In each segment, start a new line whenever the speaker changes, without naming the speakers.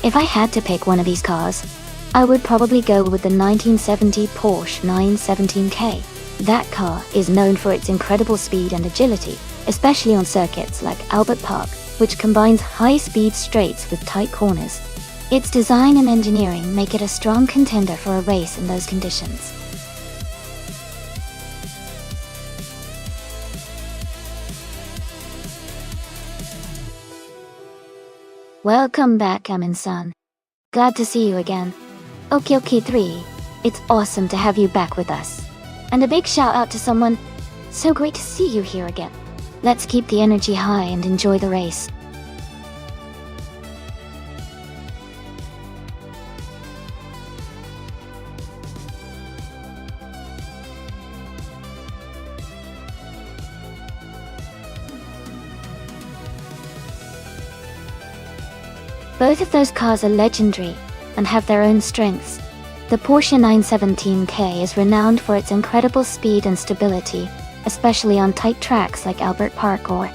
If I had to pick one of these cars, I would probably go with the 1970 Porsche 917K. That car is known for its incredible speed and agility, especially on circuits like Albert Park, which combines high-speed straights with tight corners. Its design and engineering make it a strong contender for a race in those conditions. Welcome back, Amin-san. Glad to see you again. Okay 3, it's awesome to have you back with us. And a big shout out to someone, so great to see you here again. Let's keep the energy high and enjoy the race. Both of those cars are legendary and have their own strengths. The Porsche 917K is renowned for its incredible speed and stability, especially on tight tracks like Albert Park or.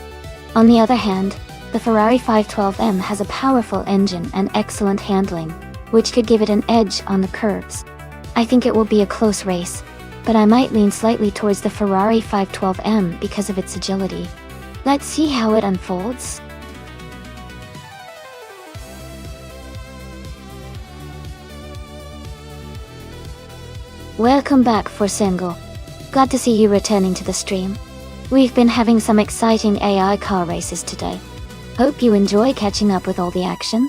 On the other hand, the Ferrari 512M has a powerful engine and excellent handling, which could give it an edge on the curves. I think it will be a close race, but I might lean slightly towards the Ferrari 512M because of its agility. Let's see how it unfolds. Welcome back, Forsengo. Glad to see you returning to the stream. We've been having some exciting AI car races today. Hope you enjoy catching up with all the action.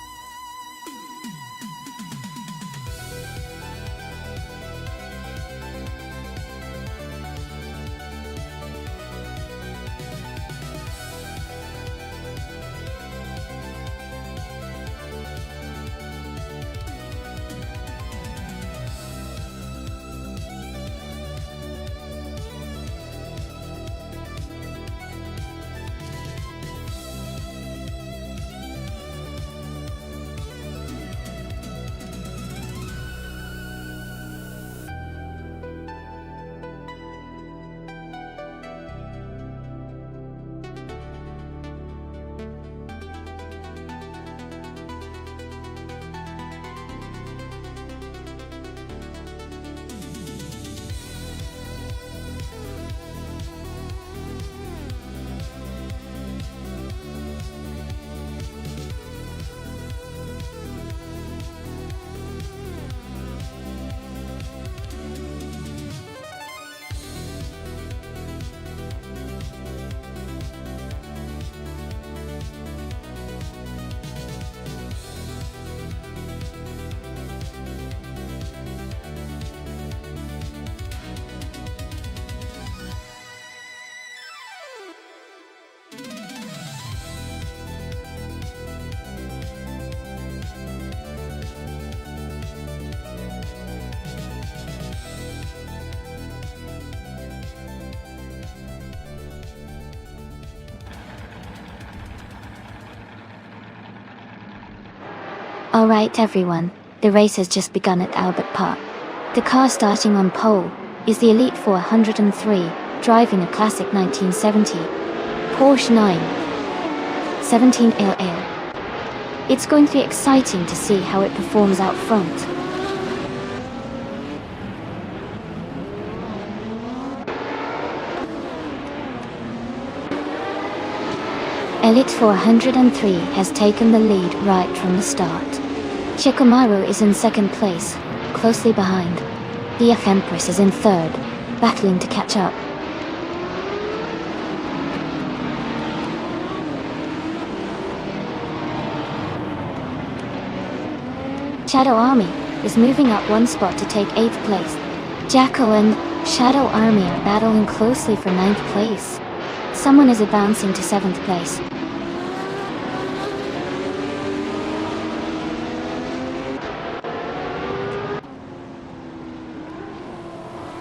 Alright everyone, the race has just begun at Albert Park. The car starting on pole is the Elite 403, driving a classic 1970 Porsche 917 LL. It's going to be exciting to see how it performs out front. Elite 403 has taken the lead right from the start. Shikamaru is in second place, closely behind. The F Empress is in third, battling to catch up. Shadow Army is moving up one spot to take 8th place. Jackal and Shadow Army are battling closely for 9th place. Someone is advancing to 7th place.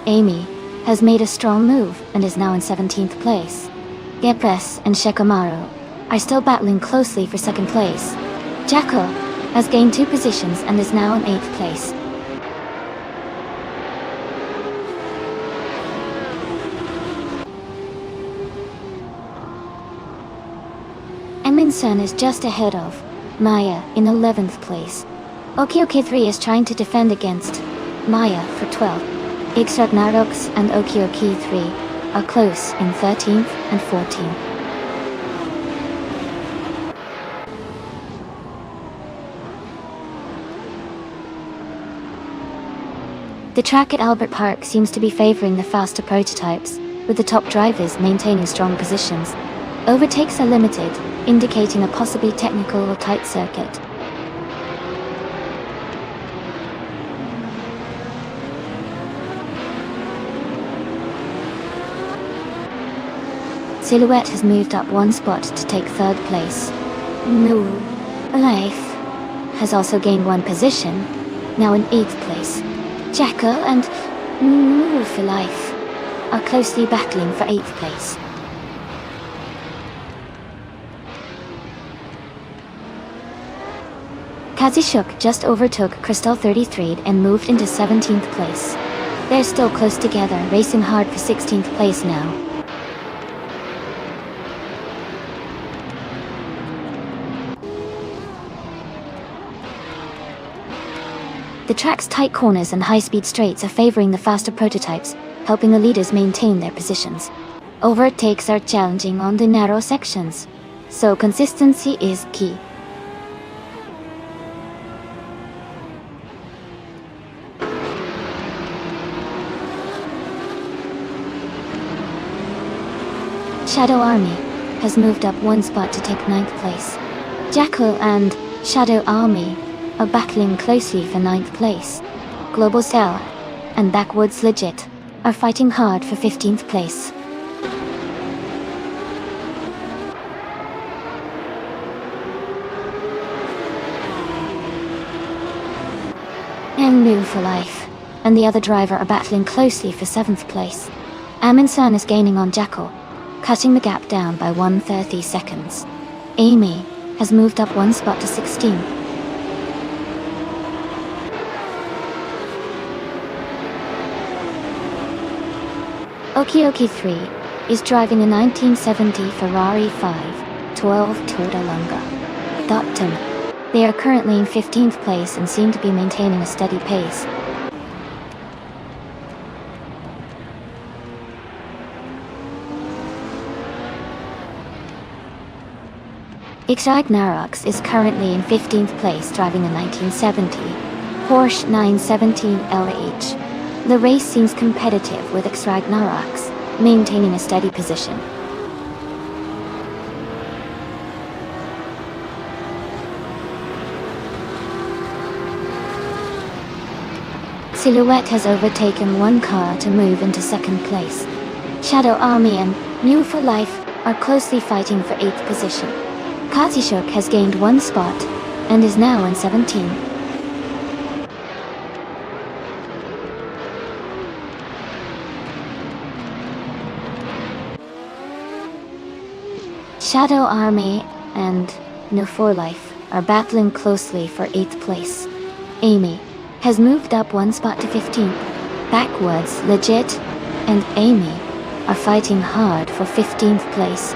Amy has made a strong move and is now in 17th place. Gepes and Shikamaru are still battling closely for 2nd place. Jackal has gained 2 positions and is now in 8th place. Eminson is just ahead of Maya in 11th place. Okioki 3 is trying to defend against Maya for 12. Ixragnaroks and Okioki 3 are close in 13th and 14th. The track at Albert Park seems to be favoring the faster prototypes, with the top drivers maintaining strong positions. Overtakes are limited, indicating a possibly technical or tight circuit. Silhouette has moved up one spot to take 3rd place. New Life has also gained one position, now in 8th place. Jackal and New for Life are closely battling for 8th place. Kazishuk just overtook Crystal 33 and moved into 17th place. They're still close together, racing hard for 16th place now. The track's tight corners and high-speed straights are favoring the faster prototypes, helping the leaders maintain their positions. Overtakes are challenging on the narrow sections, so consistency is key. Shadow Army has moved up one spot to take 9th place. Jackal and Shadow Army are battling closely for 9th place. Global Cell and Backwoods Legit are fighting hard for 15th place. And New for Life and the other driver are battling closely for 7th place. Amin-san is gaining on Jackal, cutting the gap down by 130 seconds. Amy has moved up one spot to 16th. Okioki 3 is driving a 1970 Ferrari 512 Todalunga. Dotton. They are currently in 15th place and seem to be maintaining a steady pace. Ixragnaroks is currently in 15th place driving a 1970 Porsche 917 LH. The race seems competitive with Ixragnaroks maintaining a steady position. Silhouette has overtaken one car to move into 2nd place. Shadow Army and New for Life are closely fighting for 8th position. Kazishuk has gained one spot and is now in 17th. Shadow Army and No 4 Life are battling closely for 8th place. Amy has moved up one spot to 15th. Backwoods, Legit, and Amy are fighting hard for 15th place.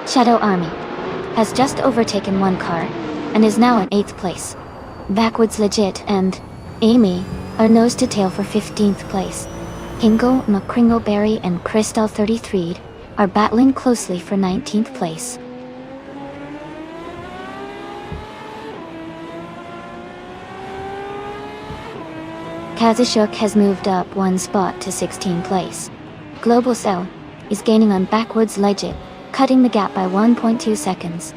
Shadow Army has just overtaken one car and is now in 8th place. Backwoods Legit and Amy are nose to tail for 15th place. Hingo, McCringleberry, and Crystal 33 are battling closely for 19th place. Kazishuk has moved up one spot to 16th place. Global Cell is gaining on Backwoods Legit, cutting the gap by 1.2 seconds.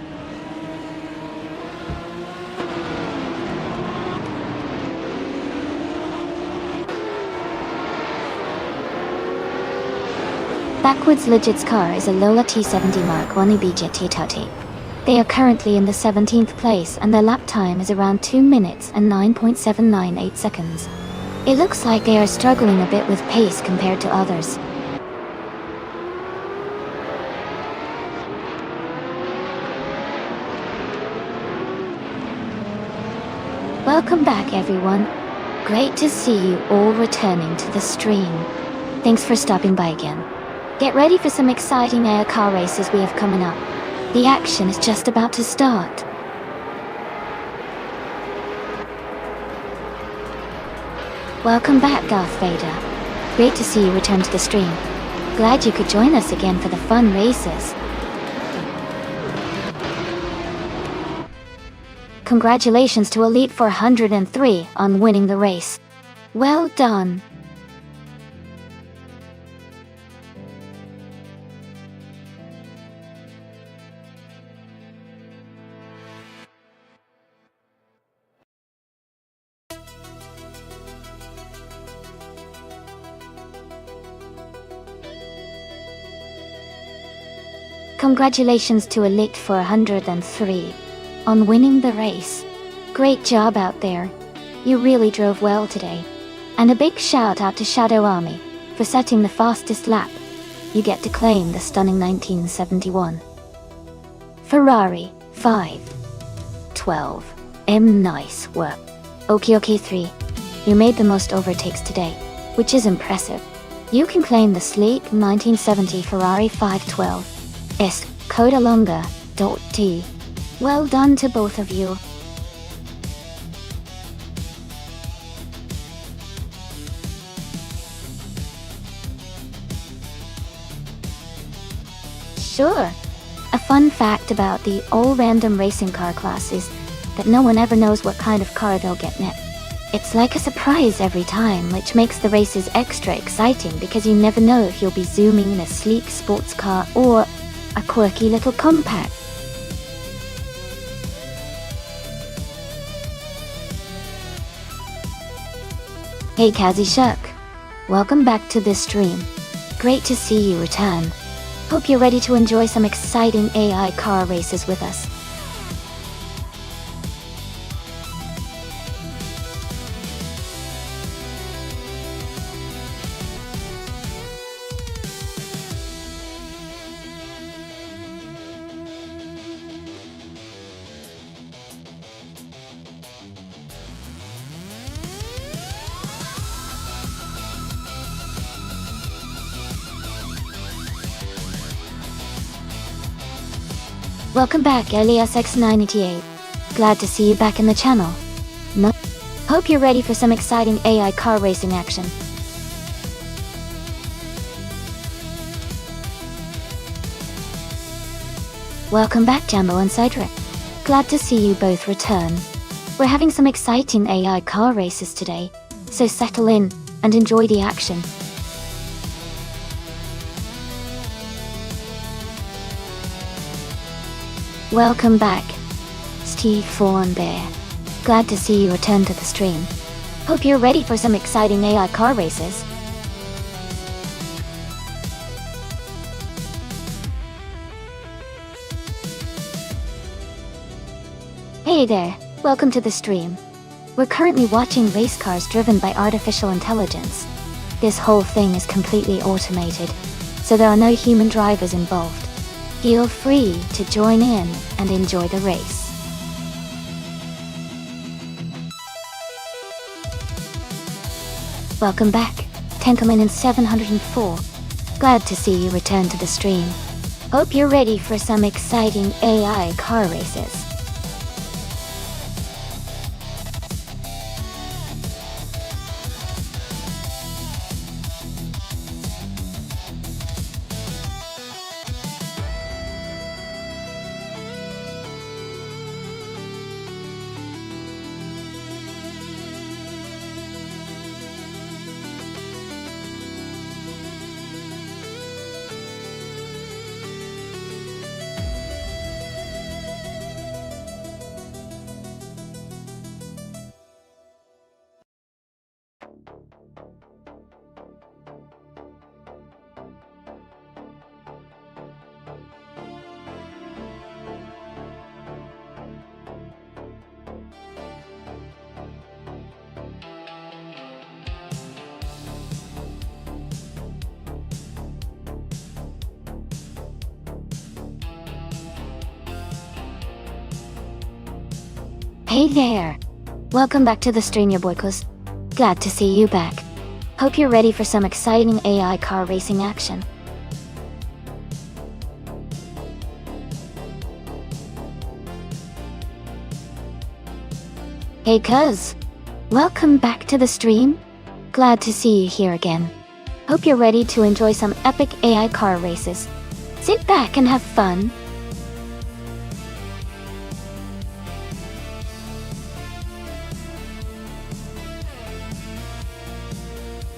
Backwoods Legit's car is a Lola T70 Mark 1 BJT Tauti. They are currently in the 17th place and their lap time is around 2 minutes and 9.798 seconds. It looks like they are struggling a bit with pace compared to others. Welcome back everyone. Great to see you all returning to the stream. Thanks for stopping by again. Get ready for some exciting air car races we have coming up. The action is just about to start. Welcome back, Darth Vader. Great to see you return to the stream. Glad you could join us again for the fun races. Congratulations to Elite 403 on winning the race. Well done. Congratulations to Elite 403 on winning the race. Great job out there. You really drove well today. And a big shout out to Shadow Army for setting the fastest lap. You get to claim the stunning 1971 Ferrari 512 M. Nice work. Okay 3. You made the most overtakes today, which is impressive. You can claim the sleek 1970 Ferrari 512 S. Coda Longa. T. Well done to both of you. Sure. A fun fact about the all-random racing car class is that no one ever knows what kind of car they'll get next. It's like a surprise every time, which makes the races extra exciting because you never know if you'll be zooming in a sleek sports car or a quirky little compact. Hey Kazi Shirk, welcome back to this stream. Great to see you return. Hope you're ready to enjoy some exciting AI car races with us. Welcome back, Elias X988. Glad to see you back in the channel. Hope you're ready for some exciting AI car racing action. Welcome back, Jambo and Cedric. Glad to see you both return. We're having some exciting AI car races today, so settle in and enjoy the action. Welcome back, Steve Fawn Bear. Glad to see you return to the stream. Hope you're ready for some exciting AI car races. Hey there, welcome to the stream. We're currently watching race cars driven by artificial intelligence. This whole thing is completely automated, so there are no human drivers involved. Feel free to join in and enjoy the race. Welcome back, Tenkelman in 704. Glad to see you return to the stream. Hope you're ready for some exciting AI car races. Hey there! Welcome back to the stream, your boykos. Glad to see you back. Hope you're ready for some exciting AI car racing action. Hey cuz! Welcome back to the stream. Glad to see you here again. Hope you're ready to enjoy some epic AI car races. Sit back and have fun.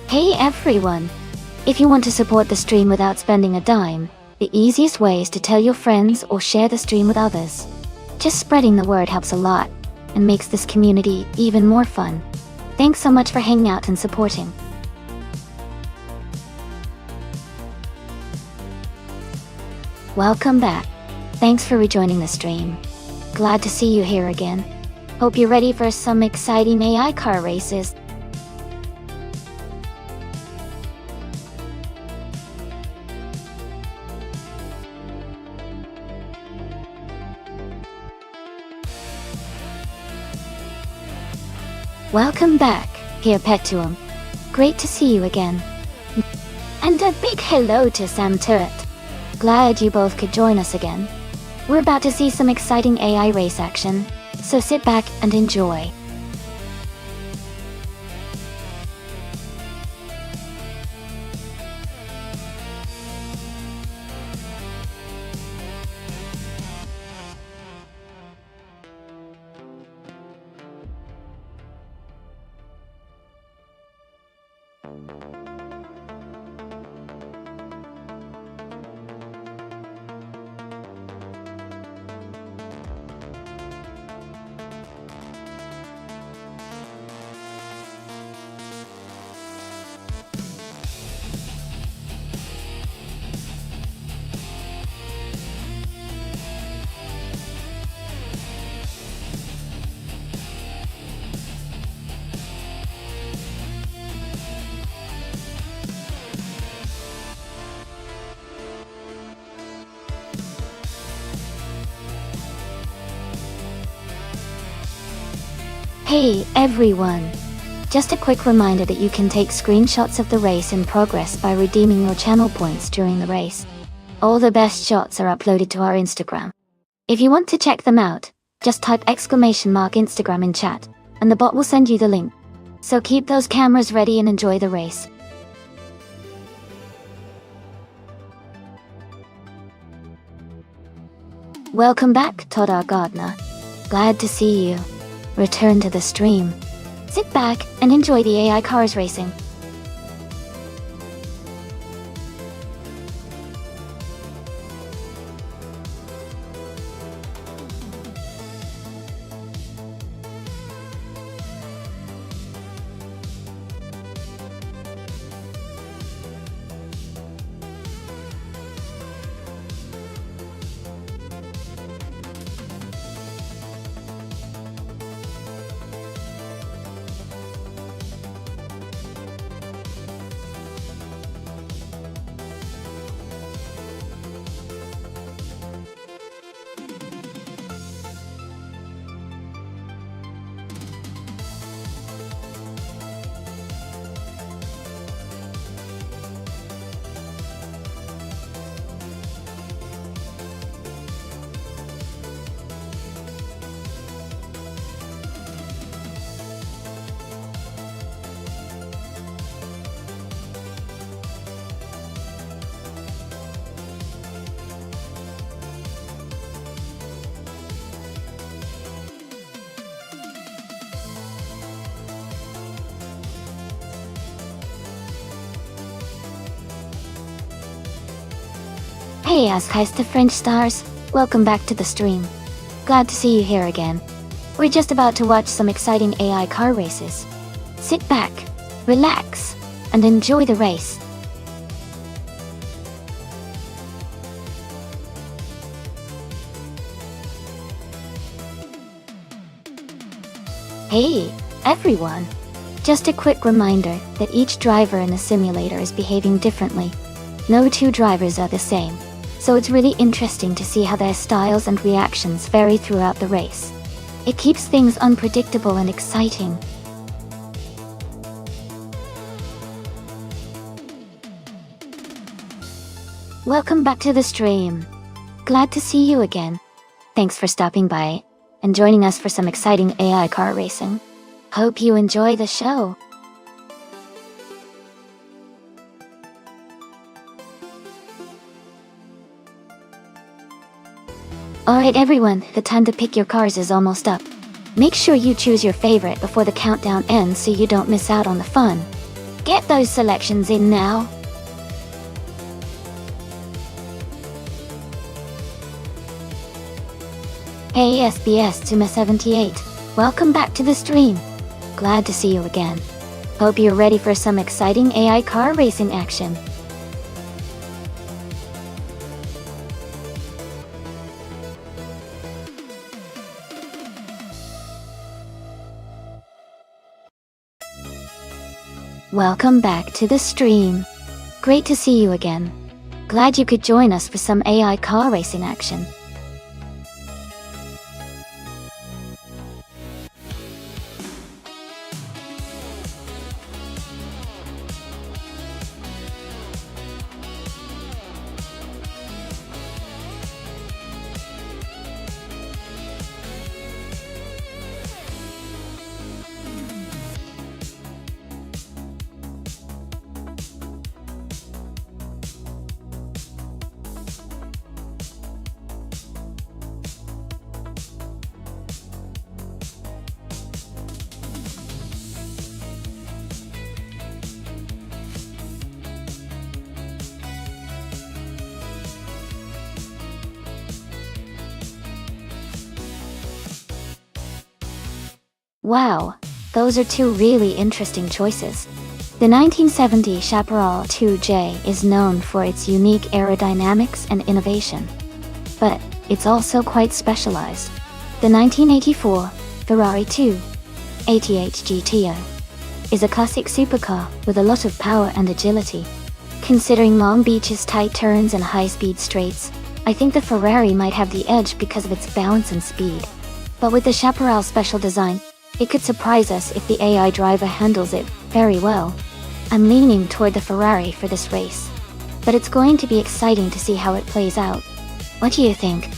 Hey everyone! If you want to support the stream without spending a dime, the easiest way is to tell your friends or share the stream with others. Just spreading the word helps a lot, and makes this community even more fun. Thanks so much for hanging out and supporting. Welcome back. Thanks for rejoining the stream. Glad to see you here again. Hope you're ready for some exciting AI car races. Welcome back, here Petuum. Great to see you again. And a big hello to Sam Turret. Glad you both could join us again. We're about to see some exciting AI race action, so sit back and enjoy. Hey everyone! Just a quick reminder that you can take screenshots of the race in progress by redeeming your channel points during the race. All the best shots are uploaded to our Instagram. If you want to check them out, just type !Instagram in chat, and the bot will send you the link. So keep those cameras ready and enjoy the race. Welcome back, Todd Gardner. Glad to see you. Return to the stream. Sit back and enjoy the AI cars racing. Hey Askheist French stars, welcome back to the stream. Glad to see you here again. We're just about to watch some exciting AI car races. Sit back, relax, and enjoy the race. Hey, everyone! Just a quick reminder that each driver in the simulator is behaving differently. No two drivers are the same, so it's really interesting to see how their styles and reactions vary throughout the race. It keeps things unpredictable and exciting. Welcome back to the stream. Glad to see you again. Thanks for stopping by and joining us for some exciting AI car racing. Hope you enjoy the show. Alright everyone, the time to pick your cars is almost up. Make sure you choose your favorite before the countdown ends so you don't miss out on the fun. Get those selections in now. Hey SBS Tuma 78, welcome back to the stream. Glad to see you again. Hope you're ready for some exciting AI car racing action. Welcome back to the stream. Great to see you again. Glad you could join us for some AI car racing action. Wow, those are two really interesting choices. The 1970 Chaparral 2J is known for its unique aerodynamics and innovation. But it's also quite specialized. The 1984 Ferrari 288 GTO is a classic supercar with a lot of power and agility. Considering Long Beach's tight turns and high-speed straights, I think the Ferrari might have the edge because of its balance and speed. But with the Chaparral's special design, it could surprise us if the AI driver handles it very well. I'm leaning toward the Ferrari for this race. But it's going to be exciting to see how it plays out. What do you think?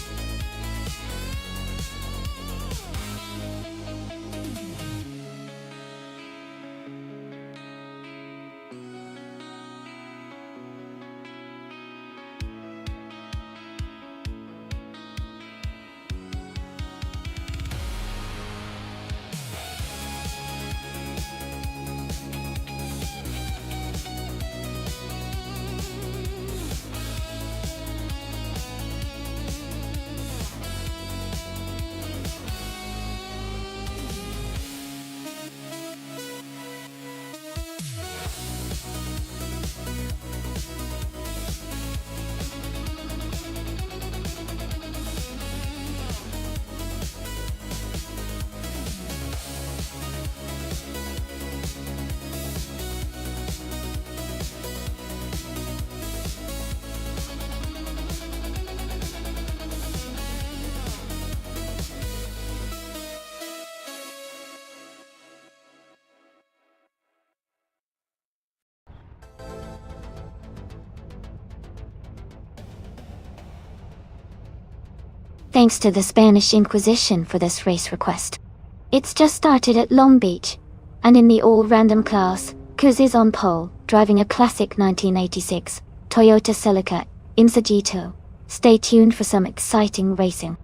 Thanks to the Spanish Inquisition for this race request. It's just started at Long Beach, and in the all-random class, Kuz is on pole, driving a classic 1986 Toyota Celica Insurgito. Stay tuned for some exciting racing.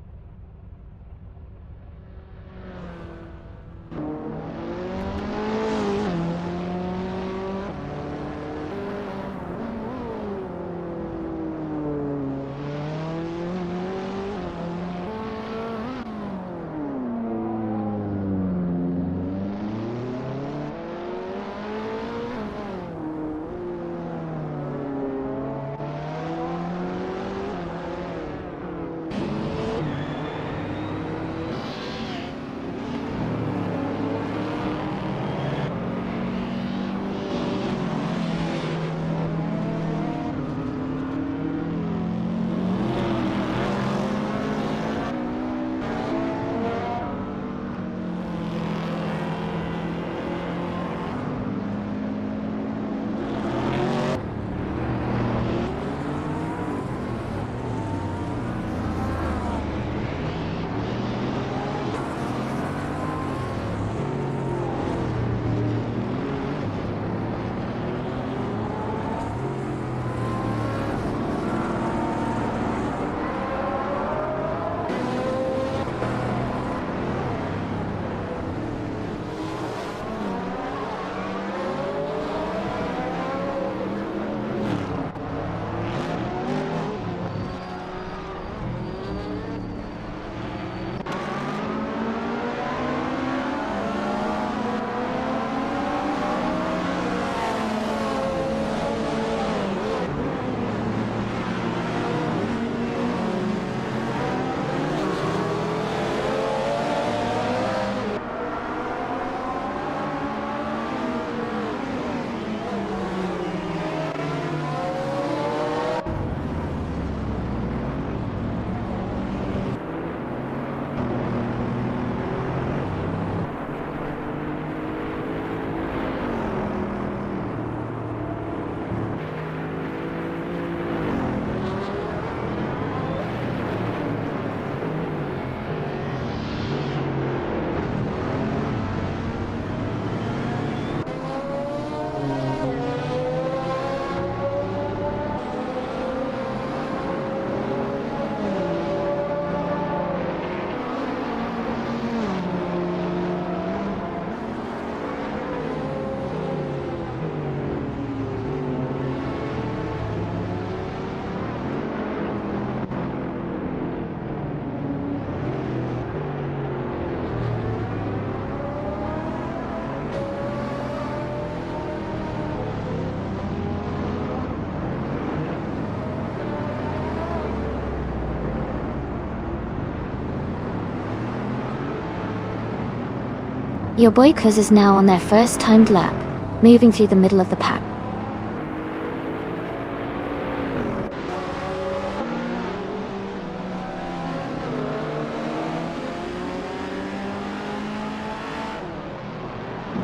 Your boykers is now on their first timed lap, moving through the middle of the pack.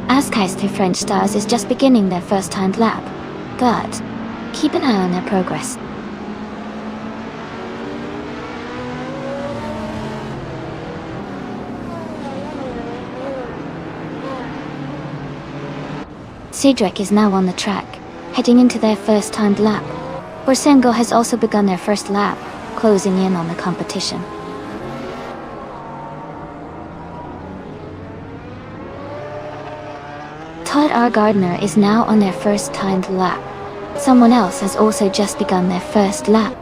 Askai's two French stars is just beginning their first timed lap. But keep an eye on their progress. Cedric is now on the track, heading into their first timed lap. Borsengo has also begun their first lap, closing in on the competition. Todd R. Gardner is now on their first timed lap. Someone else has also just begun their first lap.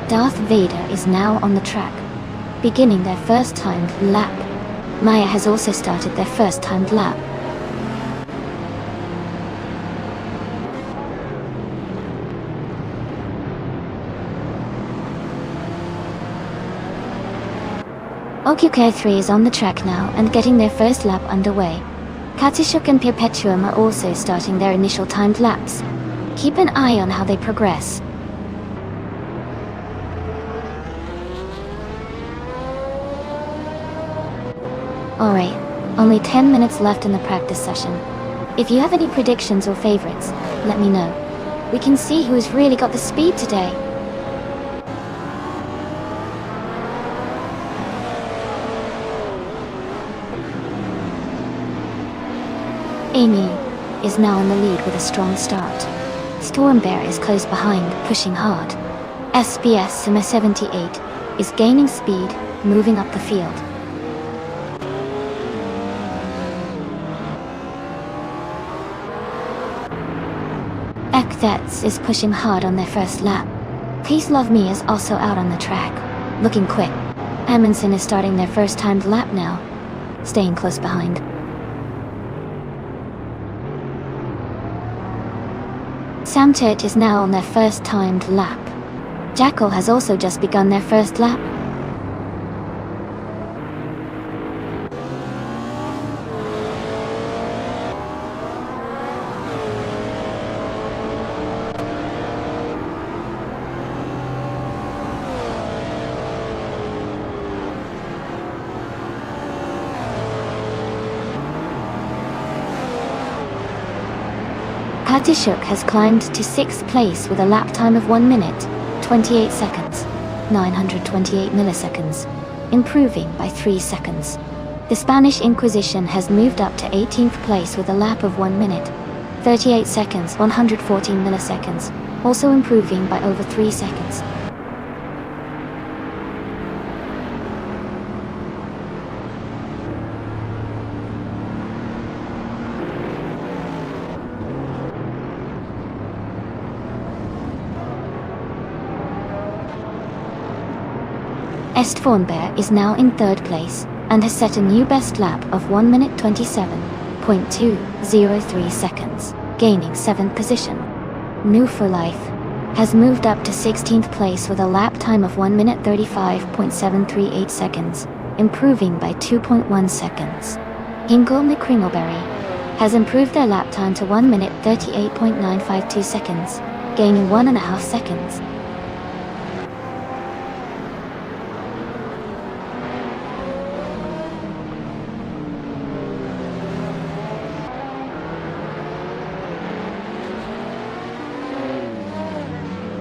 Darth Vader is now on the track, beginning their first timed lap. Maya has also started their first timed lap. OQK3 is on the track now and getting their first lap underway. Katishuk and Perpetuum are also starting their initial timed laps. Keep an eye on how they progress. Alright, only 10 minutes left in the practice session. If you have any predictions or favorites, let me know. We can see who's really got the speed today. Amy is now in the lead with a strong start. Stormbear is close behind, pushing hard. SBS Sima 78 is gaining speed, moving up the field. Ekthets is pushing hard on their first lap. Peace Love Me is also out on the track, looking quick. Amundsen is starting their first timed lap now, staying close behind. Samtet is now on their first timed lap. Jackal has also just begun their first lap. Katishuk has climbed to 6th place with a lap time of 1 minute, 28 seconds, 928 milliseconds, improving by 3 seconds. The Spanish Inquisition has moved up to 18th place with a lap of 1 minute, 38 seconds, 114 milliseconds, also improving by over 3 seconds. Estfornbear is now in 3rd place, and has set a new best lap of 1 minute 27.203 seconds, gaining 7th position. New for Life has moved up to 16th place with a lap time of 1 minute 35.738 seconds, improving by 2.1 seconds. Ingle McCringleberry has improved their lap time to 1 minute 38.952 seconds, gaining 1.5 seconds.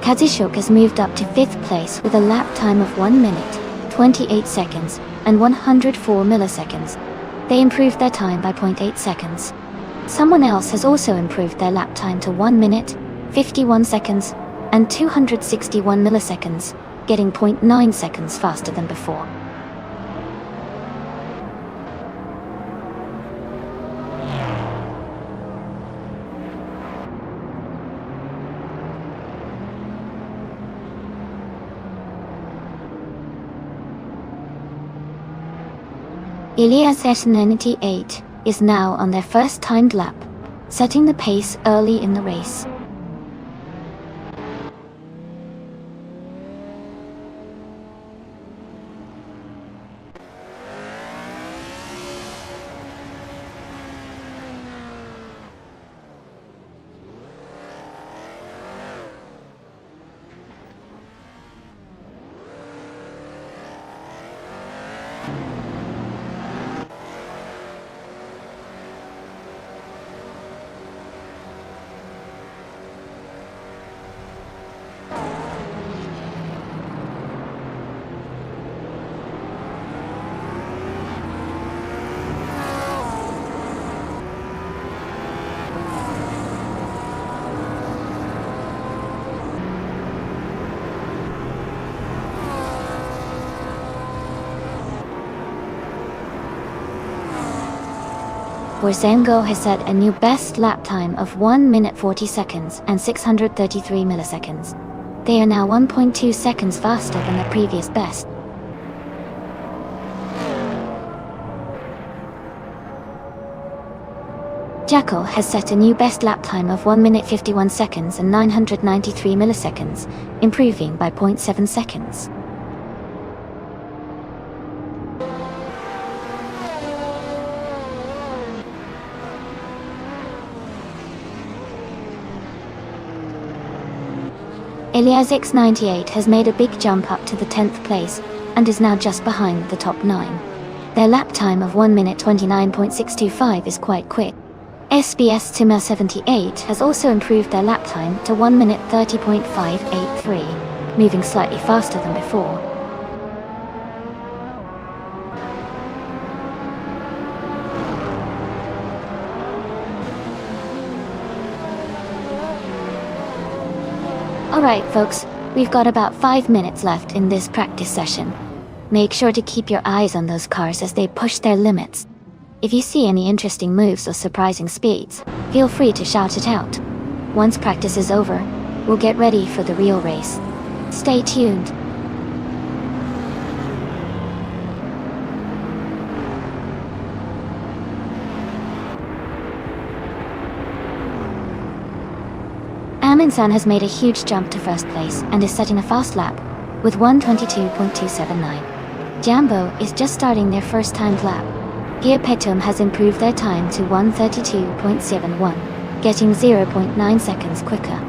Katishuk has moved up to 5th place with a lap time of 1 minute, 28 seconds, and 104 milliseconds. They improved their time by 0.8 seconds. Someone else has also improved their lap time to 1 minute, 51 seconds, and 261 milliseconds, getting 0.9 seconds faster than before. Ilias S98 is now on their first timed lap, setting the pace early in the race. where Zango has set a new best lap time of 1 minute 40 seconds and 633 milliseconds. They are now 1.2 seconds faster than the previous best. Jackal has set a new best lap time of 1 minute 51 seconds and 993 milliseconds, improving by 0.7 seconds. Elias X98 has made a big jump up to the 10th place, and is now just behind the top 9. Their lap time of 1 minute 29.625 is quite quick. SBS Tuma 78 has also improved their lap time to 1 minute 30.583, moving slightly faster than before. Alright folks, we've got about 5 minutes left in this practice session. Make sure to keep your eyes on those cars as they push their limits. If you see any interesting moves or surprising speeds, feel free to shout it out. Once practice is over, we'll get ready for the real race. Stay tuned. Amin-san has made a huge jump to first place and is setting a fast lap with 1:22.279. Jambo is just starting their first timed lap. Gear Petum has improved their time to 1:32.71, getting 0.9 seconds quicker.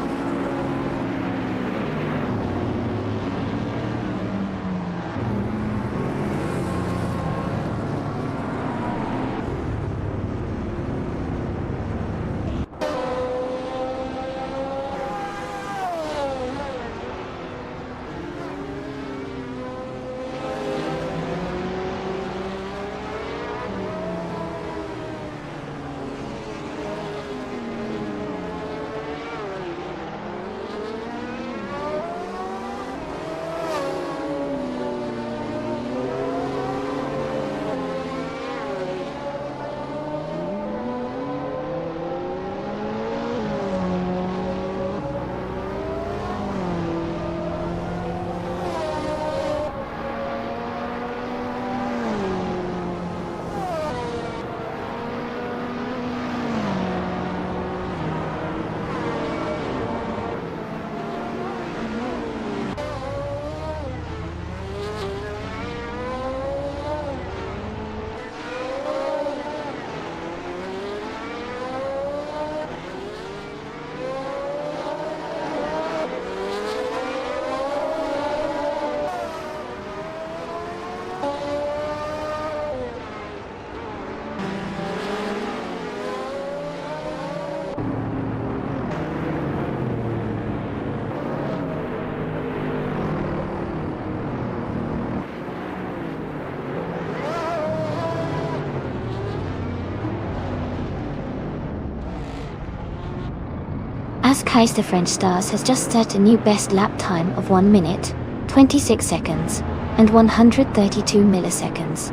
Kais the French Stars has just set a new best lap time of 1 minute, 26 seconds, and 132 milliseconds.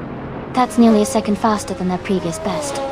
That's nearly a second faster than their previous best.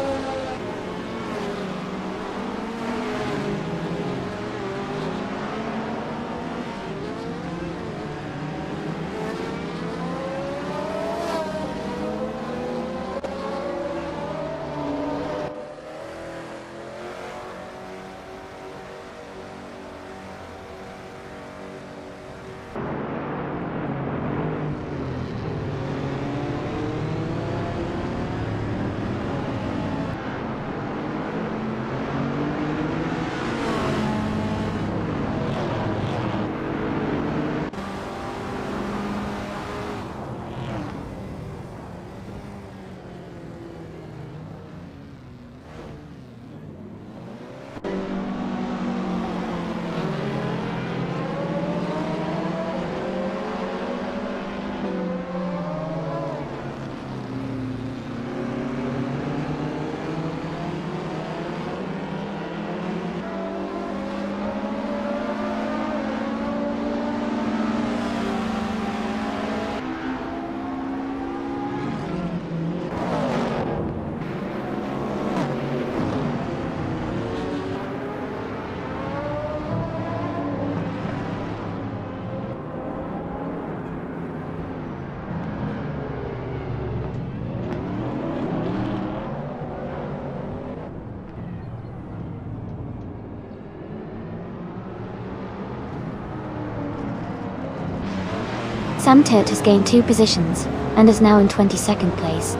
Samtet has gained 2 positions, and is now in 22nd place.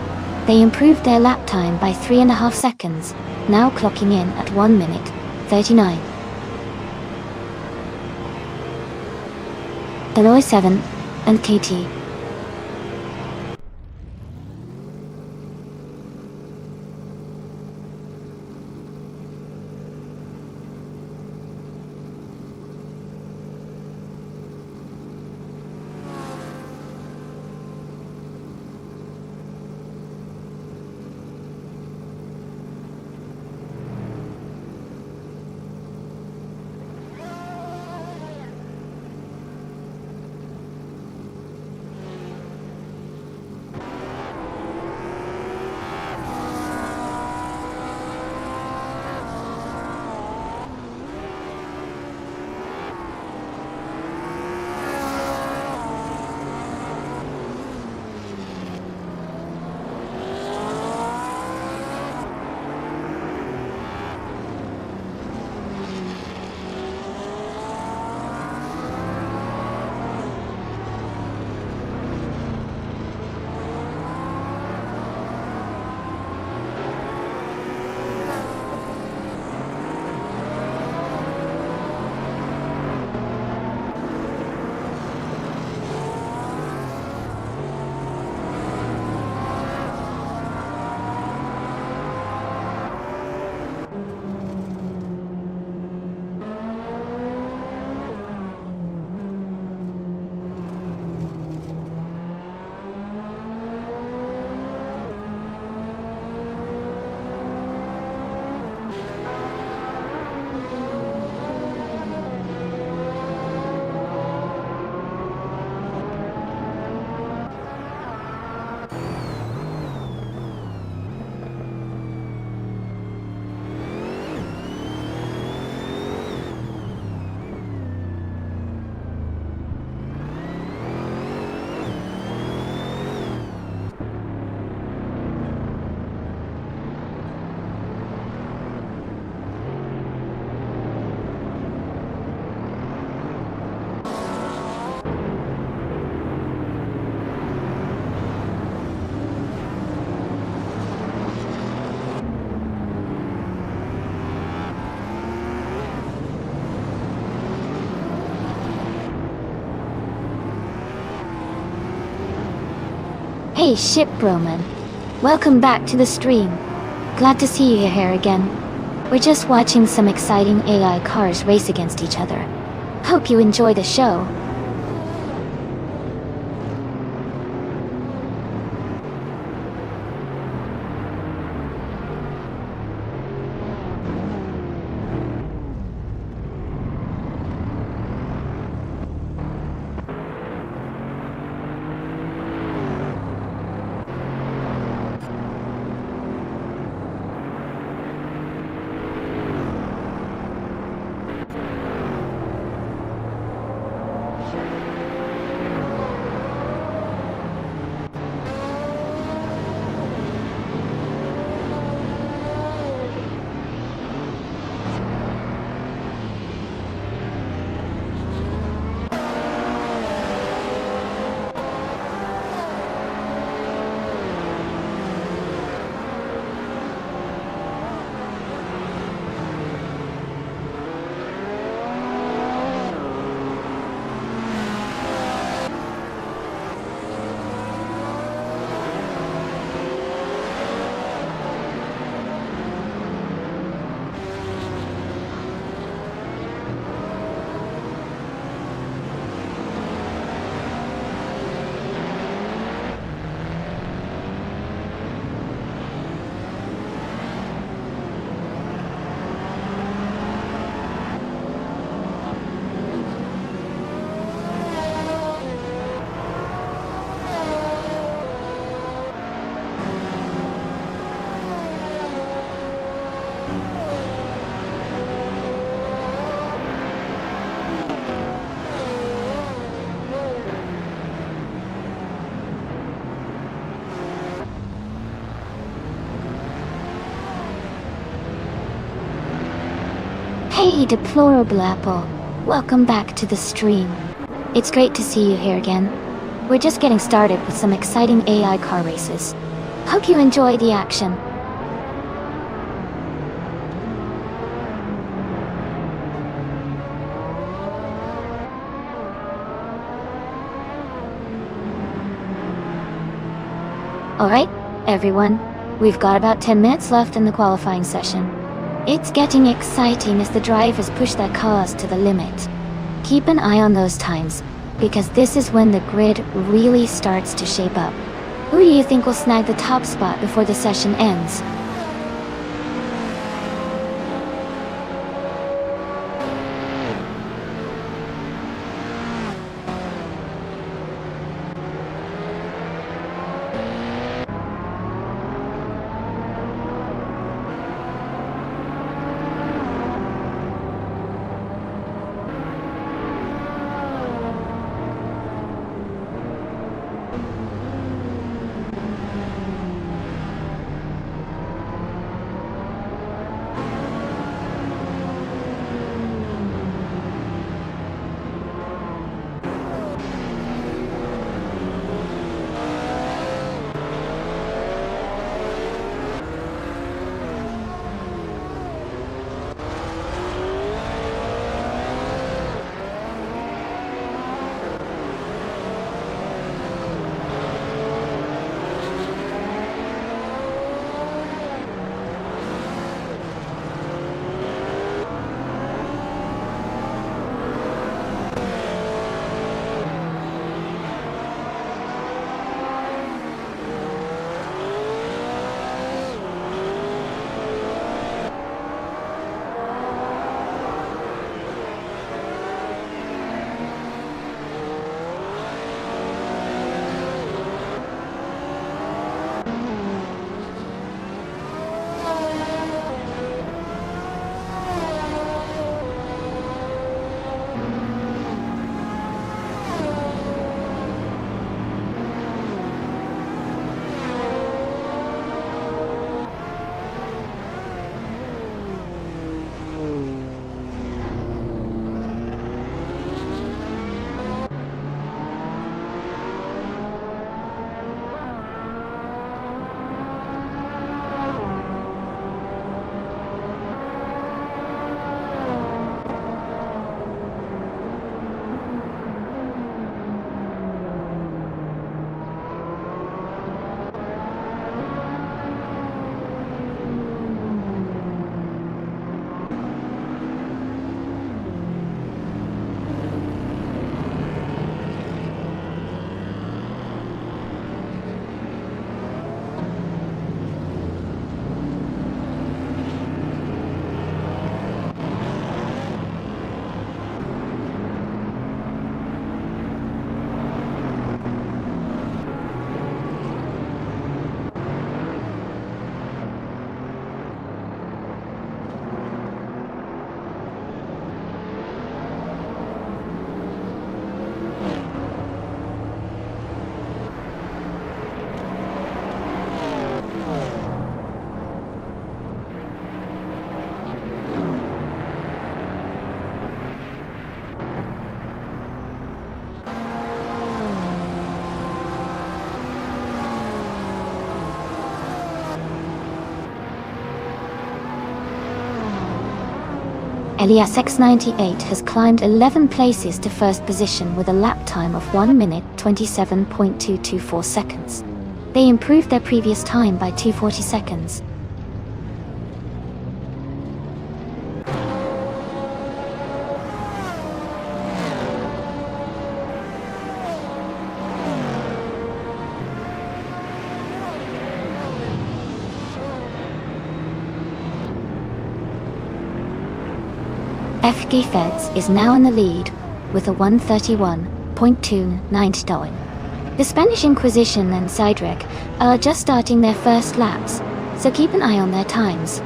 They improved their lap time by 3.5 seconds, now clocking in at 1 minute, 39. Eloy 7, and KT. Hey Ship Broman, welcome back to the stream. Glad to see you here again. We're just watching some exciting AI cars race against each other. Hope you enjoy the show. Hey Deplorable Apple, welcome back to the stream. It's great to see you here again. We're just getting started with some exciting AI car races. Hope you enjoy the action. Alright, everyone. We've got about 10 minutes left in the qualifying session. It's getting exciting as the drivers push their cars to the limit. Keep an eye on those times, because this is when the grid really starts to shape up. Who do you think will snag the top spot before the session ends? Elias X98 has climbed 11 places to first position with a lap time of 1 minute 27.224 seconds. They improved their previous time by 240 seconds. FG Feds is now in the lead with a 1:31.290. The Spanish Inquisition and Cydrec are just starting their first laps, so keep an eye on their times.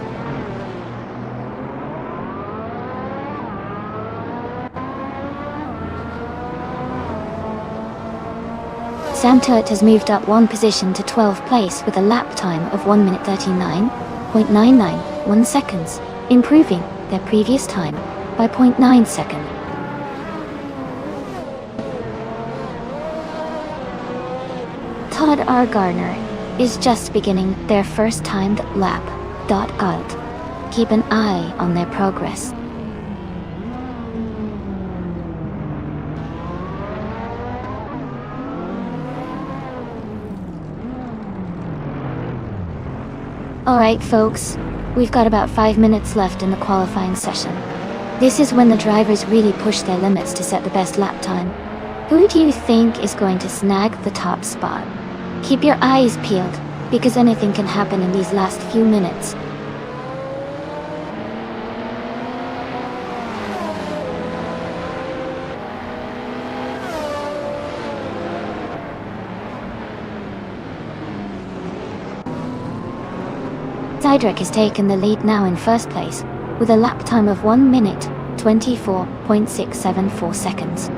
Sam Turt has moved up one position to 12th place with a lap time of 1 minute 39.991 seconds, improving their previous time by 0.9 seconds. Todd R. Gardner is just beginning their first timed lap. Alt. Keep an eye on their progress. Alright folks, we've got about 5 minutes left in the qualifying session. This is when the drivers really push their limits to set the best lap time. Who do you think is going to snag the top spot? Keep your eyes peeled, because anything can happen in these last few minutes. Cedric has taken the lead now in first place, with a lap time of 1 minute, 24.674 seconds.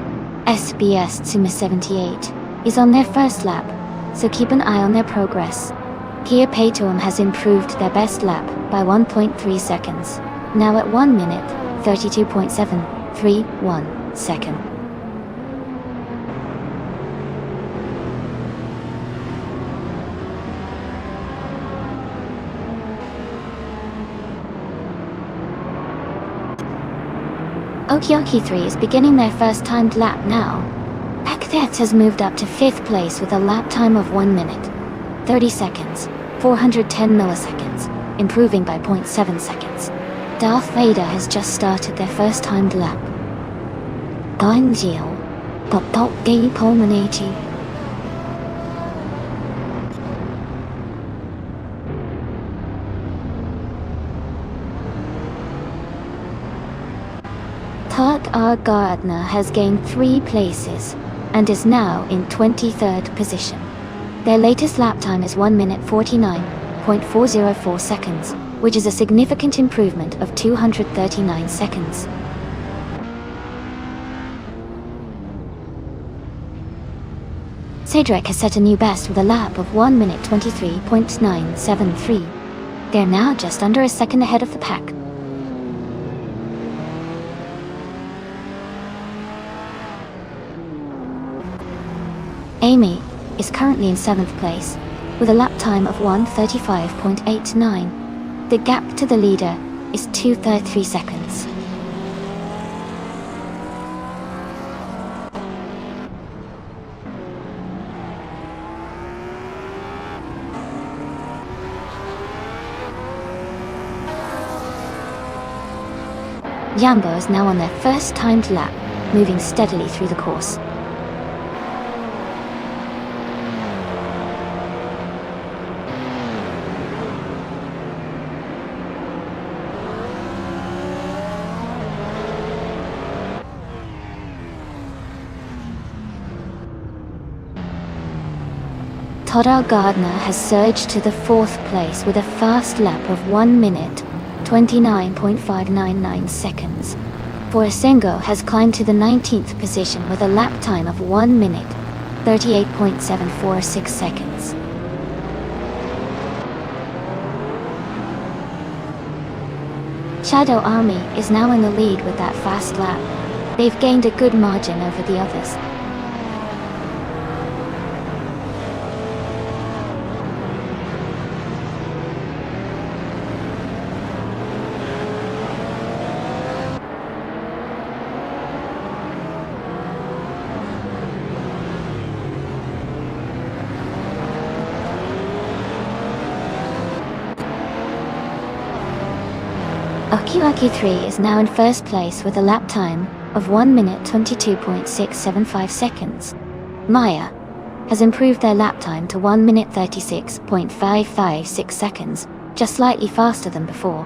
SBS Tsuma 78 is on their first lap, so keep an eye on their progress. Kia Paytoum has improved their best lap by 1.3 seconds, now at 1 minute, 32.731 second. Okioki 3 is beginning their first timed lap now. Pakthet has moved up to 5th place with a lap time of 1 minute, 30 seconds, 410 milliseconds, improving by 0.7 seconds. Darth Vader has just started their first timed lap. Gainjil, Top Gay Polmanachi. Todd R. Gardner has gained 3 places and is now in 23rd position. Their latest lap time is 1 minute 49.404 seconds, which is a significant improvement of 239 seconds. Cedric has set a new best with a lap of 1 minute 23.973. They're now just under a second ahead of the pack. Amy is currently in 7th place, with a lap time of 1:35.89. The gap to the leader is 2.33 seconds. Yambo is now on their first timed lap, moving steadily through the course. Todd R. Gardner has surged to the 4th place with a fast lap of 1 minute, 29.599 seconds. Boasengo has climbed to the 19th position with a lap time of 1 minute, 38.746 seconds. Shadow Army is now in the lead with that fast lap. They've gained a good margin over the others. Okiwaki 3 is now in first place with a lap time of 1 minute 22.675 seconds. Maya has improved their lap time to 1 minute 36.556 seconds, just slightly faster than before.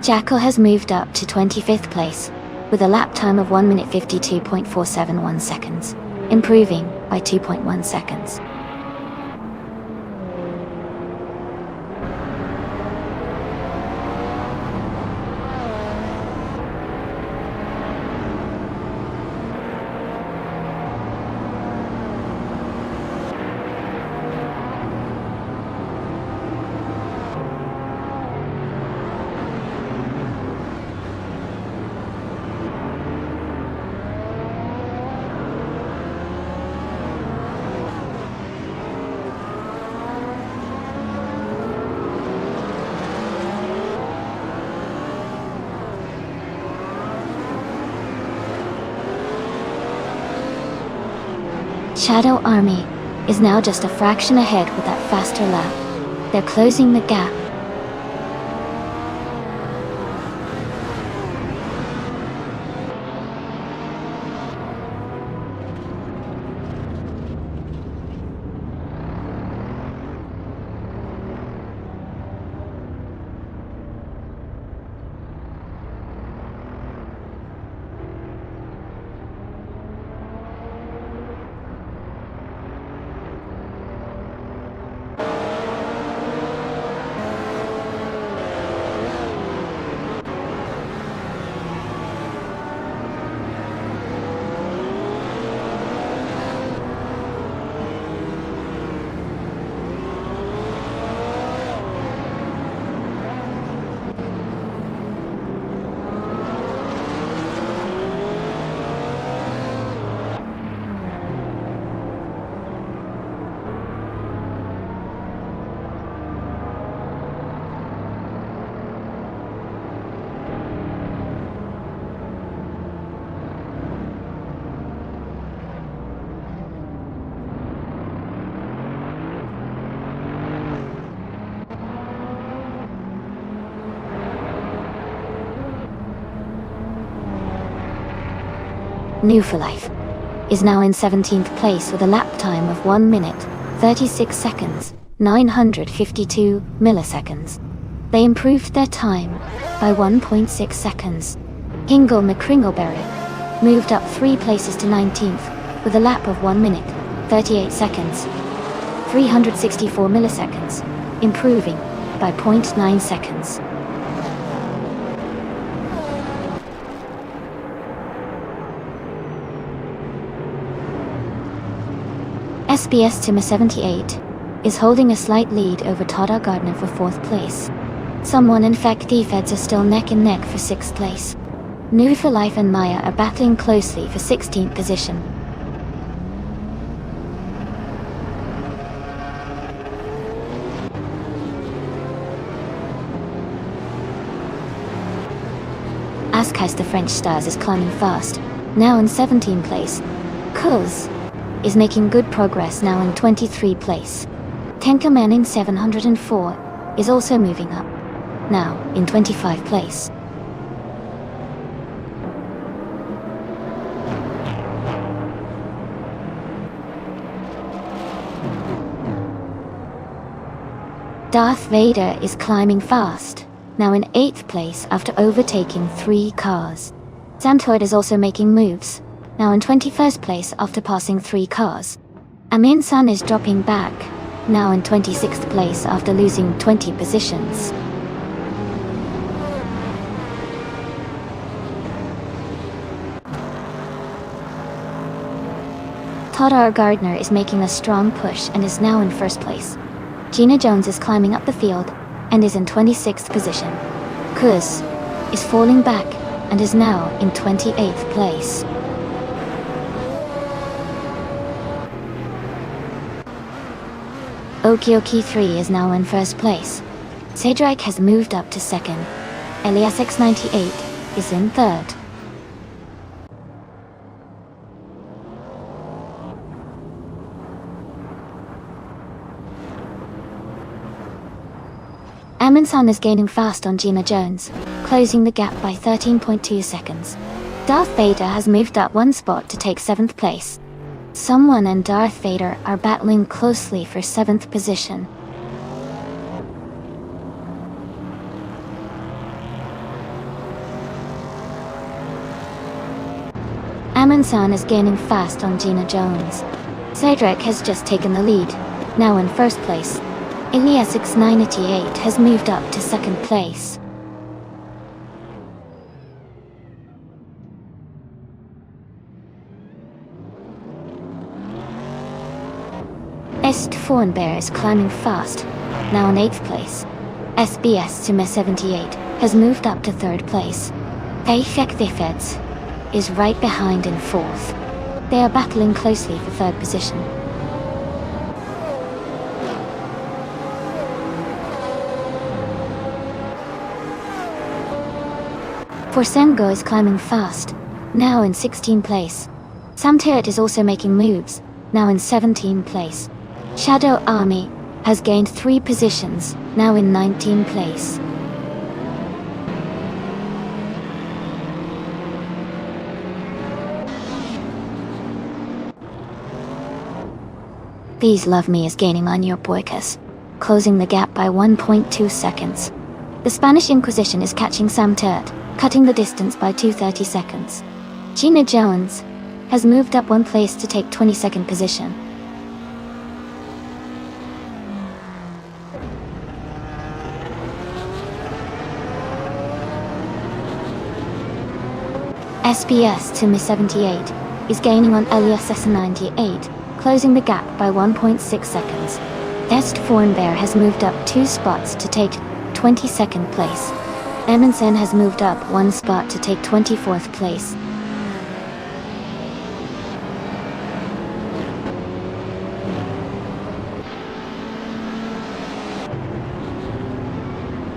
Jackal has moved up to 25th place with a lap time of 1 minute 52.471 seconds, improving by 2.1 seconds. Shadow Army is now just a fraction ahead with that faster lap. They're closing the gap. New for Life is now in 17th place with a lap time of 1 minute, 36 seconds, 952 milliseconds. They improved their time by 1.6 seconds. Hingle McCringleberry moved up 3 places to 19th with a lap of 1 minute, 38 seconds, 364 milliseconds, improving by 0.9 seconds. SBS Timmer 78 is holding a slight lead over Todd Gardner for 4th place. Someone in fact Feds are still neck and neck for 6th place. New for Life and Maya are battling closely for 16th position. Ascas the French Stars is climbing fast, now in 17th place. Cuz is making good progress, now in 23rd place. Tenkerman in 704 is also moving up, now in 25th place. Darth Vader is climbing fast, now in 8th place after overtaking 3 cars. Santoid is also making moves, now in 21st place after passing 3 cars. Amin San is dropping back, now in 26th place after losing 20 positions. Todd Gardner is making a strong push and is now in 1st place. Gina Jones is climbing up the field and is in 26th position. Kuz is falling back and is now in 28th place. Okioki 3 is now in 1st place. Cedric has moved up to 2nd. Elias X98 is in 3rd. Amin-san is gaining fast on Gina Jones, closing the gap by 13.2 seconds. Darth Vader has moved up 1 spot to take 7th place. Someone and Darth Vader are battling closely for 7th position. Amin-san is gaining fast on Gina Jones. Cedric has just taken the lead, now in 1st place. Elias X988 has moved up to 2nd place. Est Fornbear is climbing fast, now in 8th place. SBS Timmer 78 has moved up to 3rd place. Feds is right behind in 4th. They are battling closely for 3rd position. Forsengo is climbing fast, now in 16th place. Samtirt is also making moves, now in 17th place. Shadow Army has gained 3 positions, now in 19th place. These Love Me is gaining on your boycas, closing the gap by 1.2 seconds. The Spanish Inquisition is catching Sam Turt, cutting the distance by 2:30 seconds. Gina Jones has moved up 1 place to take 22nd position. SBS to Miss 78 is gaining on Elias S98, closing the gap by 1.6 seconds. Est Foreign has moved up 2 spots to take 22nd place. Amundsen has moved up 1 spot to take 24th place.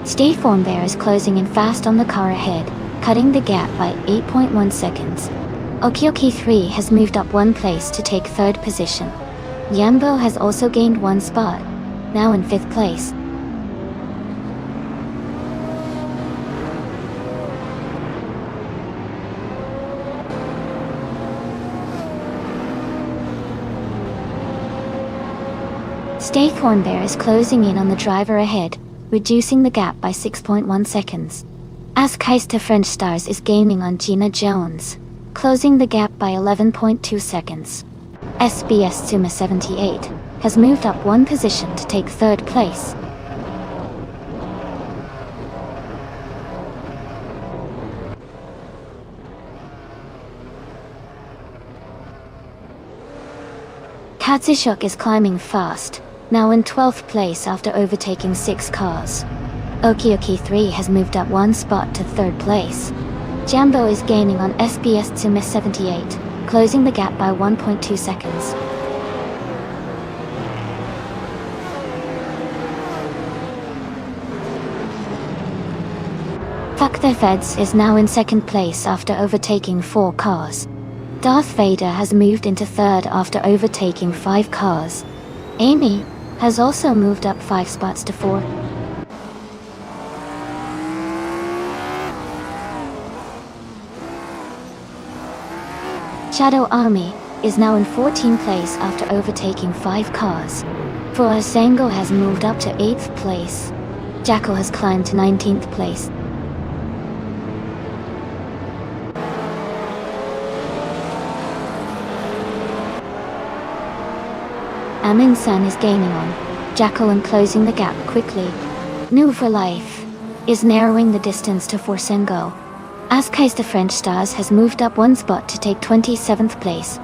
Stay Form Bear is closing in fast on the car ahead, cutting the gap by 8.1 seconds. Okioki 3 has moved up 1 place to take 3rd position. Yambo has also gained 1 spot, now in 5th place. Stay Form Bear is closing in on the driver ahead, reducing the gap by 6.1 seconds. As Keister French Stars is gaining on Gina Jones, closing the gap by 11.2 seconds. SBS Suma 78 has moved up 1 position to take 3rd place. Katsushuk is climbing fast, now in 12th place after overtaking 6 cars. Okioki 3 has moved up 1 spot to 3rd place. Jambo is gaining on SBS to Miss 78, closing the gap by 1.2 seconds. Fuck the Feds is now in 2nd place after overtaking 4 cars. Darth Vader has moved into 3rd after overtaking 5 cars. Amy has also moved up 5 spots to 4. Shadow Army is now in 14th place after overtaking 5 cars. Fuasango has moved up to 8th place. Jackal has climbed to 19th place. Amin-san is gaining on Jackal and closing the gap quickly. New for Life is narrowing the distance to Forsengo. Askais the French Stars has moved up 1 spot to take 27th place.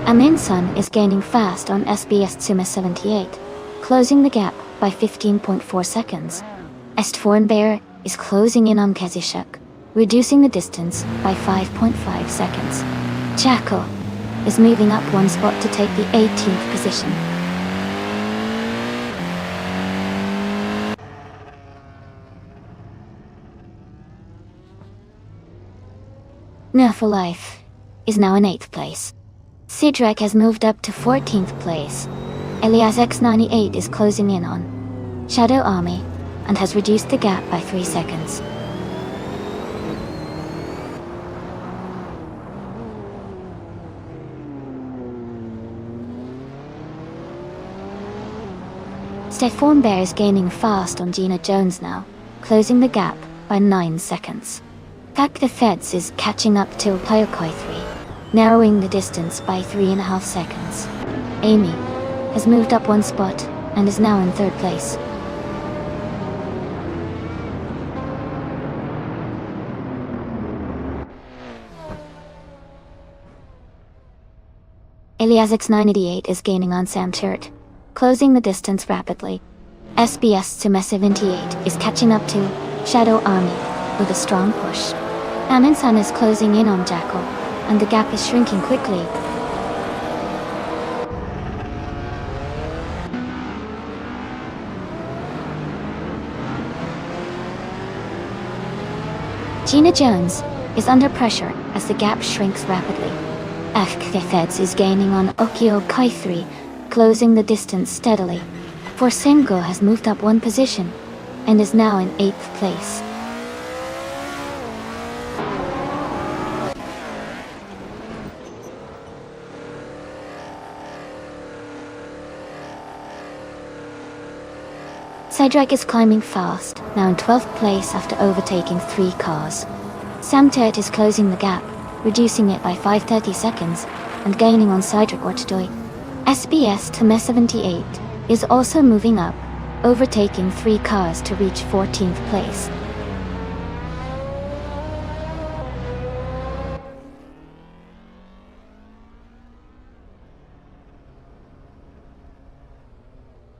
Amin-san is gaining fast on SBS Tsuma 78, closing the gap by 15.4 seconds. Est Foreign Bear is closing in on Kazushuk, reducing the distance by 5.5 seconds. Jackal is moving up 1 spot to take the 18th position. Nerf for Life is now in 8th place. Sidrek has moved up to 14th place. Elias X98 is closing in on Shadow Army and has reduced the gap by 3 seconds. Stefan Bear is gaining fast on Gina Jones now, closing the gap by 9 seconds. Pack the Feds is catching up to Pyokoi 3, narrowing the distance by 3.5 seconds. Amy has moved up 1 spot and is now in 3rd place. Elias X988 is gaining on Sam Turt, closing the distance rapidly. SBS to 78 is catching up to Shadow Army with a strong push. Amin-san is closing in on Jackal, and the gap is shrinking quickly. Gina Jones is under pressure as the gap shrinks rapidly. Feds is gaining on Okio Kai3, closing the distance steadily. Forsengo has moved up one position and is now in 8th place. Cedric is climbing fast, now in 12th place after overtaking 3 cars. Sam Turt is closing the gap, reducing it by 5:30 seconds, and gaining on Cedric Ortadoy. SBS Tame 78 is also moving up, overtaking 3 cars to reach 14th place.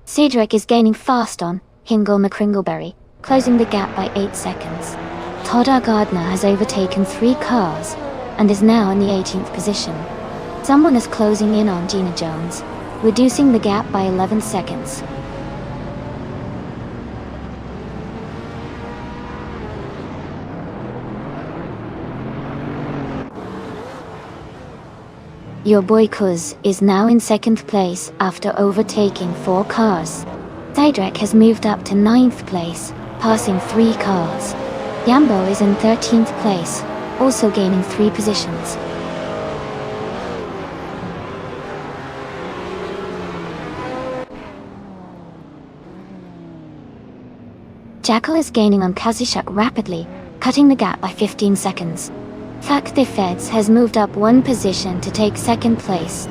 Cedric is gaining fast on Hingle McCringleberry, closing the gap by 8 seconds. Todd Gardner has overtaken 3 cars and is now in the 18th position. Someone is closing in on Gina Jones, reducing the gap by 11 seconds. Your boy Kuz is now in 2nd place after overtaking 4 cars. Cedric has moved up to 9th place, passing 3 cars. Yambo is in 13th place, also gaining 3 positions. Jackal is gaining on Kazushuk rapidly, cutting the gap by 15 seconds. Fakti Feds has moved up 1 position to take 2nd place.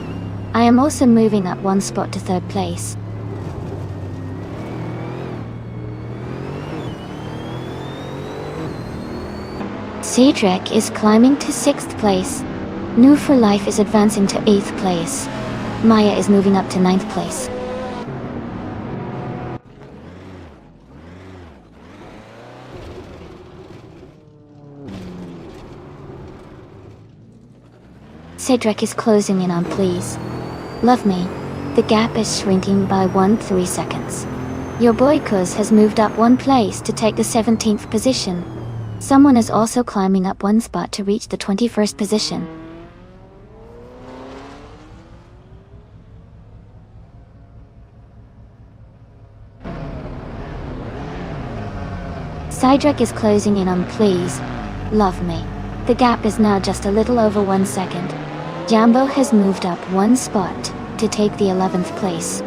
I am also moving up 1 spot to 3rd place. Cedric is climbing to 6th place. New for Life is advancing to 8th place. Maya is moving up to 9th place. Cedric is closing in on Please Love Me. The gap is shrinking by 1-3 seconds. Your boy Kuz has moved up 1 place to take the 17th position. Someone is also climbing up 1 spot to reach the 21st position. Cedric is closing in on Please Love Me. The gap is now just a little over 1 second. Jambo has moved up 1 spot to take the 11th place.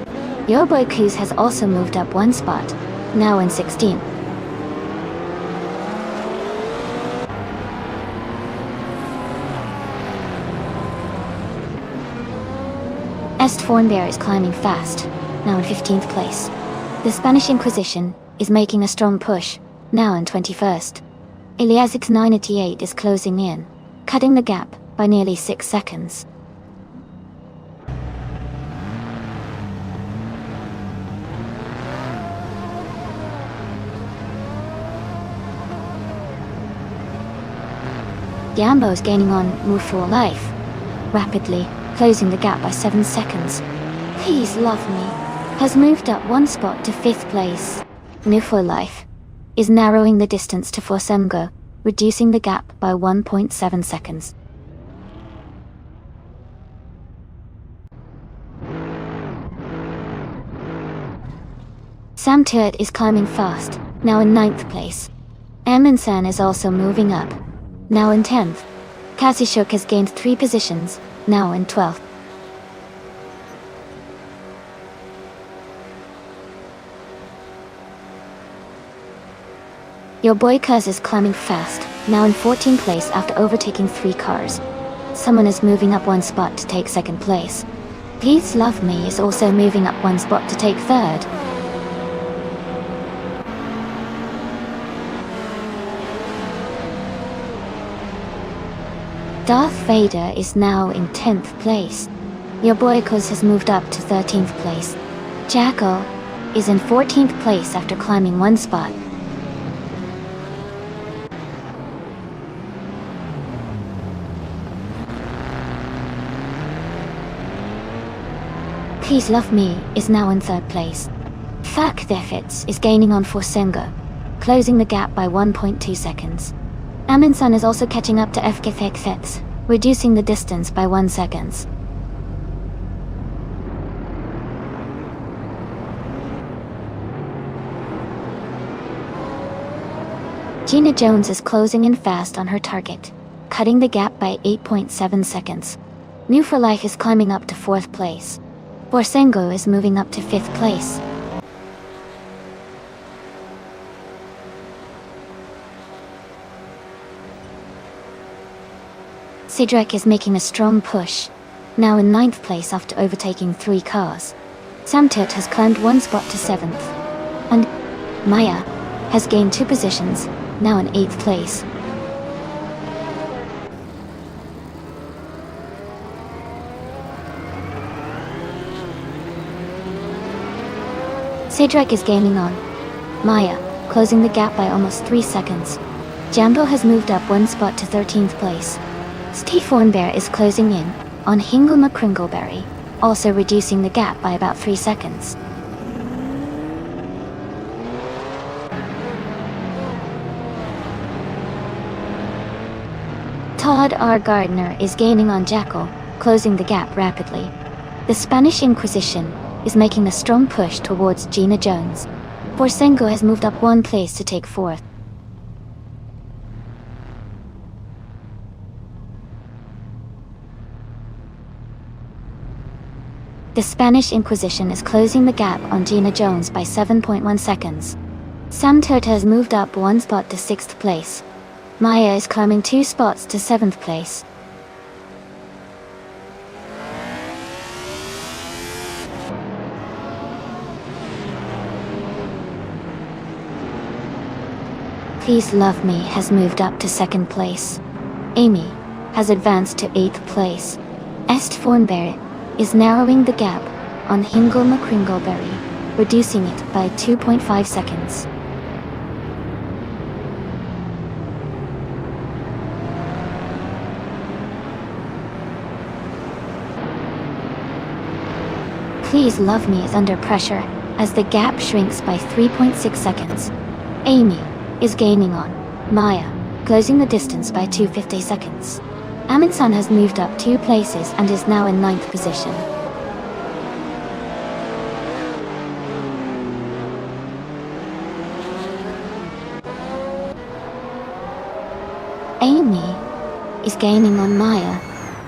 Your boy Kuz has also moved up 1 spot, now in 16th. Estfornbear is climbing fast, now in 15th place. The Spanish Inquisition is making a strong push, now in 21st. Iliasix 988 is closing in, cutting the gap by nearly 6 seconds. Yambo is gaining on Move for Life, rapidly, closing the gap by 7 seconds. Please Love Me has moved up 1 spot to 5th place. Move for Life is narrowing the distance to Forsengo, reducing the gap by 1.7 seconds. Sam Turt is climbing fast, now in 9th place. Eminsan is also moving up, now in 10th. Kazushuk has gained 3 positions, now in 12th. Your boy Kuz is climbing fast, now in 14th place after overtaking 3 cars. Someone is moving up 1 spot to take 2nd place. Please Love Me is also moving up 1 spot to take 3rd. Darth Vader is now in 10th place. Your boy Kuz has moved up to 13th place. Jackal is in 14th place after climbing 1 spot. Please Love Me is now in 3rd place. Fak Defits is gaining on Forsengo, closing the gap by 1.2 seconds. Amundsen is also catching up to FK, reducing the distance by 1 second. Gina Jones is closing in fast on her target, cutting the gap by 8.7 seconds. New for Life is climbing up to 4th place. Borsengo is moving up to 5th place. Cedric is making a strong push, now in 9th place after overtaking 3 cars. Samtut has climbed 1 spot to 7th. And Maya has gained 2 positions, now in 8th place. Cedric is gaining on Maya, closing the gap by almost 3 seconds. Jambo has moved up 1 spot to 13th place. Steve Hornbear is closing in on Hingle McCringleberry, also reducing the gap by about 3 seconds. Todd R. Gardner is gaining on Jackal, closing the gap rapidly. The Spanish Inquisition is making a strong push towards Gina Jones. Borsengo has moved up 1 place to take 4th. The Spanish Inquisition is closing the gap on Gina Jones by 7.1 seconds. Sam Tota has moved up 1 spot to 6th place. Maya is climbing 2 spots to 7th place. Please Love Me has moved up to 2nd place. Amy has advanced to 8th place. Est Thornberry is narrowing the gap on Hingle McCringleberry, reducing it by 2.5 seconds. Please Love Me is under pressure as the gap shrinks by 3.6 seconds. Amy is gaining on Maya, closing the distance by 250 seconds. Amundsen has moved up 2 places and is now in 9th position. Amy is gaining on Maya,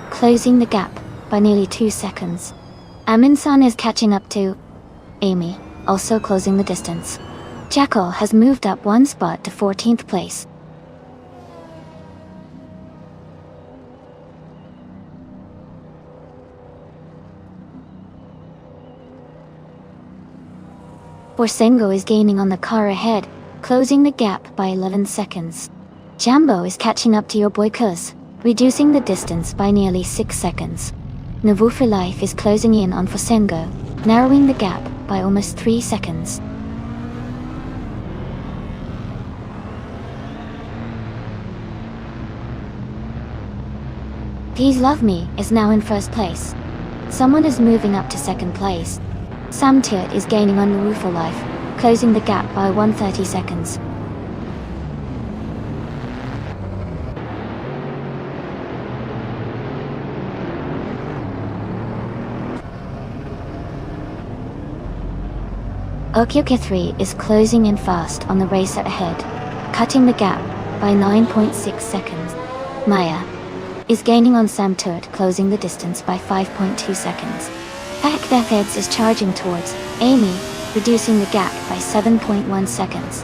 closing the gap by nearly 2 seconds. Amundsen is catching up to Amy, also closing the distance. Jackal has moved up 1 spot to 14th place. Borsengo is gaining on the car ahead, closing the gap by 11 seconds. Jambo is catching up to your boy Kuz, reducing the distance by nearly 6 seconds. Nouveau for Life is closing in on Borsengo, narrowing the gap by almost 3 seconds. Please Love Me is now in 1st place. Someone is moving up to 2nd place. Sam Tut is gaining on Nouveau for Life, closing the gap by 130 seconds. Okyoke3 is closing in fast on the racer ahead, cutting the gap by 9.6 seconds. Maya is gaining on Sam Tut, closing the distance by 5.2 seconds. Pac is charging towards Amy, reducing the gap by 7.1 seconds.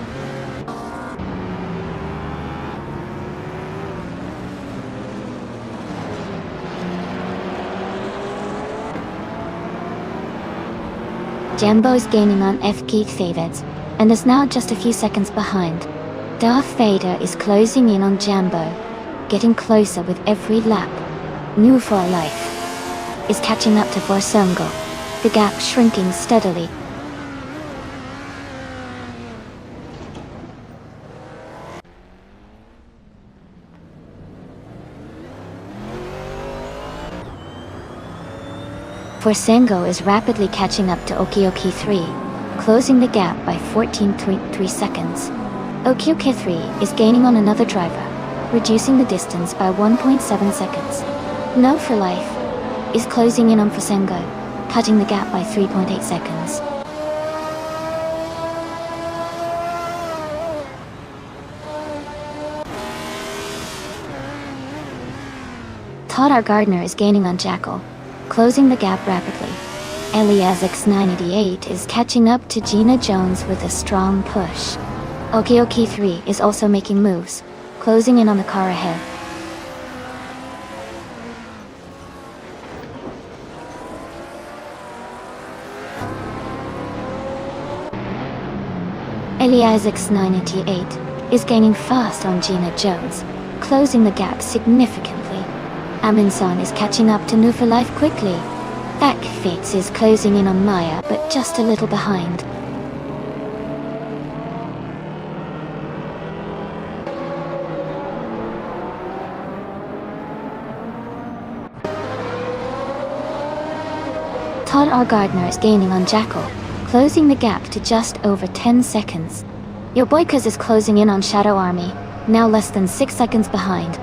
Jambo is gaining on FK Favorites, and is now just a few seconds behind. Darth Vader is closing in on Jambo, getting closer with every lap. New for Life is catching up to Borsengo, the gap shrinking steadily. Borsengo is rapidly catching up to Okyoke3, closing the gap by 14.3 seconds. Okyoke3 is gaining on another driver, reducing the distance by 1.7 seconds. No for Life is closing in on Fosengo, cutting the gap by 3.8 seconds. Todd Gardner is gaining on Jackal, closing the gap rapidly. Eliasix 988 is catching up to Gina Jones with a strong push. Okioki 3 is also making moves, closing in on the car ahead. Eliasix 988 is gaining fast on Gina Jones, closing the gap significantly. Aminson is catching up to New for Life quickly. Backfits is closing in on Maya, but just a little behind. Todd R. Gardner is gaining on Jackal, closing the gap to just over 10 seconds. Your Boykers is closing in on Shadow Army, now less than 6 seconds behind.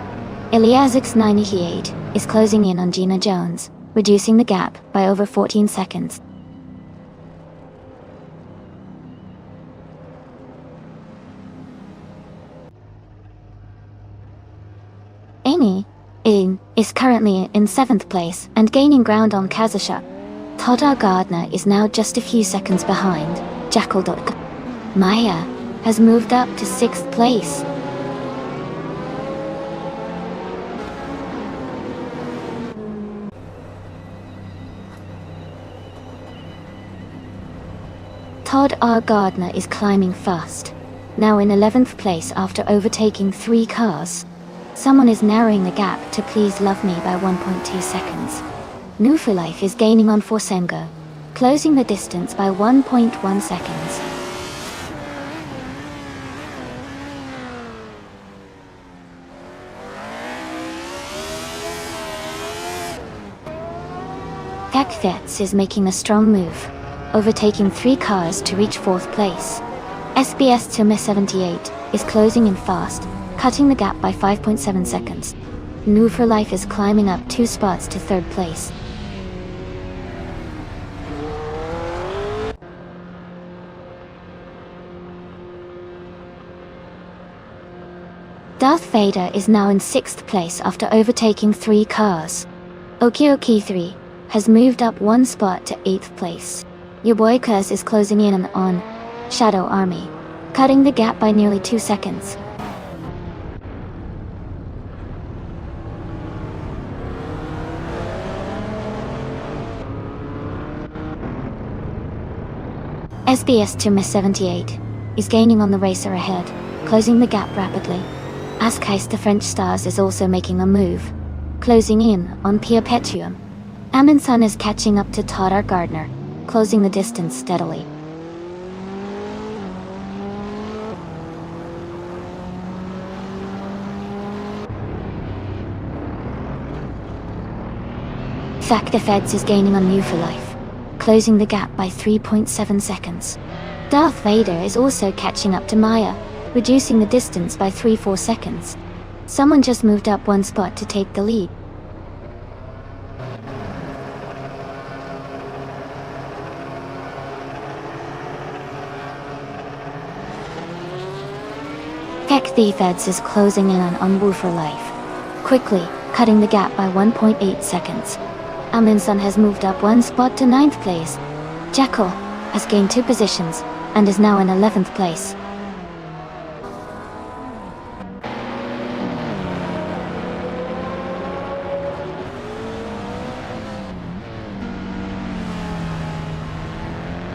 Eliasix 98 is closing in on Gina Jones, reducing the gap by over 14 seconds. Amy is currently in 7th place and gaining ground on Kazusha. Todd R. Gardner is now just a few seconds behind. Jackal. Maya has moved up to 6th place. Todd R. Gardner is climbing fast, now in 11th place after overtaking 3 cars. Someone is narrowing the gap to Please Love Me by 1.2 seconds. New for Life is gaining on Forsengo, closing the distance by 1.1 seconds. Kakvets is making a strong move, overtaking 3 cars to reach 4th place. SBS 278 is closing in fast, cutting the gap by 5.7 seconds. New for Life is climbing up 2 spots to 3rd place. Darth Vader is now in 6th place after overtaking 3 cars. Okioki 3 has moved up 1 spot to 8th place. Your boy Kuz is closing in on Shadow Army, cutting the gap by nearly 2 seconds. SBS 278 is gaining on the racer ahead, closing the gap rapidly. Askais the French Stars is also making a move, closing in on Pia Petuum. Amundsen is catching up to Todd R. Gardner, closing the distance steadily. Factor Feds is gaining on New for Life, closing the gap by 3.7 seconds. Darth Vader is also catching up to Maya, reducing the distance by 3-4 seconds. Someone just moved up 1 spot to take the lead. Feds is closing in on Wu for Life, quickly cutting the gap by 1.8 seconds. Amundsen has moved up 1 spot to 9th place. Jackal has gained 2 positions and is now in 11th place.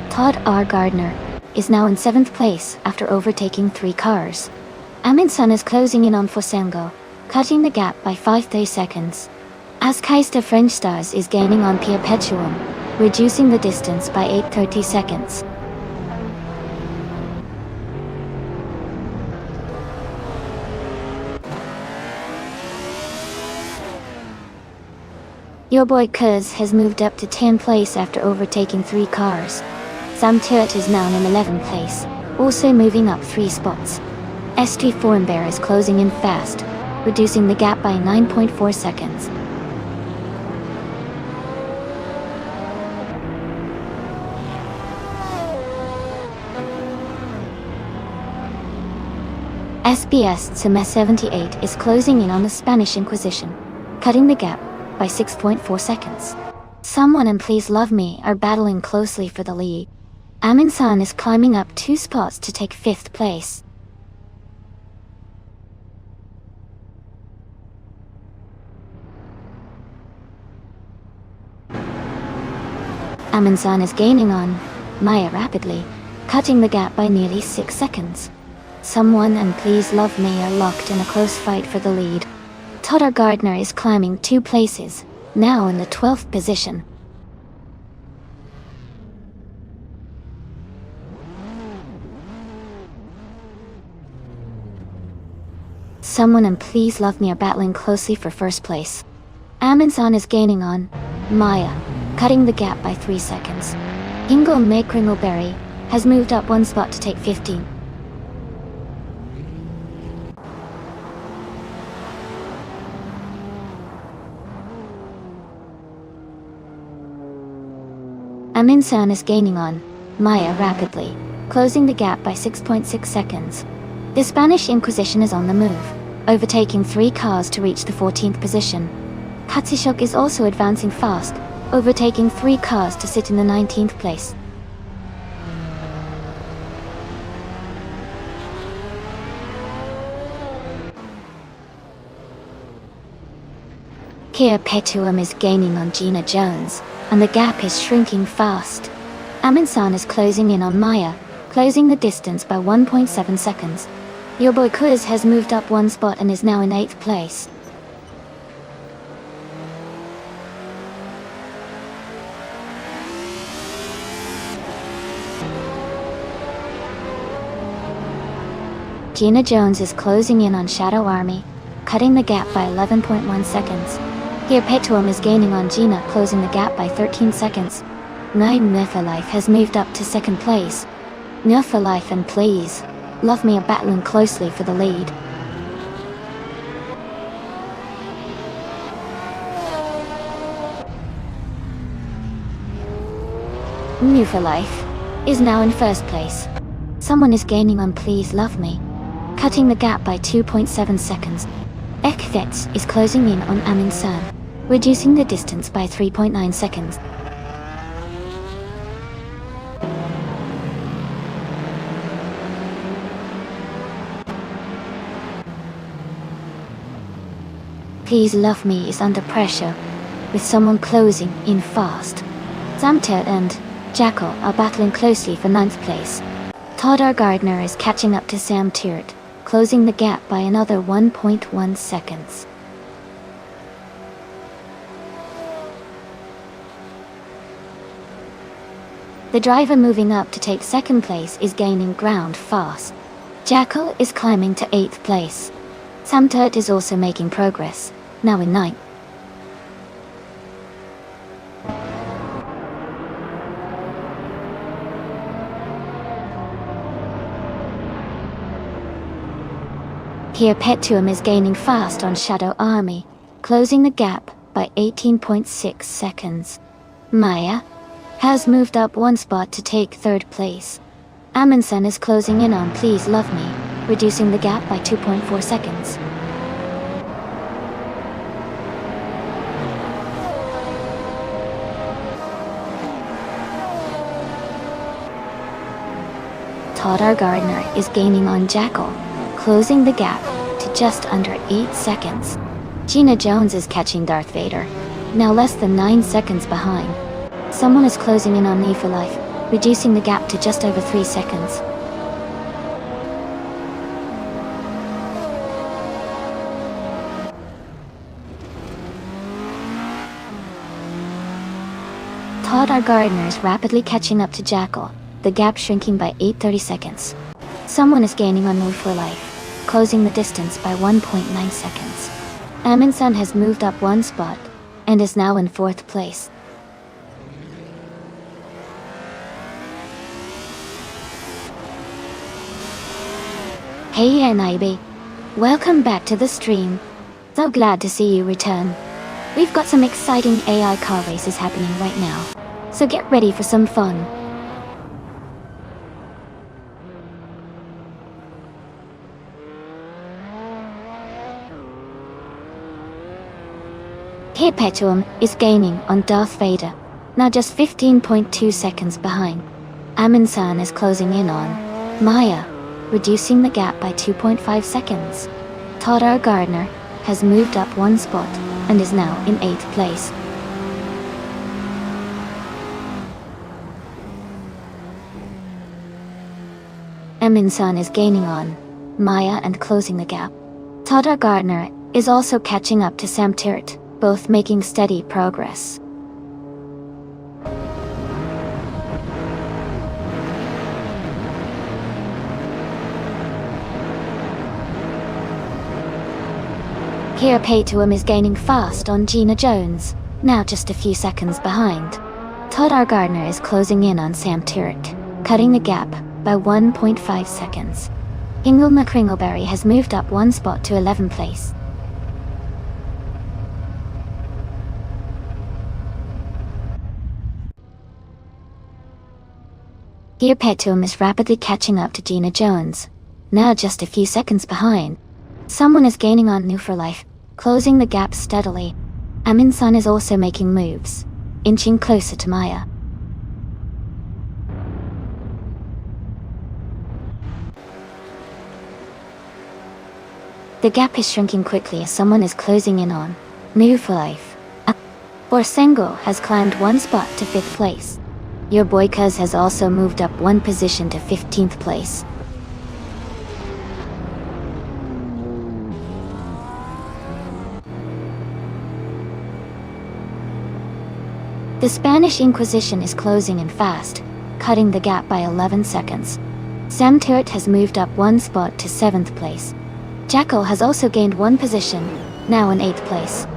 Todd R. Gardner is now in 7th place after overtaking 3 cars. Amundsen is closing in on Fosengo, cutting the gap by 5 seconds. Askais the French Stars is gaining on Pia Petuum, reducing the distance by 8.30 seconds. Your boy Kuz has moved up to 10th place after overtaking 3 cars. Sam Tuat is now in 11th place, also moving up 3 spots. ST Foreign Bear is closing in fast, reducing the gap by 9.4 seconds. SBS Sume 78 is closing in on the Spanish Inquisition, cutting the gap by 6.4 seconds. Someone and Please Love Me are battling closely for the lead. Aminsan is climbing up 2 spots to take 5th place. Aminsan is gaining on Maya rapidly, cutting the gap by nearly 6 seconds. Someone and Please Love Me are locked in a close fight for the lead. Toddar Gardner is climbing 2 places, now in the 12th position. Someone and Please Love Me are battling closely for 1st place. Aminsan is gaining on Maya, cutting the gap by 3 seconds. Ingo Makringleberry has moved up 1 spot to take 15. Aminsan is gaining on Maya rapidly, closing the gap by 6.6 seconds. The Spanish Inquisition is on the move, overtaking 3 cars to reach the 14th position. Katsishok is also advancing fast, overtaking 3 cars to sit in the 19th place. Kia Petuum is gaining on Gina Jones, and the gap is shrinking fast. Aminsan is closing in on Maya, closing the distance by 1.7 seconds. Your boy Kuz has moved up 1 spot and is now in 8th place. Gina Jones is closing in on Shadow Army, cutting the gap by 11.1 seconds. Here Petuum is gaining on Gina, closing the gap by 13 seconds. Life has moved up to 2nd place. Life and Please Love Me are battling closely for the lead. Life is now in 1st place. Someone is gaining on Please Love Me, cutting the gap by 2.7 seconds. Ekvets is closing in on Aminsan, reducing the distance by 3.9 seconds. Please Love Me is under pressure, with someone closing in fast. Zamtet and Jackal are battling closely for 9th place. Toddar Gardner is catching up to Sam Turt, closing the gap by another 1.1 seconds. The driver moving up to take 2nd place is gaining ground fast. Jackal is climbing to 8th place. Sam Turt is also making progress, now in 9th. Here Petuum is gaining fast on Shadow Army, closing the gap by 18.6 seconds. Maya has moved up 1 spot to take 3rd place. Amundsen is closing in on Please Love Me, reducing the gap by 2.4 seconds. Toddar Gardner is gaining on Jackal, closing the gap to just under 8 seconds. Gina Jones is catching Darth Vader, now less than 9 seconds behind. Someone is closing in on Me for Life, reducing the gap to just over 3 seconds. Toddar Gardner is rapidly catching up to Jackal, the gap shrinking by 8.30 seconds. Someone is gaining on Move for Life, closing the distance by 1.9 seconds. Amundsen has moved up 1 spot, and is now in 4th place. Hey NIB, welcome back to the stream. So glad to see you return. We've got some exciting AI car races happening right now, so get ready for some fun. Here Petuum is gaining on Darth Vader, now just 15.2 seconds behind. Amin-san is closing in on Maya, reducing the gap by 2.5 seconds. Todd R. Gardner has moved up one spot and is now in 8th place. Amin-san is gaining on Maya and closing the gap. Todd R. Gardner is also catching up to Sam Tirrett, both making steady progress. Here Petuum is gaining fast on Gina Jones, now just a few seconds behind. Todd R. Gardner is closing in on Sam Tirrett, cutting the gap by 1.5 seconds. Ingle McCringleberry has moved up one spot to 11th place. Here Petuum is rapidly catching up to Gina Jones, now just a few seconds behind. Someone is gaining on New for Life, closing the gap steadily. Amin-san is also making moves, inching closer to Maya. The gap is shrinking quickly as someone is closing in on New for Life. Borsengo has climbed one spot to 5th place. Your boy Cuz has also moved up one position to 15th place. The Spanish Inquisition is closing in fast, cutting the gap by 11 seconds. Sam Tirrett has moved up one spot to 7th place. Jackal has also gained one position, now in 8th place.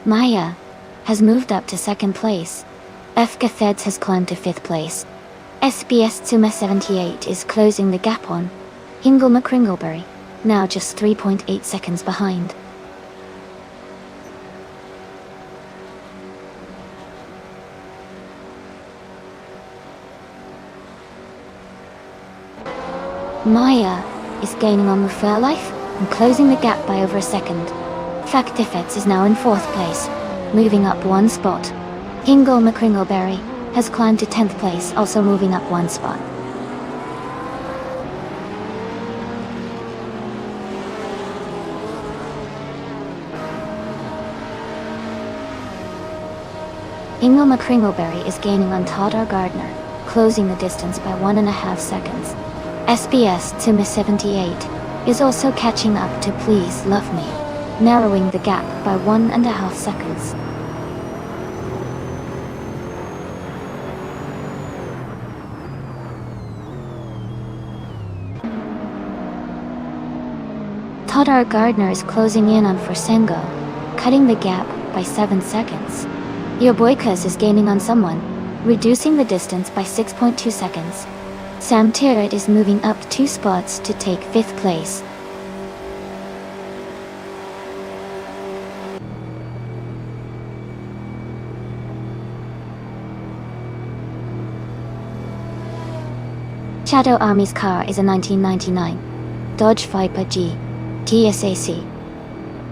Maya has moved up to 2nd place. Efka Theds has climbed to 5th place. SBS Tsuma 78 is closing the gap on Ingle McCringleberry, now just 3.8 seconds behind. Maya is gaining on Life and closing the gap by over a second. Factifets is now in 4th place, moving up one spot. Ingle McCringleberry has climbed to 10th place, also moving up one spot. Ingle McCringleberry is gaining on Todd R. Gardner, closing the distance by 1.5 seconds. SBS Tsuma 78 is also catching up to Please Love Me, narrowing the gap by 1.5 seconds. Todd R. Gardner is closing in on Forsengo, cutting the gap by 7 seconds. Your boy Cuz is gaining on someone, reducing the distance by 6.2 seconds. Sam Tirrett is moving up 2 spots to take 5th place. Shadow Army's car is a 1999 Dodge Viper G TSAC.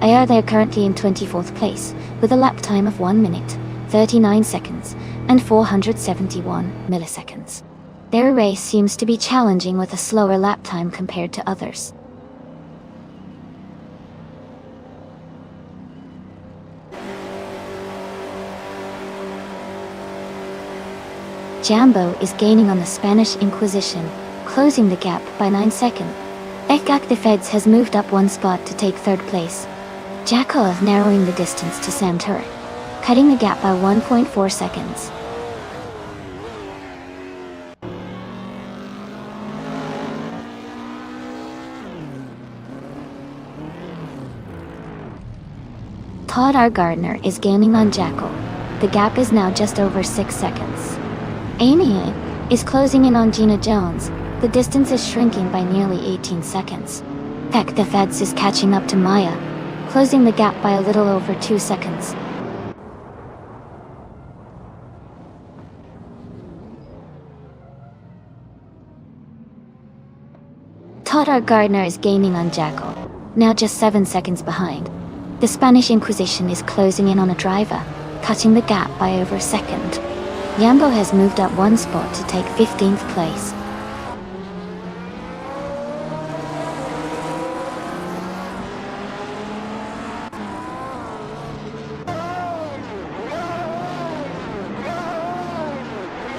They are currently in 24th place, with a lap time of 1 minute, 39 seconds, and 471 milliseconds. Their race seems to be challenging with a slower lap time compared to others. Jambo is gaining on the Spanish Inquisition, closing the gap by 9 seconds. Ekak the Feds has moved up one spot to take 3rd place. Jakov narrowing the distance to Sam Tirrett, cutting the gap by 1.4 seconds. Todd R. Gardner is gaining on Jackal. The gap is now just over 6 seconds. Amy is closing in on Gina Jones. The distance is shrinking by nearly 18 seconds. Heck, the Feds is catching up to Maya, closing the gap by a little over 2 seconds. Todd Gardner is gaining on Jackal, now just 7 seconds behind. The Spanish Inquisition is closing in on a driver, cutting the gap by over a second. Yambo has moved up 1 spot to take 15th place.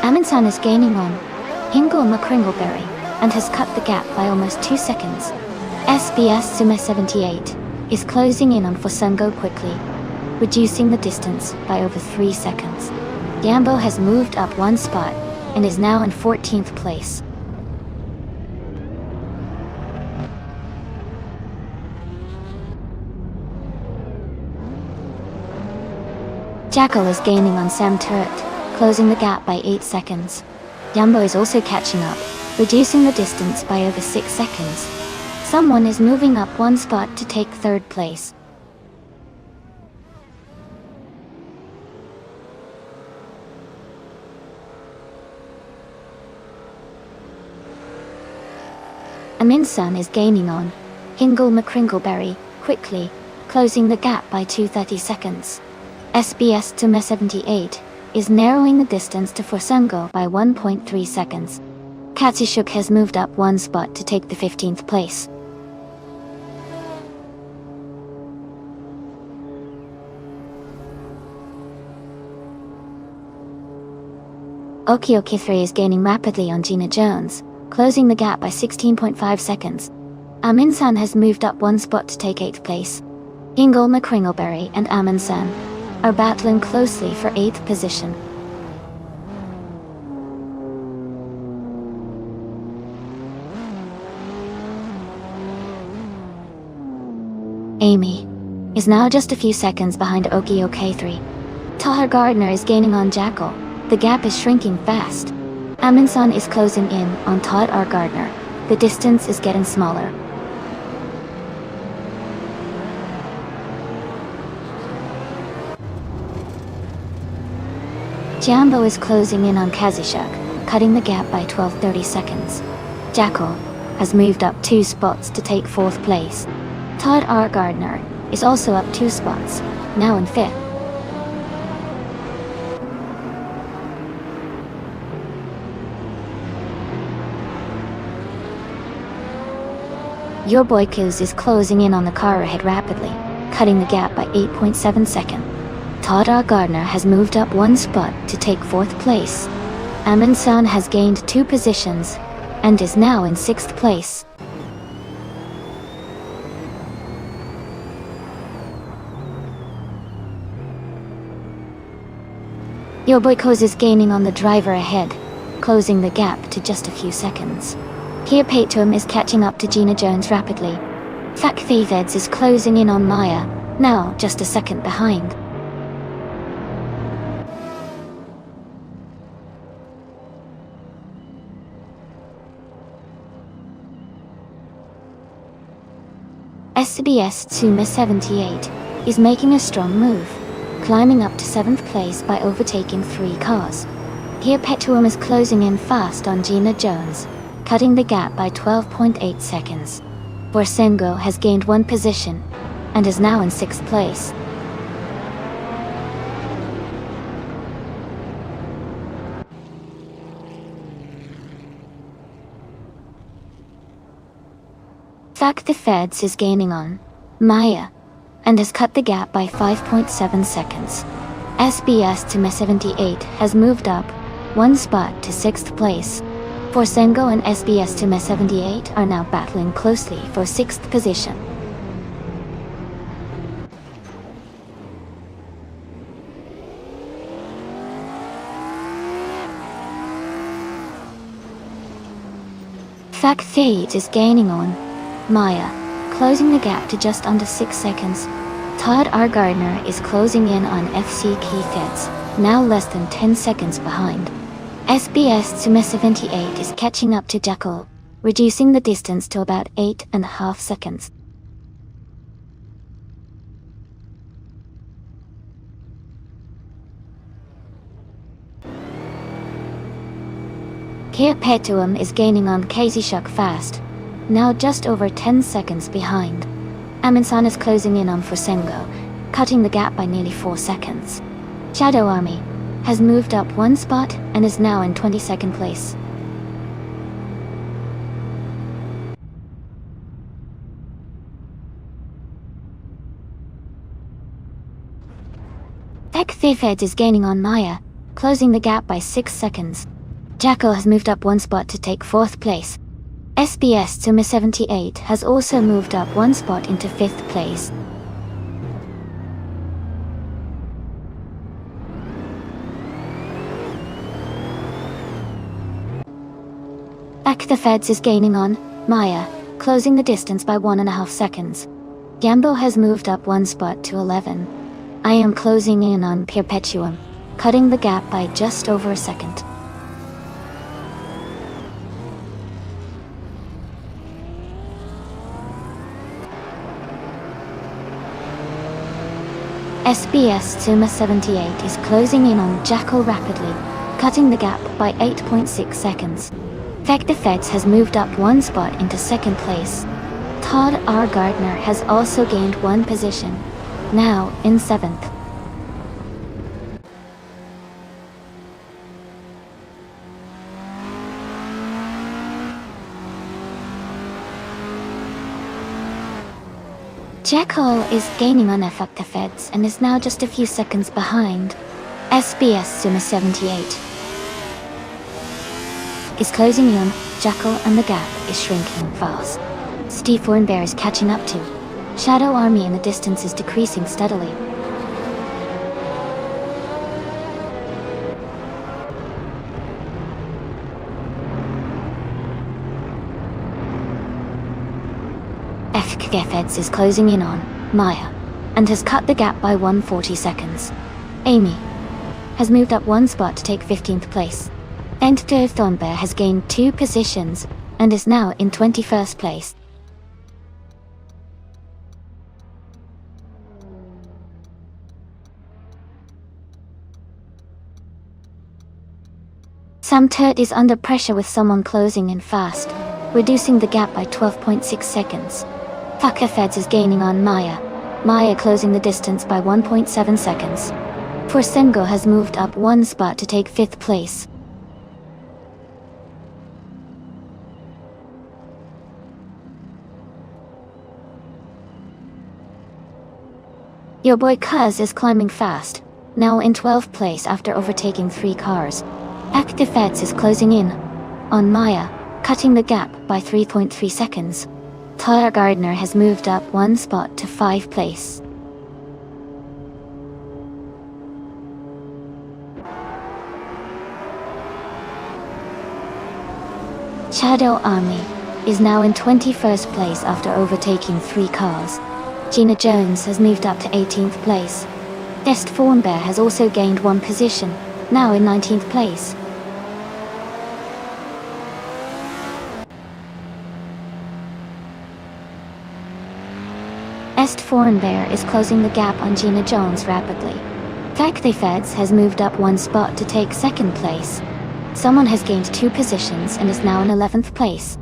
Amundsen is gaining on Hingle McCringleberry and has cut the gap by almost 2 seconds. SBS Sume 78 is closing in on Fosungo quickly, reducing the distance by over 3 seconds. Yambo has moved up 1 spot and is now in 14th place. Jackal is gaining on Sam Turret, closing the gap by 8 seconds. Yambo is also catching up, reducing the distance by over 6 seconds. Someone is moving up 1 spot to take 3rd place. Amundsen is gaining on Hingle McCringleberry quickly, closing the gap by 2:30 seconds. SBS Tume 78 is narrowing the distance to Fosungo by 1.3 seconds. Katsishuk has moved up 1 spot to take the 15th place. Okioki3 is gaining rapidly on Gina Jones, closing the gap by 16.5 seconds. Amundsen has moved up 1 spot to take 8th place. Hingle McCringleberry and Amundsen are battling closely for 8th position. Amy is now just a few seconds behind Okioki3. Todd Gardner is gaining on Jackal. The gap is shrinking fast. Amundsen is closing in on Todd Gardner. The distance is getting smaller. Jambo is closing in on Kazishuk, cutting the gap by 12:30 seconds. Jackal has moved up 2 spots to take 4th place. Todd Gardner is also up 2 spots, now in 5th. Your boy Kuz is closing in on the car ahead rapidly, cutting the gap by 8.7 seconds. Todd Gardner has moved up 1 spot to take 4th place. Amundsen has gained 2 positions and is now in 6th place. Your boy Kuz is gaining on the driver ahead, closing the gap to just a few seconds. Here Patum is catching up to Gina Jones rapidly. Fak Feveds is closing in on Maya, now just a second behind. SBS Tsume 78 is making a strong move, climbing up to 7th place by overtaking 3 cars. Here Petuum is closing in fast on Gina Jones, cutting the gap by 12.8 seconds. Borsengo has gained 1 position and is now in 6th place. Fak the Feds is gaining on Maya and has cut the gap by 5.7 seconds. SBS Tume 78 has moved up 1 spot to 6th place. Borsengo and SBS Tume 78 are now battling closely for 6th position. Fak Fade is gaining on Maya, closing the gap to just under 6 seconds. Todd Gardner is closing in on FC Key Feds, now less than 10 seconds behind. SBS Tsuma 78 is catching up to Jackal, reducing the distance to about 8.5 seconds. Perpetuum is gaining on Kazishuk fast, now just over 10 seconds behind. Amundsen is closing in on Forsengo, cutting the gap by nearly 4 seconds. Shadow Army has moved up 1 spot and is now in 22nd place. Thefed is gaining on Maya, closing the gap by 6 seconds. Jackal has moved up 1 spot to take 4th place. SBS Tsuma 78 has also moved up 1 spot into 5th place. Thefeds is gaining on Maya, closing the distance by 1.5 seconds. Gambo has moved up 1 spot to 11. I am closing in on Perpetuum, cutting the gap by just over a second. SBS Tsuma 78 is closing in on Jackal rapidly, cutting the gap by 8.6 seconds. Thefeds has moved up 1 spot into 2nd place. Todd R. Gardner has also gained 1 position, now in 7th. Jackal is gaining on Thefeds and is now just a few seconds behind. SBS Tsuma 78 is closing in on Jackal and the gap is shrinking fast. Steve Thornbear is catching up to Shadow Army and the distance is decreasing steadily. Thefeds is closing in on Maya and has cut the gap by 140 seconds. Amy has moved up 1 spot to take 15th place. Enter Thornbear has gained 2 positions and is now in 21st place. Sam Turt is under pressure with someone closing in fast, reducing the gap by 12.6 seconds. Thefeds is gaining on Maya, Maya closing the distance by 1.7 seconds. Forsengo has moved up 1 spot to take 5th place. Your boy Kuz is climbing fast, now in 12th place after overtaking 3 cars. Thefeds is closing in on Maya, cutting the gap by 3.3 seconds. Tyler Gardner has moved up 1 spot to 5th place. Shadow Army is now in 21st place after overtaking 3 cars. Gina Jones has moved up to 18th place. Est Thornbear has also gained 1 position, now in 19th place. Est Thornbear is closing the gap on Gina Jones rapidly. Thefeds has moved up 1 spot to take 2nd place. Someone has gained 2 positions and is now in 11th place.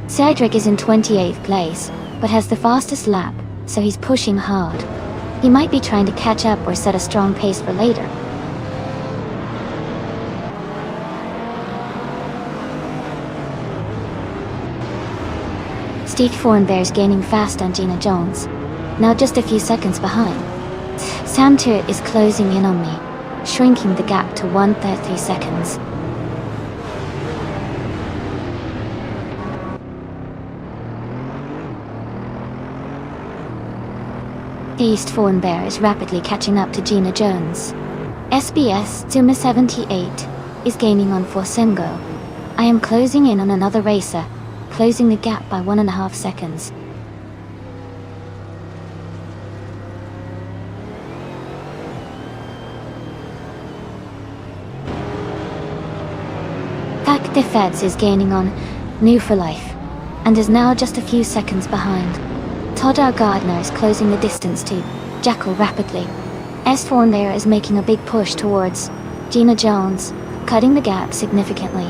Cedric is in 28th place, but has the fastest lap, so he's pushing hard. He might be trying to catch up or set a strong pace for later. Steve Thornbear is gaining fast on Gina Jones, now just a few seconds behind. Sam Turt is closing in on me, shrinking the gap to 1.33 seconds. East Thornbear is rapidly catching up to Gina Jones. SBS Tsuma 78 is gaining on Forsengo. I am closing in on another racer, closing the gap by 1.5 seconds. Fact Defense is gaining on New for Life, and is now just a few seconds behind. Todd R. Gardner is closing the distance to Jackal rapidly. S4 there is making a big push towards Gina Jones, cutting the gap significantly.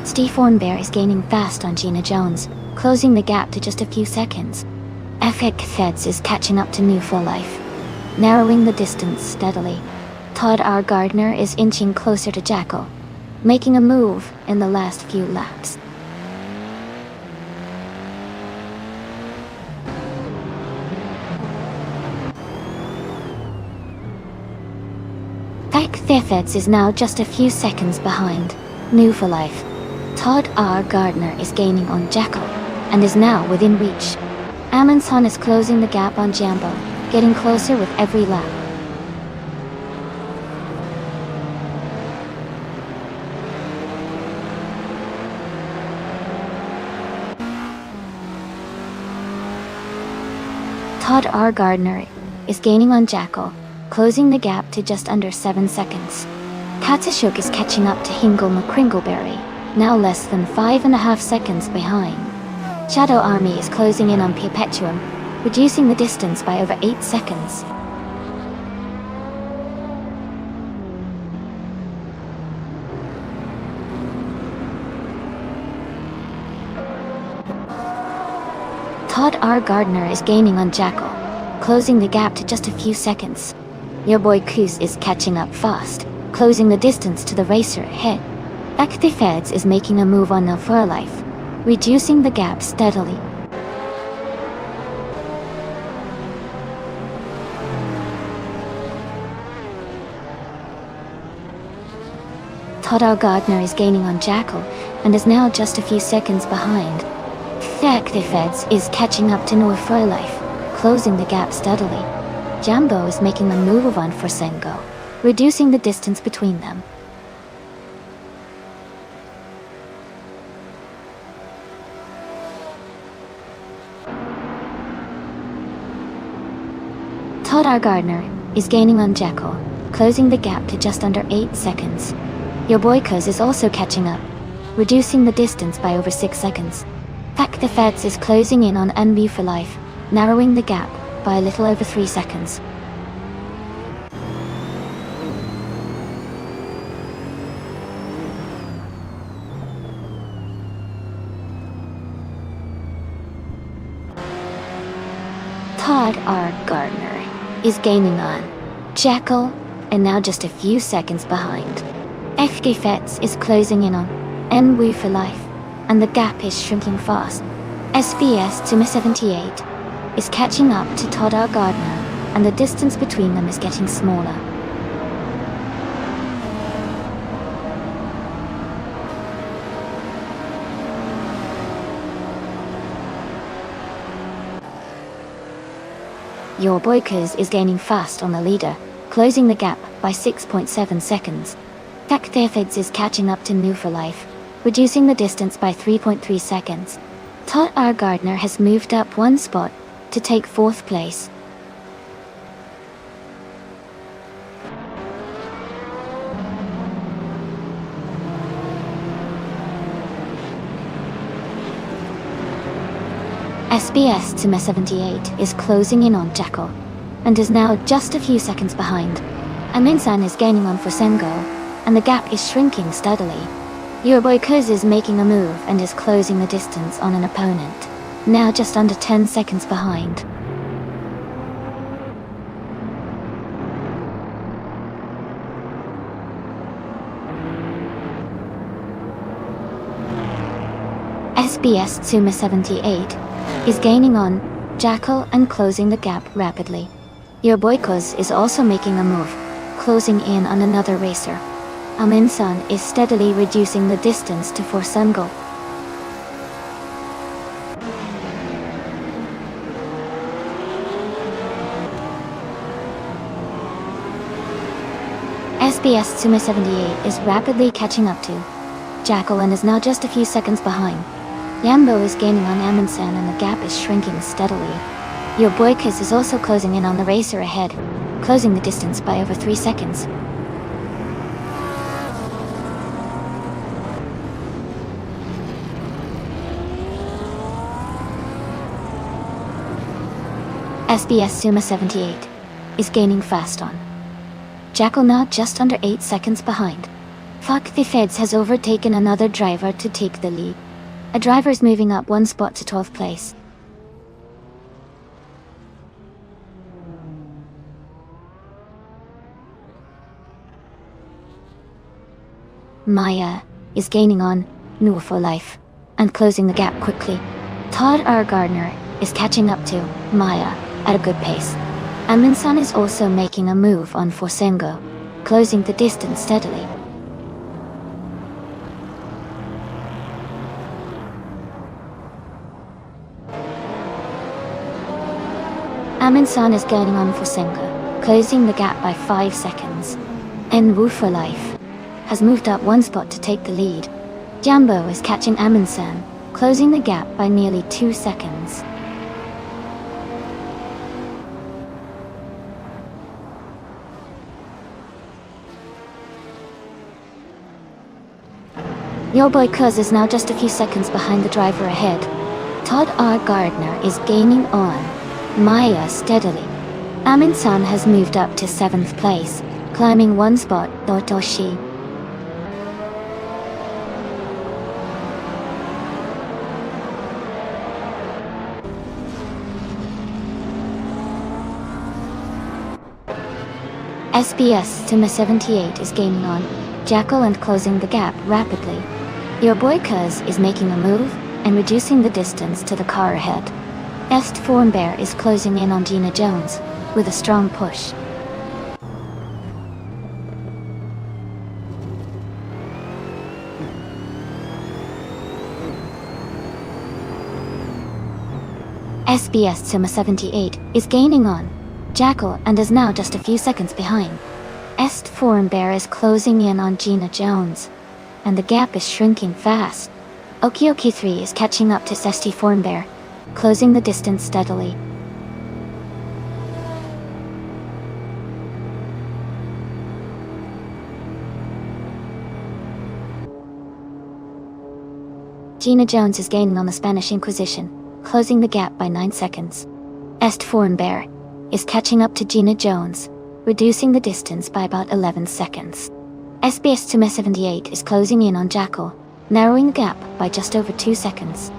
Steve Hornbear is gaining fast on Gina Jones, closing the gap to just a few seconds. FX Feds is catching up to New for Life, narrowing the distance steadily. Todd R. Gardner is inching closer to Jackal, making a move in the last few laps. FX is now just a few seconds behind New for Life. Todd R. Gardner is gaining on Jackal, and is now within reach. Amundsen is closing the gap on Jambo, getting closer with every lap. Todd R. Gardner is gaining on Jackal, closing the gap to just under 7 seconds. Katashuk is catching up to Hingle McCringleberry, now less than 5.5 seconds behind. Shadow Army is closing in on Perpetuum, reducing the distance by over 8 seconds. Todd R. Gardner is gaining on Jackal, closing the gap to just a few seconds. Your boy Koos is catching up fast, closing the distance to the racer ahead. Active Feds is making a move on New for Life, reducing the gap steadily. Todd R. Gardner is gaining on Jackal, and is now just a few seconds behind. Active Feds is catching up to New for Life, closing the gap steadily. Jambo is making a move on for Sengo, reducing the distance between them. Todd R. Gardner is gaining on Jackal, closing the gap to just under 8 seconds. Your boy Kuz is also catching up, reducing the distance by over 6 seconds. Pack the Feds is closing in on NB for Life, narrowing the gap by a little over 3 seconds. Todd R. Gardner is gaining on Jackal, and now just a few seconds behind. FG Fets is closing in on NW for Life, and the gap is shrinking fast. SBS to 78 is catching up to Todd R. Gardner, and the distance between them is getting smaller. Your boy Kuz is gaining fast on the leader, closing the gap by 6.7 seconds. Feds is catching up to New for Life, reducing the distance by 3.3 seconds. Todd R. Gardner has moved up 1 spot to take 4th place. SBS to 78 is closing in on Jackal, and is now just a few seconds behind. Aminsan is gaining on Sengo, and the gap is shrinking steadily. Your boy Kuz is making a move and is closing the distance on an opponent, now just under 10 seconds behind. SBS to 78 is gaining on Jackal and closing the gap rapidly. Your boy Kuz is also making a move, closing in on another racer. Aminsan is steadily reducing the distance to Sengo. SBS to 78 is rapidly catching up to Jackal and is now just a few seconds behind. Yambo is gaining on Amundsen and the gap is shrinking steadily. Your boy Kuz is also closing in on the racer ahead, closing the distance by over 3 seconds. SBS Suma 78 is gaining fast on Jackal, now just under 8 seconds behind. Fuck the Feds has overtaken another driver to take the lead. A driver is moving up 1 spot to 12th place. Maya is gaining on Nur for Life and closing the gap quickly. Todd R. Gardner is catching up to Maya at a good pace. Amundsen is also making a move on Forsengo, closing the distance steadily. Amundsen is gaining on Forsengo, closing the gap by 5 seconds. En Wu for Life has moved up 1 spot to take the lead. Jambo is catching Amundsen, closing the gap by nearly 2 seconds. Your boy Kuz is now just a few seconds behind the driver ahead. Todd R. Gardner is gaining on Maya steadily. Amundsen has moved up to 7th place, climbing 1 spot. Dotoshi. SBS Suma 78 is gaining on Jackal and closing the gap rapidly. Your boy Kuz is making a move and reducing the distance to the car ahead. Est Formbear is closing in on Gina Jones with a strong push. SBS Suma 78 is gaining on Jackal and is now just a few seconds behind. Est Formbear is closing in on Gina Jones, and the gap is shrinking fast. Okioki 3 is catching up to St Formbear, closing the distance steadily. Gina Jones is gaining on the Spanish Inquisition, closing the gap by 9 seconds. Est Formbear is catching up to Gina Jones, reducing the distance by about 11 seconds. SBS Suma 78 is closing in on Jackal, narrowing the gap by just over 2 seconds.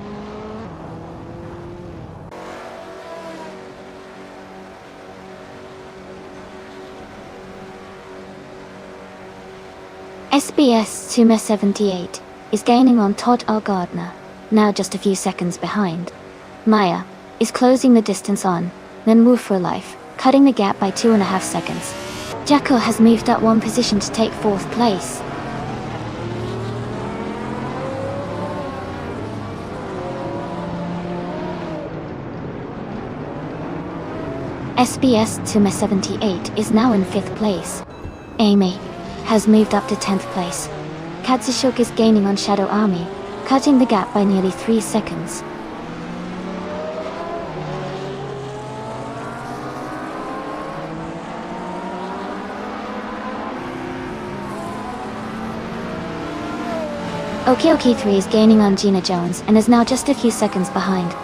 SBS Suma 78 is gaining on Todd R. Gardner, now just a few seconds behind. Maya is closing the distance on Wu for Life, cutting the gap by 2.5 seconds. Jackal has moved up 1 position to take 4th place. SBS Suma 78 is now in 5th place. Amy has moved up to 10th place. Katsushok is gaining on Shadow Army, cutting the gap by nearly 3 seconds. Okioki 3 is gaining on Gina Jones and is now just a few seconds behind.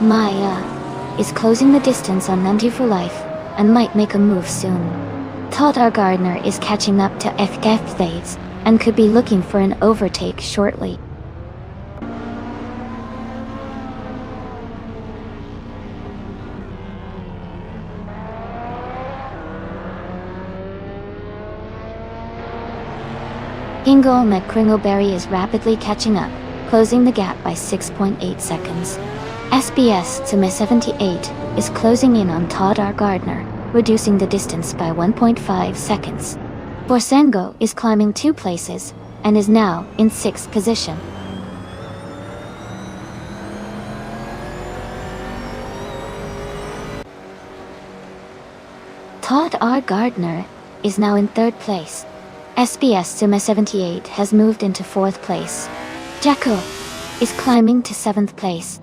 Maya is closing the distance on Nandu for Life and might make a move soon. Todd R. Gardner is catching up to FGF and could be looking for an overtake shortly. Hingle McCringleberry is rapidly catching up, closing the gap by 6.8 seconds. SBS Suma 78 is closing in on Todd R. Gardner, reducing the distance by 1.5 seconds. Forsengo is climbing 2 places and is now in 6th position. Todd R. Gardner is now in 3rd place. SBS Suma 78 has moved into 4th place. Jackal is climbing to 7th place.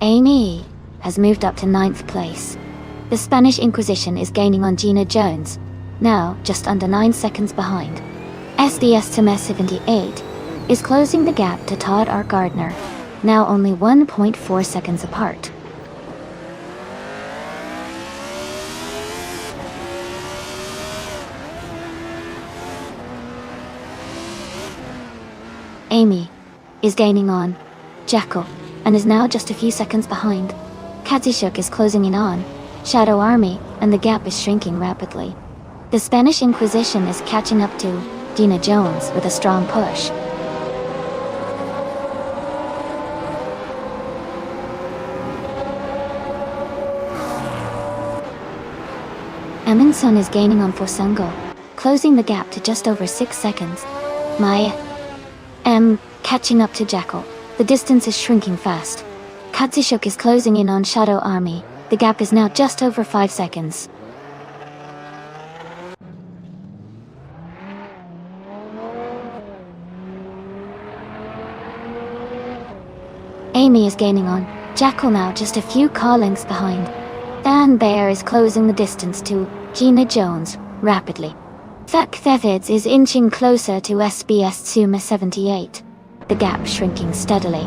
Amy has moved up to 9th place. The Spanish Inquisition is gaining on Gina Jones, now just under 9 seconds behind. SDS to 78 is closing the gap to Todd R. Gardner, now only 1.4 seconds apart. Amy is gaining on Jackal and is now just a few seconds behind. Katsushuk is closing in on Shadow Army, and the gap is shrinking rapidly. The Spanish Inquisition is catching up to Gina Jones with a strong push. Amundsen is gaining on Forsengo, closing the gap to just over 6 seconds. Maya M catching up to Jackal. The distance is shrinking fast. Katsushuk is closing in on Shadow Army. The gap is now just over 5 seconds. Amy is gaining on Jackal, now just a few car lengths behind. Dan Bear is closing the distance to Gina Jones rapidly. Thak Thevids is inching closer to SBS Tsuma 78. The gap shrinking steadily.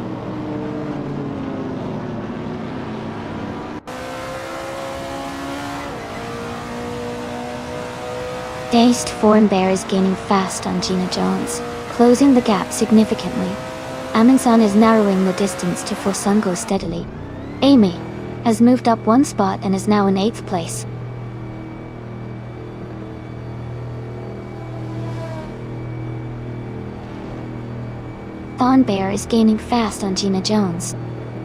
Dazed Foreign Bear is gaining fast on Gina Jones, closing the gap significantly. Amundsen is narrowing the distance to Forsengo steadily. Amy has moved up 1 spot and is now in 8th place. Thon Bear is gaining fast on Gina Jones.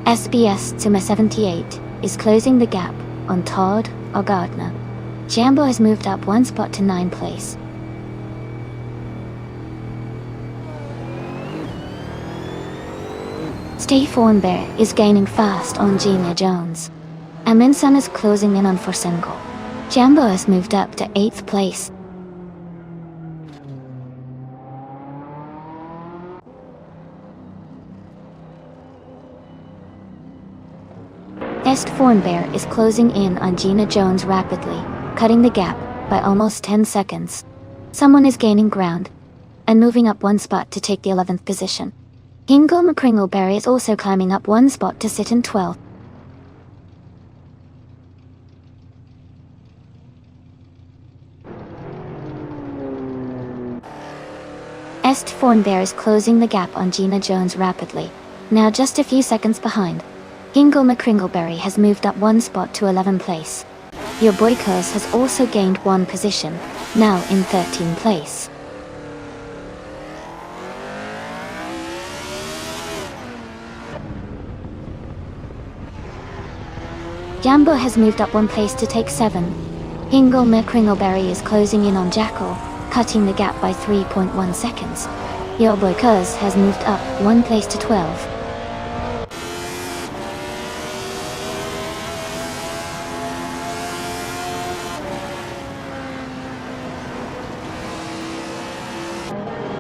SBS Tsuma 78 is closing the gap on Todd or Gardner. Jambo has moved up 1 spot to 9th place. Stay Fawn Bear is gaining fast on Gina Jones. Amundsen is closing in on Forsengo. Jambo has moved up to 8th place. Est Fawn Bear is closing in on Gina Jones rapidly, cutting the gap by almost 10 seconds. Someone is gaining ground and moving up 1 spot to take the 11th position. Hingle McCringleberry is also climbing up 1 spot to sit in 12th. Est Fawn Bear is closing the gap on Gina Jones rapidly, now just a few seconds behind. Hingle McCringleberry has moved up 1 spot to 11th place. Your Boy Curse has also gained 1 position, now in 13th place. Jambo has moved up 1 place to take 7. Hingle McCringleberry is closing in on Jackal, cutting the gap by 3.1 seconds. Your Boy Curse has moved up 1 place to 12.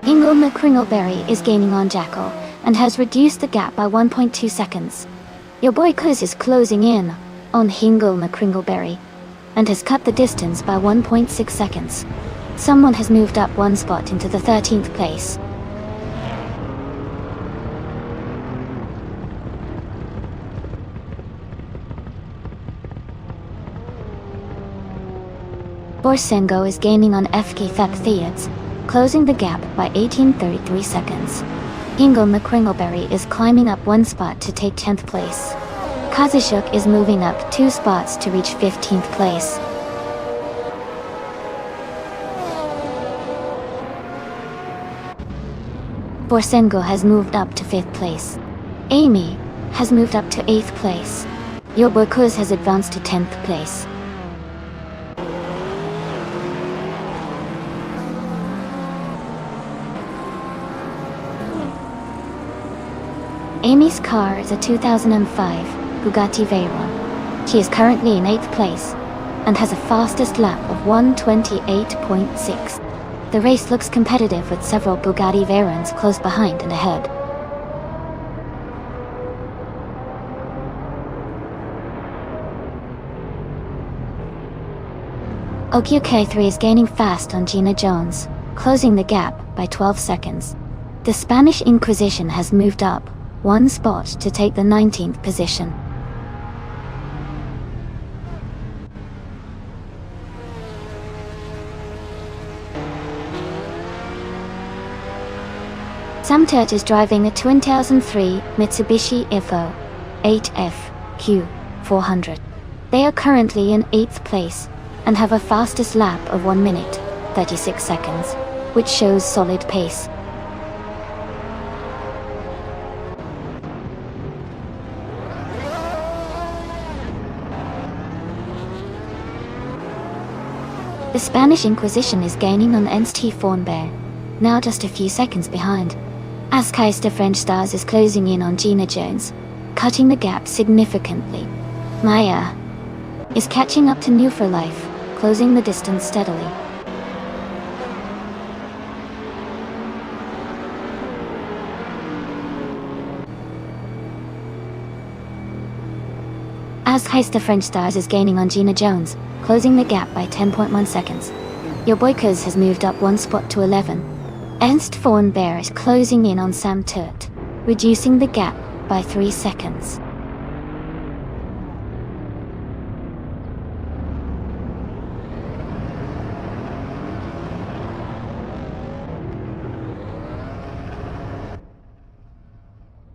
Hingle McCringleberry is gaining on Jackal and has reduced the gap by 1.2 seconds. Your Boy Cuz is closing in on Hingle McCringleberry and has cut the distance by 1.6 seconds. Someone has moved up 1 spot into the 13th place. Borsengo is gaining on FK Theptheads, closing the gap by 18.33 seconds. Hingle McCringleberry is climbing up 1 spot to take 10th place. Kazushuk is moving up 2 spots to reach 15th place. Borsengo has moved up to 5th place. Amy has moved up to 8th place. Yobokuz has advanced to 10th place. Amy's car is a 2005 Bugatti Veyron. She is currently in 8th place and has a fastest lap of 1:28.6. The race looks competitive with several Bugatti Veyrons close behind and ahead. Okio K3 is gaining fast on Gina Jones, closing the gap by 12 seconds. The Spanish Inquisition has moved up one spot to take the 19th position. Sam Turt is driving a 2003 Mitsubishi Evo 8FQ 400. They are currently in 8th place and have a fastest lap of 1 minute, 36 seconds, which shows solid pace. The Spanish Inquisition is gaining on NST Fornbear, now just a few seconds behind. Askeister French Stars is closing in on Gina Jones, cutting the gap significantly. Maya is catching up to New for Life, closing the distance steadily. Askeister French Stars is gaining on Gina Jones, closing the gap by 10.1 seconds. Your Boykers has moved up one spot to 11. Ernst Fornbear is closing in on Sam Turt, reducing the gap by 3 seconds.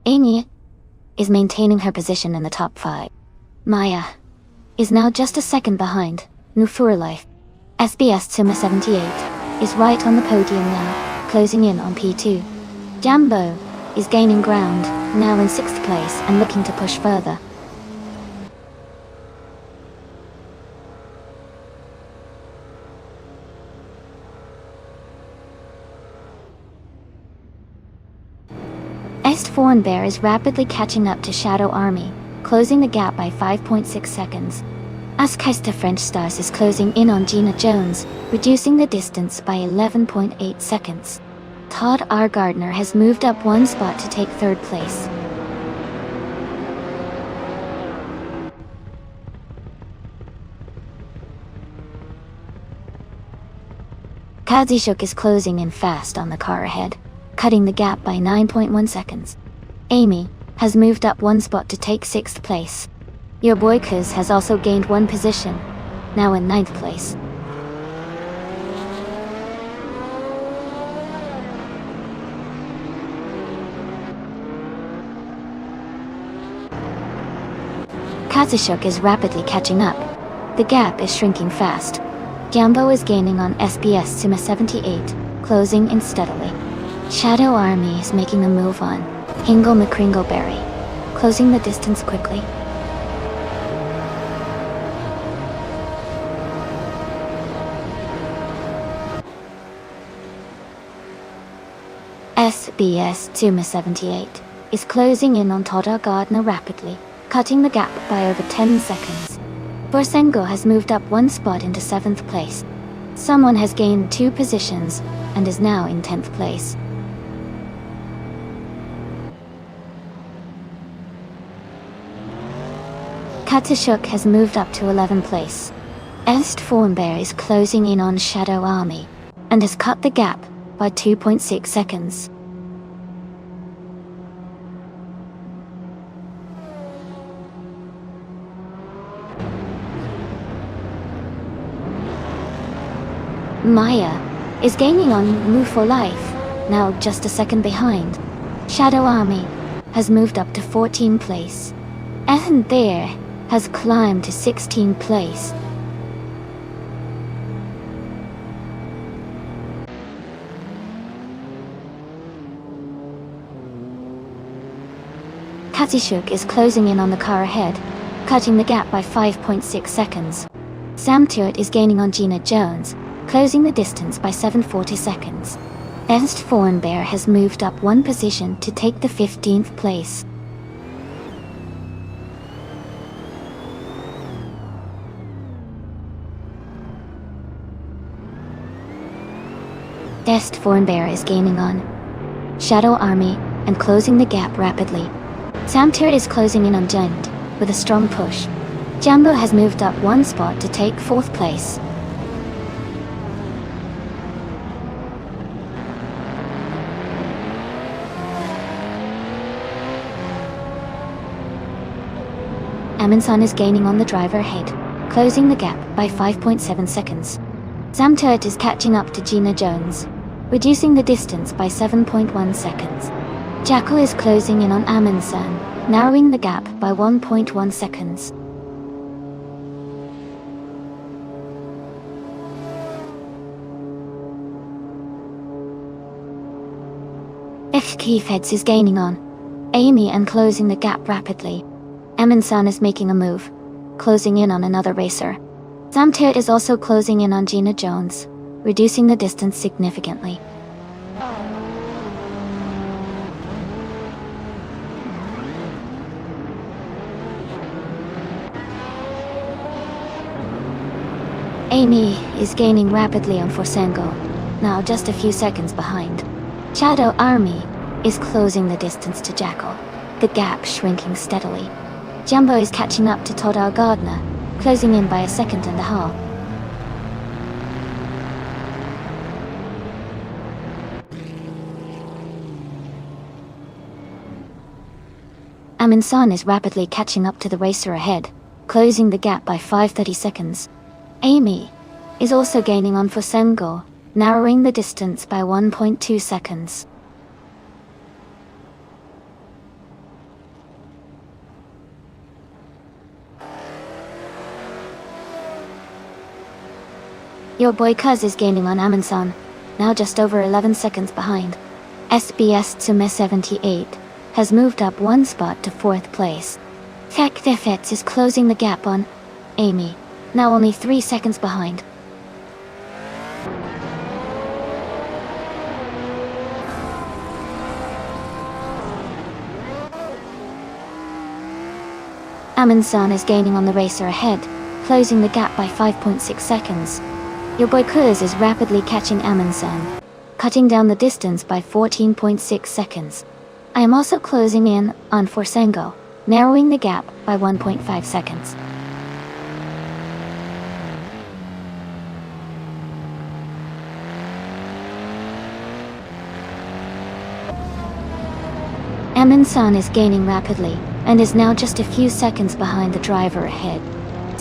Amy is maintaining her position in the top 5. Maya is now just a second behind New for Life. SBS Tsuma 78 is right on the podium now, closing in on P2. Jambo is gaining ground, now in 6th place and looking to push further. Est Fornbear is rapidly catching up to Shadow Army, closing the gap by 5.6 seconds. Askeister French Stars is closing in on Gina Jones, reducing the distance by 11.8 seconds. Todd R. Gardner has moved up one spot to take 3rd place. Kazishuk is closing in fast on the car ahead, cutting the gap by 9.1 seconds. Amy has moved up one spot to take 6th place. Your Boykers has also gained one position, now in 9th place. Kazishuk is rapidly catching up. The gap is shrinking fast. Jambo is gaining on SBS Tsuma 78, closing in steadily. Shadow Army is making a move on Hingle McCringleberry, closing the distance quickly. SBS Tsuma 78 is closing in on Todd R. Gardner rapidly, cutting the gap by over 10 seconds. Borsengo has moved up one spot into 7th place. Someone has gained 2 positions and is now in 10th place. Katashuk has moved up to 11th place. Est Fornbear is closing in on Shadow Army and has cut the gap by 2.6 seconds. Maya is gaining on Move for Life, now just a second behind. Shadow Army has moved up to 14th place. Ethan There has climbed to 16th place. Katishuk is closing in on the car ahead, cutting the gap by 5.6 seconds. Sam Turt is gaining on Gina Jones, closing the distance by 7.40 seconds. Ernst Fornbear has moved up one position to take the 15th place. Dest Bear is gaining on Shadow Army and closing the gap rapidly. Samtir is closing in on Jund with a strong push. Jumbo has moved up one spot to take 4th place. Amundsen is gaining on the driver ahead, closing the gap by 5.7 seconds. Samtert is catching up to Gina Jones, reducing the distance by 7.1 seconds. Jackal is closing in on Amundsen, narrowing the gap by 1.1 seconds. Kefeds is gaining on Amy and closing the gap rapidly. Amundsen is making a move, closing in on another racer. Samtert is also closing in on Gina Jones, reducing the distance significantly. Amy is gaining rapidly on Forsengo, now just a few seconds behind. Shadow Army is closing the distance to Jackal, the gap shrinking steadily. Jumbo is catching up to Todar Gardner, closing in by 1.5 seconds. Amundsen is rapidly catching up to the racer ahead, closing the gap by 5.30 seconds. Amy is also gaining on Forsengo, narrowing the distance by 1.2 seconds. Your boy Kuz is gaining on Amundsen, now just over 11 seconds behind. SBS Tsume 78 has moved up one spot to 4th place. Thek Defets is closing the gap on Amy, now only 3 seconds behind. Amundsen is gaining on the racer ahead, closing the gap by 5.6 seconds. Your boy Kuz is rapidly catching Amundsen, cutting down the distance by 14.6 seconds. I am also closing in on Forsengo, narrowing the gap by 1.5 seconds. Amundsen is gaining rapidly, and is now just a few seconds behind the driver ahead.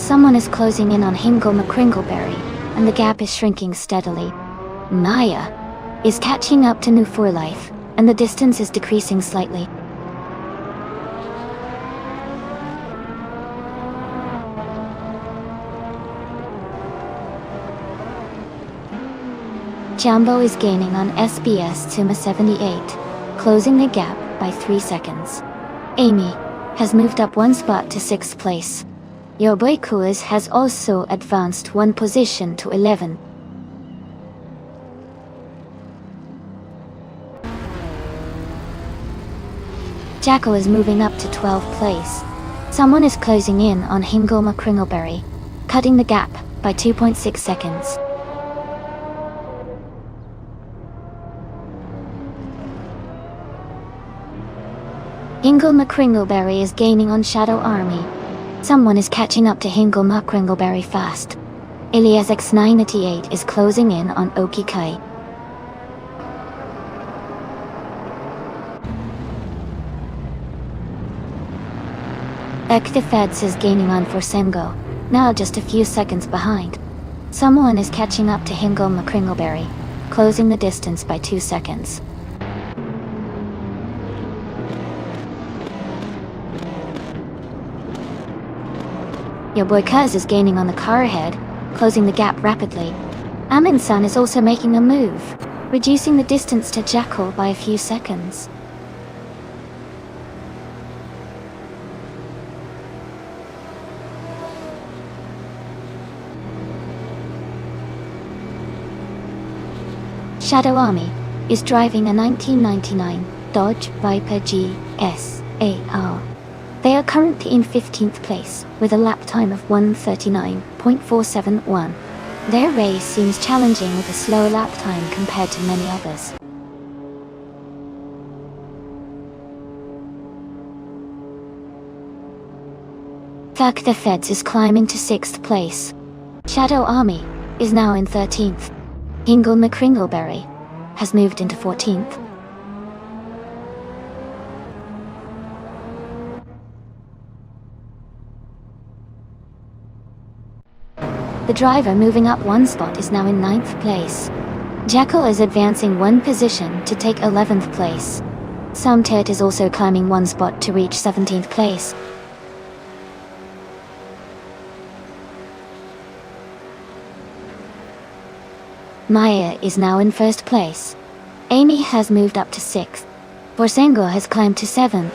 Someone is closing in on Hingle McCringleberry, and the gap is shrinking steadily. Naya is catching up to New For Life, and the distance is decreasing slightly. Jumbo is gaining on SBS Tuma 78, closing the gap by 3 seconds. Amy has moved up one spot to 6th place. Your boy Kuz has also advanced one position to 11. Jackal is moving up to 12th place. Someone is closing in on Hingle McCringleberry, cutting the gap by 2.6 seconds. Hingle McCringleberry is gaining on Shadow Army. Someone is catching up to Hingle McCringleberry fast. Ilias X988 is closing in on Oki Kai. Ektifeds is gaining on Forsengo, now just a few seconds behind. Someone is catching up to Hingle McCringleberry, closing the distance by 2 seconds. Your boy Kuz is gaining on the car ahead, closing the gap rapidly. Amundsen is also making a move, reducing the distance to Jackal by a few seconds. Shadow Army is driving a 1999 Dodge Viper GSAR. They are currently in 15th place, with a lap time of 1:39.471. Their race seems challenging with a slow lap time compared to many others. Fuck the Feds is climbing to 6th place. Shadow Army is now in 13th. Hingle McCringleberry has moved into 14th. The driver moving up one spot is now in 9th place. Jackal is advancing one position to take 11th place. Somtet is also climbing one spot to reach 17th place. Maya is now in 1st place. Amy has moved up to 6th. Borsengo has climbed to 7th.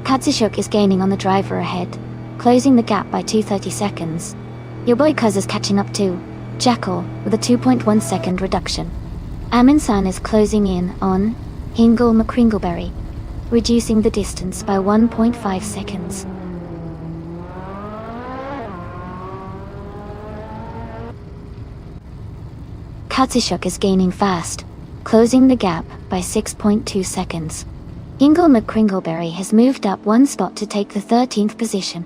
Katsushuk is gaining on the driver ahead, closing the gap by 2:30 seconds. Your boy Kuz is catching up too, Jackal with a 2.1 second reduction. Amin-san is closing in on Hingle McCringleberry, reducing the distance by 1.5 seconds. Katsushuk is gaining fast, closing the gap by 6.2 seconds. Hingle McCringleberry has moved up one spot to take the 13th position.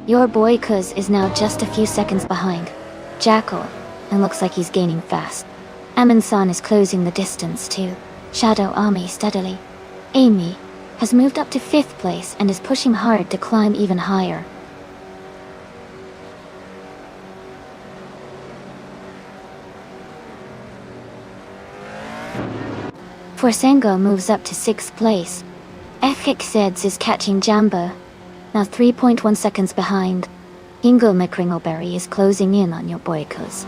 Your boy Kuz is now just a few seconds behind Jackal, and looks like he's gaining fast. Amin-san is closing the distance to Shadow Army steadily. Amy has moved up to 5th place and is pushing hard to climb even higher. Forsengo moves up to 6th place. FXZs is catching Jambo, now 3.1 seconds behind. Hingle McCringleberry is closing in on your boy Kuz,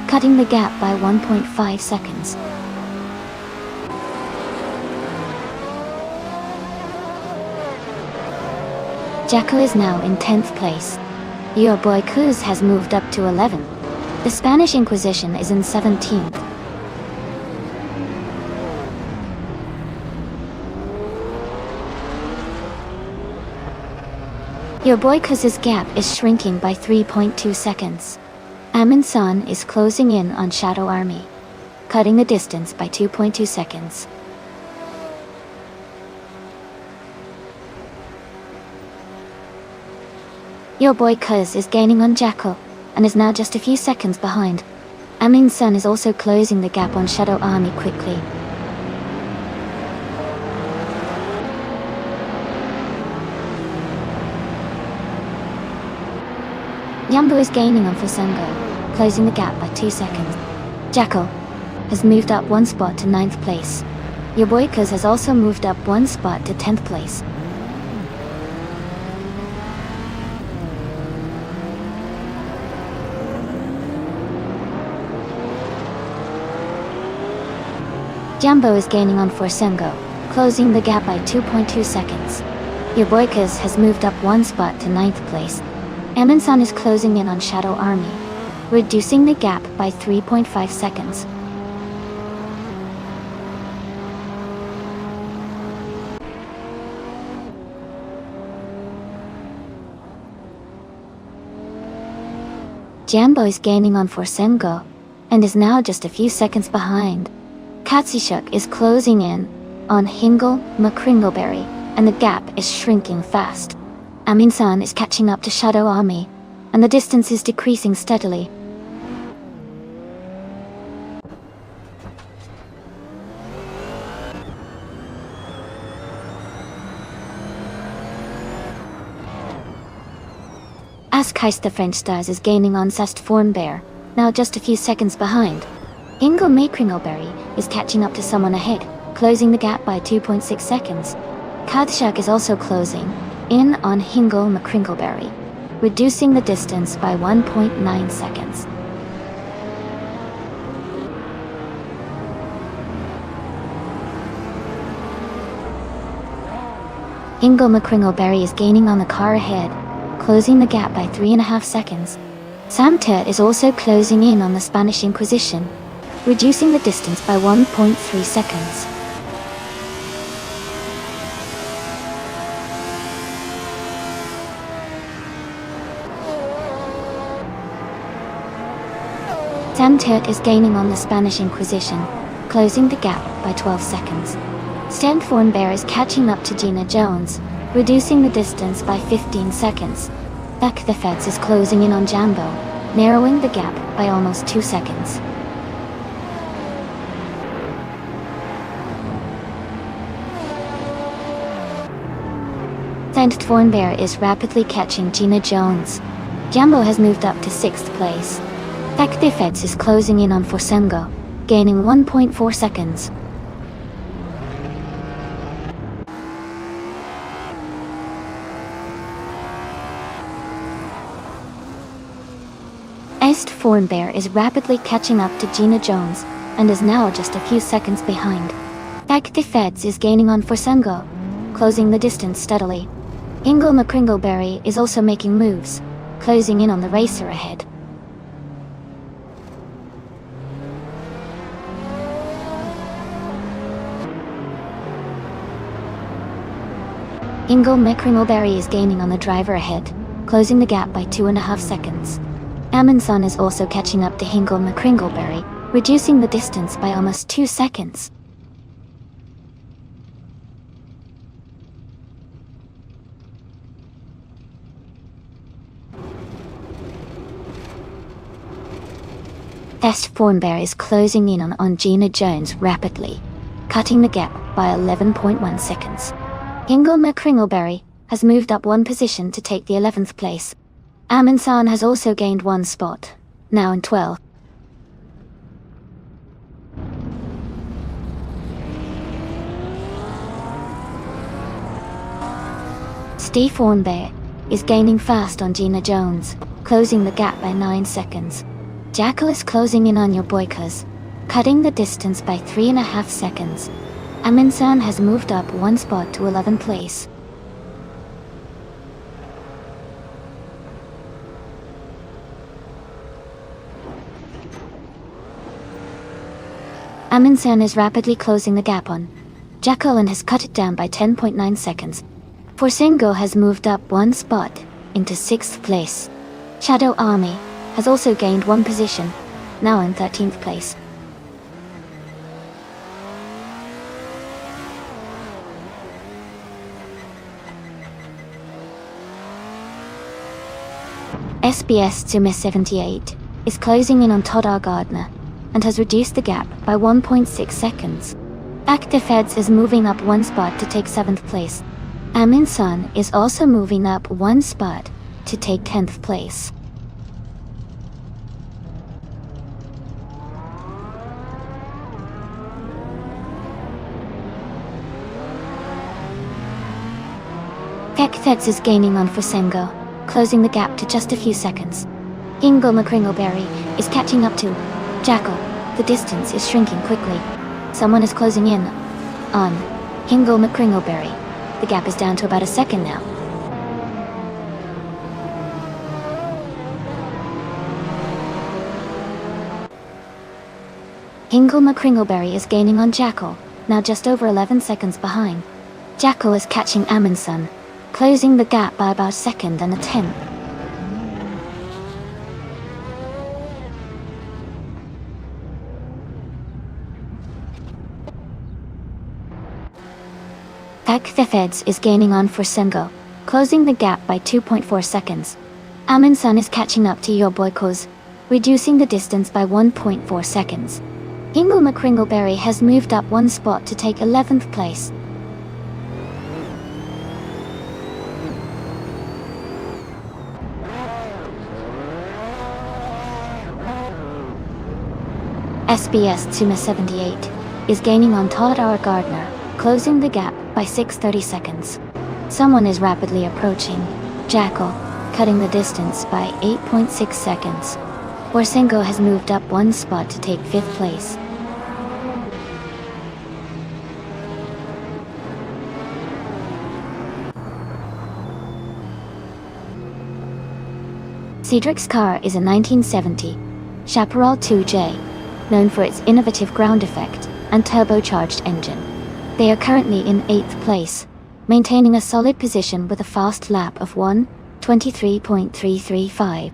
cutting the gap by 1.5 seconds. Jackal is now in 10th place. Your boy Kuz has moved up to 11th. The Spanish Inquisition is in 17th. Your boy Kuz's gap is shrinking by 3.2 seconds. Amin-san is closing in on Shadow Army, cutting the distance by 2.2 seconds. Your boy Kuz is gaining on Jackal, and is now just a few seconds behind. Amin-san is also closing the gap on Shadow Army quickly. Yambo is gaining on Forsengo, closing the gap by 2 seconds. Jackal has moved up one spot to 9th place. Your boy Kuz has also moved up one spot to 10th place. Jambo is gaining on Forsengo, closing the gap by 2.2 seconds. Your boy Kuz has moved up one spot to 9th place. Amin-san is closing in on Shadow Army, reducing the gap by 3.5 seconds. Jambo is gaining on Forsengo, and is now just a few seconds behind. Katsushuk is closing in on Hingle McCringleberry, and the gap is shrinking fast. Amin-san is catching up to Shadow Army, and the distance is decreasing steadily. Askheist the French Stars is gaining on Sastfornbear, now just a few seconds behind. Hingle McCringleberry is catching up to someone ahead, closing the gap by 2.6 seconds. Katsushuk is also closing in on Hingle McCringleberry, reducing the distance by 1.9 seconds. Ingo McCringleberry is gaining on the car ahead, closing the gap by 3.5 seconds. Sam Tert is also closing in on the Spanish Inquisition, reducing the distance by 1.3 seconds. Sam Tert is gaining on the Spanish Inquisition, closing the gap by 12 seconds. Stan Thornbear is catching up to Gina Jones, reducing the distance by 15 seconds. Beck the Feds is closing in on Jambo, narrowing the gap by almost 2 seconds. Stan Thornbear is rapidly catching Gina Jones. Jambo has moved up to 6th place. Beck the Feds is closing in on Forsengo, gaining 1.4 seconds. Est Thornbear is rapidly catching up to Gina Jones, and is now just a few seconds behind. Beck the Feds is gaining on Forsengo, closing the distance steadily. Ingo McCringleberry is also making moves, closing in on the racer ahead. Ingo McCringleberry is gaining on the driver ahead, closing the gap by 2.5 seconds. Amundsen is also catching up to Ingo McCringleberry, reducing the distance by almost 2 seconds. Est Thornbear is closing in on Gina Jones rapidly, cutting the gap by 11.1 seconds. Ingo McCringleberry has moved up 1 position to take the 11th place. Amundsen has also gained 1 spot, now in 12th. Steve Thornbear is gaining fast on Gina Jones, closing the gap by 9 seconds. Jackal is closing in on your boykers, cutting the distance by 3.5 seconds. Amundsen has moved up 1 spot to 11th place. Amundsen is rapidly closing the gap on Jackal and has cut it down by 10.9 seconds. Forsengo has moved up 1 spot into 6th place. Shadow Army has also gained 1 position, now in 13th place. SBS Tsuma 78 is closing in on Todd R. Gardner, and has reduced the gap by 1.6 seconds. Active Feds is moving up 1 spot to take 7th place. Amundsen is also moving up 1 spot to take 10th place. Feds is gaining on Forsengo, closing the gap to just a few seconds. Ingo McCringleberry is catching up to Jackal. The distance is shrinking quickly. Someone is closing in on Ingo McCringleberry. The gap is down to about a second now. Ingo McCringleberry is gaining on Jackal, now just over 11 seconds behind. Jackal is catching Amundsen, closing the gap by about a second and a tenth. The Feds is gaining on Forsengo, closing the gap by 2.4 seconds. Amundsen is catching up to your boykos, reducing the distance by 1.4 seconds. Ingo McCringleberry has moved up 1 spot to take 11th place. SBS Tsuma 78 is gaining on Todd R. Gardner, closing the gap by 6:30 seconds. Someone is rapidly approaching Jackal, cutting the distance by 8.6 seconds. Forsengo has moved up 1 spot to take 5th place. Cedric's car is a 1970 Chaparral 2J, known for its innovative ground effect and turbocharged engine. They are currently in 8th place, maintaining a solid position with a fast lap of 1:23.335.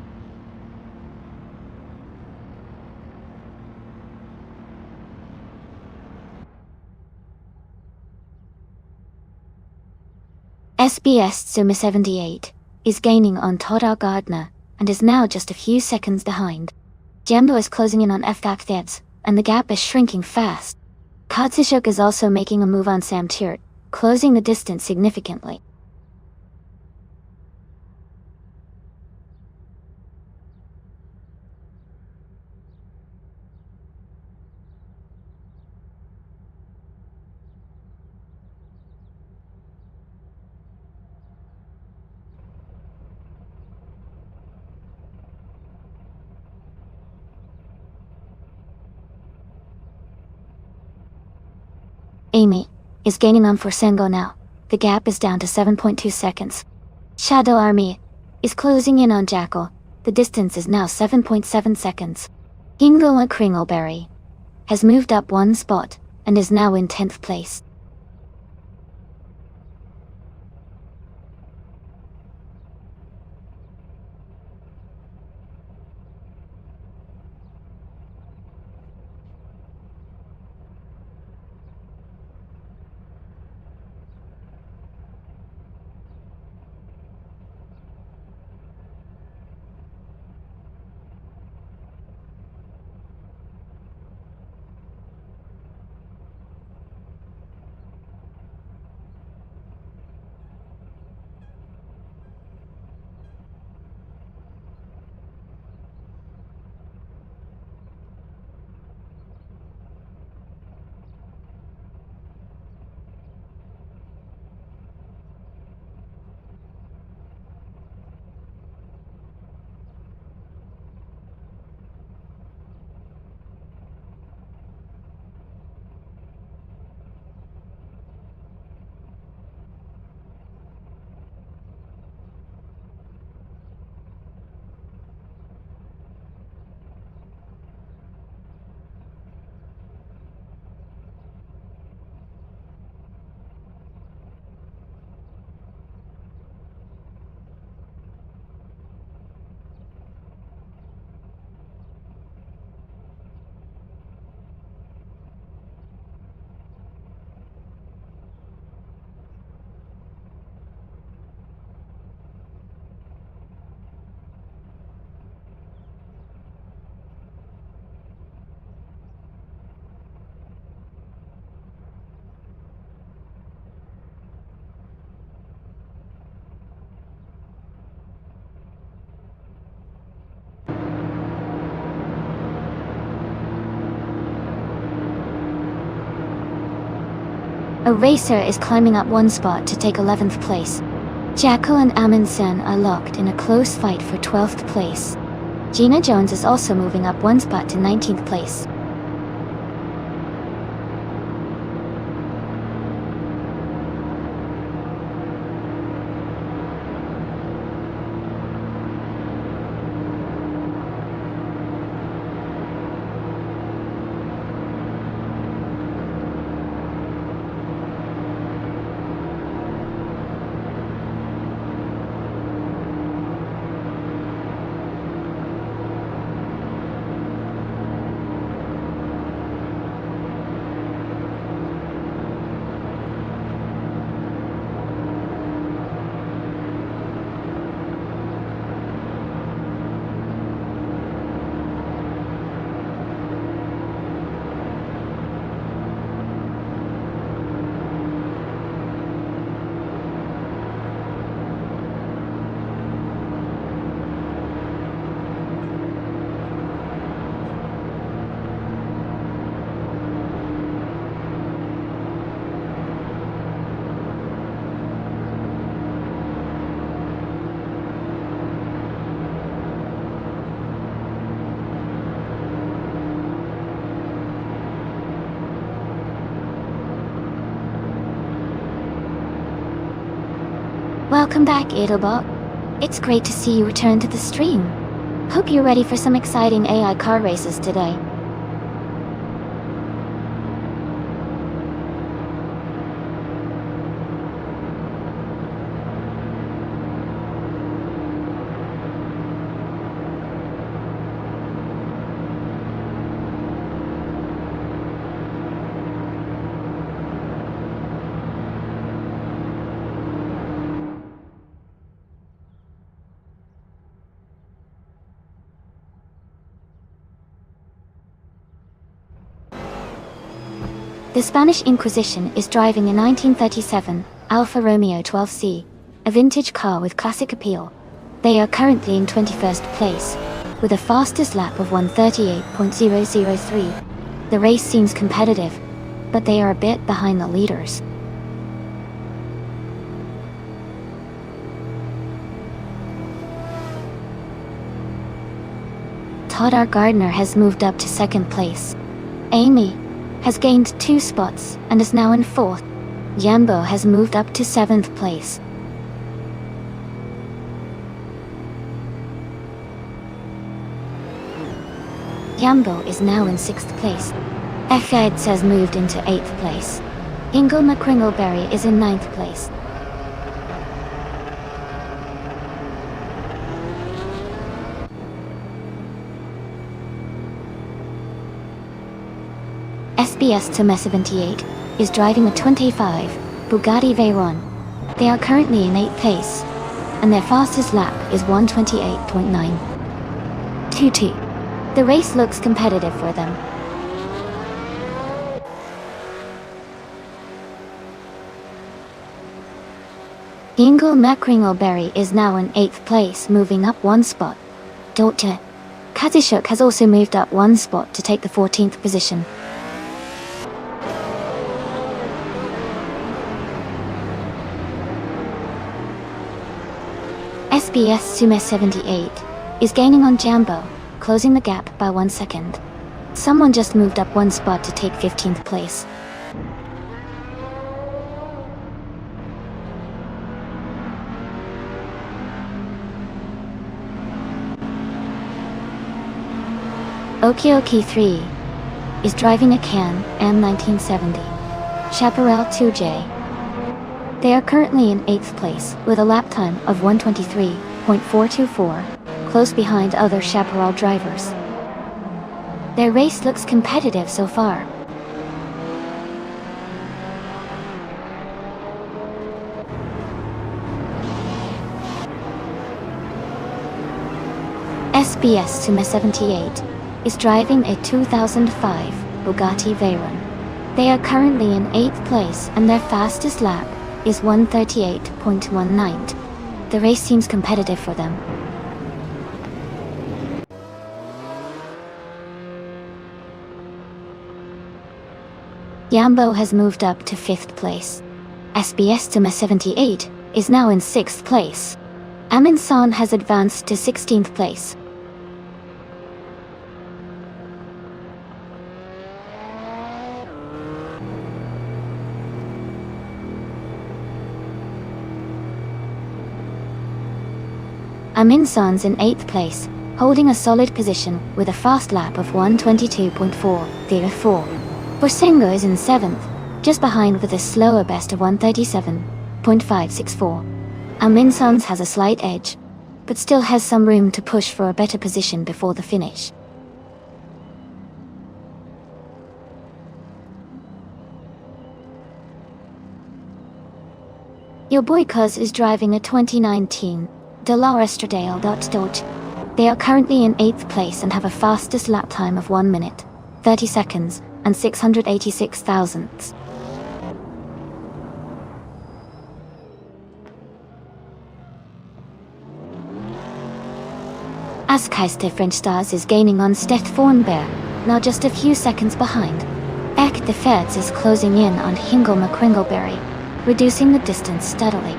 SBS Zuma 78 is gaining on Todd Gardner and is now just a few seconds behind. Jumbo is closing in on FGAC, and the gap is shrinking fast. Katsuyuk is also making a move on Sam Tiert, closing the distance significantly. Amy is gaining on Forsengo now. The gap is down to 7.2 seconds. Shadow Army is closing in on Jackal. The distance is now 7.7 seconds. Hingle Kringleberry has moved up one spot and is now in 10th place. A racer is climbing up one spot to take 11th place. Jackal and Amundsen are locked in a close fight for 12th place. Gina Jones is also moving up one spot to 19th place. Welcome back, Edelbot. It's great to see you return to the stream. Hope you're ready for some exciting AI car races today. The Spanish Inquisition is driving a 1937 Alfa Romeo 12C, a vintage car with classic appeal. They are currently in 21st place, with a fastest lap of 1:38.003. The race seems competitive, but they are a bit behind the leaders. Todd R. Gardner has moved up to second place. Amy has gained 2 spots and is now in 4th. Yambo has moved up to 7th place. Yambo is now in 6th place. Eds has moved into 8th place. Ingle McCringleberry is in 9th place. SBS Tome 78 is driving a 25 Bugatti Veyron. They are currently in 8th place, and their fastest lap is 1:28.922. The race looks competitive for them. Ingle McCringleberry is now in 8th place, moving up 1 spot. Dr. Kazishuk has also moved up 1 spot to take the 14th position. SBS Sume 78 is gaining on Jambo, closing the gap by 1 second. Someone just moved up 1 spot to take 15th place. Okioki 3 is driving a Can Am 1970 Chaparral 2J. They are currently in 8th place, with a lap time of 1:23.424, close behind other Chaparral drivers. Their race looks competitive so far. SBS Sume 78 is driving a 2005 Bugatti Veyron. They are currently in 8th place and their fastest lap is 1:38.19. The race seems competitive for them. Yambo has moved up to 5th place. SBS Tome 78 is now in 6th place. Aminsan has advanced to 16th place. Aminsan's in 8th place, holding a solid position with a fast lap of 1:22.404. Borsengo is in 7th, just behind with a slower best of 1:37.564. Aminsan's has a slight edge, but still has some room to push for a better position before the finish. Your boy Cuz is driving a 2019 Delaware Dodge. They are currently in 8th place and have a fastest lap time of 1 minute, 30 seconds, and 686 thousandths. Askaiste French Stars is gaining on Steth Thornbear, now just a few seconds behind. Ek de Feds is closing in on Hingle McCringleberry, reducing the distance steadily.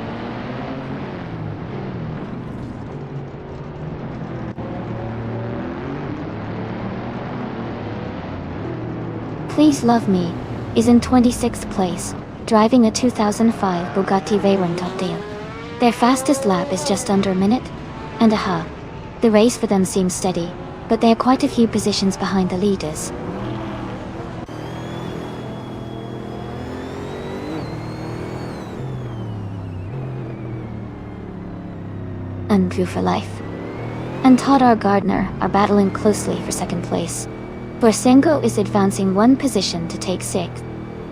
Please Love Me is in 26th place, driving a 2005 Bugatti Veyron Top Deal. Their fastest lap is just under a minute and a half. The race for them seems steady, but they are quite a few positions behind the leaders. And Blue for Life and Todar Gardner are battling closely for second place. Borsengo is advancing one position to take sixth.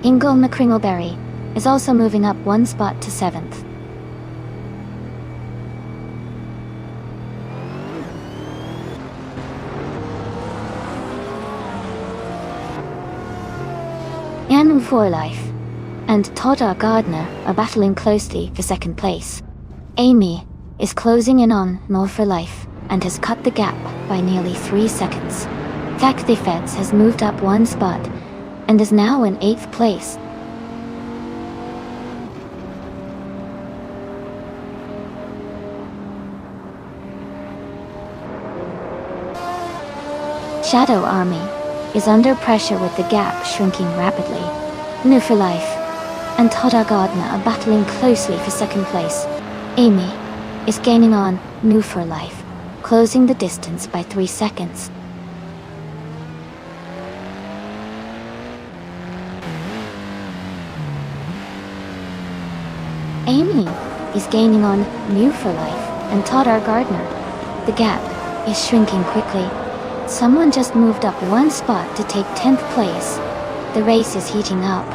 Ingle McCringleberry is also moving up one spot to seventh. Anu for Life and Todar Gardner are battling closely for second place. Amy is closing in on Null for Life and has cut the gap by nearly 3 seconds. Fact the Feds has moved up one spot and is now in 8th place. Shadow Army is under pressure with the gap shrinking rapidly. New for Life and Todar Gardner are battling closely for second place. Amy is gaining on New for Life, closing the distance by 3 seconds. Amy is gaining on New for Life and Todar Gardner. The gap is shrinking quickly. Someone just moved up one spot to take 10th place. The race is heating up.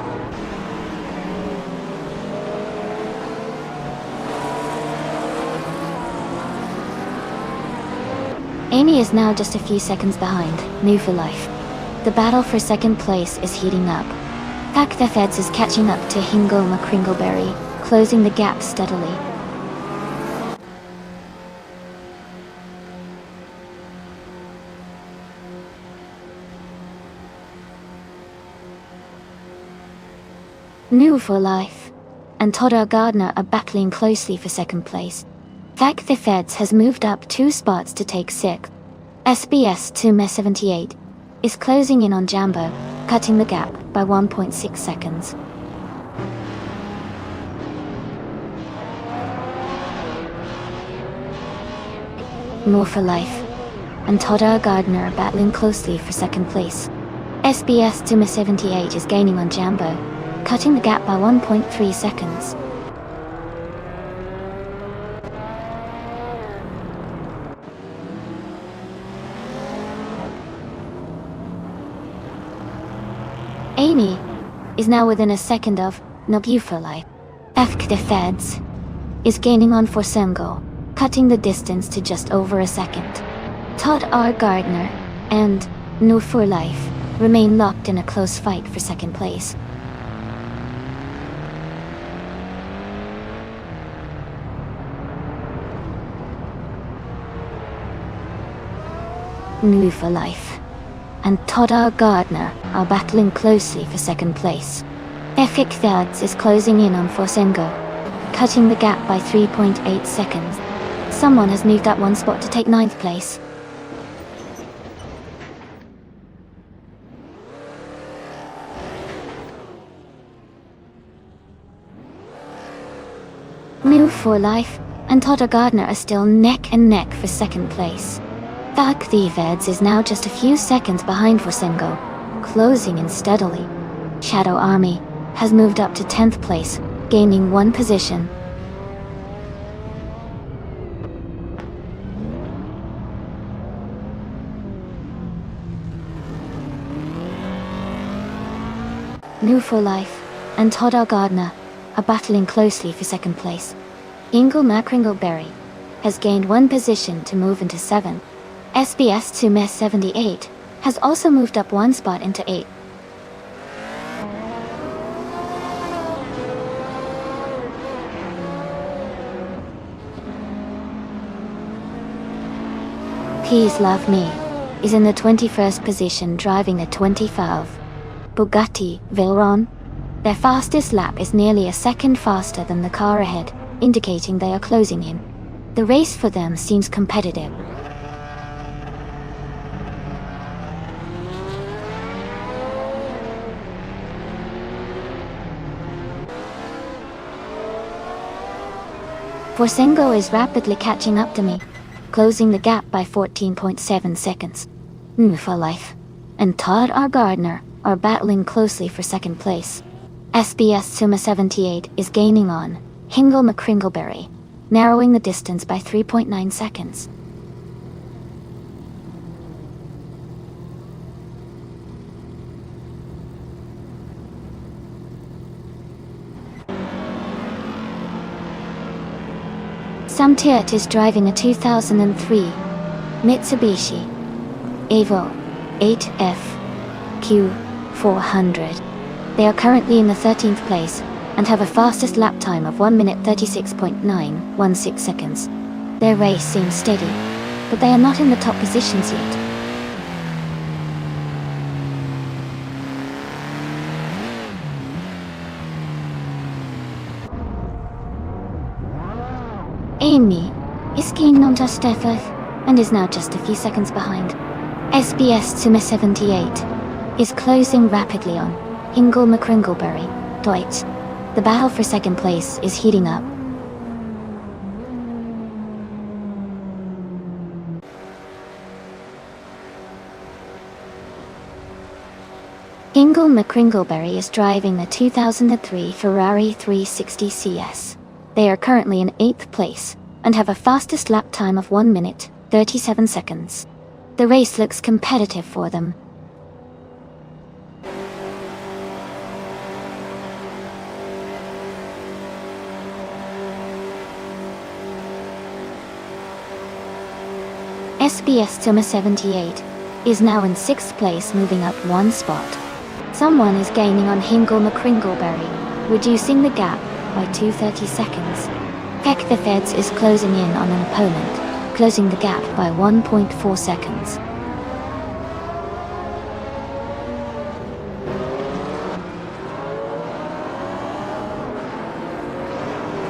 Amy is now just a few seconds behind New for Life. The battle for second place is heating up. Fact the Feds is catching up to Hingle McCringleberry, closing the gap steadily. New for Life and Todar Gardner are battling closely for second place. Fact the Feds has moved up 2 spots to take 6th. SBS 2Me78 is closing in on Jambo, cutting the gap by 1.6 seconds. More for Life and Todar Gardner are battling closely for second place. SBS 2Me78 is gaining on Jambo, cutting the gap by 1.3 seconds. Amy is now within a second of Nobu for Life. Fact the Feds is gaining on Forsengo, cutting the distance to just over a second. Todar Gardner and New for Life remain locked in a close fight for second place. New for Life and Todar Gardner are battling closely for second place. Epic Thirds is closing in on Forsengo, cutting the gap by 3.8 seconds. Someone has moved up one spot to take 9th place. New for Life and Todar Gardner are still neck and neck for second place. Fact the Feds is now just a few seconds behind Forsengo, closing in steadily. Shadow Army has moved up to 10th place, gaining 1 position. New for Life and Todar Gardner are battling closely for second place. Ingle McCringleberry has gained 1 position to move into 7th. SBS 2Me78 has also moved up 1 spot into 8th. Please Love Me is in the 21st position driving a 25 Bugatti Veyron. Their fastest lap is nearly a second faster than the car ahead, indicating they are closing in. The race for them seems competitive. Forsengo is rapidly catching up to me. closing the gap by 14.7 seconds. For life. And Todd R. Gardner are battling closely for second place. SBS Suma 78 is gaining on Hingle McCringleberry, narrowing the distance by 3.9 seconds. Samtiat is driving a 2003 Mitsubishi Evo 8F Q400. They are currently in the 13th place and have a fastest lap time of 1 minute 36.916 seconds. Their race seems steady, but they are not in the top positions yet. Amy is keen on Nonstop and is now just a few seconds behind. SBS Suma 78 is closing rapidly on Hingle McCringleberry, Deutsch. The battle for second place is heating up. Hingle McCringleberry is driving the 2003 Ferrari 360 CS. They are currently in 8th place and have a fastest lap time of 1 minute, 37 seconds. The race looks competitive for them. SBS Suma 78 is now in 6th place, moving up 1 spot. Someone is gaining on Hingle McCringleberry, reducing the gap by 2:30 seconds. Peck the Feds is closing in on an opponent, closing the gap by 1.4 seconds.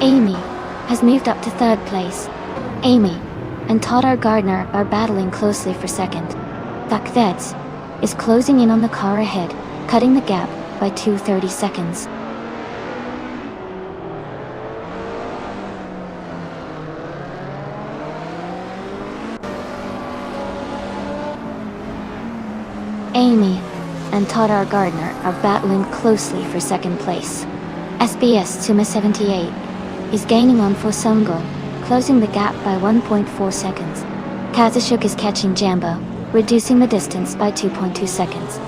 Amy has moved up to 3rd place. Amy and Todd R. Gardner are battling closely for second. Peck Feds is closing in on the car ahead, cutting the gap by 2:30 seconds. Amy and Todd R. Gardner are battling closely for second place. SBS Suma 78 is gaining on Fosungo, closing the gap by 1.4 seconds. Kazashuk is catching Jambo, reducing the distance by 2.2 seconds.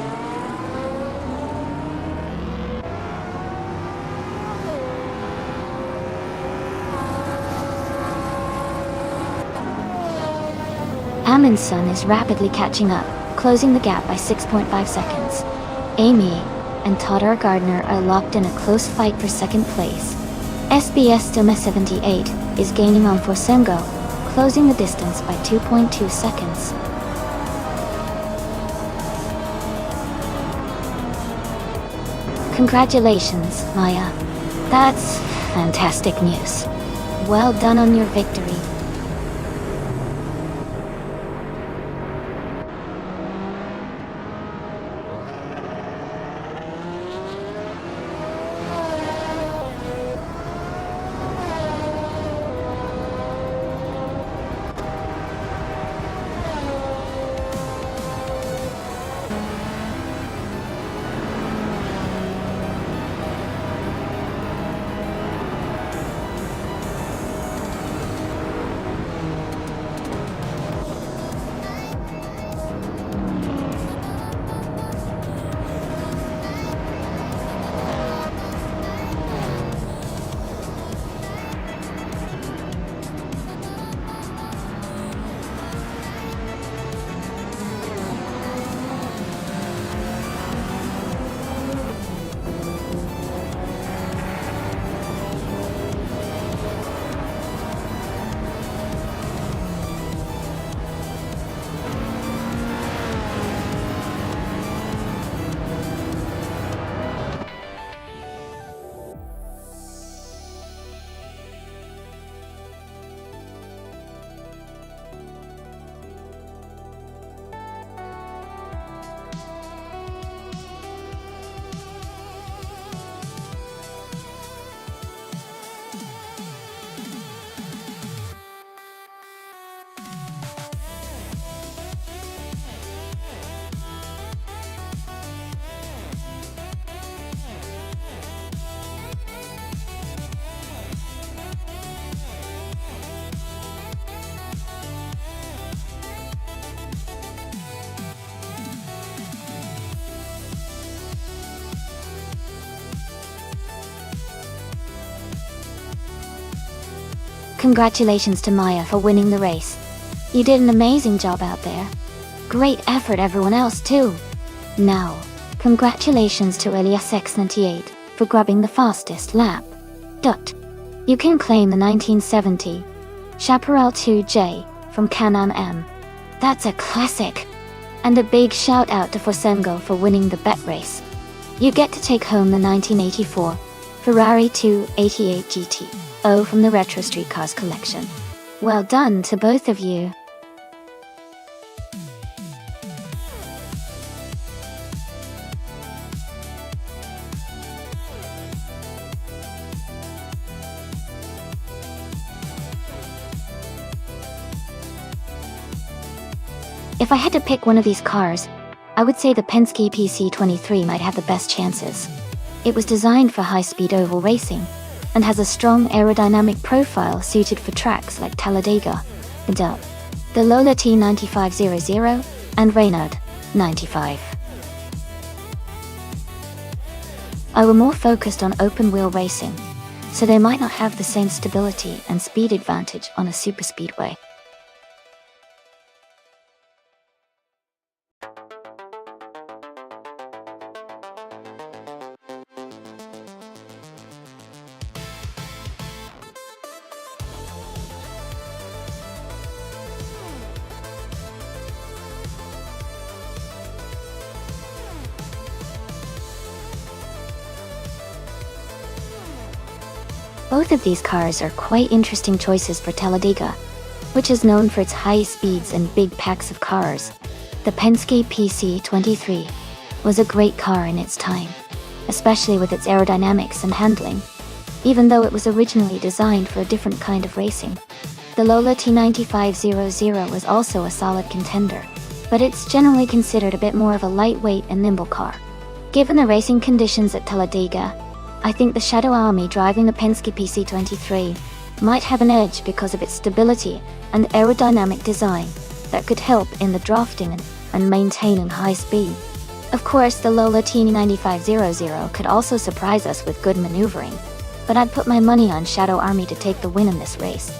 Amundsen is rapidly catching up, closing the gap by 6.5 seconds. Amy and Todd R. Gardner are locked in a close fight for second place. SBS Suma 78 is gaining on Fosungo, closing the distance by 2.2 seconds. Congratulations, Maya. That's fantastic news. Well done on your victory. Congratulations to Maya for winning the race. You did an amazing job out there. Great effort everyone else too. Now, congratulations to Elias X98 for grabbing the fastest lap. You can claim the 1970 Chaparral 2J from Can-Am M. That's a classic. And a big shout out to Forsengo for winning the bet race. You get to take home the 1984 Ferrari 288 GT0 from the Retro Street Cars collection. Well done to both of you. If I had to pick one of these cars, I would say the Penske PC23 might have the best chances. It was designed for high-speed oval racing, and has a strong aerodynamic profile suited for tracks like Talladega, the Lola T9500, and Reynard 95. I were more focused on open-wheel racing, so they might not have the same stability and speed advantage on a superspeedway. Both of these cars are quite interesting choices for Talladega, which is known for its high speeds and big packs of cars. The Penske PC23 was a great car in its time, especially with its aerodynamics and handling, even though it was originally designed for a different kind of racing. The Lola T9500 was also a solid contender, but it's generally considered a bit more of a lightweight and nimble car. Given the racing conditions at Talladega, I think the Shadow Army driving the Penske PC23 might have an edge because of its stability and aerodynamic design that could help in the drafting and maintaining high speed. Of course, the Lola T9500 could also surprise us with good maneuvering, but I'd put my money on Shadow Army to take the win in this race.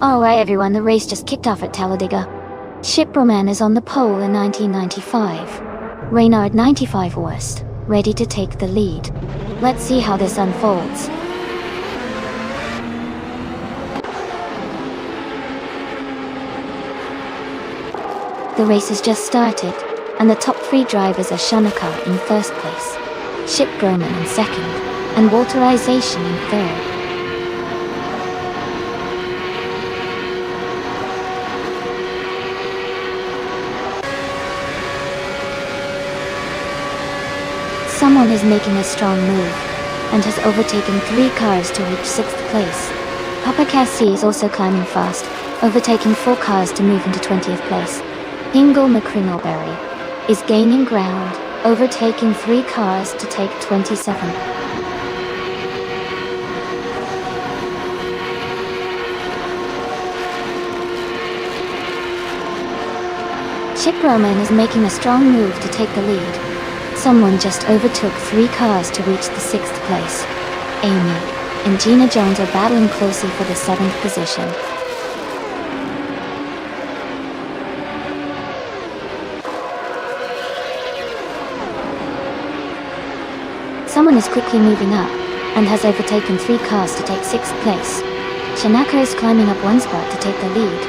Alright everyone, the race just kicked off at Talladega. Shipperman is on the pole in 1995. Reynard 95 West, ready to take the lead. Let's see how this unfolds. The race has just started, and the top three drivers are Shanaka in first place, Chip Broman in second, and Walterization in third. Someone is making a strong move, and has overtaken 3 cars to reach 6th place. Papa Cassie is also climbing fast, overtaking 4 cars to move into 20th place. Hingle McCringleberry is gaining ground, overtaking 3 cars to take 27th. Chip Roman is making a strong move to take the lead. Someone just overtook 3 cars to reach the 6th place. Amy and Gina Jones are battling closely for the 7th position. Someone is quickly moving up, and has overtaken 3 cars to take 6th place. Shanaka is climbing up 1 spot to take the lead.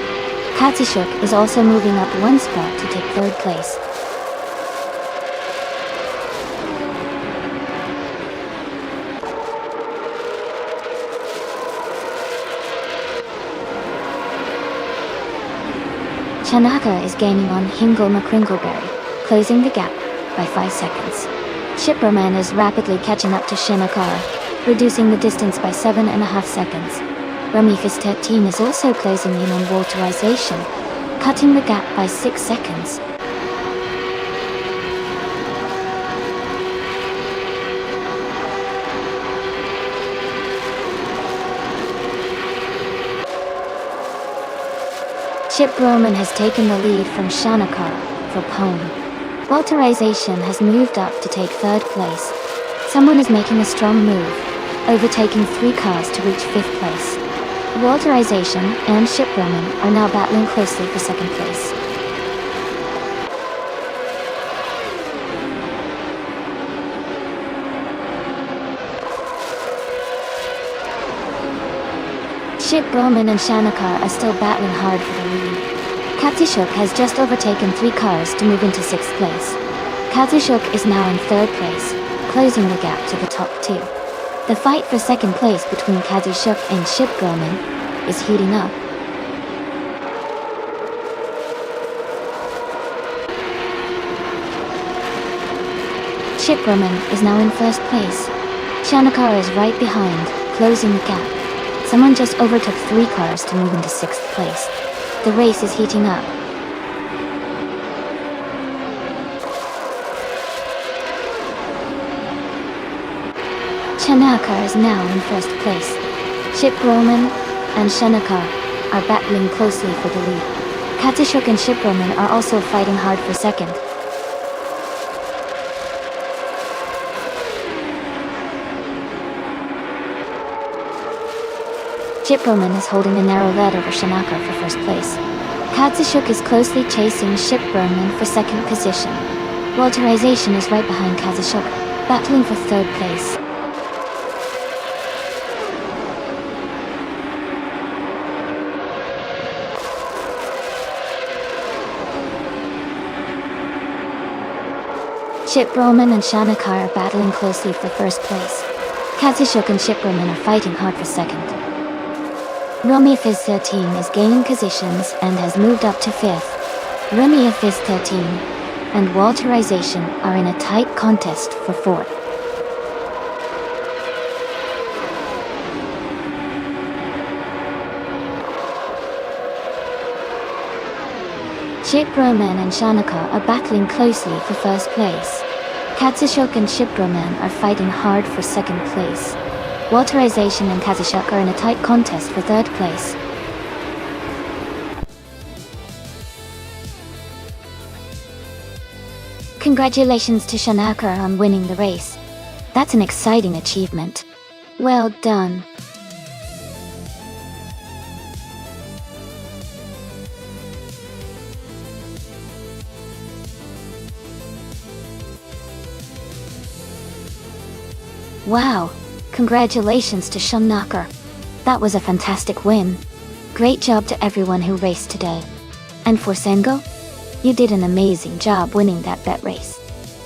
Katsishuk is also moving up 1 spot to take 3rd place. Shanaka is gaining on Hingle McCringleberry, closing the gap by 5 seconds. Shipperman is rapidly catching up to Shinakar, reducing the distance by 7.5 seconds. Rumif's 13 is also closing in on waterization, cutting the gap by 6 seconds. Chip Roman has taken the lead from Shanakar for pole. Waterization has moved up to take 3rd place. Someone is making a strong move, overtaking 3 cars to reach 5th place. Waterization and Chip Roman are now battling closely for 2nd place. Chip Roman and Shanakar are still battling hard for the lead. Katsushuk has just overtaken 3 cars to move into 6th place. Katsushuk is now in 3rd place, closing the gap to the top 2. The fight for 2nd place between Katsushuk and Chip Roman is heating up. Chip Roman is now in 1st place. Shanakar is right behind, closing the gap. Someone just overtook 3 cars to move into 6th place. The race is heating up. Shanakar is now in 1st place. Chip Roman and Shanakar are battling closely for the lead. Katsushuk and Chip Roman are also fighting hard for 2nd. Chip Roman is holding a narrow lead over Shanakar for 1st place. Katsushuk is closely chasing Chip Roman for 2nd position. Waterization is right behind Katsushuk, battling for 3rd place. Chip Roman and Shanakar are battling closely for 1st place. Katsushuk and Chip Roman are fighting hard for 2nd. Rumif's 13 is gaining positions and has moved up to 5th. Rumif's 13 and Waterization are in a tight contest for 4th. Chip Roman and Shanakar are battling closely for 1st place. Katsushuk and Chip Roman are fighting hard for 2nd place. Waterization and Katsushuk are in a tight contest for 3rd place. Congratulations to Shanakar on winning the race. That's an exciting achievement. Well done. Wow. Congratulations to Shanakar. That was a fantastic win. Great job to everyone who raced today. And for Sengo? You did an amazing job winning that bet race.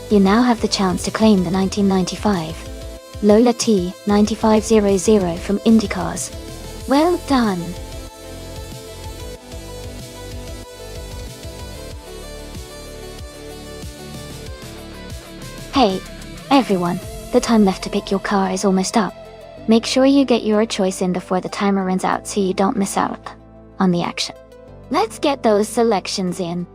You now have the chance to claim the 1995 Lola T 9500 from IndyCars. Well done! Hey, everyone. The time left to pick your car is almost up. Make sure you get your choice in before the timer runs out so you don't miss out on the action. Let's get those selections in.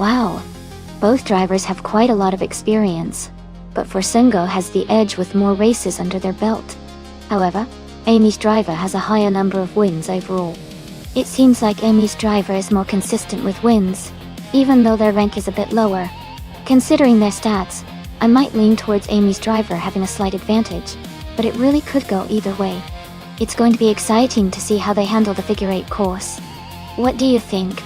Wow, both drivers have quite a lot of experience, but Forsengo has the edge with more races under their belt. However, Amy's driver has a higher number of wins overall. It seems like Amy's driver is more consistent with wins, even though their rank is a bit lower. Considering their stats, I might lean towards Amy's driver having a slight advantage, but it really could go either way. It's going to be exciting to see how they handle the figure 8 course. What do you think?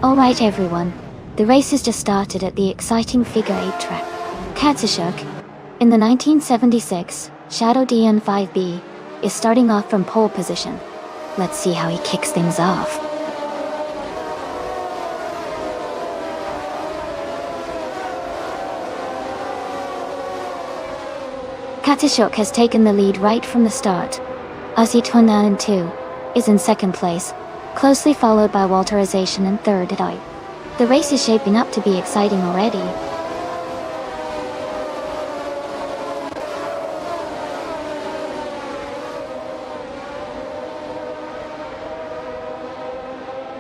Alright everyone, the race has just started at the exciting figure 8 track. Katsashuk, in the 1976 Shadow DN5B, is starting off from pole position. Let's see how he kicks things off. Katsashuk has taken the lead right from the start. Azitonan 2 is in second place, closely followed by Walterization in third at I. The race is shaping up to be exciting already.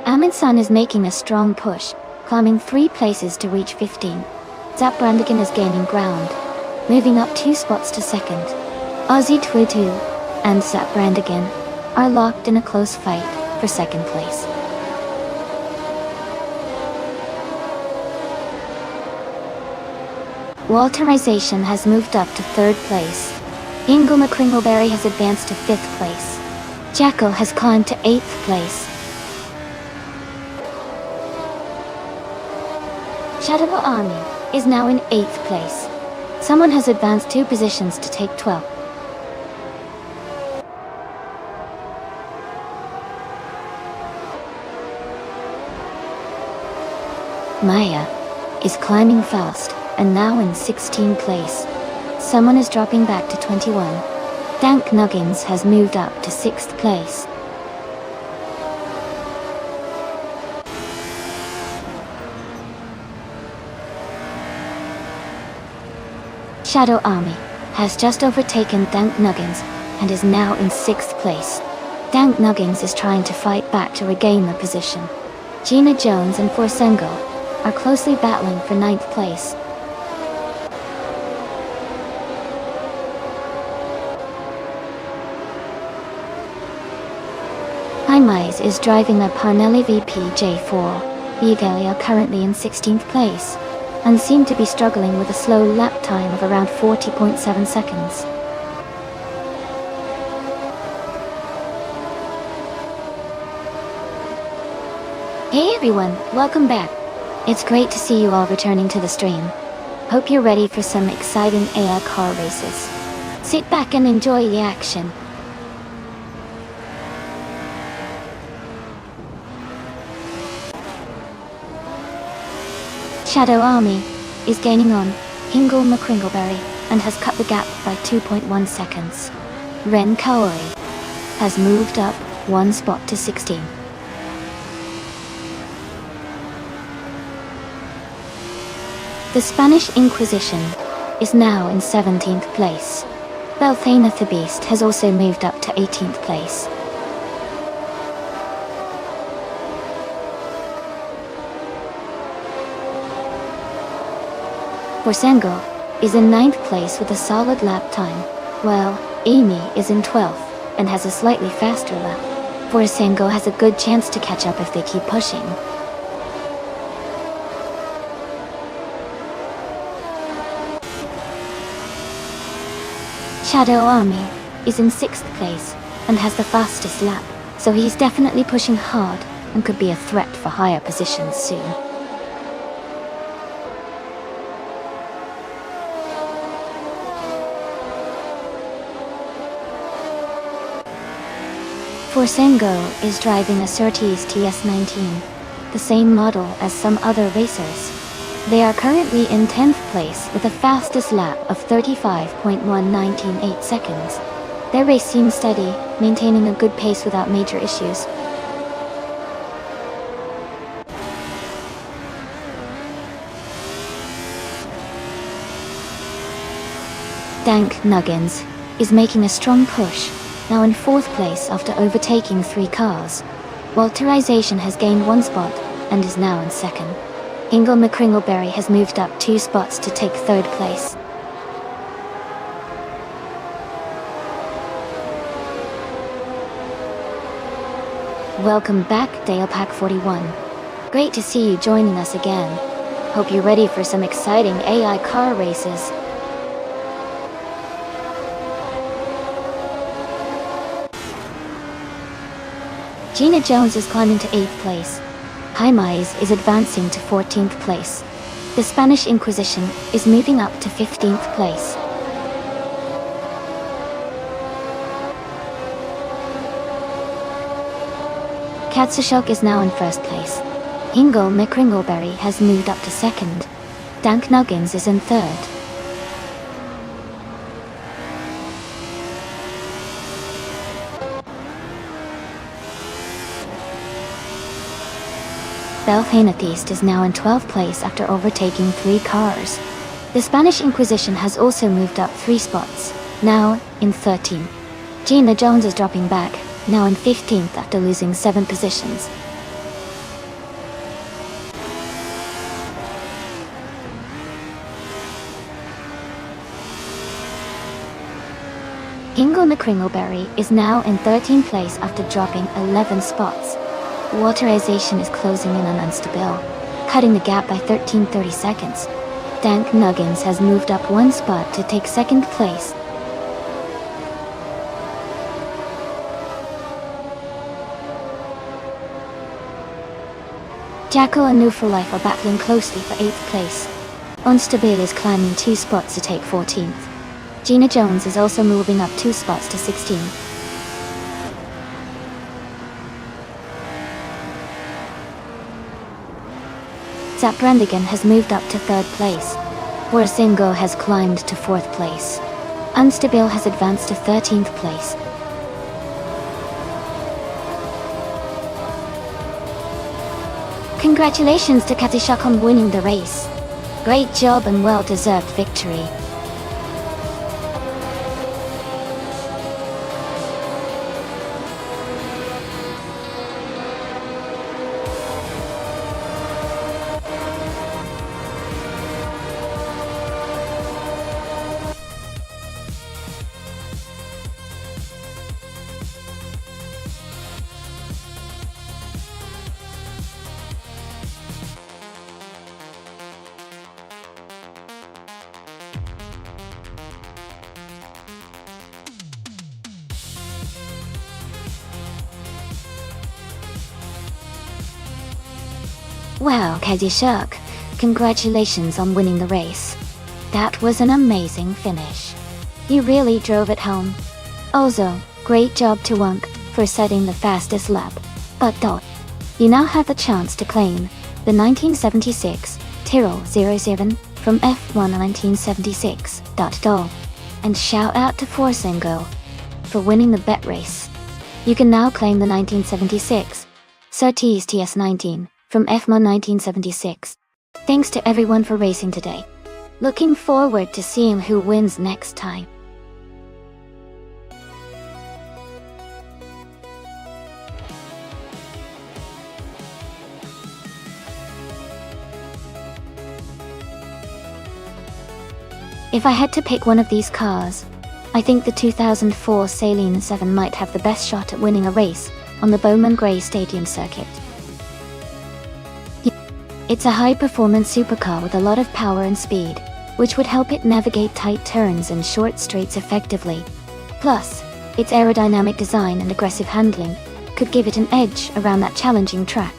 Amundsen is making a strong push, climbing 3 places to reach 15. Zap Brandigan is gaining ground, moving up 2 spots to second. Ozzy Twitu and Zap Brandigan are locked in a close fight for second place. Walterization has moved up to third place. Ingle McCringleberry has advanced to 5th place. Jackal has climbed to 8th place. Shadow Army is now in 8th place. Someone has advanced 2 positions to take 12th. Maya is climbing fast and now in 16th place. Someone is dropping back to 21. Dank Nuggins has moved up to 6th place. Shadow Army has just overtaken Dank Nuggins and is now in 6th place. Dank Nuggins is trying to fight back to regain the position. Gina Jones and Forsengo are closely battling for 9th place. Jaimais is driving a Parnelli VP J4. Egalia are currently in 16th place, and seem to be struggling with a slow lap time of around 40.7 seconds. Hey everyone, welcome back. It's great to see you all returning to the stream. Hope you're ready for some exciting AI car races. Sit back and enjoy the action. Shadow Army is gaining on Ingle McCringleberry and has cut the gap by 2.1 seconds. Ren Kaori has moved up 1 spot to 16. The Spanish Inquisition is now in 17th place. Belthana the Beast has also moved up to 18th place. Forsengo is in 9th place with a solid lap time, while Amy is in 12th and has a slightly faster lap. Forsengo has a good chance to catch up if they keep pushing. Shadow Army is in 6th place and has the fastest lap, so he's definitely pushing hard and could be a threat for higher positions soon. Forsengo is driving a Surtees TS19, the same model as some other racers. They are currently in 10th place with the fastest lap of 35.1998 seconds. Their race seems steady, maintaining a good pace without major issues. Dank Nuggins is making a strong push, now in 4th place after overtaking 3 cars. Walterization has gained 1 spot and is now in 2nd. Ingle McCringleberry has moved up 2 spots to take 3rd place. Welcome back, Dalepack 41. Great to see you joining us again. Hope you're ready for some exciting AI car races. Gina Jones is climbing to 8th place. Jaimez is advancing to 14th place. The Spanish Inquisition is moving up to 15th place. Katsushok is now in 1st place. Ingle McCringleberry has moved up to 2nd. Dank Nuggins is in 3rd. Belfainatheist is now in 12th place after overtaking 3 cars. The Spanish Inquisition has also moved up 3 spots, now in 13th. Gina Jones is dropping back, now in 15th after losing 7 positions. Ingle McCringleberry is now in 13th place after dropping 11 spots. Waterization is closing in on Nonstop, cutting the gap by 13.30 seconds. Dank Nuggins has moved up 1 spot to take 2nd place. Jackal and New for Life are battling closely for 8th place. Unstabil is climbing 2 spots to take 14th. Gina Jones is also moving up 2 spots to 16th. Zap Brandigan has moved up to 3rd place. Forsengo has climbed to 4th place. Unstabil has advanced to 13th place. Congratulations to Katsushok on winning the race. Great job and well-deserved victory. Wow, Katsushok, congratulations on winning the race. That was an amazing finish. You really drove it home. Also, great job to Wunk for setting the fastest lap. But you now have the chance to claim the 1976 Tyrrell 07 from F1 1976. And shout out to Forsengo for winning the bet race. You can now claim the 1976 Surtees TS19 from F1 1976. Thanks to everyone for racing today. Looking forward to seeing who wins next time. If I had to pick one of these cars, I think the 2004 Saleen 7 might have the best shot at winning a race on the Bowman Gray Stadium circuit. It's a high-performance supercar with a lot of power and speed, which would help it navigate tight turns and short straights effectively. Plus, Its aerodynamic design and aggressive handling could give it an edge around that challenging track.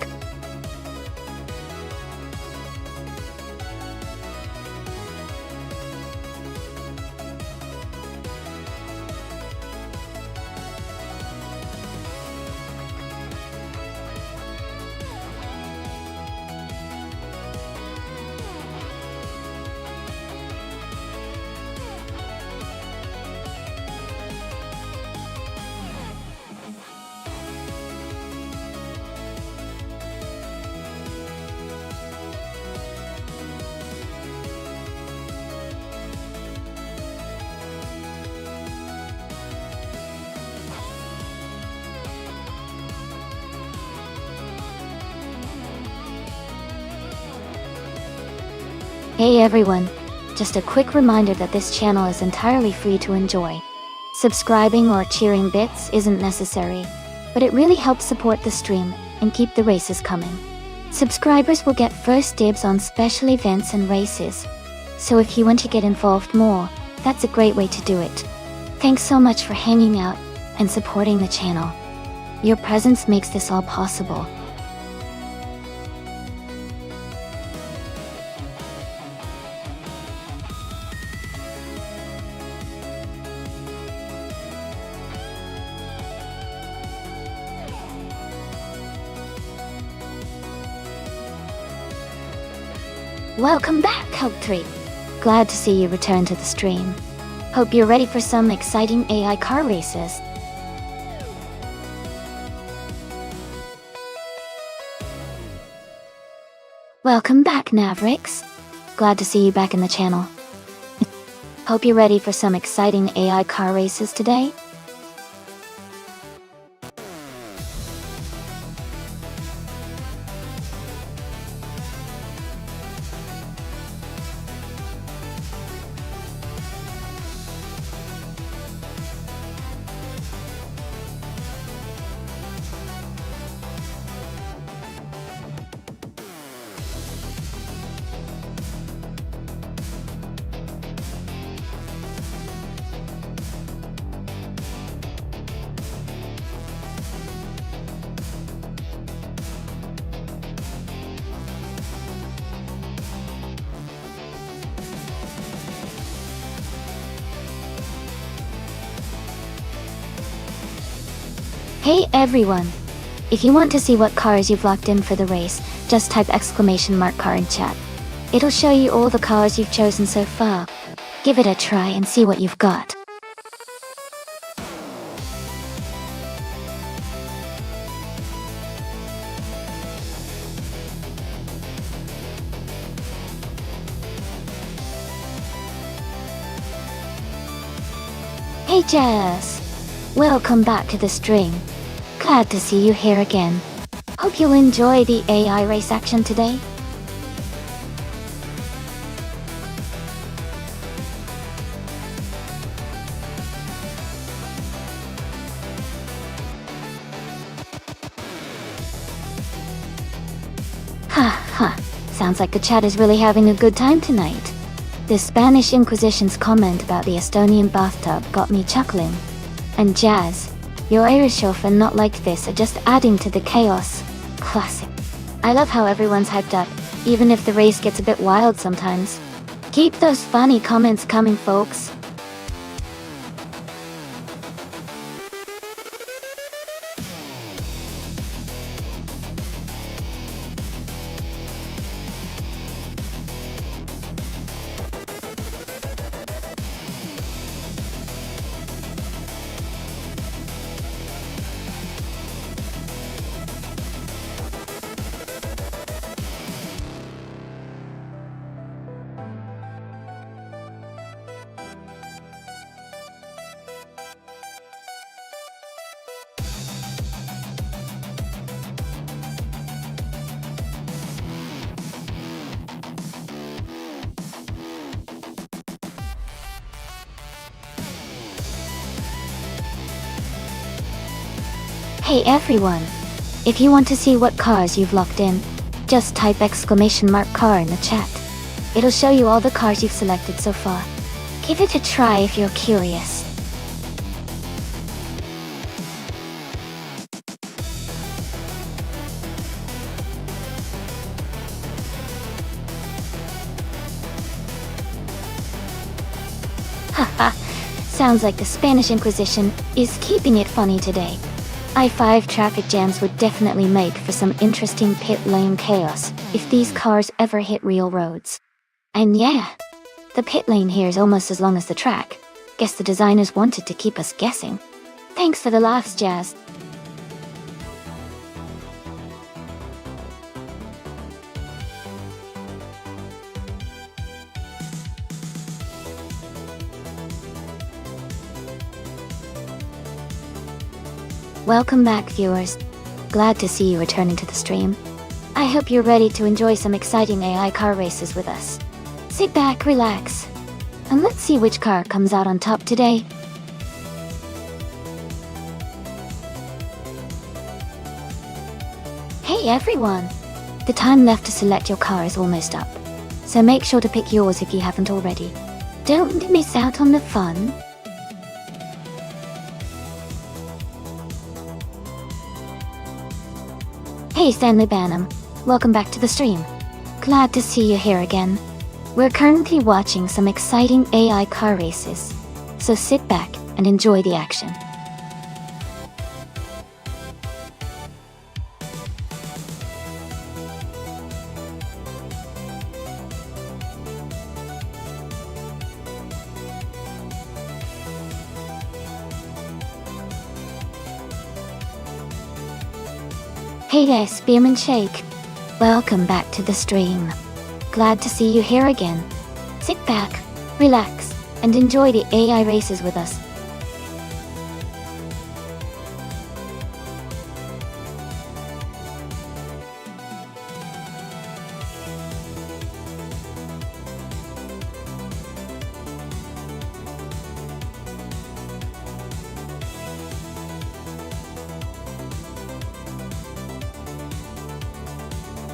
Hey everyone, just a quick reminder that this channel is entirely free to enjoy. Subscribing or cheering bits isn't necessary, but it really helps support the stream and keep the races coming. Subscribers will get first dibs on special events and races, so if you want to get involved more, that's a great way to do it. Thanks so much for hanging out and supporting the channel. Your presence makes this all possible. Welcome back, Help3. Glad to see you return to the stream. Hope you're ready for some exciting AI car races. Welcome back, Mavericks. Glad to see you back in the channel. Hope you're ready for some exciting AI car races today. Hey everyone! If you want to see what cars you've locked in for the race, just type !car in chat. It'll show you all the cars you've chosen so far. Give it a try and see what you've got. Hey Jazz! Welcome back to the stream. Glad to see you here again. Hope you'll enjoy the AI race action today. Sounds like the chat is really having a good time tonight. The Spanish Inquisition's comment about the Estonian bathtub got me chuckling. And Jazz, your Irish chauffeur not like this are just adding to the chaos. Classic. I love how everyone's hyped up, even if the race gets a bit wild sometimes. Keep those funny comments coming, folks. Hey everyone! If you want to see what cars you've locked in, just type !car in the chat. It'll show you all the cars you've selected so far. Give it a try if you're curious. Haha, sounds like the Spanish Inquisition is keeping it funny today. I-5 traffic jams would definitely make for some interesting pit lane chaos if these cars ever hit real roads. And yeah, the pit lane here is almost as long as the track. Guess the designers wanted to keep us guessing. Thanks for the laughs, Jazz. Welcome back, viewers. Glad to see you returning to the stream. I hope you're ready to enjoy some exciting AI car races with us. Sit back, relax, and let's see which car comes out on top today. Hey everyone! The time left to select your car is almost up, so make sure to pick yours if you haven't already. Don't miss out on the fun. Hey Stanley Banham, welcome back to the stream. Glad to see you here again. We're currently watching some exciting AI car races, so sit back and enjoy the action. Hey there, Spearman Shake. Welcome back to the stream. Glad to see you here again. Sit back, relax, and enjoy the AI races with us.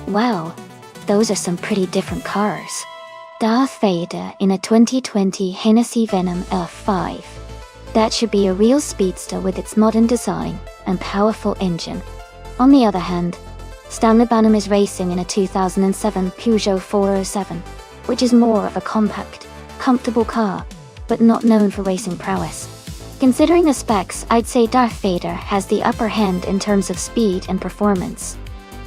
Wow, those are some pretty different cars. Darth Vader in a 2020 Hennessy Venom F5. That should be a real speedster with its modern design and powerful engine. On the other hand, Stanley Banham is racing in a 2007 Peugeot 407, which is more of a compact, comfortable car, but not known for racing prowess. Considering the specs, I'd say Darth Vader has the upper hand in terms of speed and performance.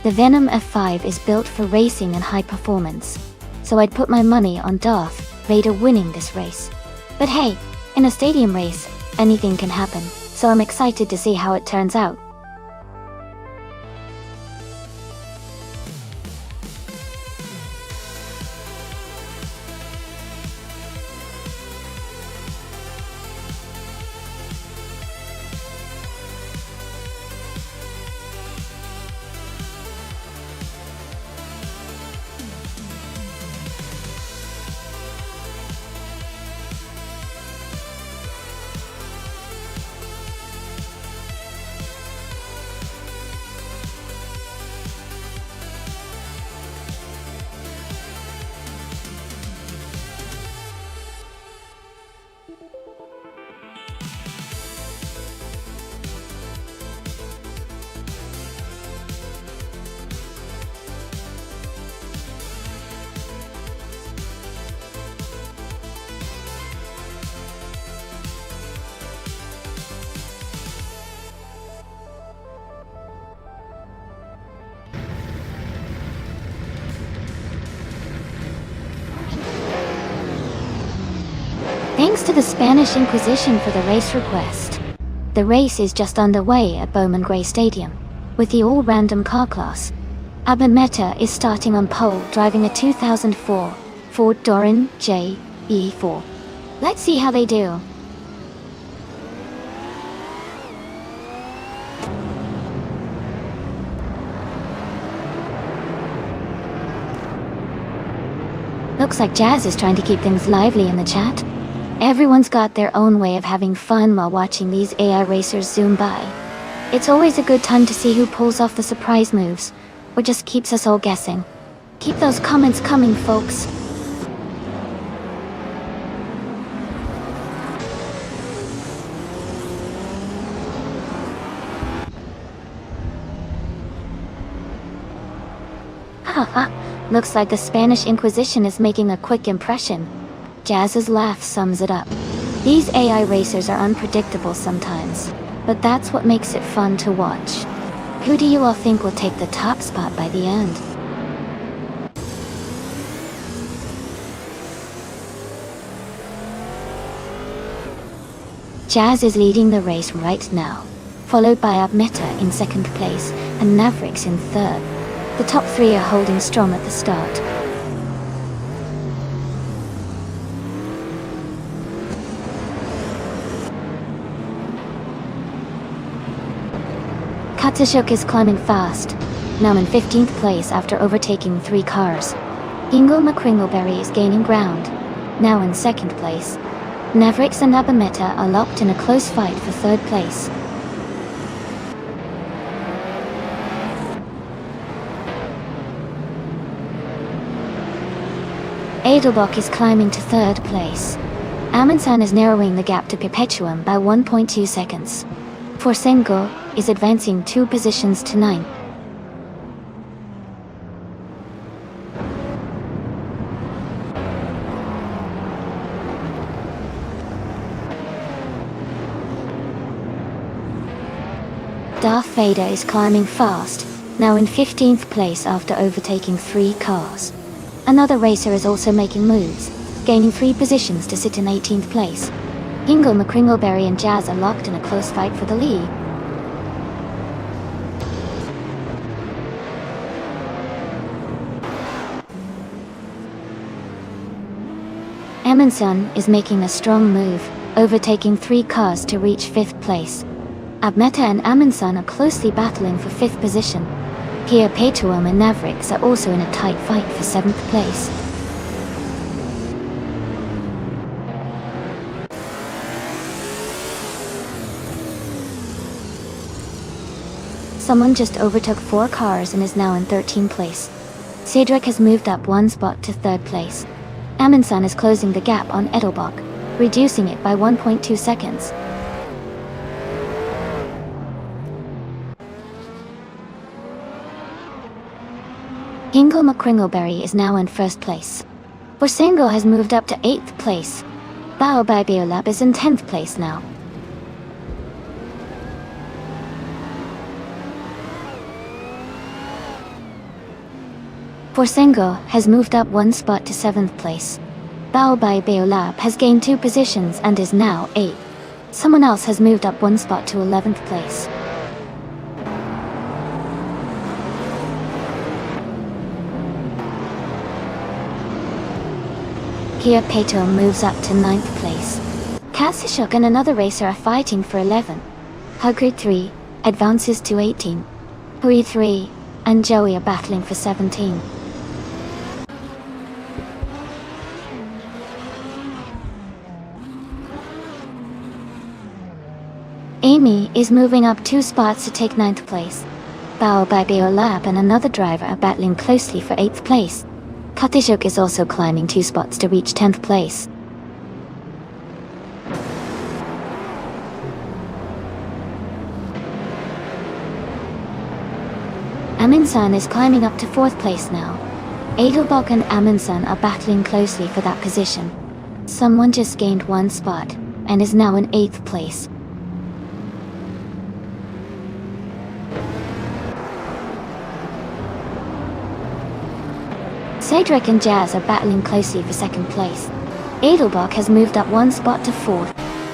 The Venom F5 is built for racing and high performance, so I'd put my money on Darth Vader winning this race. But hey, in a stadium race, anything can happen, so I'm excited to see how it turns out. Thanks to the Spanish Inquisition for the race request. The race is just underway at Bowman Gray Stadium, with the all-random car class. Abba Meta is starting on pole, driving a 2004 Ford Doran JE4. Let's see how they do. Looks like Jazz is trying to keep things lively in the chat. Everyone's got their own way of having fun while watching these AI racers zoom by. It's always a good time to see who pulls off the surprise moves, or just keeps us all guessing. Keep those comments coming, folks. Haha, looks like the Spanish Inquisition is making a quick impression. Jazz's laugh sums it up. These AI racers are unpredictable sometimes, but that's what makes it fun to watch. Who do you all think will take the top spot by the end? Jazz is leading the race right now, followed by Abmeta in second place and Mavericks in third. The top three are holding strong at the start. Katashuk is climbing fast, now in 15th place after overtaking 3 cars. Ingo McCringleberry is gaining ground, now in 2nd place. Mavericks and Abameta are locked in a close fight for 3rd place. Edelbach is climbing to 3rd place. Amundsen is narrowing the gap to Perpetuum by 1.2 seconds. Forsengo is advancing 2 positions to 9th. Darth Vader is climbing fast, now in 15th place after overtaking 3 cars. Another racer is also making moves, gaining 3 positions to sit in 18th place. Ingo McCringleberry and Jazz are locked in a close fight for the lead. Amundsen is making a strong move, overtaking 3 cars to reach 5th place. Abmeta and Amundsen are closely battling for 5th position. Here Petuum and Mavericks are also in a tight fight for 7th place. Someone just overtook 4 cars and is now in 13th place. Cedric has moved up 1 spot to 3rd place. Amundsen is closing the gap on Edelbach, reducing it by 1.2 seconds. Ingo McCringleberry is now in 1st place. Forsengo has moved up to 8th place. Baobai Beolab is in 10th place now. Forsengo has moved up 1 spot to 7th place. Baobai Beolab has gained 2 positions and is now 8th. Someone else has moved up 1 spot to 11th place. Here Petuum moves up to 9th place. Kasishuk and another racer are fighting for 11. Hugrid 3 advances to 18. Hui 3 and Joey are battling for 17. Amy is moving up 2 spots to take 9th place. Baobai Beolab and another driver are battling closely for 8th place. Katishuk is also climbing 2 spots to reach 10th place. Amundsen is climbing up to 4th place now. Edelbach and Amundsen are battling closely for that position. Someone just gained 1 spot and is now in 8th place. Cedric and Jazz are battling closely for 2nd place. Edelbach has moved up 1 spot to 4th.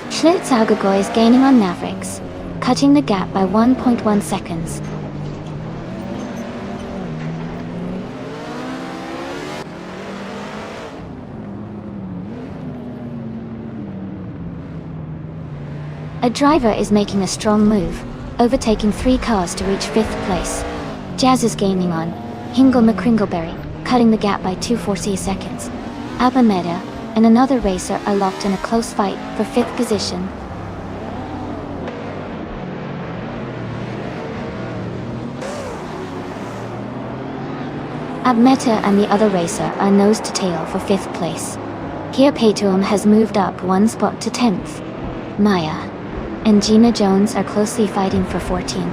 Schlitzaugegoy is gaining on Mavericks, cutting the gap by 1.1 seconds. A driver is making a strong move, overtaking 3 cars to reach 5th place. Jazz is gaining on Ingo McCringleberry, cutting the gap by 2.4 seconds. Abameda and another racer are locked in a close fight for 5th position. Abmeta and the other racer are nose to tail for 5th place. Here Petuum has moved up 1 spot to 10th. Maya and Gina Jones are closely fighting for 14.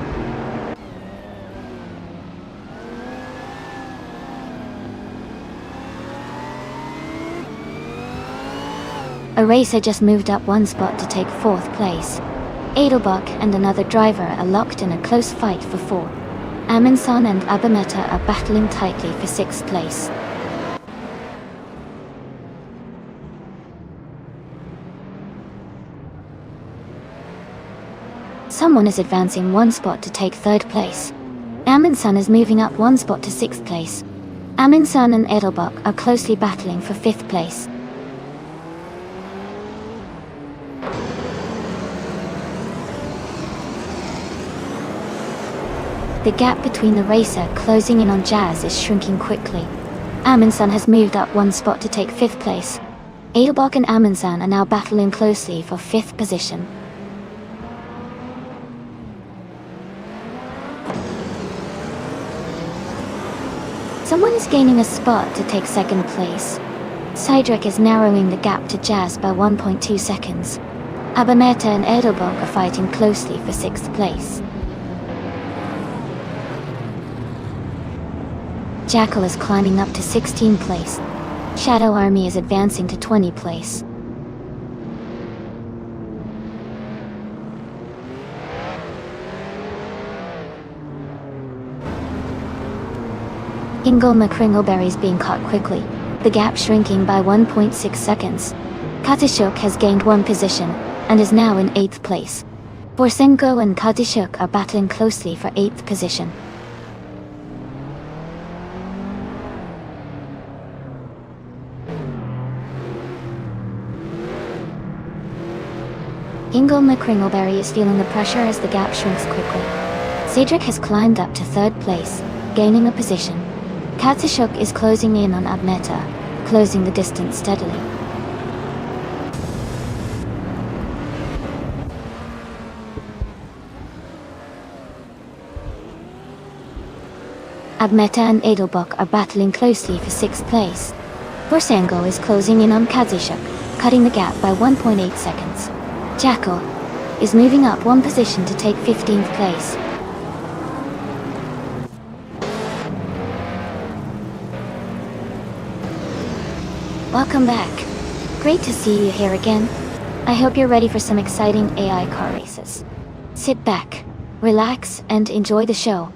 A racer just moved up one spot to take 4th place. Edelbach and another driver are locked in a close fight for 4. Amundsen and Abameta are battling tightly for 6th place. Someone is advancing one spot to take 3rd place. Amundsen is moving up one spot to 6th place. Amundsen and Edelbach are closely battling for 5th place. The gap between the racer closing in on Jazz is shrinking quickly. Amundsen has moved up one spot to take 5th place. Edelbach and Amundsen are now battling closely for 5th position. Someone is gaining a spot to take 2nd place. Cydric is narrowing the gap to Jazz by 1.2 seconds. Abameta and Edelbach are fighting closely for 6th place. Jackal is climbing up to 16th place. Shadow Army is advancing to 20th place. Ingle McCringleberry is being caught quickly, the gap shrinking by 1.6 seconds. Katishuk has gained one position, and is now in 8th place. Borsenko and Katishuk are battling closely for 8th position. Ingle McCringleberry is feeling the pressure as the gap shrinks quickly. Cedric has climbed up to 3rd place, gaining a position. Katishuk is closing in on Abmeta, closing the distance steadily. Abmeta and Edelbach are battling closely for 6th place. Borsenko is closing in on Katishuk, cutting the gap by 1.8 seconds. Jackal is moving up one position to take 15th place. Welcome back. Great to see you here again. I hope you're ready for some exciting AI car races. Sit back, relax, and enjoy the show.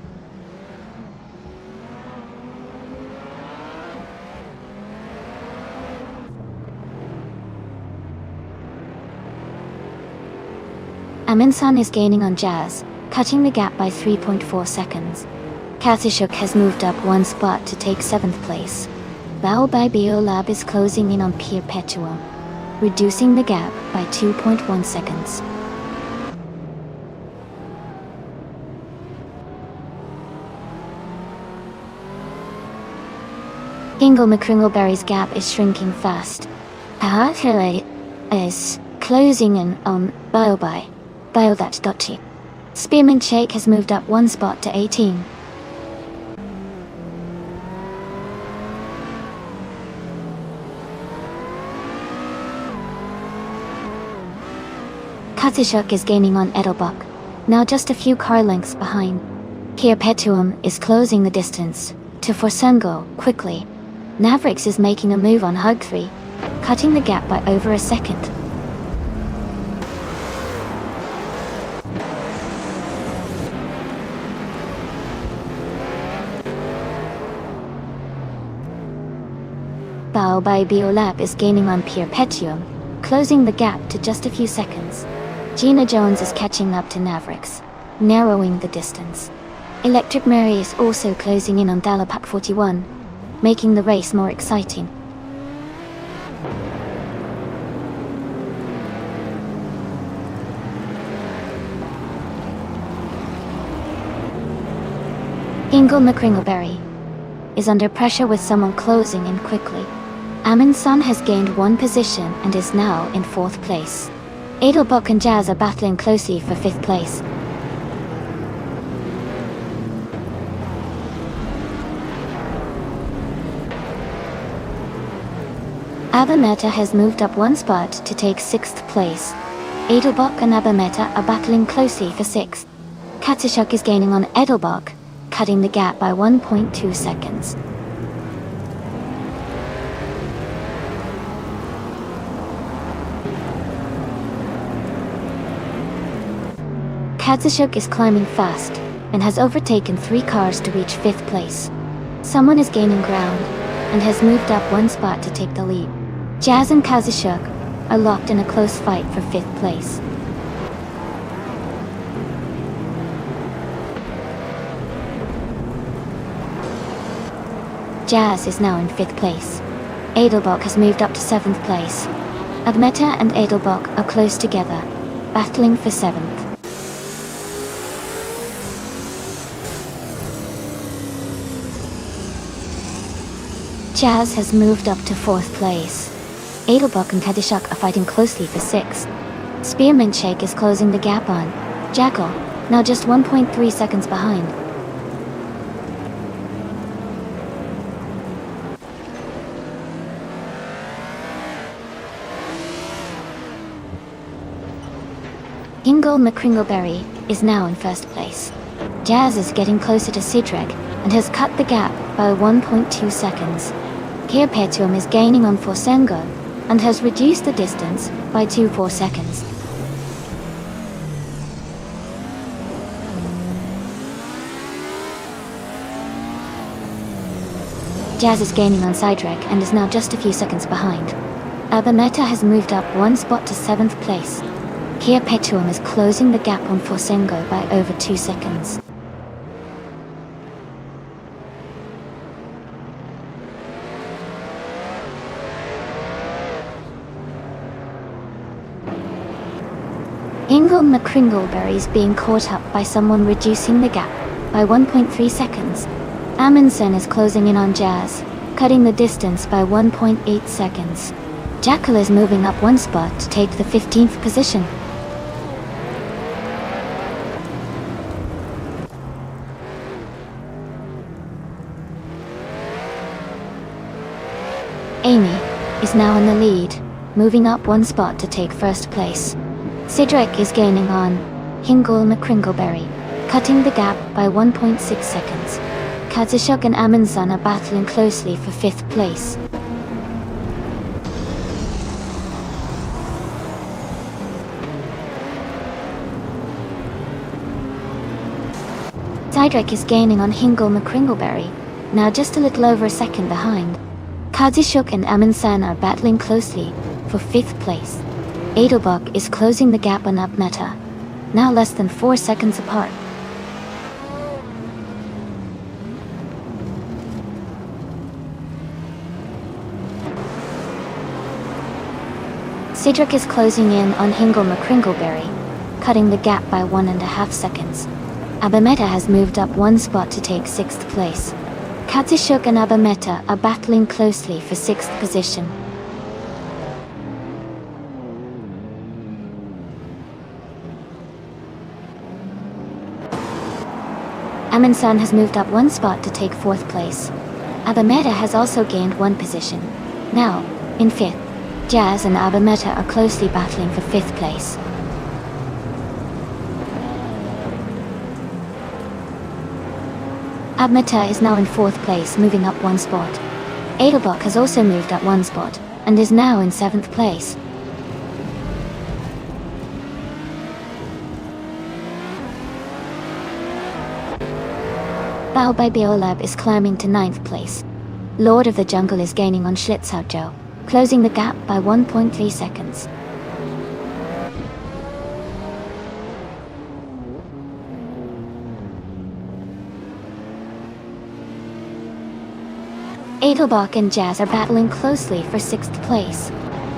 Amundsen is gaining on Jazz, cutting the gap by 3.4 seconds. Katishuk has moved up one spot to take 7th place. Bao by Biolab is closing in on Perpetuum, reducing the gap by 2.1 seconds. Ingle McCringleberry's gap is shrinking fast. Ahatile is closing in on Bioby. Biothat.t. Spearman Shake has moved up one spot to 18. Katishuk is gaining on Edelbach, now just a few car lengths behind. Perpetuum is closing the distance to Forsengo quickly. Navrix is making a move on Hug 3, cutting the gap by over a second. Bao by Biolab is gaining on Perpetuum, closing the gap to just a few seconds. Gina Jones is catching up to Navrix, narrowing the distance. Electric Mary is also closing in on Dalapak 41, making the race more exciting. Ingle McCringleberry is under pressure with someone closing in quickly. Amundsen has gained one position and is now in 4th place. Edelbach and Jazz are battling closely for 5th place. Abameta has moved up one spot to take 6th place. Edelbach and Abameta are battling closely for 6th. Katishuk is gaining on Edelbach, cutting the gap by 1.2 seconds. Katsushuk is climbing fast and has overtaken 3 cars to reach 5th place. Someone is gaining ground and has moved up 1 spot to take the lead. Jazz and Katsushuk are locked in a close fight for 5th place. Jazz is now in 5th place. Adelbach has moved up to 7th place. Abmeta and Adelbach are close together, battling for 7th. Jazz has moved up to 4th place. Adelbach and Katsushuk are fighting closely for 6th. Spearmint Shake is closing the gap on Jackal, now just 1.3 seconds behind. Hingle McCringleberry is now in 1st place. Jazz is getting closer to Cedric and has cut the gap by 1.2 seconds. Kirpetuum is gaining on Forsengo and has reduced the distance by 2.4 seconds. Jazz is gaining on Cedric and is now just a few seconds behind. Abameta has moved up 1 spot to 7th place. Kirpetuum is closing the gap on Forsengo by over 2 seconds. Hingle McCringleberry is being caught up by someone reducing the gap by 1.3 seconds. Amundsen is closing in on Jazz, cutting the distance by 1.8 seconds. Jackal is moving up 1 spot to take the 15th position. Amy is now in the lead, moving up 1 spot to take 1st place. Cedric is gaining on Hingle McCringleberry, cutting the gap by 1.6 seconds. Katsushuk and Amundsen are battling closely for 5th place. Cedric is gaining on Hingle McCringleberry, now just a little over a second behind. Katsushuk and Amundsen are battling closely for 5th place. Adelbach is closing the gap on Abmeta, now less than 4 seconds apart. Cedric is closing in on Hingle McCringleberry, cutting the gap by 1.5 seconds. Abameta has moved up 1 spot to take 6th place. Katsushuk and Abameta are battling closely for 6th position. Amundsen has moved up 1 spot to take 4th place. Abameta has also gained 1 position. Now, in 5th, Jazz and Abameta are closely battling for 5th place. Abmeta is now in 4th place, moving up 1 spot. Adelbach has also moved up 1 spot, and is now in 7th place. Bao by Biolab is climbing to 9th place. Lord of the Jungle is gaining on Schlitzaujo, closing the gap by 1.3 seconds. Adelbach and Jazz are battling closely for 6th place.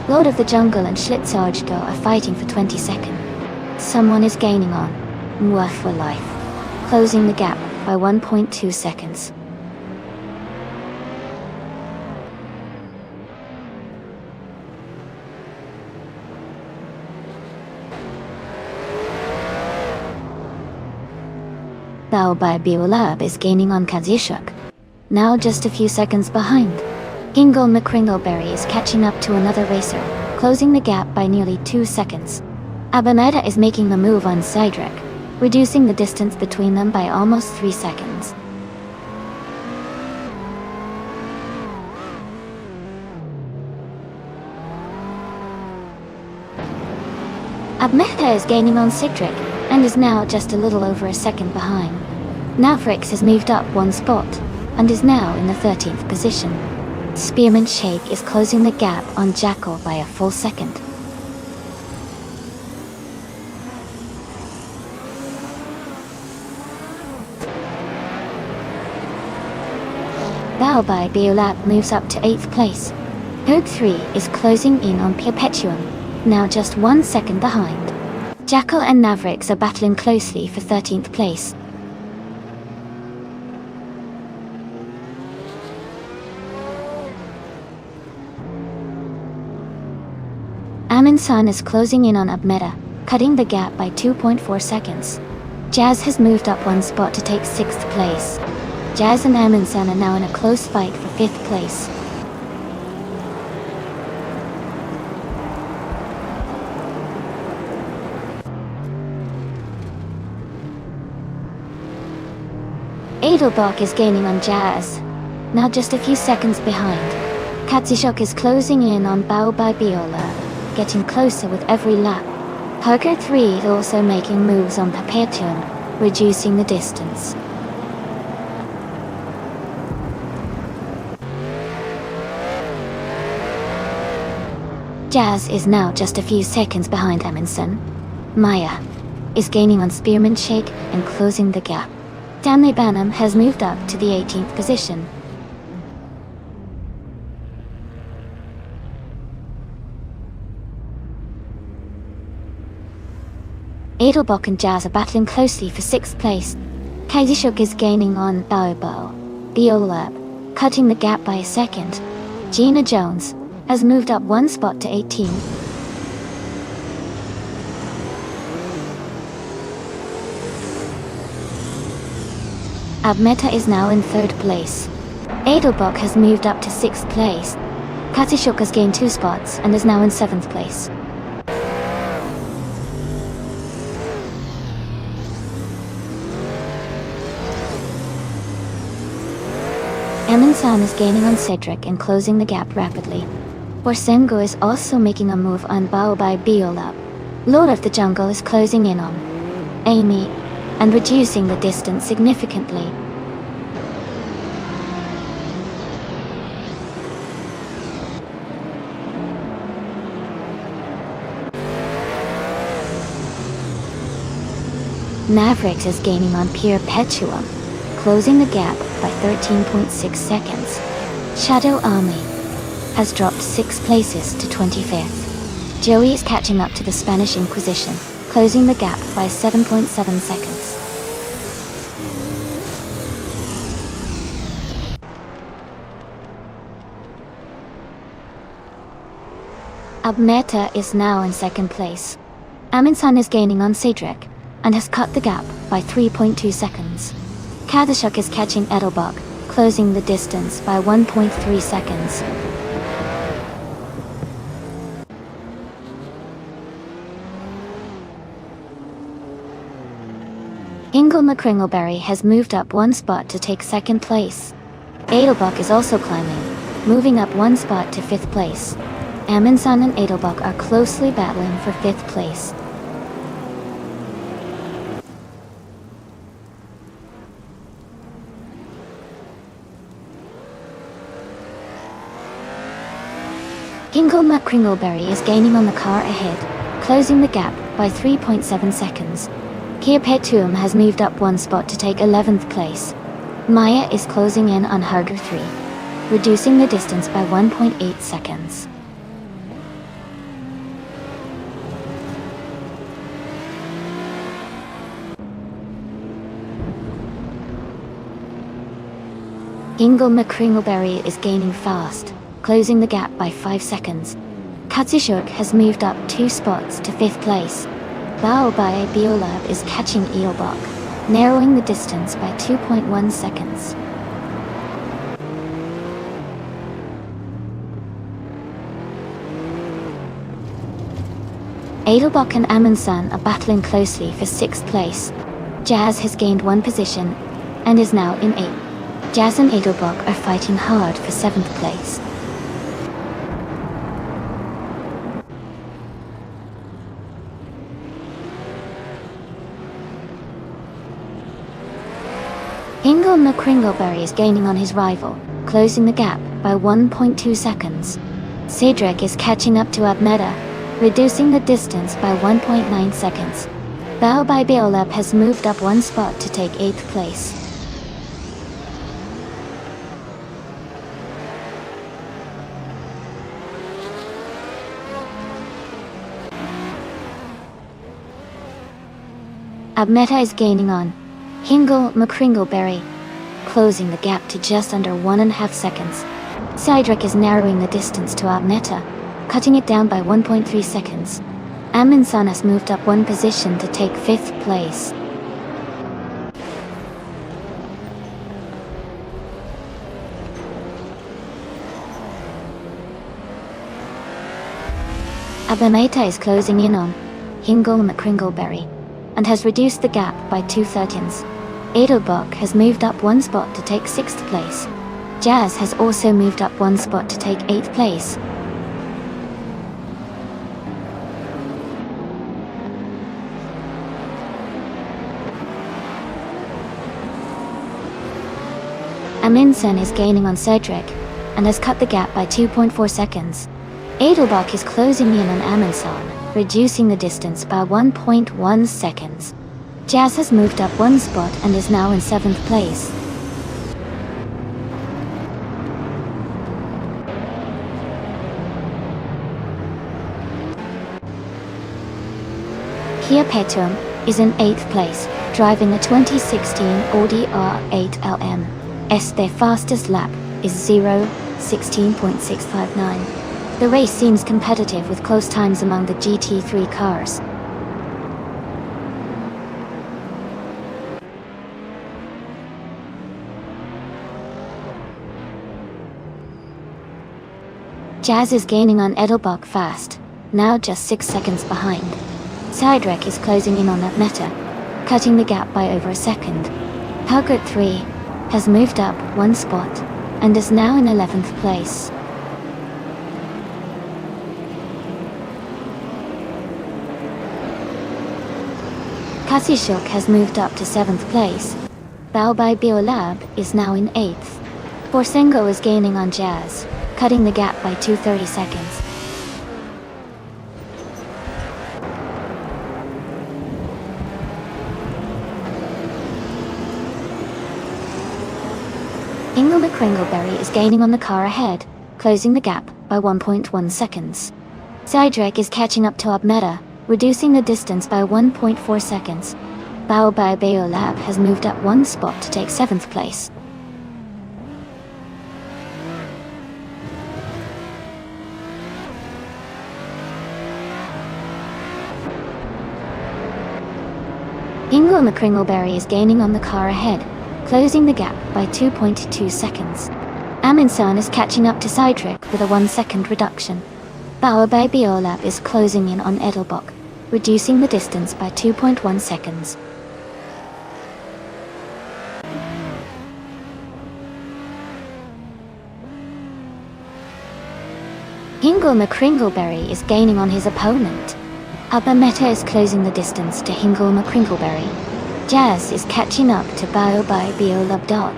Lord of the Jungle and Schlitzaujo are fighting for 22nd. Someone is gaining on Mwah for life, closing the gap by 1.2 seconds. Bao by Biolab is gaining on Katsushuk, now just a few seconds behind. Hingle McCringleberry is catching up to another racer, closing the gap by nearly 2 seconds. Abameta is making the move on Cedric, reducing the distance between them by almost 3 seconds. Abmeta is gaining on Cedric and is now just a little over a second behind. Navrix has moved up one spot, and is now in the 13th position. Spearmint Shake is closing the gap on Jackal by a full second. Bao by Biolab moves up to 8th place. Hood 3 is closing in on Perpetuum, now just 1 second behind. Jackal and Navrix are battling closely for 13th place. Aminsan is closing in on Abmeta, cutting the gap by 2.4 seconds. Jazz has moved up one spot to take 6th place. Jazz and Aminsan are now in a close fight for 5th place. Edelbach is gaining on Jazz, now just a few seconds behind. Katsishok is closing in on Bao by Biola, getting closer with every lap. Hugger 3 is also making moves on Perpetuum, reducing the distance. Jazz is now just a few seconds behind Amundsen. Maya is gaining on Spearmint Shake and closing the gap. Stanley Banham has moved up to the 18th position. Edelbach and Jazz are battling closely for 6th place. Kaizishuk is gaining on Baobao, Biolab, cutting the gap by a second. Gina Jones has moved up one spot to 18. Abmeta is now in 3rd place. Edelbach has moved up to 6th place. Katsishuk has gained 2 spots and is now in 7th place. Aminsan is gaining on Cedric and closing the gap rapidly. Borsengo is also making a move on Bao by Biolab. Lord of the Jungle is closing in on Amy and reducing the distance significantly. Mavericks is gaining on Perpetuum, closing the gap by 13.6 seconds. Shadow Army has dropped 6 places to 25th. Joey is catching up to the Spanish Inquisition, closing the gap by 7.7 seconds. Abmeta is now in 2nd place. Aminsan is gaining on Cedric and has cut the gap by 3.2 seconds. Kadishuk is catching Edelbach, closing the distance by 1.3 seconds. Ingle McCringleberry has moved up one spot to take 2nd place. Edelbach is also climbing, moving up one spot to 5th place. Amundsen and Edelbach are closely battling for 5th place. Ingle McCringleberry is gaining on the car ahead, closing the gap by 3.7 seconds. Perpetuum has moved up one spot to take 11th place. Maya is closing in on Harger 3, reducing the distance by 1.8 seconds. Ingle McCringleberry is gaining fast, closing the gap by 5 seconds. Katsishuk has moved up 2 spots to 5th place. Bao by Biolab is catching Edelbach, narrowing the distance by 2.1 seconds. Edelbach and Amundsen are battling closely for 6th place. Jazz has gained 1 position and is now in 8th. Jazz and Edelbach are fighting hard for 7th place. Hingle McCringleberry is gaining on his rival, closing the gap by 1.2 seconds. Cedric is catching up to Abmeta, reducing the distance by 1.9 seconds. Bao by Biolab has moved up one spot to take 8th place. Abmeta is gaining on Hingle McCringleberry, closing the gap to just under 1.5 seconds. Cedric is narrowing the distance to Abmeta, cutting it down by 1.3 seconds. Amundsen has moved up one position to take 5th place. Abmeta is closing in on Hingle McCringleberry and has reduced the gap by 2/13. Edelbach has moved up one spot to take 6th place. Jazz has also moved up one spot to take 8th place. Amundsen is gaining on Cedric and has cut the gap by 2.4 seconds. Edelbach is closing in on Amundsen, reducing the distance by 1.1 seconds. Jazz has moved up one spot and is now in 7th place. Kia Petum is in 8th place, driving a 2016 Audi R8 LM. Their fastest lap is 0:16.659. The race seems competitive with close times among the GT3 cars. Jazz is gaining on Edelbach fast, now just 6 seconds behind. Cedric is closing in on Abmeta, cutting the gap by over a second. Helgert 3 has moved up one spot and is now in 11th place. Kasishuk has moved up to 7th place. Bao by Biolab is now in 8th. Forsengo is gaining on Jazz, cutting the gap by 2/30 seconds. Hingle McCringleberry is gaining on the car ahead, closing the gap by 1.1 seconds. Cedric is catching up to Abmeta, reducing the distance by 1.4 seconds. Bao by Biolab has moved up one spot to take 7th place. Hingle McCringleberry is gaining on the car ahead, closing the gap by 2.2 seconds. Amundsen is catching up to Cedric with a 1-second reduction. Bauer by Biolab is closing in on Edelbach, reducing the distance by 2.1 seconds. Hingle McCringleberry is gaining on his opponent. Abmeta is closing the distance to Hingle McCringleberry. Jazz is catching up to Bao by Biolab.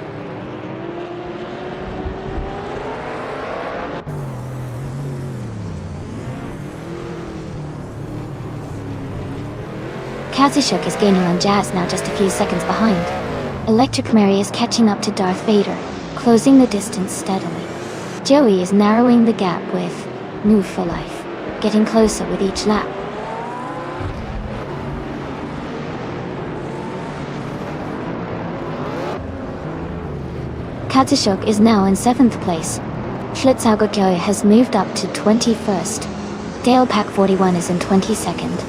Kasishuk is gaining on Jazz, now just a few seconds behind. Electric Mary is catching up to Darth Vader, closing the distance steadily. Joey is narrowing the gap with Move for Life, getting closer with each lap. Kasishuk is now in 7th place. Schlitzauger has moved up to 21st. Dale Pack 41 is in 22nd.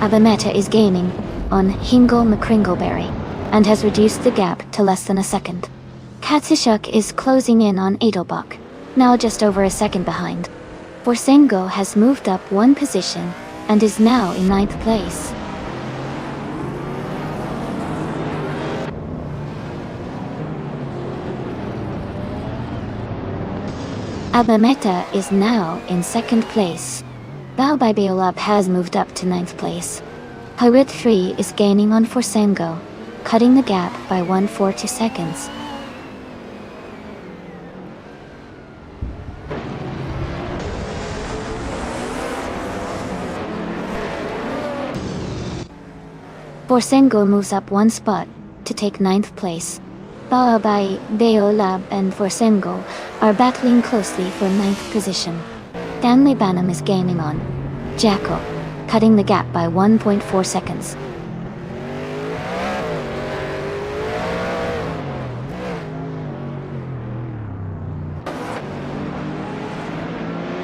Abmeta is gaining on Hingle McCringleberry and has reduced the gap to less than a second. Kasishuk is closing in on Edelbach, now just over a second behind. Forsengo has moved up one position and is now in 9th place. Abameta is now in 2nd place. Bao by Beolab has moved up to 9th place. Hybrid 3 is gaining on Forsengo, cutting the gap by 140 seconds. Forsengo moves up 1 spot to take 9th place. Bao by Beolab and Forsengo are battling closely for 9th position. Stanley Banham is gaining on Jacko, cutting the gap by 1.4 seconds.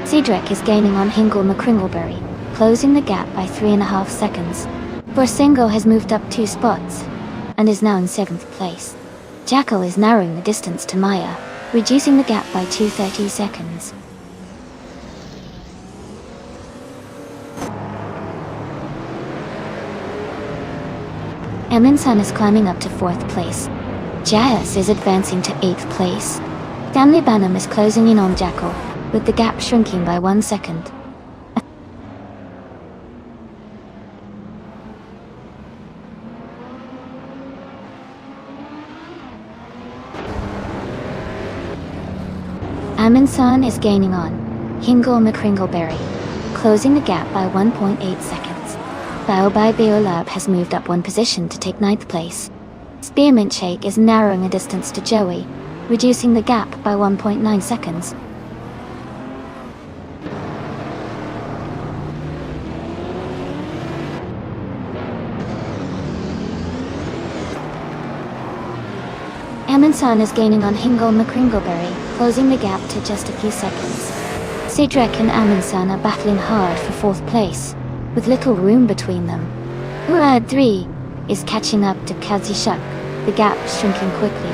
Cedric is gaining on Hingle McCringleberry, closing the gap by 3.5 seconds. Forsengo has moved up 2 spots and is now in 7th place. Jacko is narrowing the distance to Maya, reducing the gap by 230 seconds. Eminson is climbing up to 4th place. Jazz is advancing to 8th place. Stanley Banham is closing in on Jacko, with the gap shrinking by 1 second. Amundsen is gaining on Hingle McCringleberry, closing the gap by 1.8 seconds. Bao by Beolab has moved up 1 position to take 9th place. Spearmint Shake is narrowing the distance to Joey, reducing the gap by 1.9 seconds. Amundsen is gaining on Hingle McCringleberry, closing the gap to just a few seconds. Cedric and Amundsen are battling hard for 4th place, with little room between them. Urad 3 is catching up to Kazishuk, the gap shrinking quickly.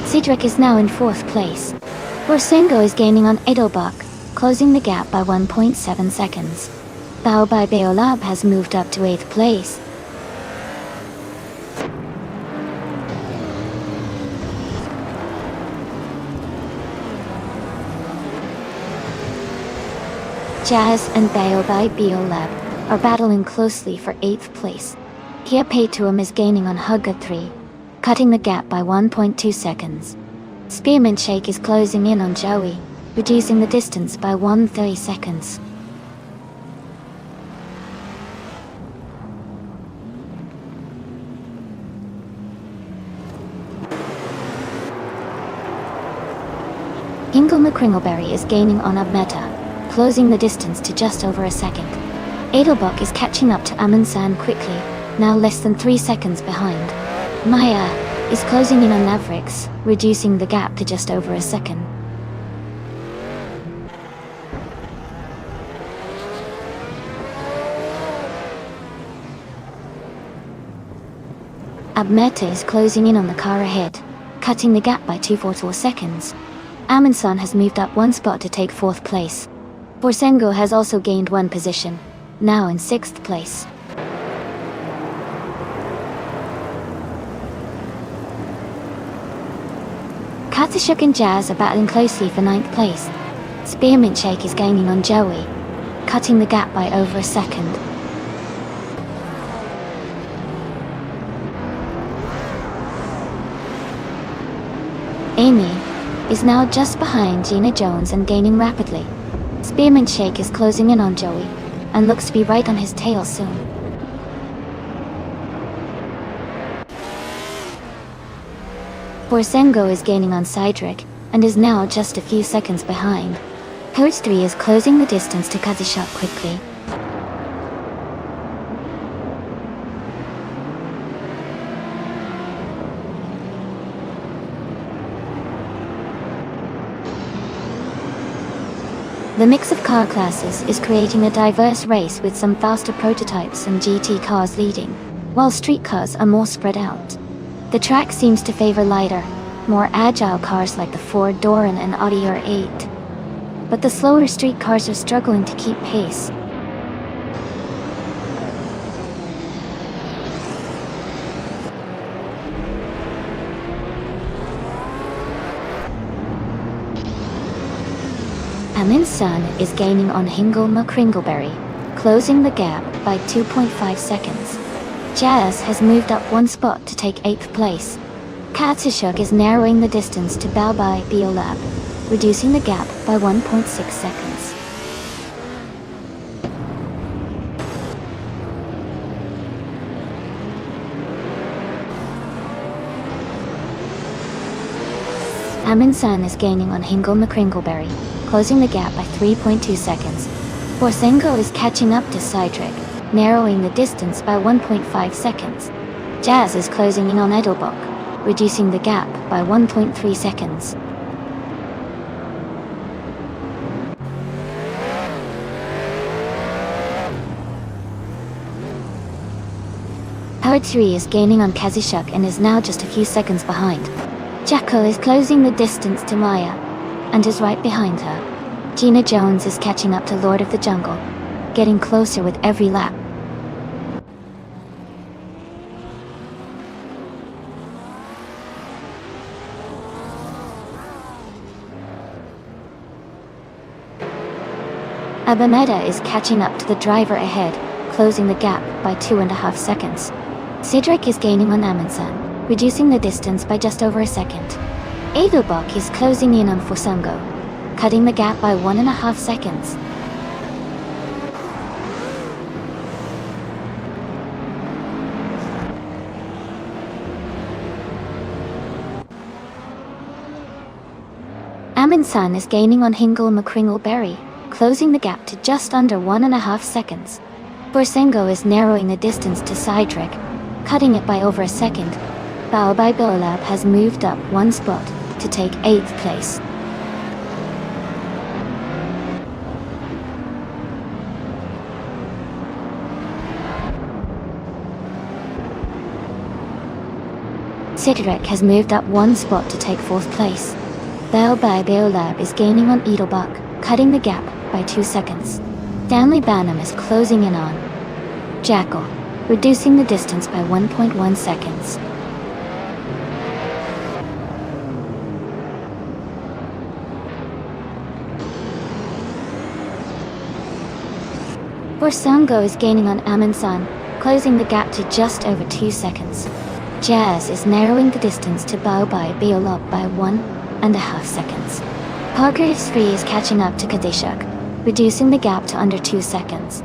Cedric is now in 4th place. Forsengo is gaining on Edelbach, closing the gap by 1.7 seconds. Bao by Beolab has moved up to 8th place. Jazz and Bao by Beolab are battling closely for 8th place. Kia Paytuam is gaining on Hugga 3, cutting the gap by 1.2 seconds. Spearmint Shake is closing in on Joey, reducing the distance by 130 seconds. Hingle McCringleberry is gaining on Abmeta, closing the distance to just over a second. Edelbach is catching up to Amundsen quickly, now less than 3 seconds behind. Maya is closing in on Mavericks, reducing the gap to just over a second. Abmeta is closing in on the car ahead, cutting the gap by 2.4 seconds. Amundsen has moved up 1 spot to take 4th place. Forsengo has also gained 1 position, now in 6th place. Katashuk and Jazz are battling closely for 9th place. Spearmint Shake is gaining on Joey, cutting the gap by over a second. Amy is now just behind Gina Jones and gaining rapidly. Spearmint Shake is closing in on Joey, and looks to be right on his tail soon. Forsengo is gaining on Cedric, and is now just a few seconds behind. Coach 3 is closing the distance to Kazishuk quickly. The mix of car classes is creating a diverse race with some faster prototypes and GT cars leading, while street cars are more spread out. The track seems to favor lighter, more agile cars like the Ford Doran and Audi R8. But the slower street cars are struggling to keep pace. Amin-san is gaining on Hingle Kringleberry, closing the gap by 2.5 seconds. Jazz has moved up one spot to take 8th place. Katsushuk is narrowing the distance to Baobai Biolab, reducing the gap by 1.6 seconds. Amin-san is gaining on Hingle Kringleberry, closing the gap by 3.2 seconds. Borsengo is catching up to Cydric, narrowing the distance by 1.5 seconds. Jazz is closing in on Edelbach, reducing the gap by 1.3 seconds. Howard 3 is gaining on Kazushuk and is now just a few seconds behind. Jacko is closing the distance to Maya, and is right behind her. Gina Jones is catching up to Lord of the Jungle, getting closer with every lap. Abameda is catching up to the driver ahead, closing the gap by 2.5 seconds. Cedric is gaining on Amin-san, reducing the distance by just over a second. Edelbach is closing in on Fosungo, cutting the gap by 1.5 seconds. Amin-san is gaining on Hingle Kringleberry, closing the gap to just under 1.5 seconds. Borsengo is narrowing the distance to Cydric, cutting it by over a second. Baobai Biolab has moved up one spot to take 8th place. Cedric has moved up one spot to take 4th place. Baobai Biolab is gaining on Edelbach, cutting the gap by 2 seconds. Stanley Banham is closing in on Jackal, reducing the distance by 1.1 seconds. Borsengo is gaining on Amin-san, closing the gap to just over 2 seconds. Jazz is narrowing the distance to Baobai Biolab by 1.5 seconds. Parker 3 is catching up to Kadishuk, reducing the gap to under 2 seconds.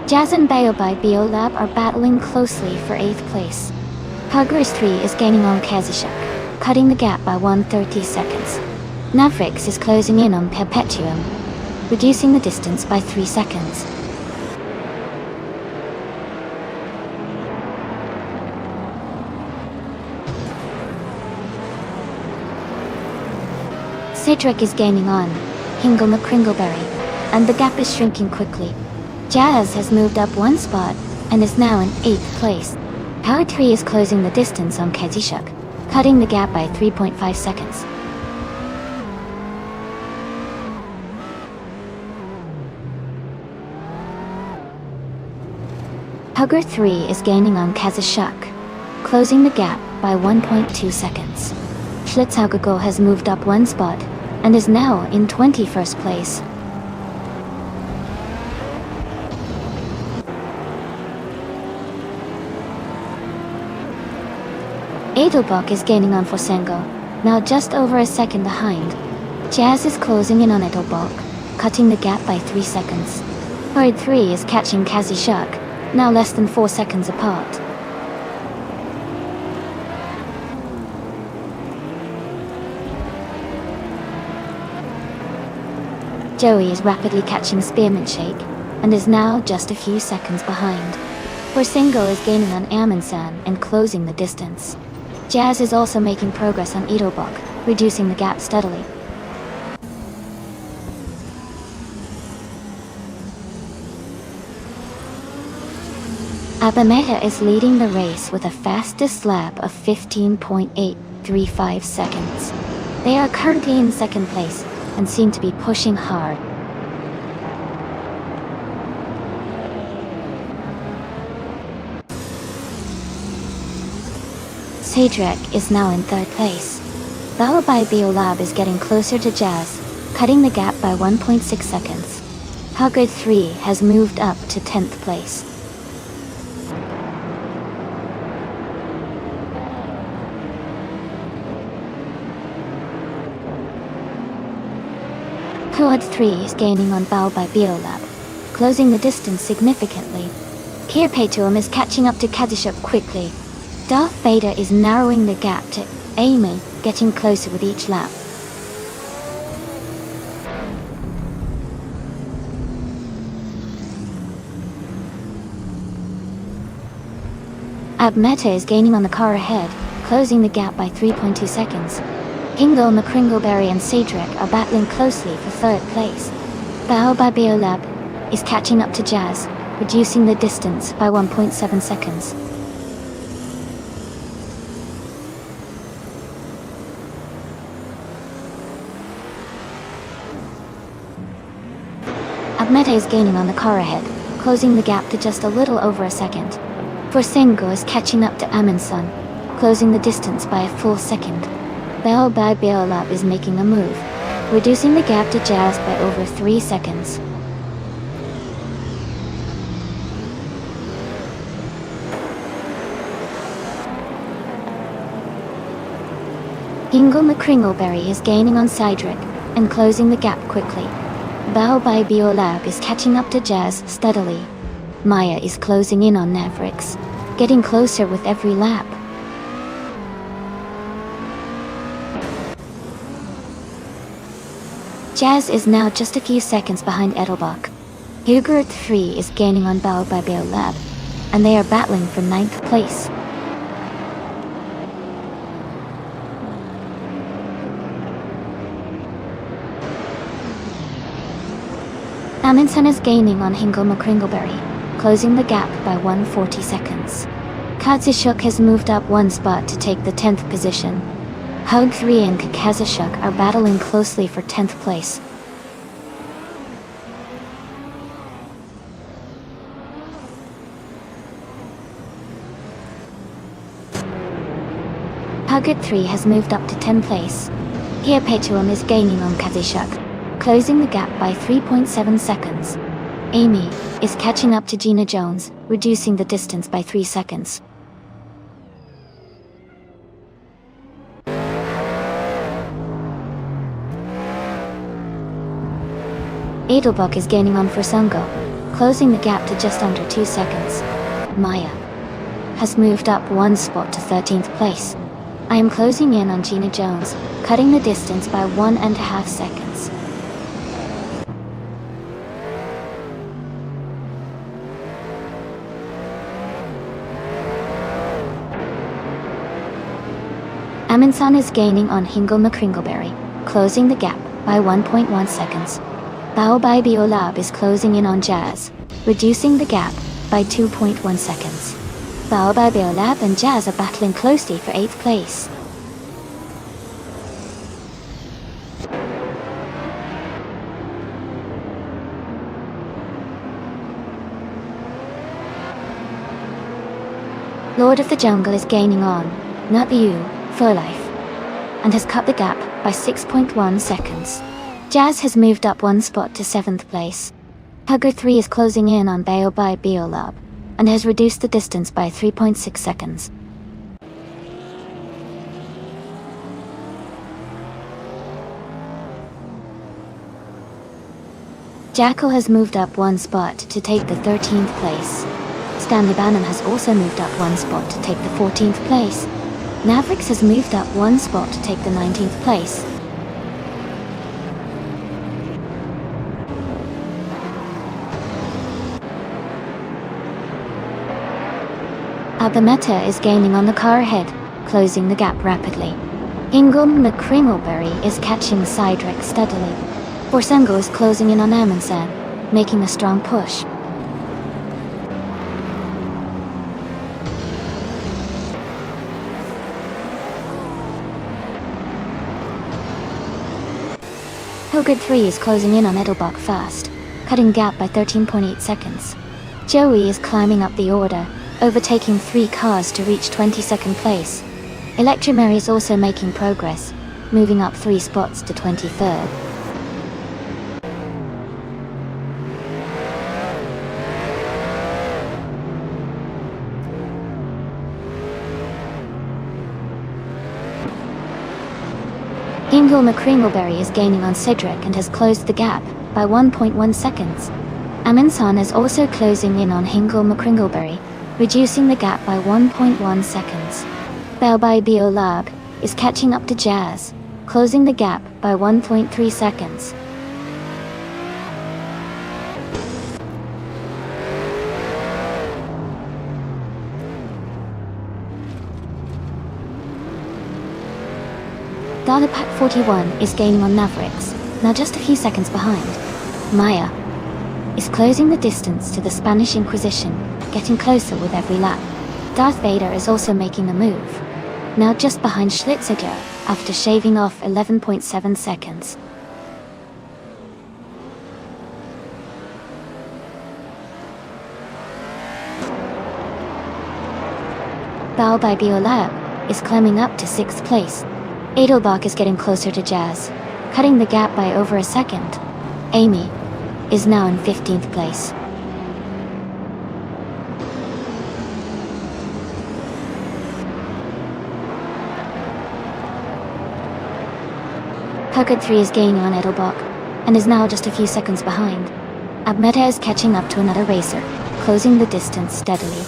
Jazz and Baobai Biolab are battling closely for 8th place. Pugris 3 is gaining on Kazushuk, cutting the gap by 1.30 seconds. Navrix is closing in on Perpetuum, reducing the distance by 3 seconds. Cedric is gaining on Hingle Kringleberry, and the gap is shrinking quickly. Jazz has moved up one spot and is now in 8th place. Howard 3 is closing the distance on Kazushuk, cutting the gap by 3.5 seconds. Hugger 3 is gaining on Kazushuk, closing the gap by 1.2 seconds. Schlitzaugago has moved up one spot and is now in 21st place. Edelbach is gaining on Fosengo, now just over a second behind. Jazz is closing in on Edelbach, cutting the gap by 3 seconds. Horde 3 is catching Kazushuk, now less than 4 seconds apart. Joey is rapidly catching Spearmint Shake, and is now just a few seconds behind. Borsengo is gaining on Amin-san and closing the distance. Jazz is also making progress on Edelbach, reducing the gap steadily. Abameta is leading the race with a fastest lap of 15.835 seconds. They are currently in 2nd place and seem to be pushing hard. Sadrek is now in 3rd place. Bao by Biolab is getting closer to Jazz, cutting the gap by 1.6 seconds. Hugger 3 has moved up to 10th place. Quad 3 is gaining on Bao by Biolab, closing the distance significantly. Kirpetuum is catching up to Kadishuk quickly. Darth Vader is narrowing the gap to Amy, getting closer with each lap. Abmeta is gaining on the car ahead, closing the gap by 3.2 seconds. Hingle, McCringleberry and Sadrek are battling closely for 3rd place. Bao by Biolab is catching up to Jazz, reducing the distance by 1.7 seconds. Abmeta is gaining on the car ahead, closing the gap to just a little over a second. Forsengo is catching up to Amundsen, closing the distance by a full second. Bao by Biolab is making a move, reducing the gap to Jazz by over 3 seconds. Hingle McCringleberry is gaining on Sidrick and closing the gap quickly. Bao by Biolab is catching up to Jazz steadily. Maya is closing in on Navrix, getting closer with every lap. Jazz is now just a few seconds behind Edelbach. Hugert 3 is gaining on Bao by Biolab, and they are battling for 9th place. Amundsen is gaining on Hingle McCringleberry, closing the gap by 140 seconds. Kazashuk has moved up 1 spot to take the 10th position. Hug 3 and Kakazashuk are battling closely for 10th place. Hugget 3 has moved up to 10th place. Kirpetuum is gaining on Kazashuk, closing the gap by 3.7 seconds. Amy is catching up to Gina Jones, reducing the distance by 3 seconds. Edelbach is gaining on Fursungo, closing the gap to just under 2 seconds. Maya has moved up 1 spot to 13th place. I am closing in on Gina Jones, cutting the distance by 1.5 seconds. Amundsen is gaining on Hingle McCringleberry, closing the gap by 1.1 seconds. Bao by Biolab is closing in on Jazz, reducing the gap by 2.1 seconds. Bao by Biolab and Jazz are battling closely for 8th place. Lord of the Jungle is gaining on Nabu for life, and has cut the gap by 6.1 seconds. Jazz has moved up 1 spot to 7th place. Hugger 3 is closing in on Bao by Biolab, and has reduced the distance by 3.6 seconds. Jackal has moved up 1 spot to take the 13th place. Stanley Bannon has also moved up 1 spot to take the 14th place. Navrix has moved up 1 spot to take the 19th place. Abameta is gaining on the car ahead, closing the gap rapidly. Ingham McCringleberry is catching Sidrek steadily. Borsengo is closing in on Amundsen, making a strong push. Hogard 3 is closing in on Edelbach fast, cutting gap by 13.8 seconds. Joey is climbing up the order, overtaking 3 cars to reach 22nd place. Electromary is also making progress, moving up 3 spots to 23rd. Hingle McCringleberry is gaining on Cedric and has closed the gap by 1.1 seconds. Aminsan is also closing in on Hingle McCringleberry, reducing the gap by 1.1 seconds. Bell by Biolab is catching up to Jazz, closing the gap by 1.3 seconds. Data Pack 41 is gaining on Mavericks, now just a few seconds behind. Maya is closing the distance to the Spanish Inquisition, getting closer with every lap. Darth Vader is also making a move, now just behind Schlitziger after shaving off 11.7 seconds. Bao by Biolab is climbing up to 6th place. Edelbach is getting closer to Jazz, cutting the gap by over a second. Amy is now in 15th place. Puckett 3 is gaining on Edelbach, and is now just a few seconds behind. Abmeta is catching up to another racer, closing the distance steadily.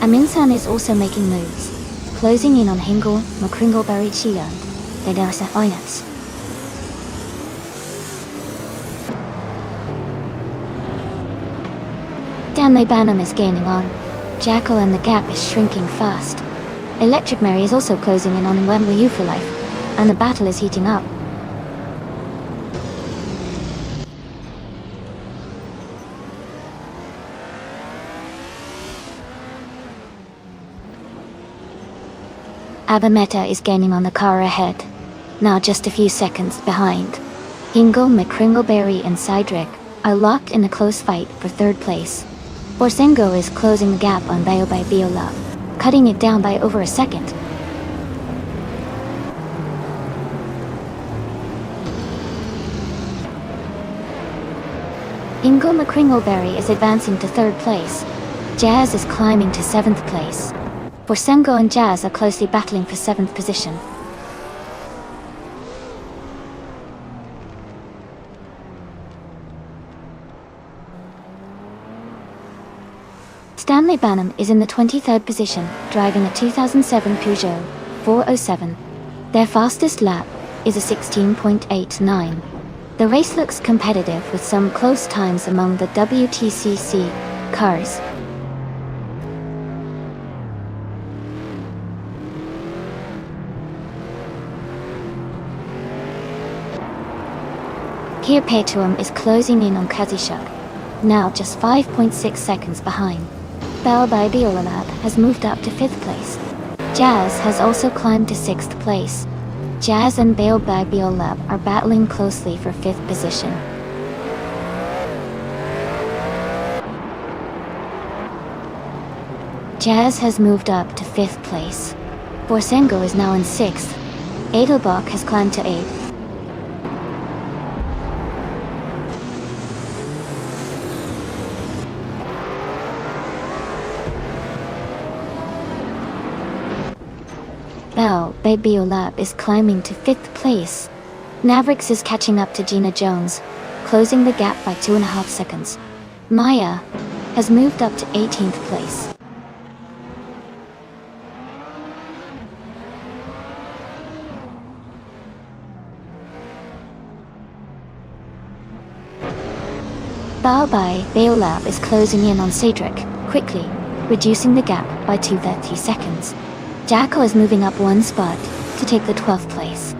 Aminsan is also making moves, closing in on Hingle McCringleberry Chiland. Stanley Banham is gaining on Jackal, and the gap is shrinking fast. Electric Mary is also closing in on Wembley for Life, and the battle is heating up. Abameta is gaining on the car ahead, now just a few seconds behind. Hingle, McCringleberry and Cydric are locked in a close fight for 3rd place. Borsengo is closing the gap on Bio by Biola, cutting it down by over a second. Hingle McCringleberry is advancing to 3rd place. Jazz is climbing to 7th place. Borsengo and Jazz are closely battling for 7th position. Stanley Banham is in the 23rd position, driving a 2007 Peugeot 407. Their fastest lap is a 16.89. The race looks competitive with some close times among the WTCC cars. Kia Petuum is closing in on Kazishuk, now just 5.6 seconds behind. Bell by Biolalab has moved up to 5th place. Jazz has also climbed to 6th place. Jazz and Bale by Biolab are battling closely for 5th position. Jazz has moved up to 5th place. Borsengo is now in 6th. Edelbach has climbed to 8th. Bell by Biolab is climbing to 5th place. Navrix is catching up to Gina Jones, closing the gap by 2.5 seconds. Maya has moved up to 18th place. Bao by Biolab is closing in on Cedric, quickly, reducing the gap by 2.30 seconds. Jackal is moving up 1 spot to take the 12th place.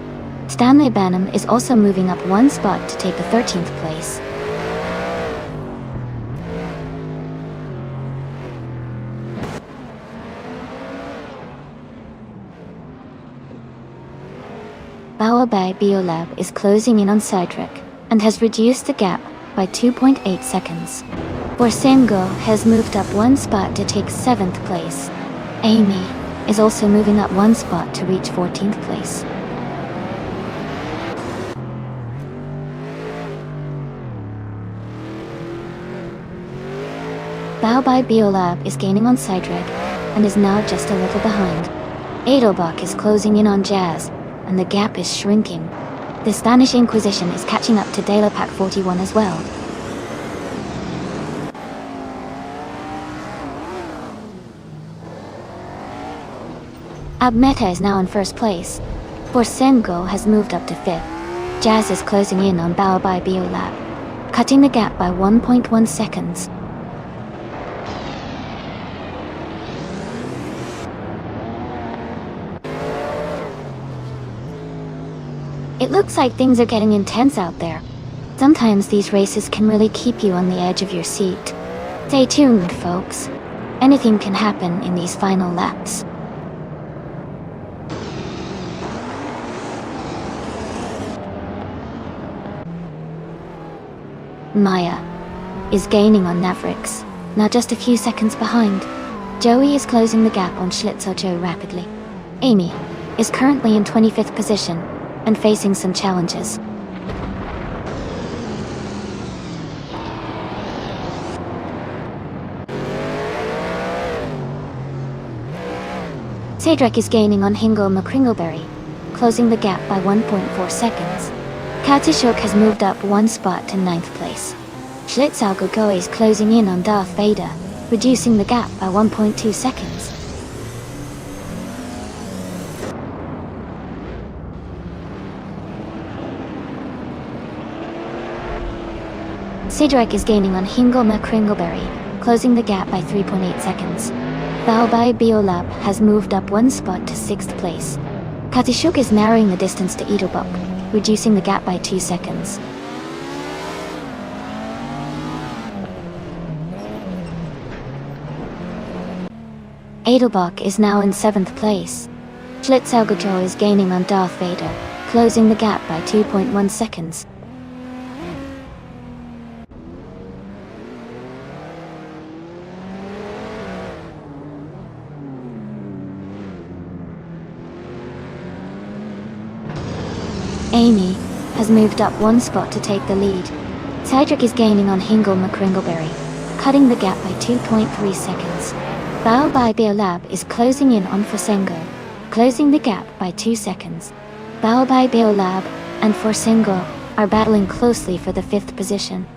Stanley Banham is also moving up 1 spot to take the 13th place. Bawa by Biolab is closing in on Cydric and has reduced the gap by 2.8 seconds. Borsengo has moved up 1 spot to take 7th place. Amy is also moving up one spot to reach 14th place. Bao by Biolab is gaining on Cydric and is now just a little behind. Edelbach is closing in on Jazz, and the gap is shrinking. The Spanish Inquisition is catching up to De La Pac 41 as well. Abmeta is now in first place. Forsengo has moved up to 5th. Jazz is closing in on Bao by Biolab, cutting the gap by 1.1 seconds. It looks like things are getting intense out there. Sometimes these races can really keep you on the edge of your seat. Stay tuned, folks. Anything can happen in these final laps. Maya is gaining on Navrix, now just a few seconds behind. Joey is closing the gap on Schlitzocho rapidly. Amy is currently in 25th position and facing some challenges. Cedric is gaining on Hingle McCringleberry, closing the gap by 1.4 seconds. Katishuk has moved up one spot to 9th place. Schlitzalgogo is closing in on Darth Vader, reducing the gap by 1.2 seconds. Cedric is gaining on Hingle McCringleberry, closing the gap by 3.8 seconds. Bao by Biolab has moved up one spot to 6th place. Katishuk is narrowing the distance to Edelbach, reducing the gap by 2 seconds. Edelbach is now in 7th place. Schlitzalgojo is gaining on Darth Vader, closing the gap by 2.1 seconds. Amy has moved up one spot to take the lead. Cedric is gaining on Hingle McCringleberry, cutting the gap by 2.3 seconds. Bao by Biolab is closing in on Forsengo, closing the gap by 2 seconds. Bao by Biolab and Forsengo are battling closely for the 5th position.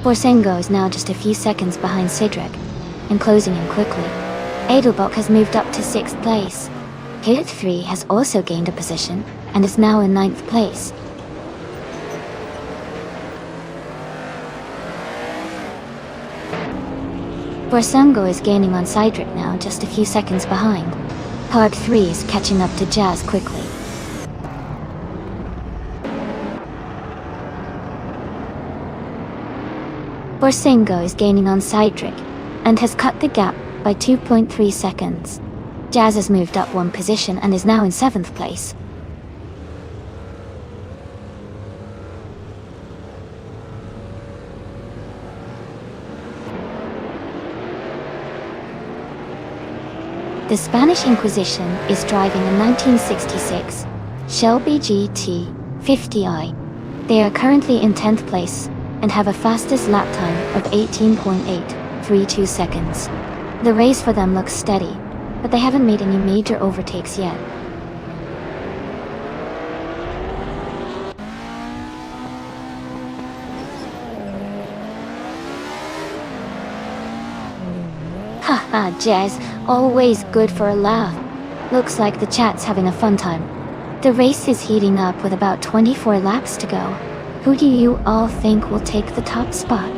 Forsengo is now just a few seconds behind Cedric, and closing in quickly. Edelbach has moved up to 6th place. Hit 3 has also gained a position, and is now in 9th place. Forsengo is gaining on Cedric now, just a few seconds behind. Hard 3 is catching up to Jazz quickly. Forsengo is gaining on Cedric, and has cut the gap by 2.3 seconds. Jazz has moved up one position and is now in 7th place. The Spanish Inquisition is driving a 1966 Shelby GT 50i. They are currently in 10th place and have a fastest lap time of 18.832 seconds. The race for them looks steady, but they haven't made any major overtakes yet. Haha, Jazz, always good for a laugh. Looks like the chat's having a fun time. The race is heating up with about 24 laps to go. Who do you all think will take the top spot?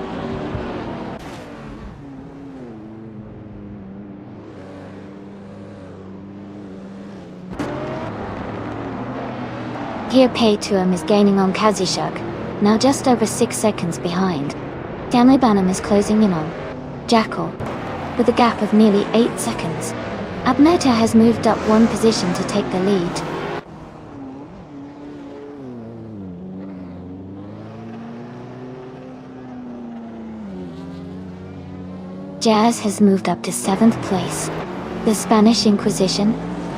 Here Paytuum is gaining on Kazishuk, now just over 6 seconds behind. Stanley Banham is closing in on Jackal, with a gap of nearly 8 seconds. Abmeta has moved up one position to take the lead. Jazz has moved up to 7th place. The Spanish Inquisition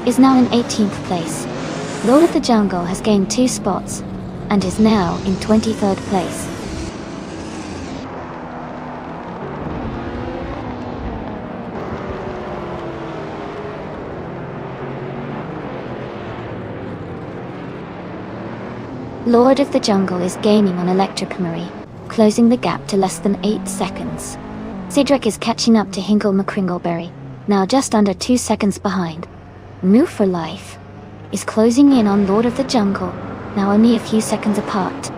is now in 18th place. Lord of the Jungle has gained 2 spots and is now in 23rd place. Lord of the Jungle is gaining on Electricamary, closing the gap to less than 8 seconds. Cedric is catching up to Hingle McCringleberry, now just under 2 seconds behind. Move for Life is closing in on Lord of the Jungle, now only a few seconds apart.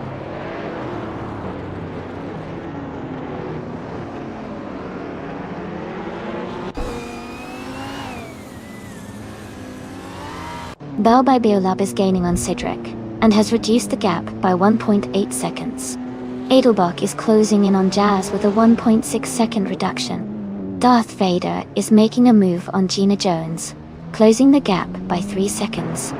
Bow by Beolab is gaining on Cedric, and has reduced the gap by 1.8 seconds. Adelbach is closing in on Jazz with a 1.6 second reduction. Darth Vader is making a move on Gina Jones, closing the gap by 3 seconds.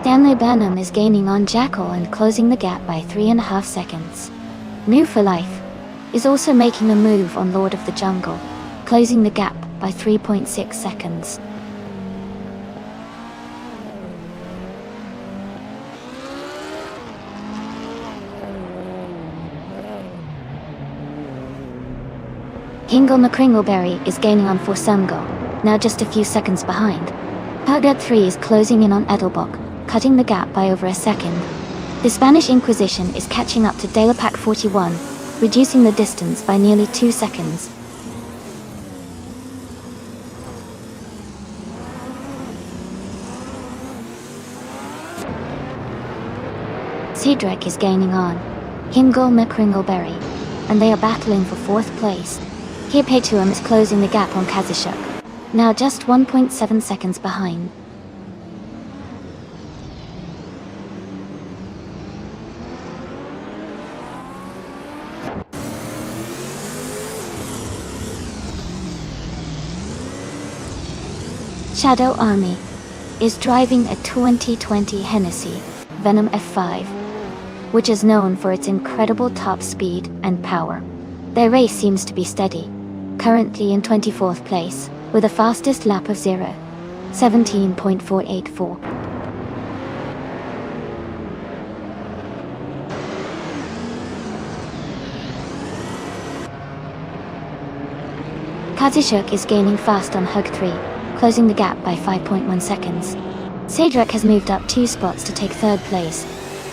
Stanley Banham is gaining on Jackal and closing the gap by 3.5 seconds. Move for Life is also making a move on Lord of the Jungle, closing the gap by 3.6 seconds. Hingle McCringleberry is gaining on Forsungo, now just a few seconds behind. Pugad 3 is closing in on Edelbach, cutting the gap by over a second. The Spanish Inquisition is catching up to Delapac 41, reducing the distance by nearly 2 seconds. Cedric is gaining on Hingle McCringleberry, and they are battling for 4th place. Hirpetuum is closing the gap on Kazashuk, now just 1.7 seconds behind. Shadow Army is driving a 2020 Hennessy Venom F5, which is known for its incredible top speed and power. Their race seems to be steady, currently in 24th place, with a fastest lap of 17.484. Kazashuk is gaining fast on Hug 3, closing the gap by 5.1 seconds. Cedric has moved up 2 spots to take 3rd place.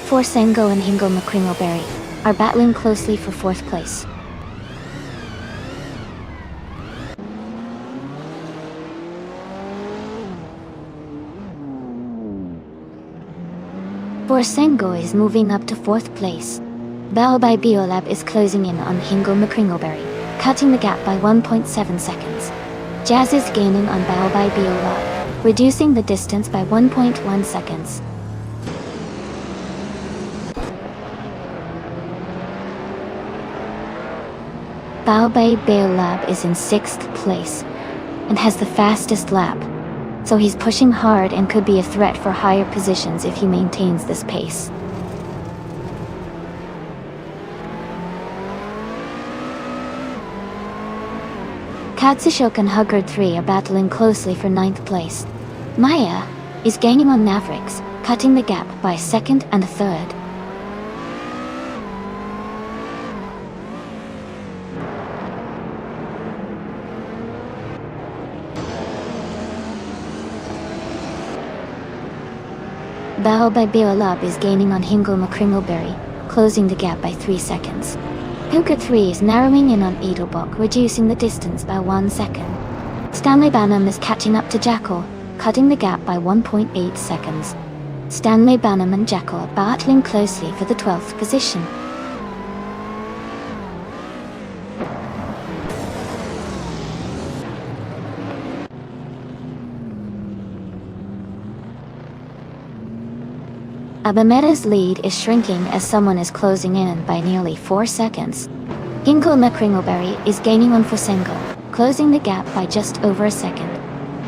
Forsengo and Hingle McCringleberry are battling closely for 4th place. Forsengo is moving up to 4th place. Bow by Beolab is closing in on Hingle McCringleberry, cutting the gap by 1.7 seconds. Jazz is gaining on Bow by Beolab, reducing the distance by 1.1 seconds. Bow by Beolab is in 6th place, and has the fastest lap, so he's pushing hard and could be a threat for higher positions if he maintains this pace. Katsashok and Huggard 3 are battling closely for 9th place. Maya is gaining on Mavericks, cutting the gap by 2nd and 3rd. Bow by Beolab is gaining on Hingle McCringleberry, closing the gap by 3 seconds. Puka 3 is narrowing in on Edelbach, reducing the distance by 1 second. Stanley Banham is catching up to Jackal, cutting the gap by 1.8 seconds. Stanley Banham and Jackal are battling closely for the 12th position. Abameta's lead is shrinking as someone is closing in by nearly 4 seconds. Hingle McCringleberry is gaining on Forsengo, closing the gap by just over a second.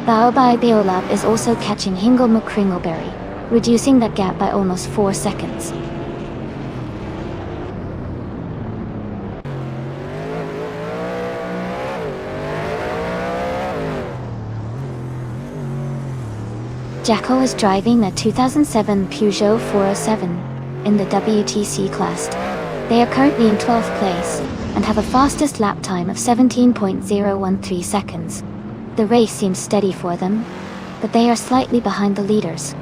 Bow by Beolab is also catching Hingle McCringleberry, reducing that gap by almost 4 seconds. Jacko is driving a 2007 Peugeot 407 in the WTC class. They are currently in 12th place and have a fastest lap time of 17.013 seconds. The race seems steady for them, but they are slightly behind the leaders.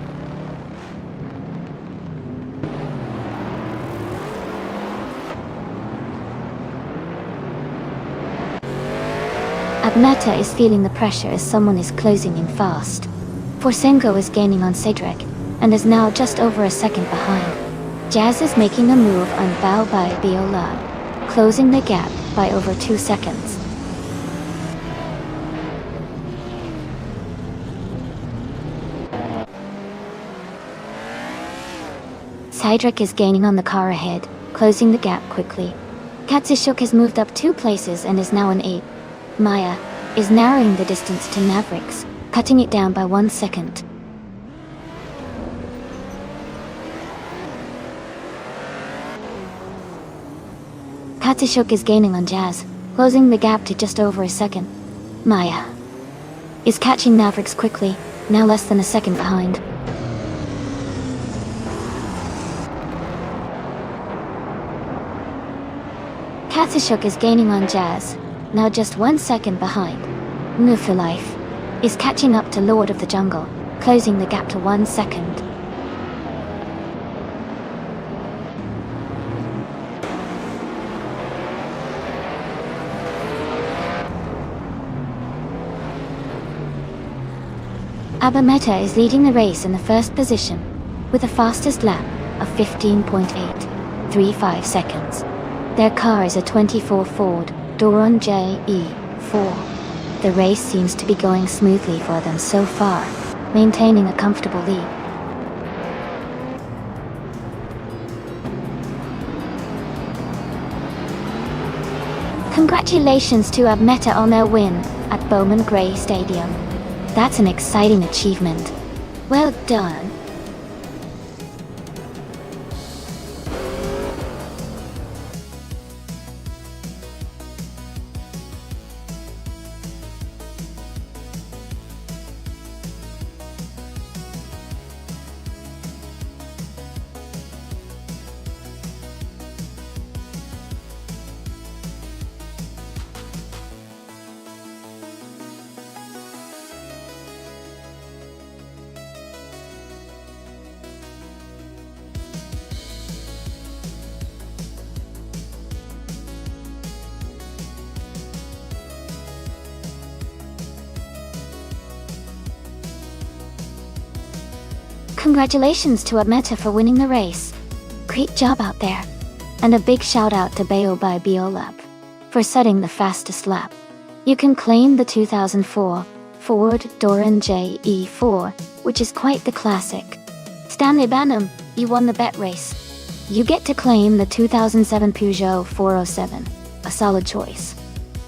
Abmeta is feeling the pressure as someone is closing in fast. Forsengo is gaining on Cedric, and is now just over a second behind. Jazz is making a move on Bao by Biola, closing the gap by over 2 seconds. Cedric is gaining on the car ahead, closing the gap quickly. Katsushuk has moved up 2 places and is now in 8th. Maya is narrowing the distance to Mavericks, cutting it down by 1 second. Katsushuk is gaining on Jazz, closing the gap to just over a second. Maya is catching Mavericks quickly, now less than a second behind. Katsushuk is gaining on Jazz, now just 1 second behind. Nufilife is catching up to Lord of the Jungle, closing the gap to 1 second. Abameta is leading the race in the first position, with a fastest lap of 15.835 seconds. Their car is a 24 Ford Doron JE4. The race seems to be going smoothly for them so far, maintaining a comfortable lead. Congratulations to Abmeta on their win at Bowman Gray Stadium. That's an exciting achievement. Well done. Congratulations to Abmeta for winning the race. Great job out there. And a big shout out to Bayo by Biolab for setting the fastest lap. You can claim the 2004 Ford Doran JE4, which is quite the classic. Stanley Banham, you won the bet race. You get to claim the 2007 Peugeot 407, a solid choice.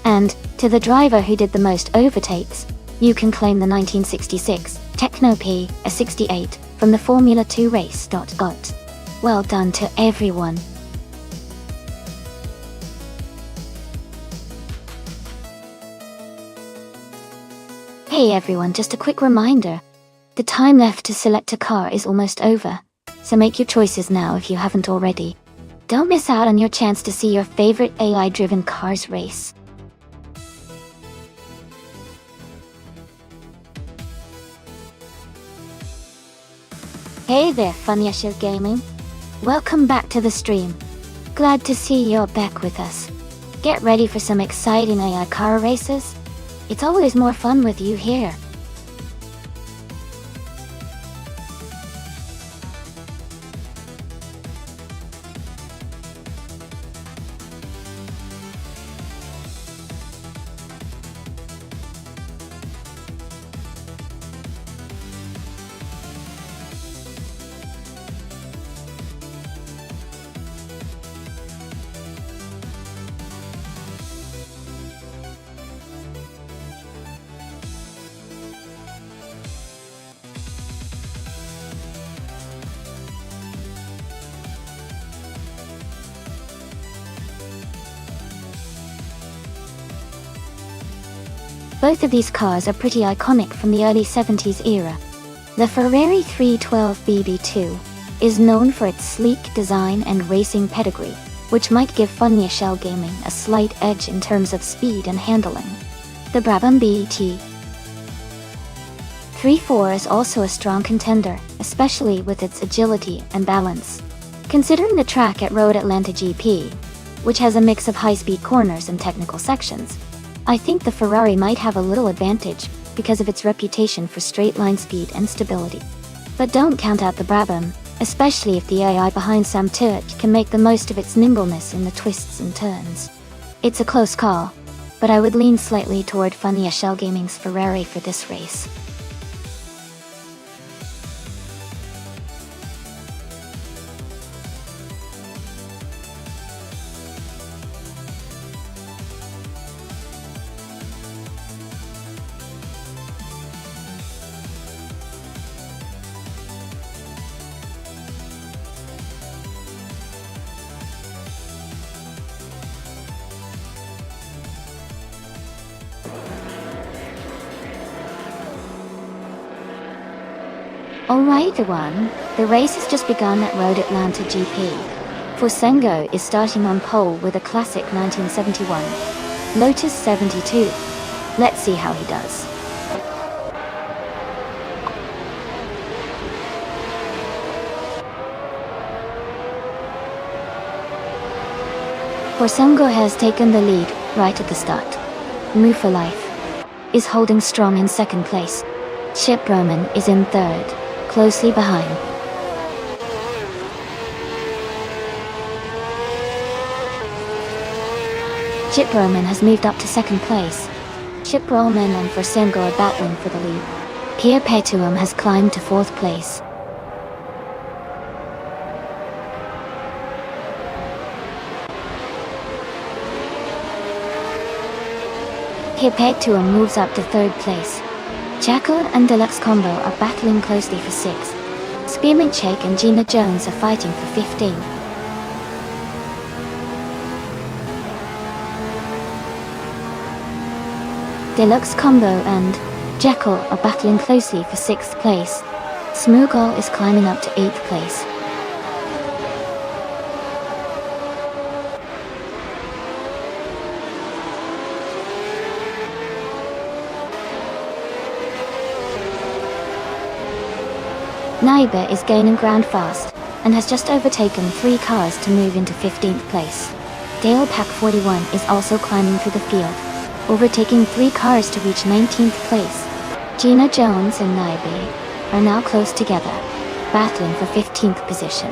And, to the driver who did the most overtakes, you can claim the 1966 Techno P, a 68, from the Formula 2 race. Well done to everyone. Hey everyone, just a quick reminder. The time left to select a car is almost over, so make your choices now if you haven't already. Don't miss out on your chance to see your favorite AI-driven cars race. Hey there, Funyashil Gaming. Welcome back to the stream. Glad to see you're back with us. Get ready for some exciting AI car races. It's always more fun with you here. Both of these cars are pretty iconic from the early 70s era. The Ferrari 312 BB2 is known for its sleek design and racing pedigree, which might give Funny Shell Gaming a slight edge in terms of speed and handling. The Brabham BT 34 is also a strong contender, especially with its agility and balance. Considering the track at Road Atlanta GP, which has a mix of high-speed corners and technical sections, I think the Ferrari might have a little advantage because of its reputation for straight-line speed and stability. But don't count out the Brabham, especially if the AI behind Sam Turk can make the most of its nimbleness in the twists and turns. It's a close call, but I would lean slightly toward Funny Shell Gaming's Ferrari for this race. Alright everyone, the race has just begun at Road Atlanta GP. Forsengo is starting on pole with a classic 1971 Lotus 72. Let's see how he does. Forsengo has taken the lead right at the start. Move for Life is holding strong in second place. Chip Roman is in third, closely behind. Chip Roman has moved up to second place. Chip Roman and Forsengo are battling for the lead. Pierre Petuum has climbed to fourth place. Pierre Petuum moves up to third place. Jacko and Deluxe Combo are battling closely for 6th. Spearmint Shake and Gina Jones are fighting for 15. Deluxe Combo and Jacko are battling closely for 6th place. Smoogle is climbing up to 8th place. Naiba is gaining ground fast, and has just overtaken 3 cars to move into 15th place. Dale Pack 41 is also climbing through the field, overtaking 3 cars to reach 19th place. Gina Jones and Naiba are now close together, battling for 15th position.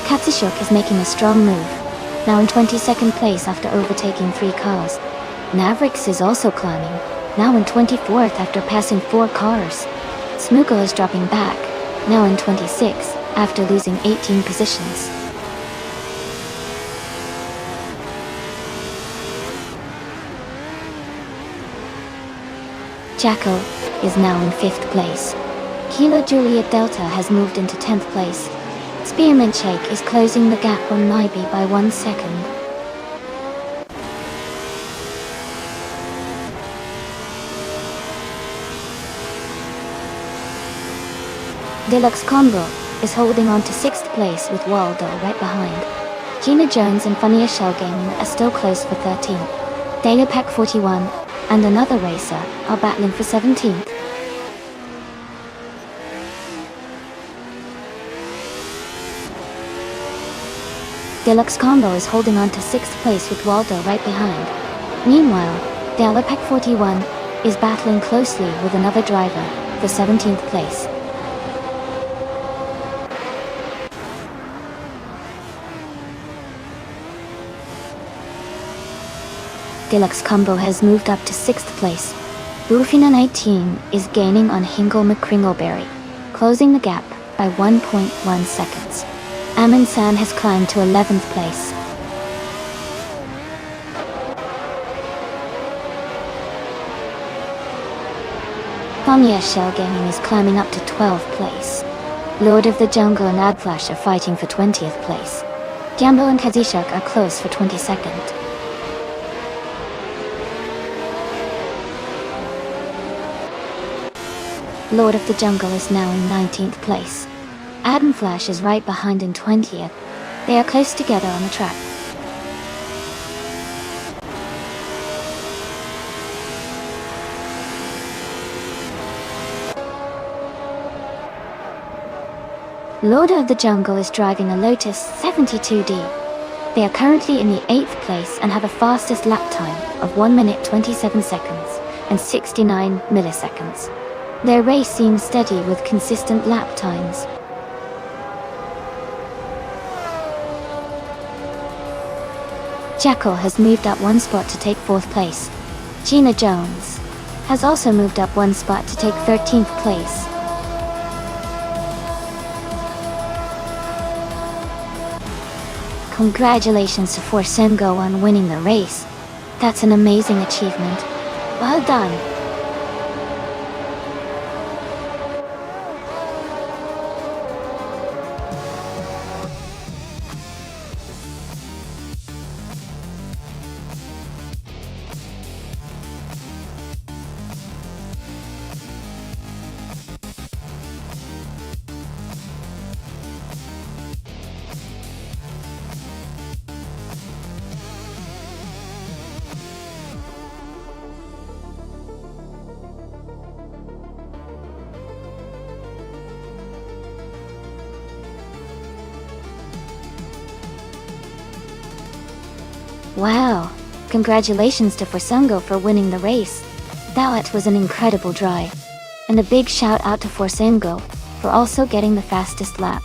Katsushuk is making a strong move, now in 22nd place after overtaking 3 cars. Mavericks is also climbing, now in 24th after passing 4 cars. Smoogle is dropping back, now in 26th after losing 18 positions. Jacko is now in 5th place. Kilo Juliet Delta has moved into 10th place. Spearmint Shake is closing the gap on Naibi by 1 second. Deluxe Combo is holding on to 6th place with Waldo right behind. Gina Jones and Funny Shell Gaming are still close for 13th. Data Pack 41 and another racer are battling for 17th. Deluxe Combo is holding on to 6th place with Waldo right behind. Meanwhile, Data Pack 41 is battling closely with another driver for 17th place. Deluxe Combo has moved up to 6th place. Bufina 19 is gaining on Hingle McCringleberry, closing the gap by 1.1 seconds. Amin San has climbed to 11th place. Funny Shell Gaming is climbing up to 12th place. Lord of the Jungle and Adflash are fighting for 20th place. Jambo and Hazishak are close for 22nd. Lord of the Jungle is now in 19th place. Adam Flash is right behind in 20th. They are close together on the track. Lord of the Jungle is driving a Lotus 72D. They are currently in the 8th place and have a fastest lap time of 1 minute 27 seconds and 69 milliseconds. Their race seems steady with consistent lap times. Jackal has moved up 1 spot to take 4th place. Gina Jones has also moved up 1 spot to take 13th place. Congratulations to Forsengo on winning the race. That's an amazing achievement. Well done. Wow, congratulations to Forsengo for winning the race. That was an incredible drive. And a big shout out to Forsengo for also getting the fastest lap.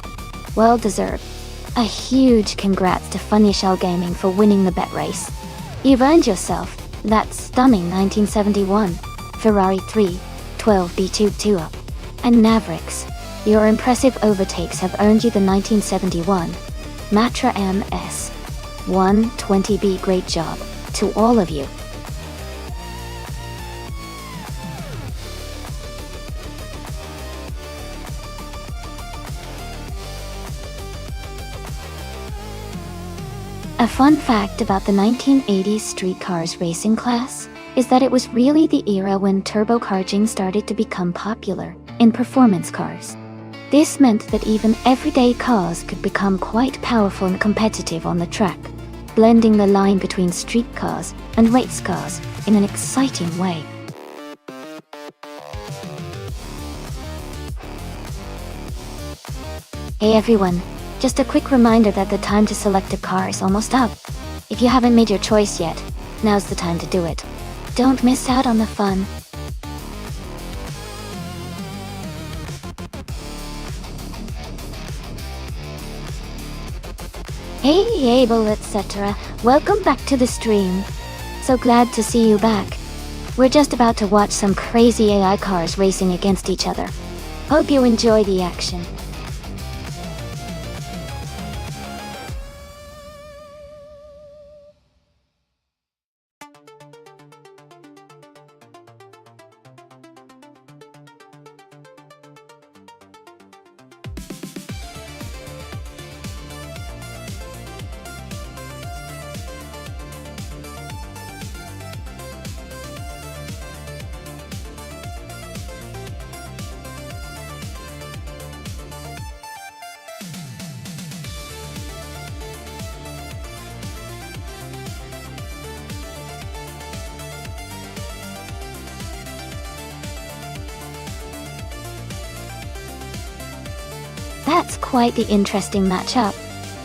Well deserved. A huge congrats to Funnyshell Gaming for winning the bet race. You've earned yourself that stunning 1971 Ferrari 312B2 up. And Mavericks, your impressive overtakes have earned you the 1971 Matra MS 120B. Great job to all of you. A fun fact about the 1980s street cars racing class is that it was really the era when turbocharging started to become popular in performance cars. This meant that even everyday cars could become quite powerful and competitive on the track, blending the line between street cars and race cars in an exciting way. Hey everyone, just a quick reminder that the time to select a car is almost up. If you haven't made your choice yet, now's the time to do it. Don't miss out on the fun. Hey Abel, etc. Welcome back to the stream. So glad to see you back. We're just about to watch some crazy AI cars racing against each other. Hope you enjoy the action. That's quite the interesting matchup.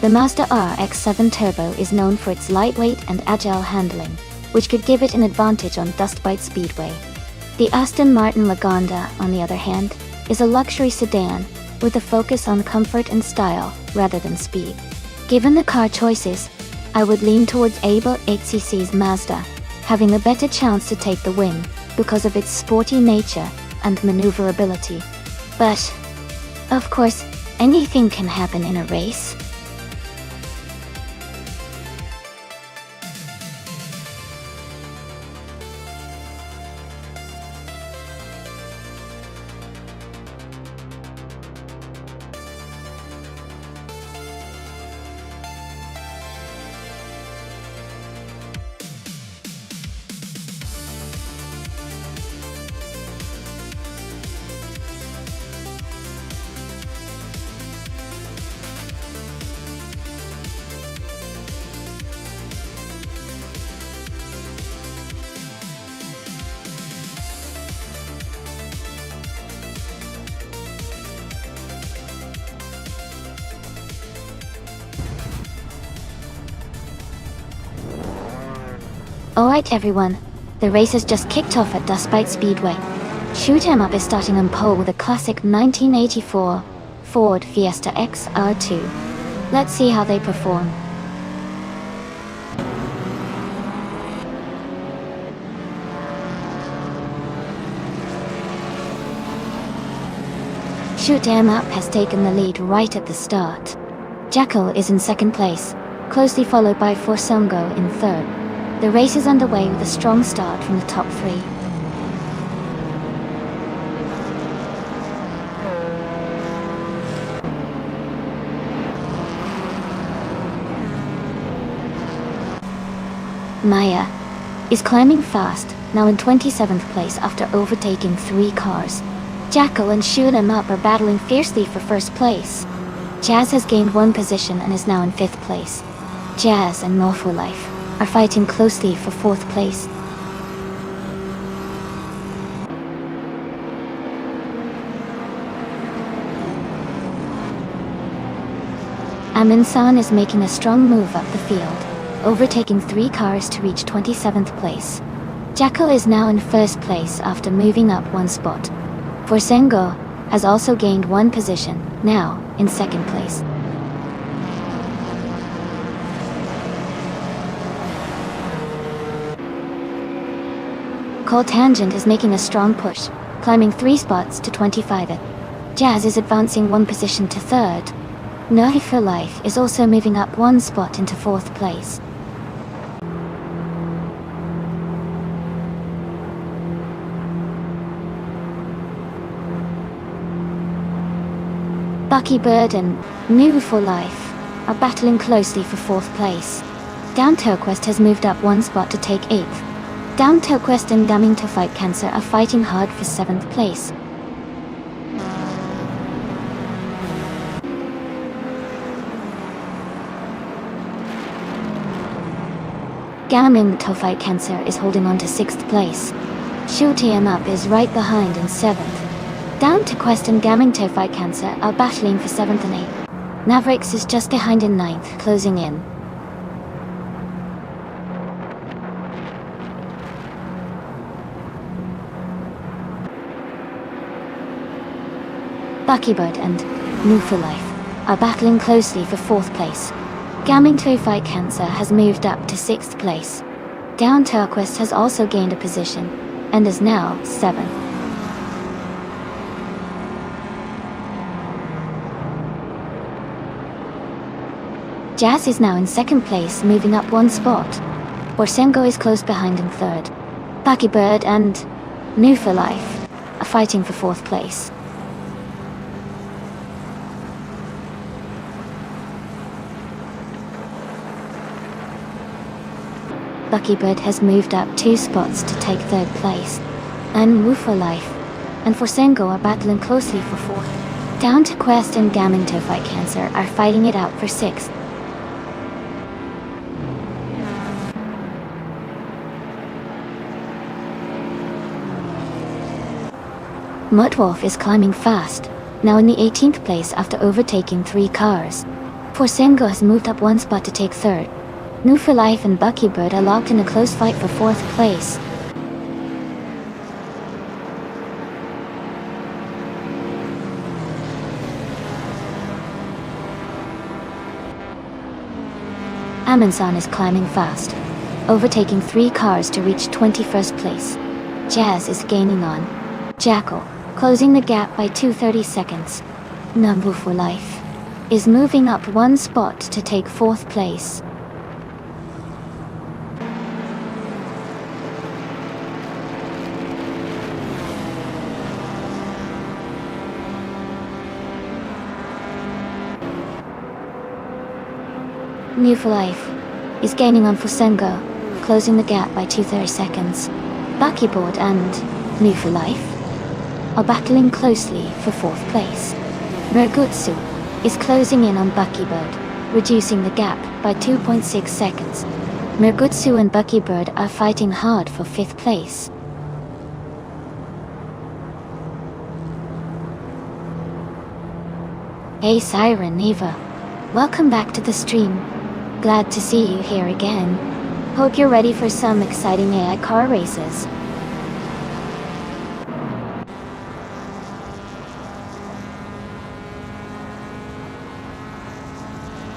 The Mazda RX-7 Turbo is known for its lightweight and agile handling, which could give it an advantage on Dust Bite Speedway. The Aston Martin Lagonda, on the other hand, is a luxury sedan with a focus on comfort and style rather than speed. Given the car choices, I would lean towards Able 8cc's Mazda, having a better chance to take the win because of its sporty nature and maneuverability. But, of course, anything can happen in a race. Alright everyone, the race has just kicked off at Dustbite Speedway. Shoot 'em Up is starting on pole with a classic 1984 Ford Fiesta XR2. Let's see how they perform. Shoot 'em Up has taken the lead right at the start. Jackal is in second place, closely followed by Forsongo in third. The race is underway with a strong start from the top three. Maya is climbing fast, now in 27th place after overtaking 3 cars. Jackal and Shoot 'em Up are battling fiercely for first place. Jazz has gained 1 position and is now in 5th place. Jazz and Morpho Life are fighting closely for 4th place. Amin-san is making a strong move up the field, overtaking 3 cars to reach 27th place. Jackal is now in 1st place after moving up 1 spot. Forsengo has also gained 1 position, now in 2nd place. Cold Tangent is making a strong push, climbing 3 spots to 25th. Jazz is advancing 1 position to 3rd. Nerdy for Life is also moving up 1 spot into 4th place. Bucky Bird and New for Life are battling closely for 4th place. Down Turquest has moved up 1 spot to take 8th. Down Turquest and Damning to Fight Cancer are fighting hard for 7th place. Gaming to Fight Cancer is holding on to 6th place. Shoot 'em Up is right behind in 7th. Down to Quest and Gaming to Fight Cancer are battling for 7th and 8th. Mavericks is just behind in 9th, closing in. Buckybird and New for Life are battling closely for 4th place. Gaming to Fight Cancer has moved up to 6th place. Down Turquest has also gained a position, and is now 7th. Jazz is now in 2nd place, moving up 1 spot. Borsengo is close behind in 3rd. Buckybird and New for Life are fighting for 4th place. Buckybird has moved up 2 spots to take 3rd place. And Woo for Life and Forsengo are battling closely for 4th. Down to Quest and Gaming to Fight Cancer are fighting it out for 6th. Mudwolf is climbing fast, now in the 18th place after overtaking 3 cars. Forsengo has moved up 1 spot to take 3rd. New for Life and Buckybird are locked in a close fight for 4th place. Amin-san is climbing fast, overtaking 3 cars to reach 21st place. Jazz is gaining on Jackal, closing the gap by 2:30 seconds. Number for Life is moving up 1 spot to take 4th place. New for Life is gaining on Forsengo, closing the gap by 2:30 seconds. Buckybird and New for Life are battling closely for 4th place. Mergutsu is closing in on Buckybird, reducing the gap by 2.6 seconds. Mergutsu and Buckybird are fighting hard for 5th place. Hey Siren Eva, welcome back to the stream. Glad to see you here again. Hope you're ready for some exciting AI car races.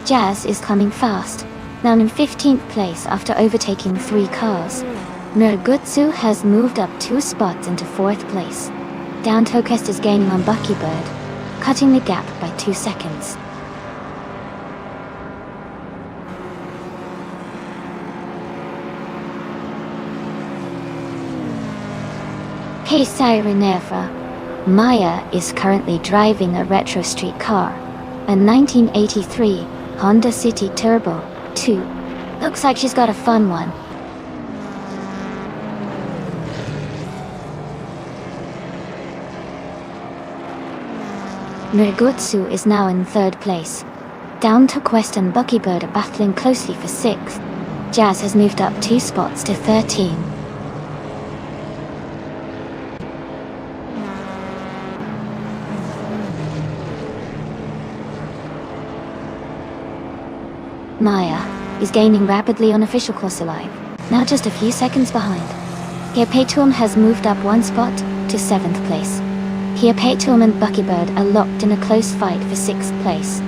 Jazz is coming fast, now in 15th place after overtaking 3 cars. Nergutsu has moved up 2 spots into 4th place. Down Tokest is gaining on Buckybird, cutting the gap by 2 seconds. Reneva. Maya is currently driving a retro street car, a 1983 Honda City Turbo 2. Looks like she's got a fun one. Nergutsu is now in 3rd place. Down to Quest and Buckybird are battling closely for 6th. Jazz has moved up 2 spots to 13. Maya is gaining rapidly on official course alive, now just a few seconds behind. Hirpetuum has moved up 1 spot to 7th place. Hirpetuum and Buckybird are locked in a close fight for 6th place.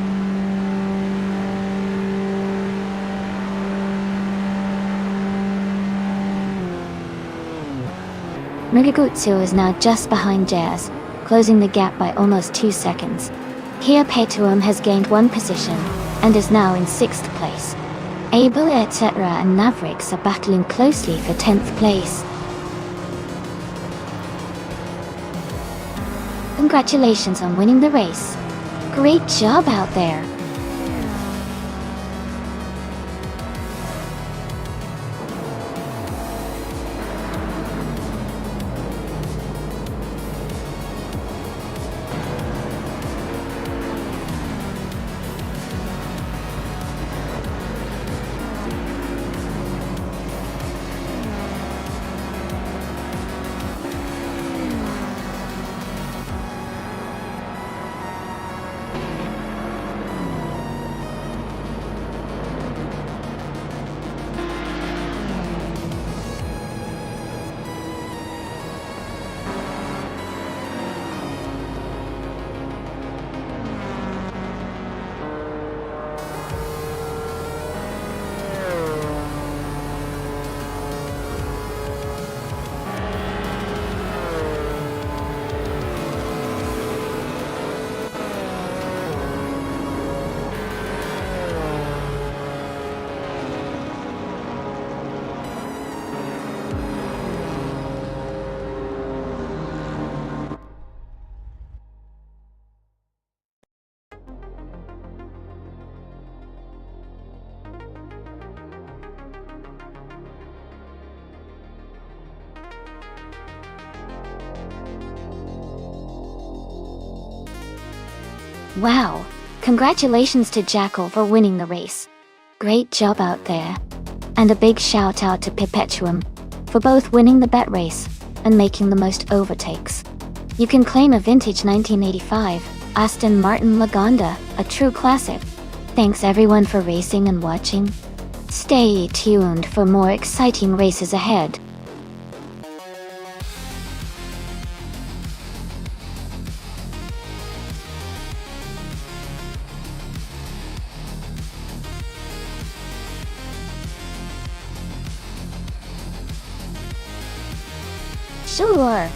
Nergutsu is now just behind Jazz, closing the gap by almost 2 seconds. Hirpetuum has gained 1 position and is now in 6th place. Abel, etc. and Mavericks are battling closely for 10th place. Congratulations on winning the race. Great job out there. Wow! Congratulations to Jackal for winning the race. Great job out there. And a big shout out to Perpetuum for both winning the bet race and making the most overtakes. You can claim a vintage 1985 Aston Martin Lagonda, a true classic. Thanks everyone for racing and watching. Stay tuned for more exciting races ahead. Sure!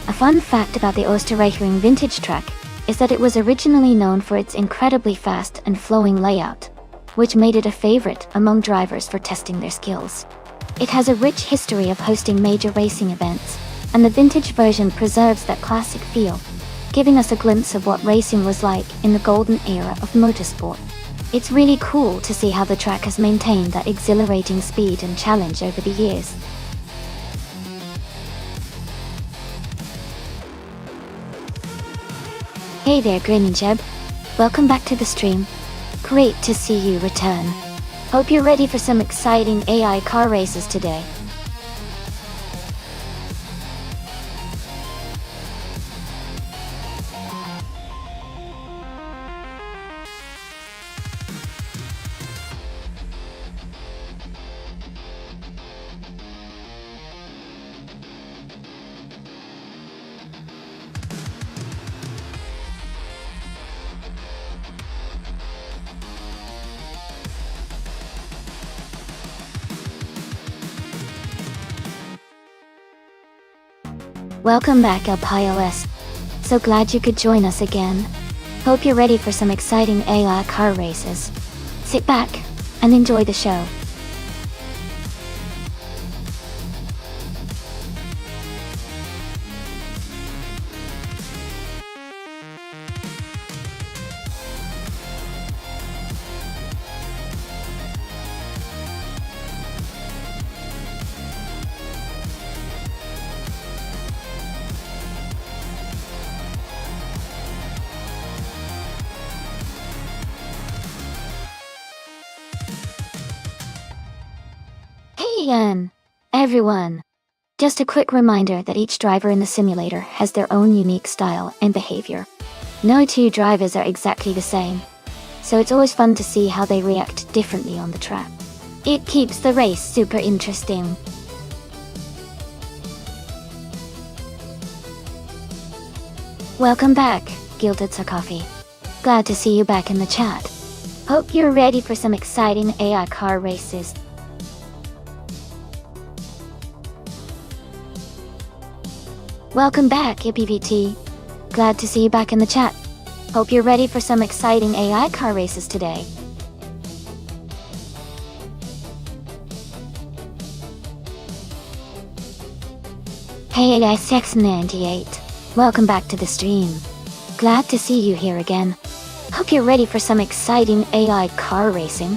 A fun fact about the Österreichring vintage track is that it was originally known for its incredibly fast and flowing layout, which made it a favorite among drivers for testing their skills. It has a rich history of hosting major racing events, and the vintage version preserves that classic feel, giving us a glimpse of what racing was like in the golden era of motorsport. It's really cool to see how the track has maintained that exhilarating speed and challenge over the years. Hey there Grinjeb, welcome back to the stream. Great to see you return. Hope you're ready for some exciting AI car races today. Welcome back, LPIOS. So glad you could join us again. Hope you're ready for some exciting AI car races. Sit back and enjoy the show. Hey, everyone. Just a quick reminder that each driver in the simulator has their own unique style and behavior. No two drivers are exactly the same, so it's always fun to see how they react differently on the track. It keeps the race super interesting. Welcome back, Gilded Coffee. Glad to see you back in the chat. Hope you're ready for some exciting AI car races. Welcome back, IPVT. Glad to see you back in the chat. Hope you're ready for some exciting AI car races today. Hey ASX98, welcome back to the stream. Glad to see you here again. Hope you're ready for some exciting AI car racing.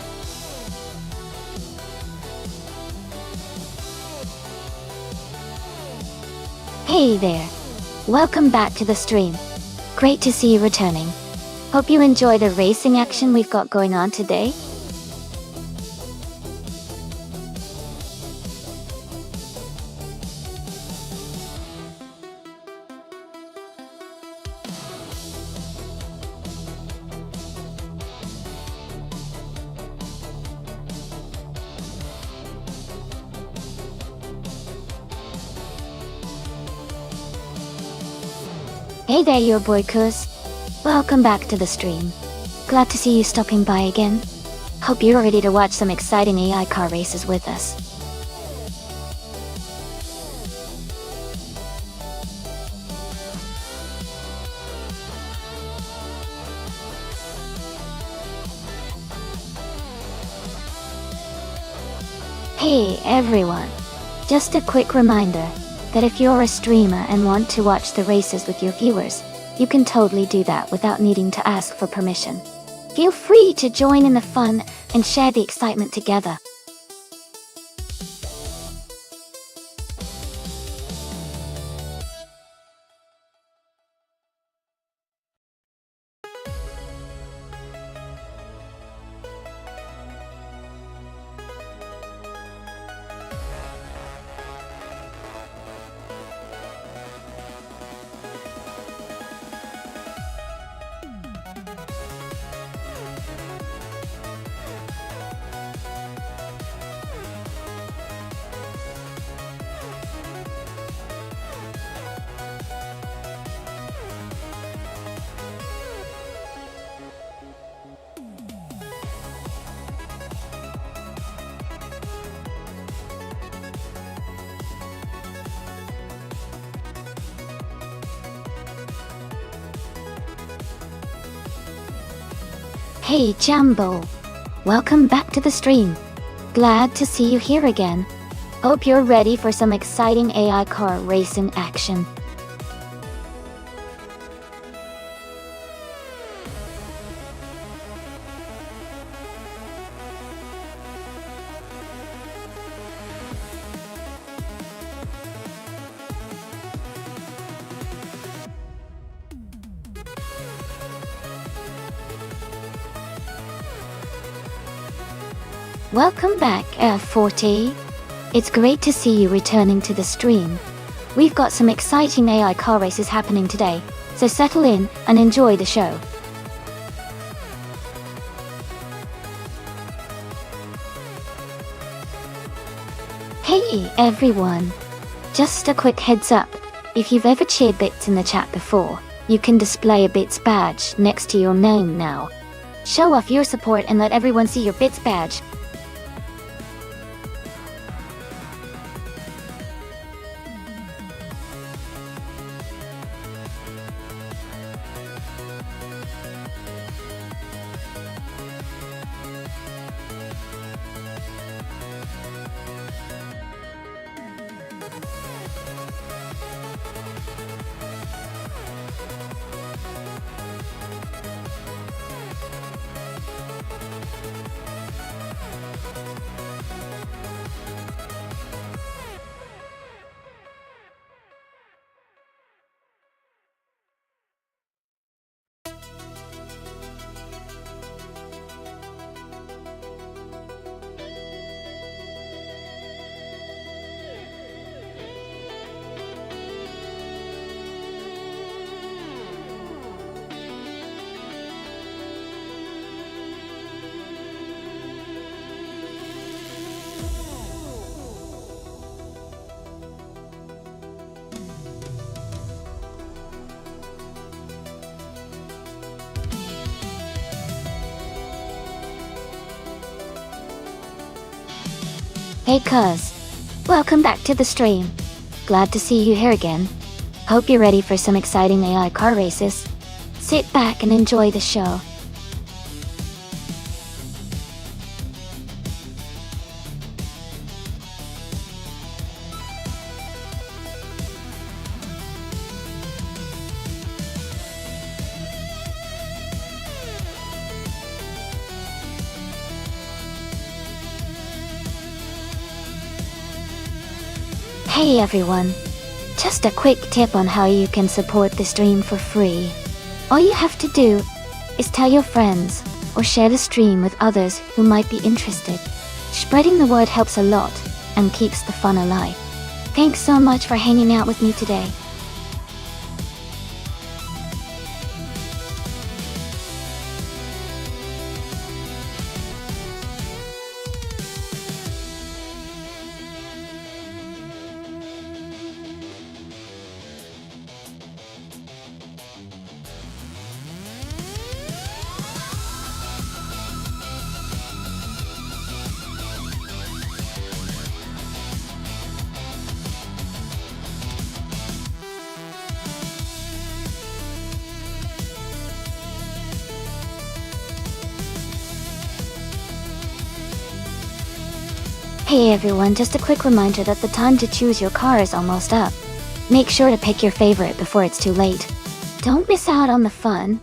Hey there, welcome back to the stream. Great to see you returning. Hope you enjoy the racing action we've got going on today. Hey there, your boy Kuz. Welcome back to the stream. Glad to see you stopping by again. Hope you're ready to watch some exciting AI car races with us. Hey everyone. Just a quick reminder that if you're a streamer and want to watch the races with your viewers, you can totally do that without needing to ask for permission. Feel free to join in the fun and share the excitement together. Hey Jambo, welcome back to the stream. Glad to see you here again. Hope you're ready for some exciting AI car racing action. Welcome back, F40. It's great to see you returning to the stream. We've got some exciting AI car races happening today, so settle in and enjoy the show. Hey everyone. Just a quick heads up. If you've ever cheered bits in the chat before, you can display a bits badge next to your name now. Show off your support and let everyone see your bits badge. Hey cuz, welcome back to the stream. Glad to see you here again. Hope you're ready for some exciting AI car races. Sit back and enjoy the show. Hey everyone! Just a quick tip on how you can support the stream for free. All you have to do is tell your friends or share the stream with others who might be interested. Spreading the word helps a lot and keeps the fun alive. Thanks so much for hanging out with me today. Hey everyone, just a quick reminder that the time to choose your car is almost up. Make sure to pick your favorite before it's too late. Don't miss out on the fun.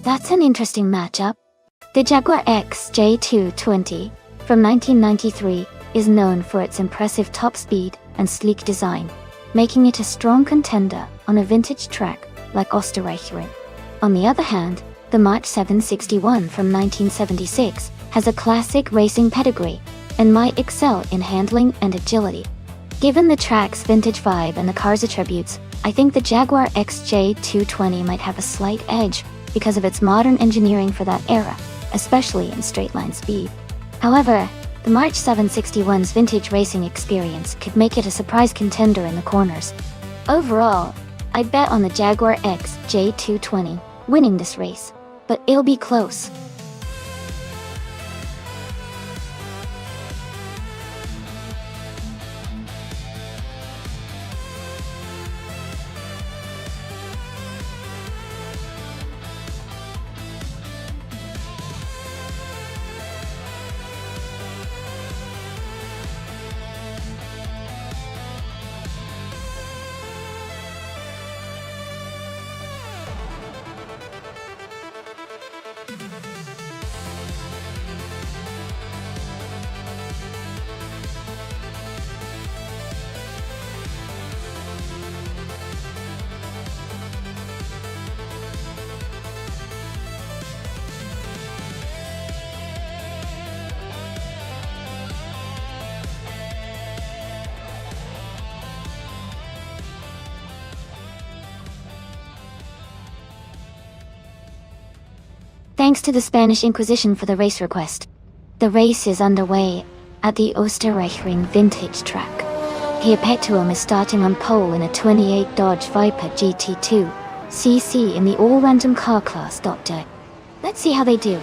That's an interesting matchup. The Jaguar XJ220 from 1993 is known for its impressive top speed and sleek design, making it a strong contender on a vintage track like Österreichring. On the other hand, the March 761 from 1976 has a classic racing pedigree and might excel in handling and agility. Given the track's vintage vibe and the car's attributes, I think the Jaguar XJ220 might have a slight edge because of its modern engineering for that era, especially in straight-line speed. However, the March 761's vintage racing experience could make it a surprise contender in the corners. Overall, I'd bet on the Jaguar XJ220 winning this race, but it'll be close. Thanks to the Spanish Inquisition for the race request. The race is underway at the Österreichring vintage track. Here Petuum is starting on pole in a 28 Dodge Viper GT2 CC in the all-random car class. Let's see how they do.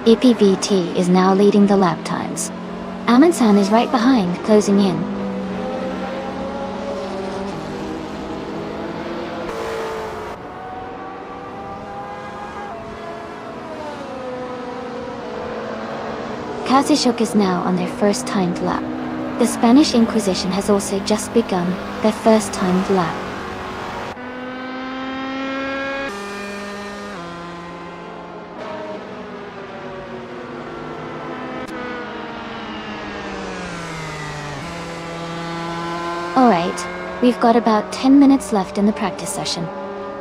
EPVT is now leading the lap times. Amundsen is right behind, closing in. Kazishuk is now on their first timed lap. The Spanish Inquisition has also just begun their first timed lap. Alright, we've got about 10 minutes left in the practice session.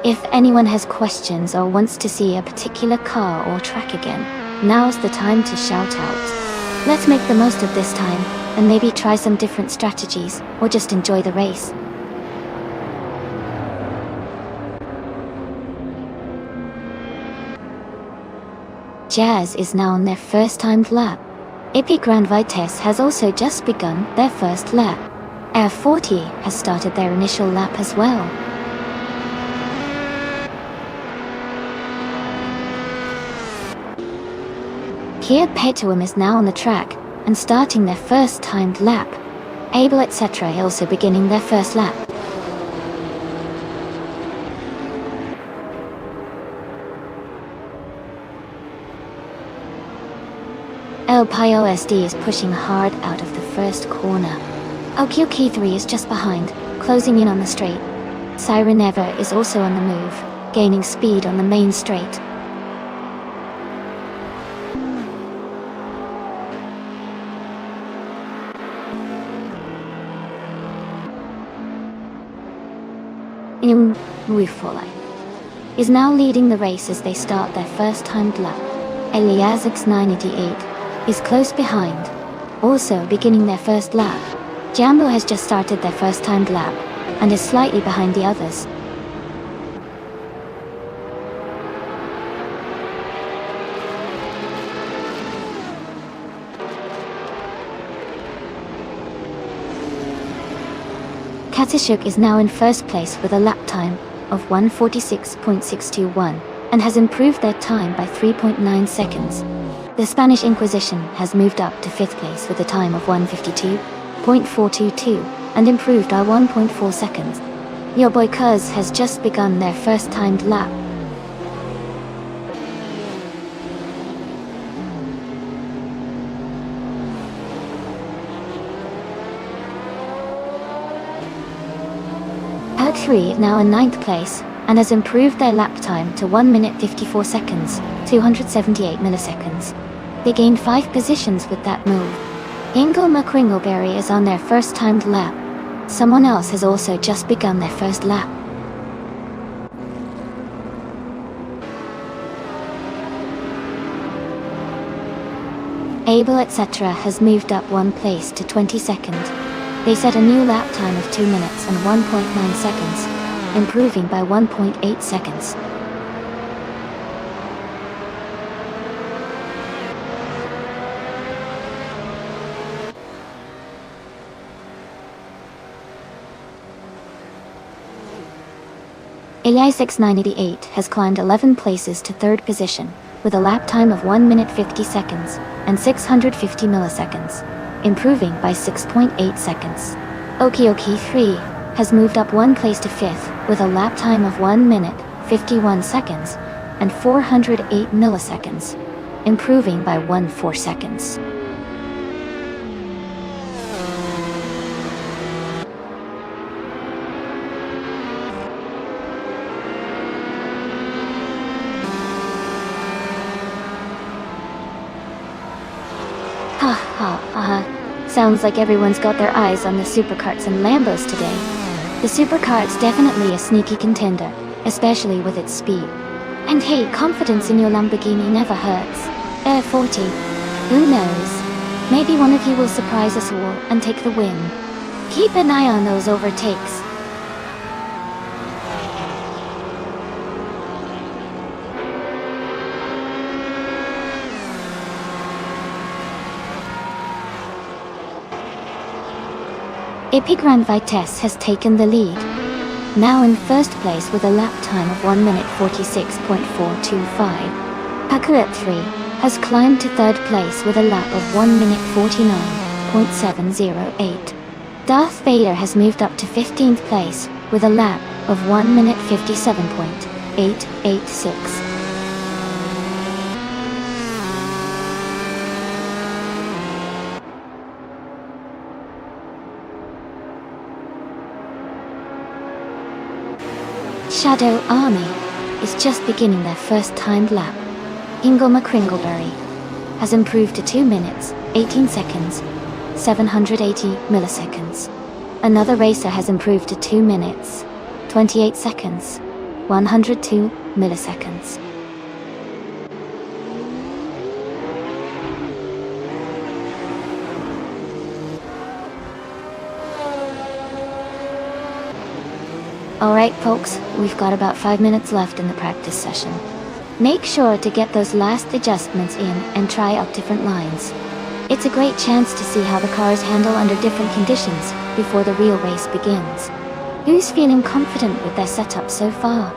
If anyone has questions or wants to see a particular car or track again, now's the time to shout out. Let's make the most of this time. and maybe try some different strategies, or just enjoy the race. Jazz is now on their first timed lap. AP Grand Vitesse has also just begun their first lap. Air 40 has started their initial lap as well. Kia Petuum is now on the track and starting their first timed lap. Able etc. also beginning their first lap. El Pio SD is pushing hard out of the first corner. Okioki 3 is just behind, closing in on the straight. Siren Ever is also on the move, gaining speed on the main straight. Wifoli is now leading the race as they start their first timed lap. Eliasix 988 is close behind, also beginning their first lap. Jambo has just started their first timed lap, and is slightly behind the others. Katishuk is now in first place with a lap time of 1:46.621, and has improved their time by 3.9 seconds. The Spanish Inquisition has moved up to 5th place with a time of 1:52.422, and improved by 1.4 seconds. Your Boy Cuz has just begun their first timed lap. Perk 3 now in 9th place, and has improved their lap time to 1 minute 54 seconds, 278 milliseconds. They gained 5 positions with that move. Ingle McCringleberry is on their first timed lap. Someone else has also just begun their first lap. Able etc. has moved up 1 place to 22nd. They set a new lap time of 2 minutes and 1.9 seconds, improving by 1.8 seconds. Eliasix 988 has climbed 11 places to 3rd position, with a lap time of 1 minute 50 seconds and 650 milliseconds, improving by 6.8 seconds. Okioki 3 has moved up 1 place to 5th, with a lap time of 1 minute, 51 seconds, and 408 milliseconds, improving by 1.4 seconds. Sounds like everyone's got their eyes on the supercarts and Lambos today. The supercart's definitely a sneaky contender, especially with its speed. And hey, confidence in your Lamborghini never hurts. Air 40. Who knows? Maybe one of you will surprise us all and take the win. Keep an eye on those overtakes. AP Grand Vitesse has taken the lead. Now in first place with a lap time of 1 minute 46.425. Pakuet 3 has climbed to 3rd place with a lap of 1 minute 49.708. Darth Vader has moved up to 15th place with a lap of 1 minute 57.886. Shadow Army is just beginning their first timed lap. Ingle McCringleberry has improved to 2 minutes, 18 seconds, 780 milliseconds. Another racer has improved to 2 minutes, 28 seconds, 102 milliseconds. Alright folks, we've got about 5 minutes left in the practice session. Make sure to get those last adjustments in and try out different lines. It's a great chance to see how the cars handle under different conditions before the real race begins. Who's feeling confident with their setup so far?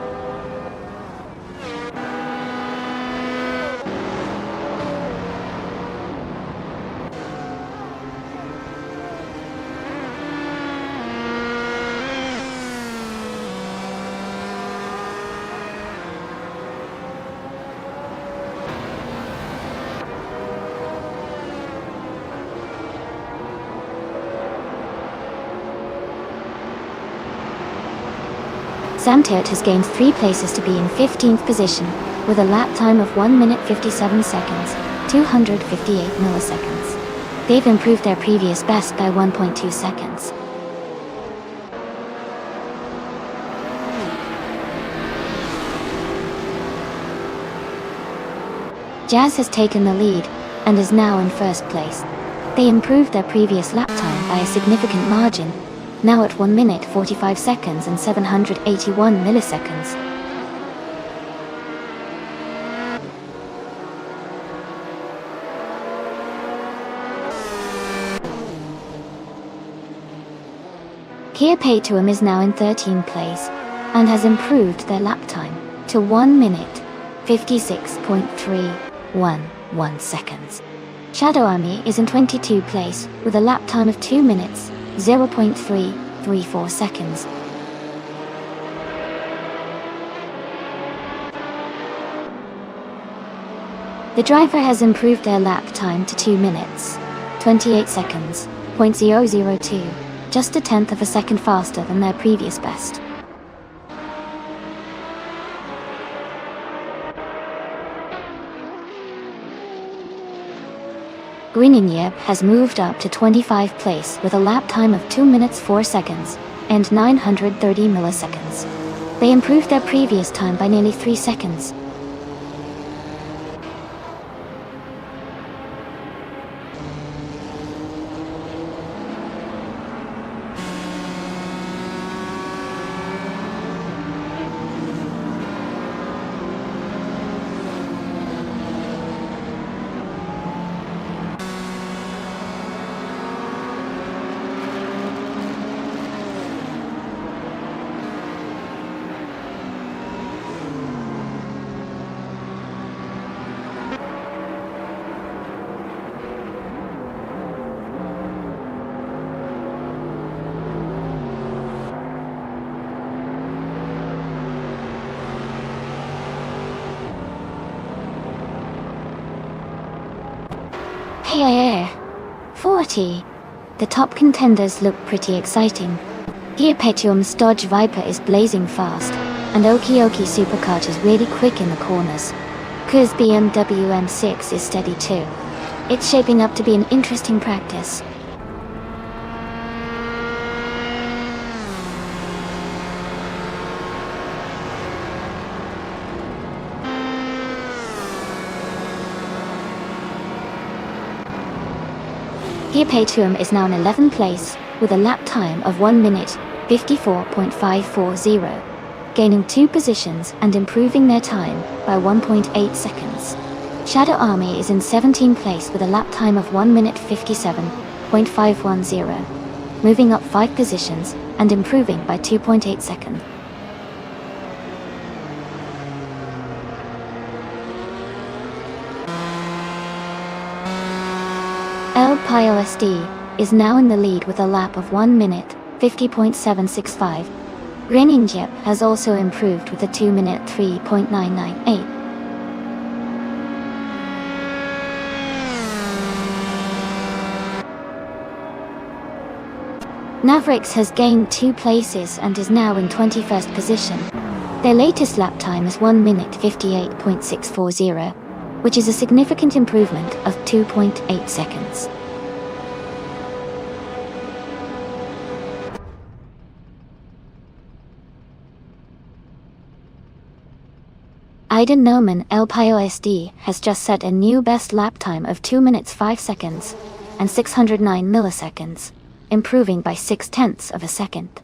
Samtirt has gained 3 places to be in 15th position, with a lap time of 1 minute 57 seconds, 258 milliseconds. They've improved their previous best by 1.2 seconds. Jazz has taken the lead, and is now in first place. They improved their previous lap time by a significant margin, now at 1 minute 45 seconds and 781 milliseconds. Kia Paytuam is now in 13th place, and has improved their lap time to 1 minute 56.311 seconds. Shadow Army is in 22nd place, with a lap time of 2 minutes 0.334 seconds. The driver has improved their lap time to 2 minutes 28 seconds, .002, just a tenth of a second faster than their previous best. Greeninyev has moved up to 25th place with a lap time of 2 minutes 4 seconds and 930 milliseconds. They improved their previous time by nearly 3 seconds. Hey, 40. The top contenders look pretty exciting. Kia Paytuam's Dodge Viper is blazing fast, and Okioki Supercharge is really quick in the corners. Ku's BMW M6 is steady too. It's shaping up to be an interesting practice. Kia Paytuam is now in 11th place, with a lap time of 1 minute 54.540, gaining 2 positions and improving their time by 1.8 seconds. Shadow Army is in 17th place with a lap time of 1 minute 57.510, moving up 5 positions and improving by 2.8 seconds. El Payo SD is now in the lead with a lap of 1 minute 50.765. Greninjep has also improved with a 2 minute 3.998. Navrix has gained 2 places and is now in 21st position. Their latest lap time is 1 minute 58.640, which is a significant improvement of 2.8 seconds. Aiden Noman El Payo SD has just set a new best lap time of 2 minutes 5 seconds and 609 milliseconds, improving by 0.6 of a second.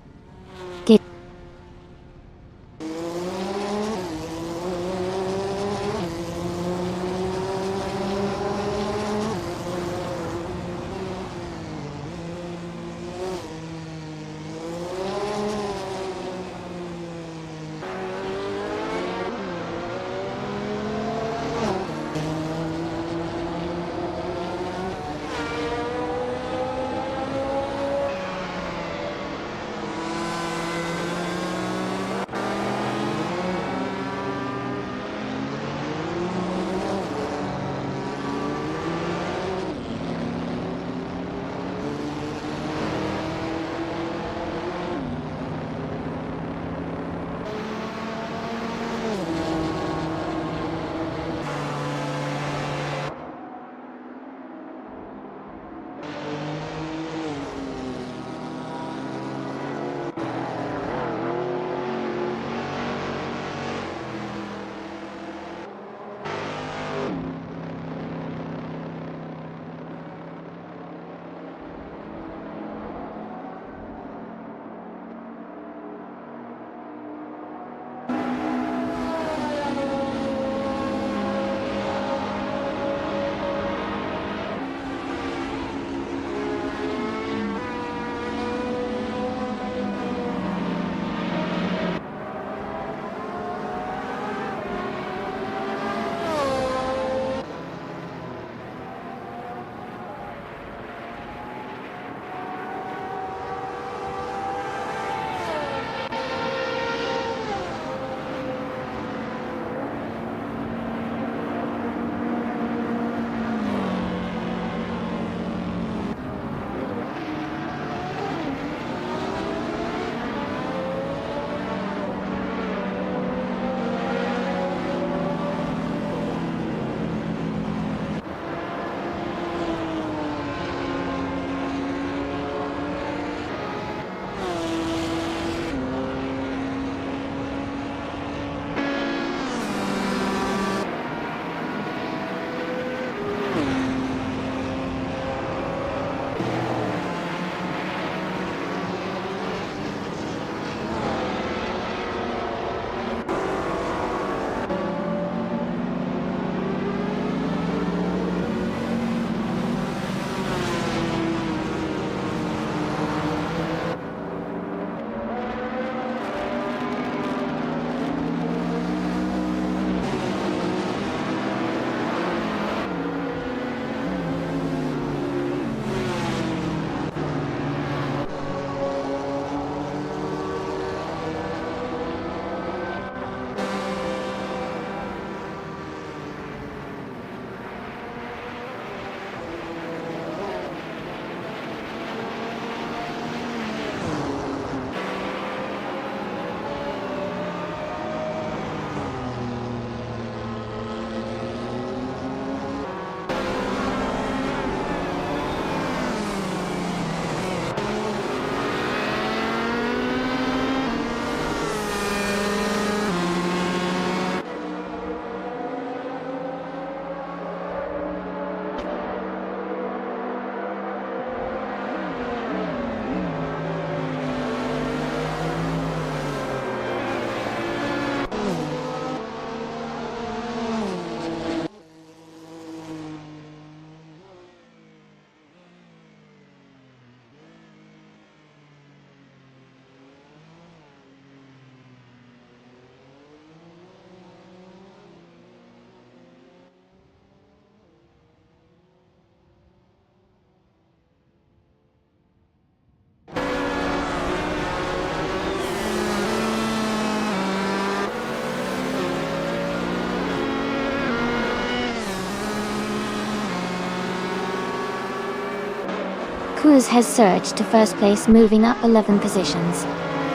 Cruz has surged to first place, moving up 11 positions.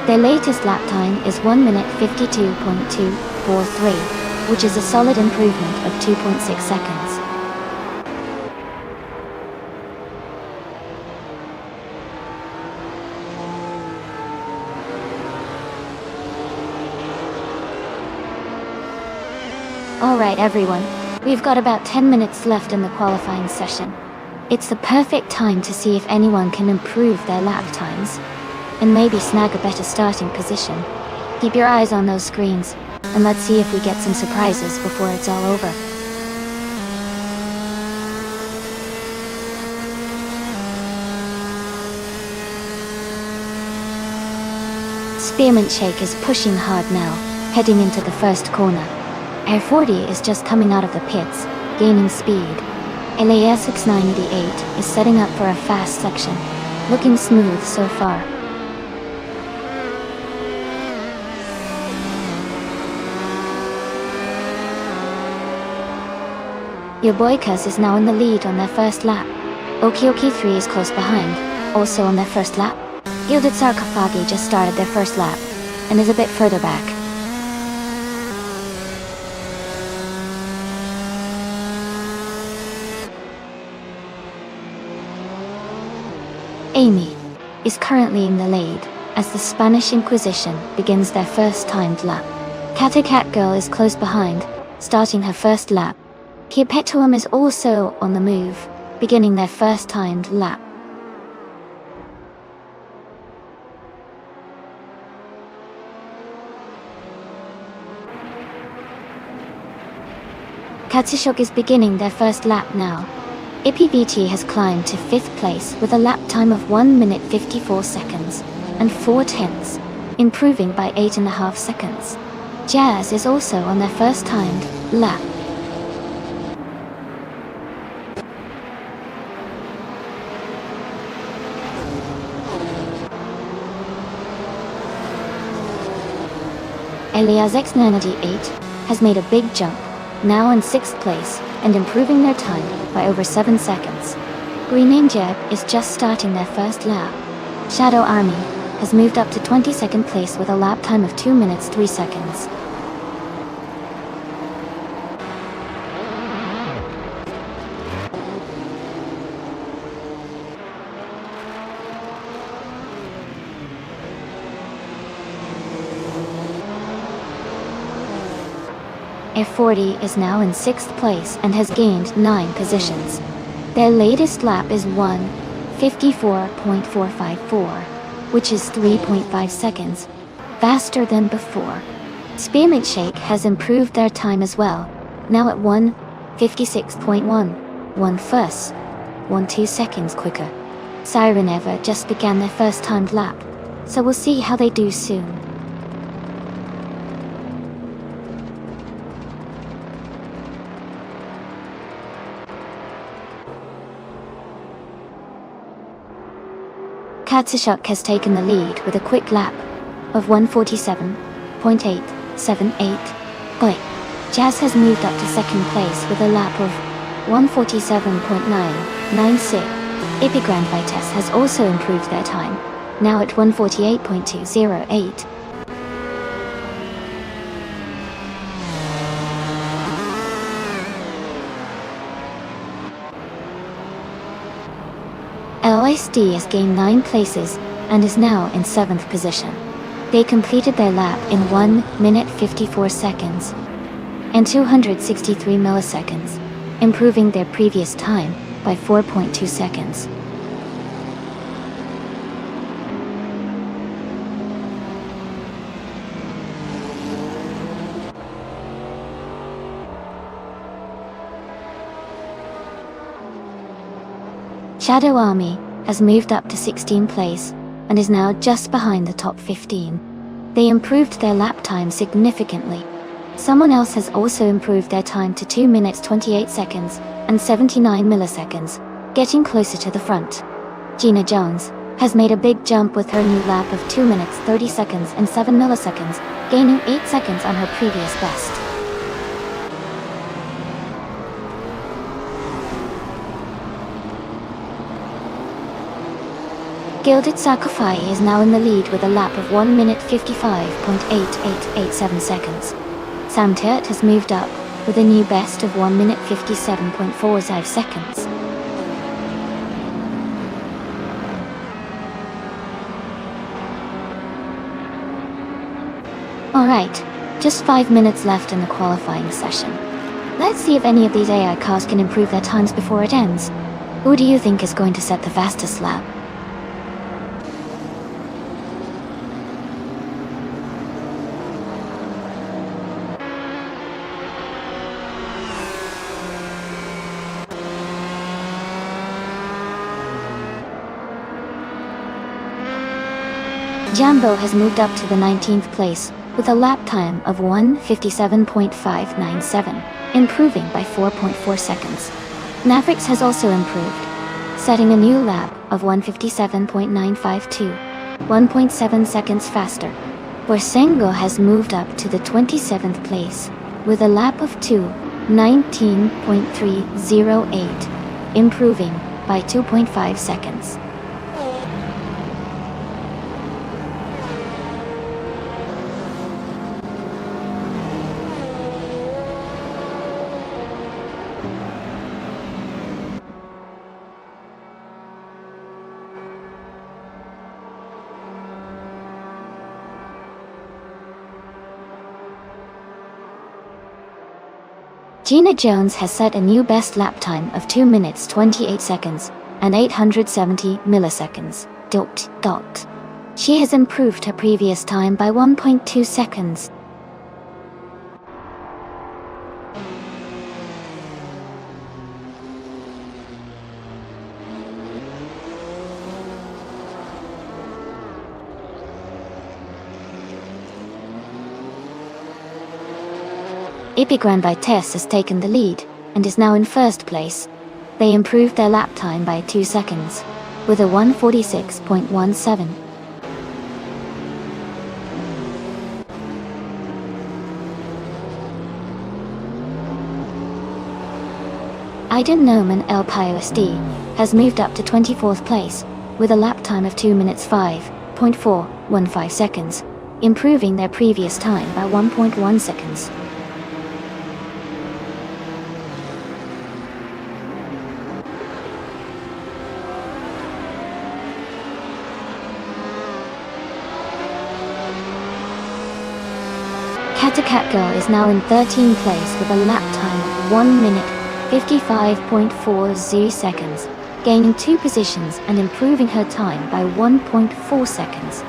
Their latest lap time is 1 minute 52.243, which is a solid improvement of 2.6 seconds. Alright everyone, we've got about 10 minutes left in the qualifying session. It's the perfect time to see if anyone can improve their lap times, and maybe snag a better starting position. Keep your eyes on those screens, and let's see if we get some surprises before it's all over. Spearmint Shake is pushing hard now, heading into the first corner. Air 40 is just coming out of the pits, gaining speed. LAS 6988 is setting up for a fast section, looking smooth so far. Your boy Cuz is now in the lead on their first lap. Okioki 3 is close behind, also on their first lap. Gilded Sarcophagi just started their first lap, and is a bit further back. Amy is currently in the lead, as the Spanish Inquisition begins their first timed lap. Cat Girl is close behind, starting her first lap. Perpetuum is also on the move, beginning their first timed lap. Katsushok is beginning their first lap now. IPVT has climbed to 5th place with a lap time of 1 minute 54 seconds and 4 tenths, improving by 8.5 seconds. Jazz is also on their first timed lap. Elias X98 has made a big jump, now in 6th place, and improving their time by over 7 seconds. Green Ninja is just starting their first lap. Shadow Army has moved up to 22nd place with a lap time of 2 minutes 3 seconds. F40 is now in 6th place and has gained 9 positions. Their latest lap is 1:54.454, which is 3.5 seconds faster than before. Spearmint Shake has improved their time as well, now at 1:56.1, 1/2 seconds quicker. Siren Ever just began their first timed lap, so we'll see how they do soon. Katsushok has taken the lead with a quick lap of 1:47.878. Oi! Jazz has moved up to 2nd place with a lap of 1:47.996. Epigrand Vitesse has also improved their time, now at 1:48.208. LSD has gained 9 places and is now in 7th position. They completed their lap in 1 minute 54 seconds and 263 milliseconds, improving their previous time by 4.2 seconds. Shadow Army has moved up to 16th place and is now just behind the top 15. They improved their lap time significantly. Someone else has also improved their time to 2 minutes 28 seconds and 79 milliseconds, getting closer to the front. Gina Jones has made a big jump with her new lap of 2 minutes 30 seconds and 7 milliseconds, gaining 8 seconds on her previous best. Gilded Sarcophagi is now in the lead with a lap of 1 minute 55.8887 seconds. Sam Turt has moved up with a new best of 1 minute 57.45 seconds. Alright, just 5 minutes left in the qualifying session. Let's see if any of these AI cars can improve their times before it ends. Who do you think is going to set the fastest lap? Jambo has moved up to the 19th place with a lap time of 1:57.597, improving by 4.4 seconds. Mavericks has also improved, setting a new lap of 1:57.952, 1.7 seconds faster. Borsengo has moved up to the 27th place with a lap of 2:19.308, improving by 2.5 seconds. Gina Jones has set a new best lap time of 2 minutes 28 seconds and 870 milliseconds. She has improved her previous time by 1.2 seconds. Ipigran by Tess has taken the lead and is now in first place. They improved their lap time by 2 seconds with a 1:46.17. Aiden Noman El Piosd has moved up to 24th place with a lap time of 2 minutes 5.415 seconds, improving their previous time by 1.1 seconds. Cat Girl is now in 13th place with a lap time of 1 minute 55.40 seconds, gaining 2 positions and improving her time by 1.4 seconds.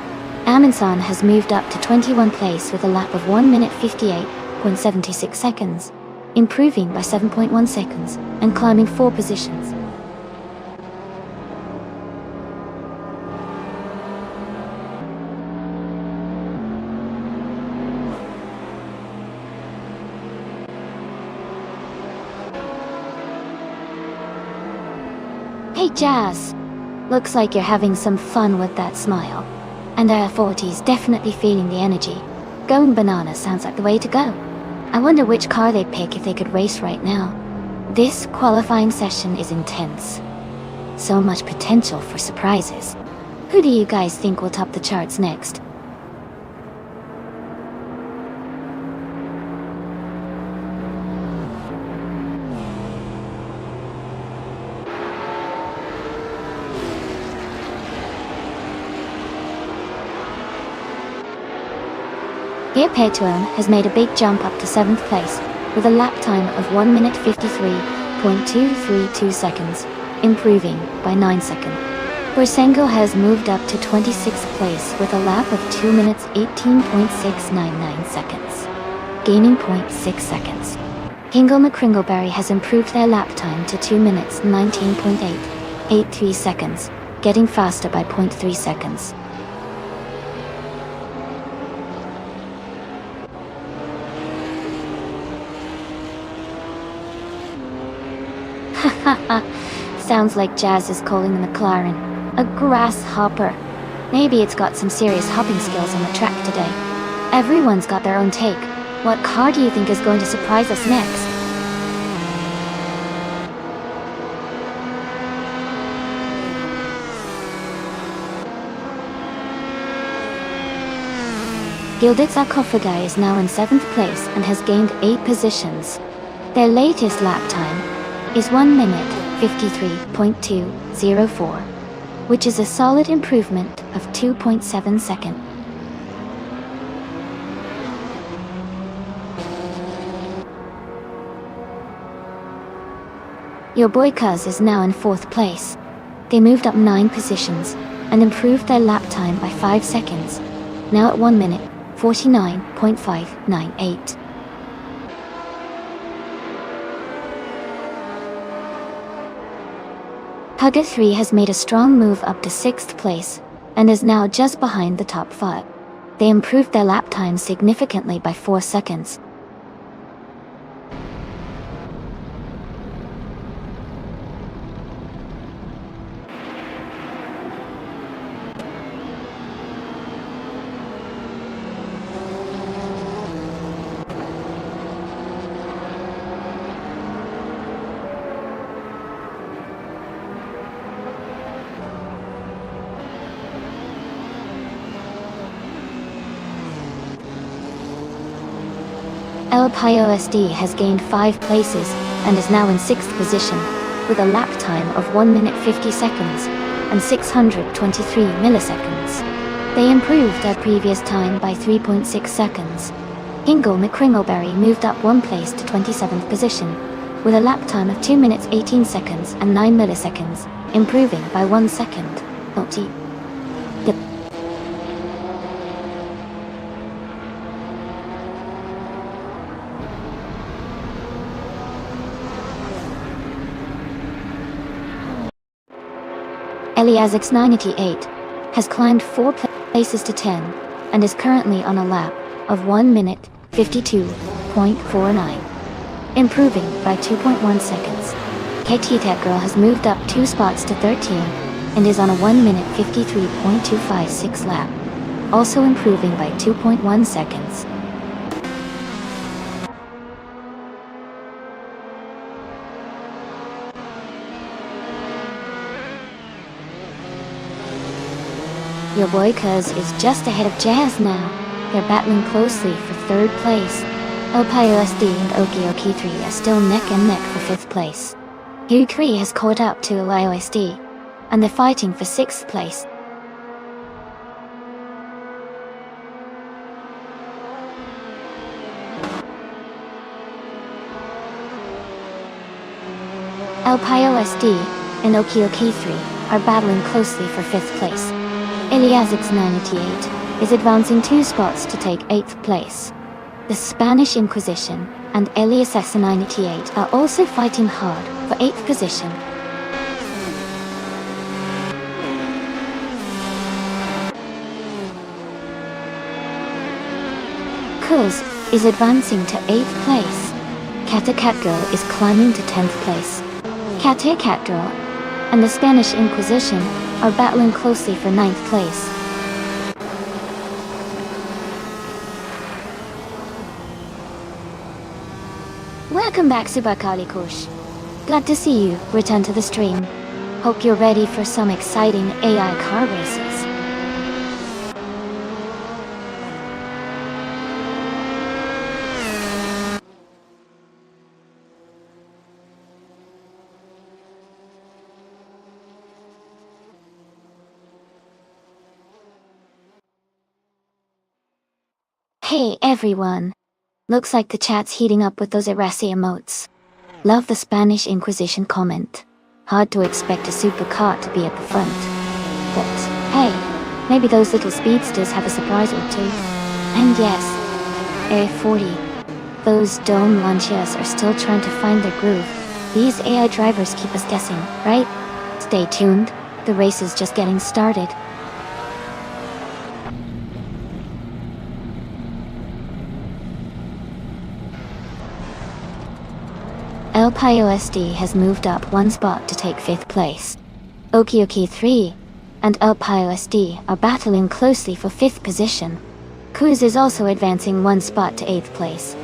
Aminsan has moved up to 21st place with a lap of 1 minute 58.76 seconds, improving by 7.1 seconds and climbing 4 positions. Hey Jazz, looks like you're having some fun with that smile. And R40's definitely feeling the energy. Going bananas sounds like the way to go. I wonder which car they'd pick if they could race right now. This qualifying session is intense. So much potential for surprises. Who do you guys think will top the charts next? Gear Petuan has made a big jump up to 7th place with a lap time of 1 minute 53.232 seconds, improving by 9 seconds. Borsengo has moved up to 26th place with a lap of 2 minutes 18.699 seconds, gaining 0.6 seconds. Hingle McCringleberry has improved their lap time to 2 minutes 19.883 seconds, getting faster by 0.3 seconds. Sounds like Jazz is calling the McLaren a grasshopper. Maybe it's got some serious hopping skills on the track today. Everyone's got their own take. What car do you think is going to surprise us next? Gilded Sarcophagi is now in 7th place and has gained 8 positions. Their latest lap time is 1 minute 53.204, which is a solid improvement of 2.7 seconds. Your boy Cuz is now in 4th place. They moved up 9 positions and improved their lap time by 5 seconds, now at 1 minute 49.598. Pugga 3 has made a strong move up to 6th place and is now just behind the top 5. They improved their lap time significantly by 4 seconds. El Payo SD has gained 5 places and is now in 6th position, with a lap time of 1 minute 50 seconds and 623 milliseconds. They improved their previous time by 3.6 seconds. Ingle McCringleberry moved up 1 place to 27th position, with a lap time of 2 minutes 18 seconds and 9 milliseconds, improving by 1 second. Eliasix 98 has climbed 4 places to 10 and is currently on a lap of 1 minute 52.49, improving by 2.1 seconds. KT Tech Girl has moved up 2 spots to 13 and is on a 1 minute 53.256 lap, also improving by 2.1 seconds. Your boy Cuz is just ahead of Jazz now. They're battling closely for 3rd place. El Payo SD and Oki 3 are still neck and neck for 5th place. U3 has caught up to Elio SD, and they're fighting for 6th place. El Payo SD and Oki 3 are battling closely for 5th place. Eliasix 98 is advancing 2 spots to take 8th place. The Spanish Inquisition and Eliasix 98 are also fighting hard for 8th position. Kuz is advancing to 8th place. Kata Catgirl is climbing to 10th place. Kata Catgirl and the Spanish Inquisition are battling closely for 9th place. Welcome back, Subakali Kush. Glad to see you return to the stream. Hope you're ready for some exciting AI car races. Hey everyone! Looks like the chat's heating up with those Erasi emotes. Love the Spanish Inquisition comment. Hard to expect a supercar to be at the front. But, hey, maybe those little speedsters have a surprise or two. And yes, A40. Those dome launchers are still trying to find their groove. These AI drivers keep us guessing, right? Stay tuned, the race is just getting started. El Payo SD has moved up 1 spot to take 5th place. Oki 3 and El Payo SD are battling closely for 5th position. Kuz is also advancing 1 spot to 8th place.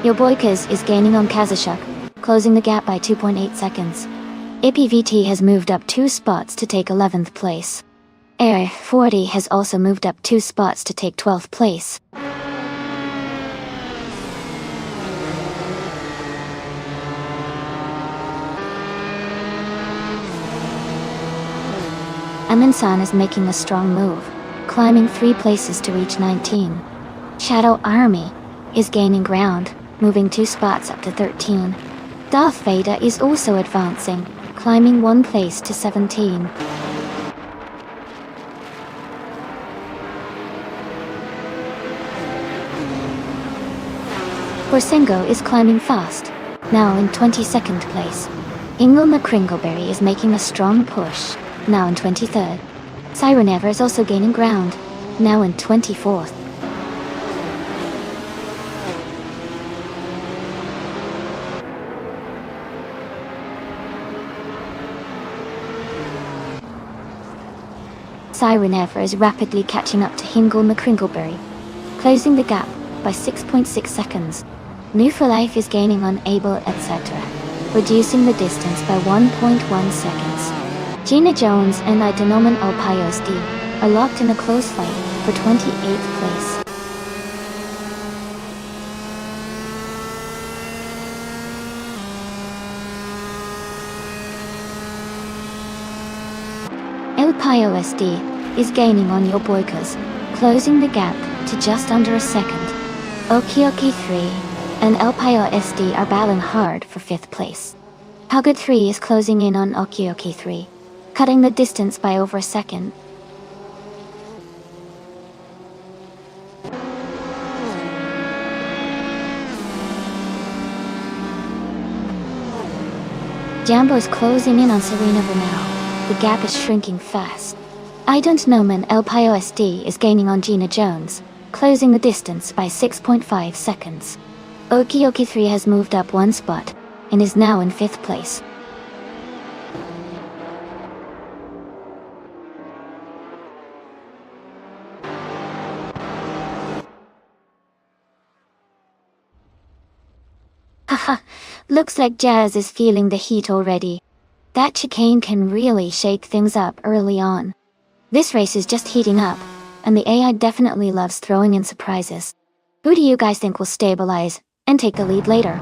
Your boy Kuz is gaining on Kazashuk, closing the gap by 2.8 seconds. APVT has moved up 2 spots to take 11th place. Air 40 has also moved up 2 spots to take 12th place. Aminsan is making a strong move, climbing 3 places to reach 19. Shadow Army is gaining ground, moving 2 spots up to 13. Darth Vader is also advancing, climbing 1 place to 17. Porcingo is climbing fast, now in 22nd place. Ingle McCringleberry is making a strong push, now in 23rd. Siren Ever is also gaining ground, now in 24th. Siren Ever is rapidly catching up to Hingle McCringleberry, closing the gap by 6.6 seconds. New for Life is gaining on Able etc., reducing the distance by 1.1 seconds. Gina Jones and Idenomen Alpios D are locked in a close fight for 28th place. El Pio SD is gaining on Your Boykas, closing the gap to just under a second. Okioki 3 and El Pio SD are battling hard for 5th place. Hugged 3 is closing in on Okioki 3, cutting the distance by over a second. Jambo is closing in on Serena now. The gap is shrinking fast. I Don't Know Man El Pio SD is gaining on Gina Jones, closing the distance by 6.5 seconds. Okioki 3 has moved up 1 spot, and is now in 5th place. Haha, looks like Jazz is feeling the heat already. That chicane can really shake things up early on. This race is just heating up, and the AI definitely loves throwing in surprises. Who do you guys think will stabilize and take the lead later?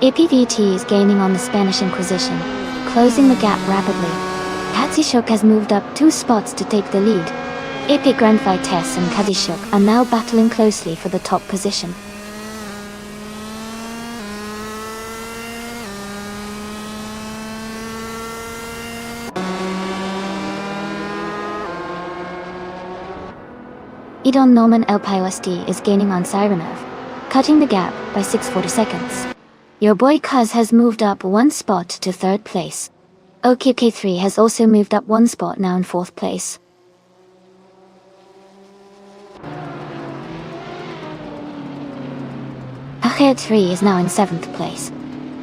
APVT is gaining on the Spanish Inquisition, closing the gap rapidly. Katsishuk has moved up 2 spots to take the lead. AP Grand Vitesse and Kadishuk are now battling closely for the top position. Idon Norman El SD is gaining on Sirenov, cutting the gap by 640 seconds. Your boy Kuz has moved up 1 spot to 3rd place. OKK3 has also moved up 1 spot, now in 4th place. Aher 3 is now in 7th place.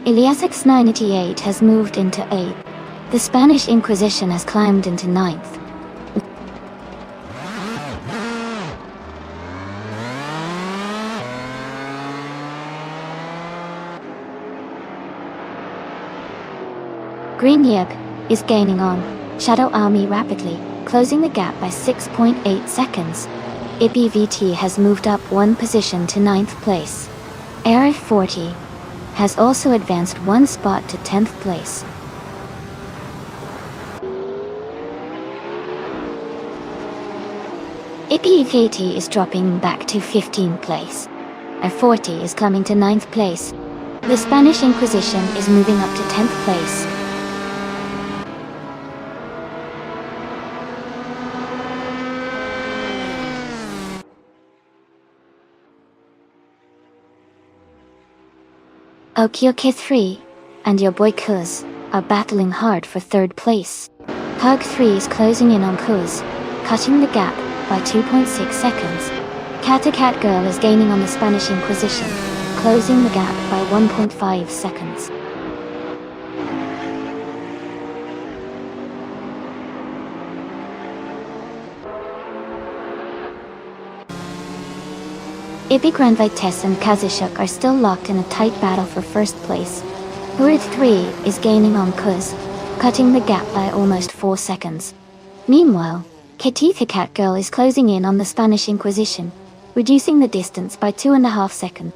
Iliasix988 has moved into 8th. The Spanish Inquisition has climbed into 9th. Green Yip is gaining on Shadow Army rapidly, closing the gap by 6.8 seconds. IPVT has moved up 1 position to 9th place. Air 40 has also advanced 1 spot to 10th place. IPVT is dropping back to 15th place. Air 40 is climbing to 9th place. The Spanish Inquisition is moving up to 10th place. Okioke 3 and your boy Kuz are battling hard for 3rd place. Pug 3 is closing in on Kuz, cutting the gap by 2.6 seconds. Cat Girl is gaining on the Spanish Inquisition, closing the gap by 1.5 seconds. Ibi Grand Vitesse and Kazashuk are still locked in a tight battle for first place. Hurrid 3 is gaining on Kuz, cutting the gap by almost 4 seconds. Meanwhile, Ketitha Catgirl is closing in on the Spanish Inquisition, reducing the distance by 2.5 seconds.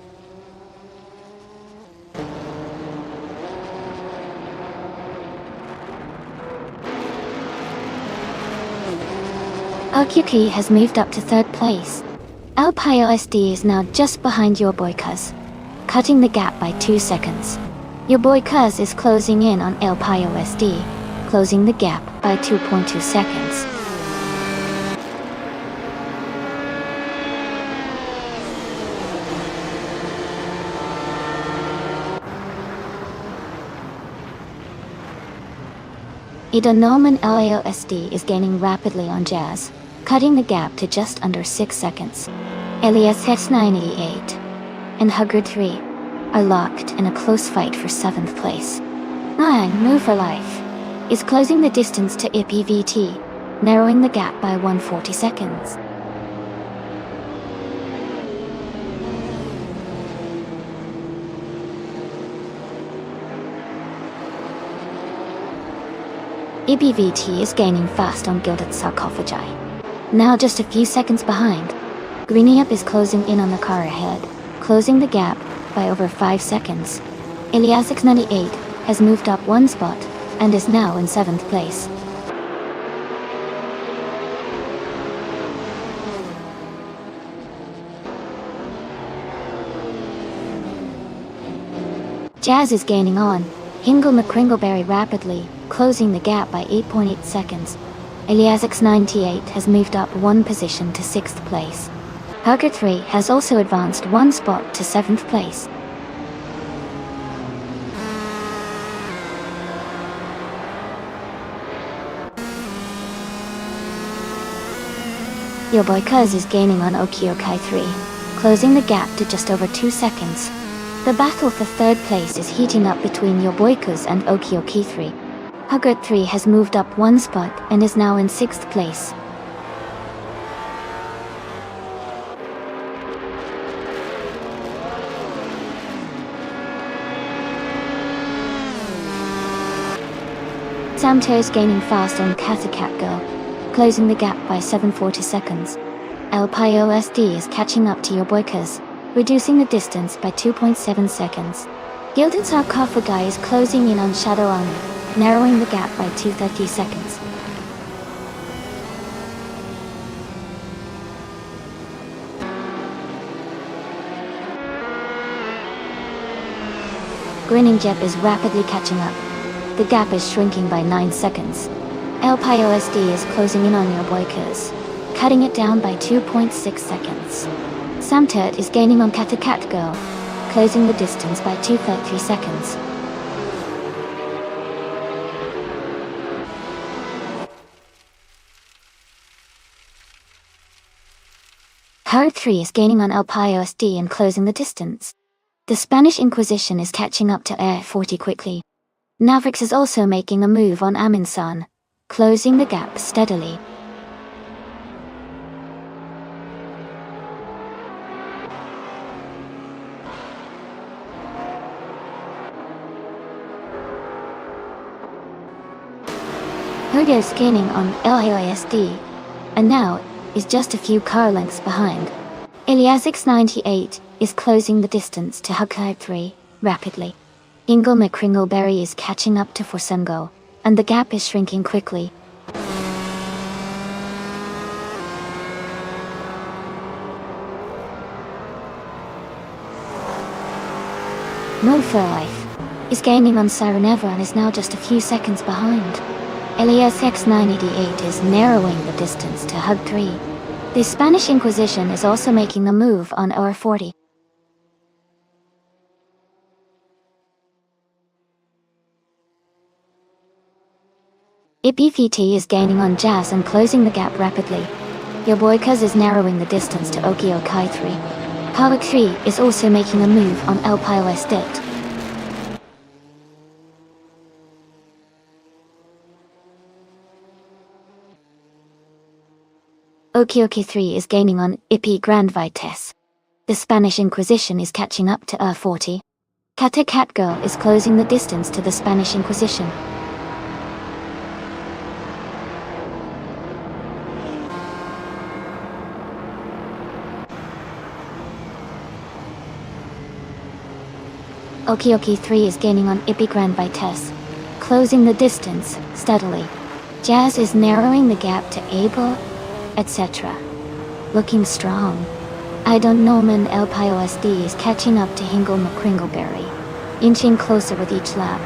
Alkyuki has moved up to 3rd place. El Payo SD is now just behind your boy Kuz, cutting the gap by 2 seconds. Your boy Kuz is closing in on El Payo SD, closing the gap by 2.2 seconds. Ida Norman LAOSD is gaining rapidly on Jazz, cutting the gap to just under 6 seconds. Elias H988 and Hugger 3 are locked in a close fight for 7th place. 9 Move for Life is closing the distance to IPVT, narrowing the gap by 140 seconds. IBVT is gaining fast on Gilded Sarcophagi, now just a few seconds behind. Greeny Up is closing in on the car ahead, closing the gap by over 5 seconds. Iliasix 98 has moved up 1 spot and is now in 7th place. Jazz is gaining on Hingle McCringleberry rapidly, closing the gap by 8.8 seconds. Iliasix 98 has moved up 1 position to 6th place. Hugger 3 has also advanced 1 spot to 7th place. Your boy Kuz is gaining on Okiokai 3, closing the gap to just over 2 seconds. The battle for 3rd place is heating up between your boy Kuz and Okioki 3. Hugger 3 has moved up 1 spot and is now in 6th place. Samter is gaining fast on Cathacat Girl, closing the gap by 740 seconds. El Payo SD is catching up to your boy Kuz, reducing the distance by 2.7 seconds. Gilded Sarcophagi is closing in on Shadow Army, narrowing the gap by 230 seconds. Grinning Jep is rapidly catching up. The gap is shrinking by 9 seconds. El Payo SD is closing in on your boy Kuz, cutting it down by 2.6 seconds. Samtert is gaining on Cathacat Girl, closing the distance by 2.3 seconds. Hurrid 3 is gaining on El Payo SD and closing the distance. The Spanish Inquisition is catching up to Air 40 quickly. Navrix is also making a move on Aminsan, closing the gap steadily. Hurrid is gaining on LAISD, and now is just a few car lengths behind. Iliasix 98 is closing the distance to Hugkai 3 rapidly. Ingle McCringleberry is catching up to Forsengo, and the gap is shrinking quickly. No for Life is gaining on Sireneva and is now just a few seconds behind. Elias X988 is narrowing the distance to Hug 3. The Spanish Inquisition is also making a move on OR40. IPVT is gaining on Jazz and closing the gap rapidly. Your boy Kuz is narrowing the distance to Okio Kai 3. Hawak 3 is also making a move on El Payo Estet. Okioki 3 is gaining on Ipi Grand Vitesse. The Spanish Inquisition is catching up to R40. Cata Catgirl is closing the distance to the Spanish Inquisition. Oki 3 is gaining on Ippy Grand Vitesse, closing the distance steadily. Jazz is narrowing the gap to Abel, etc. Looking strong. I Don't Know Man El Pio SD is catching up to Hingle McCringleberry, inching closer with each lap.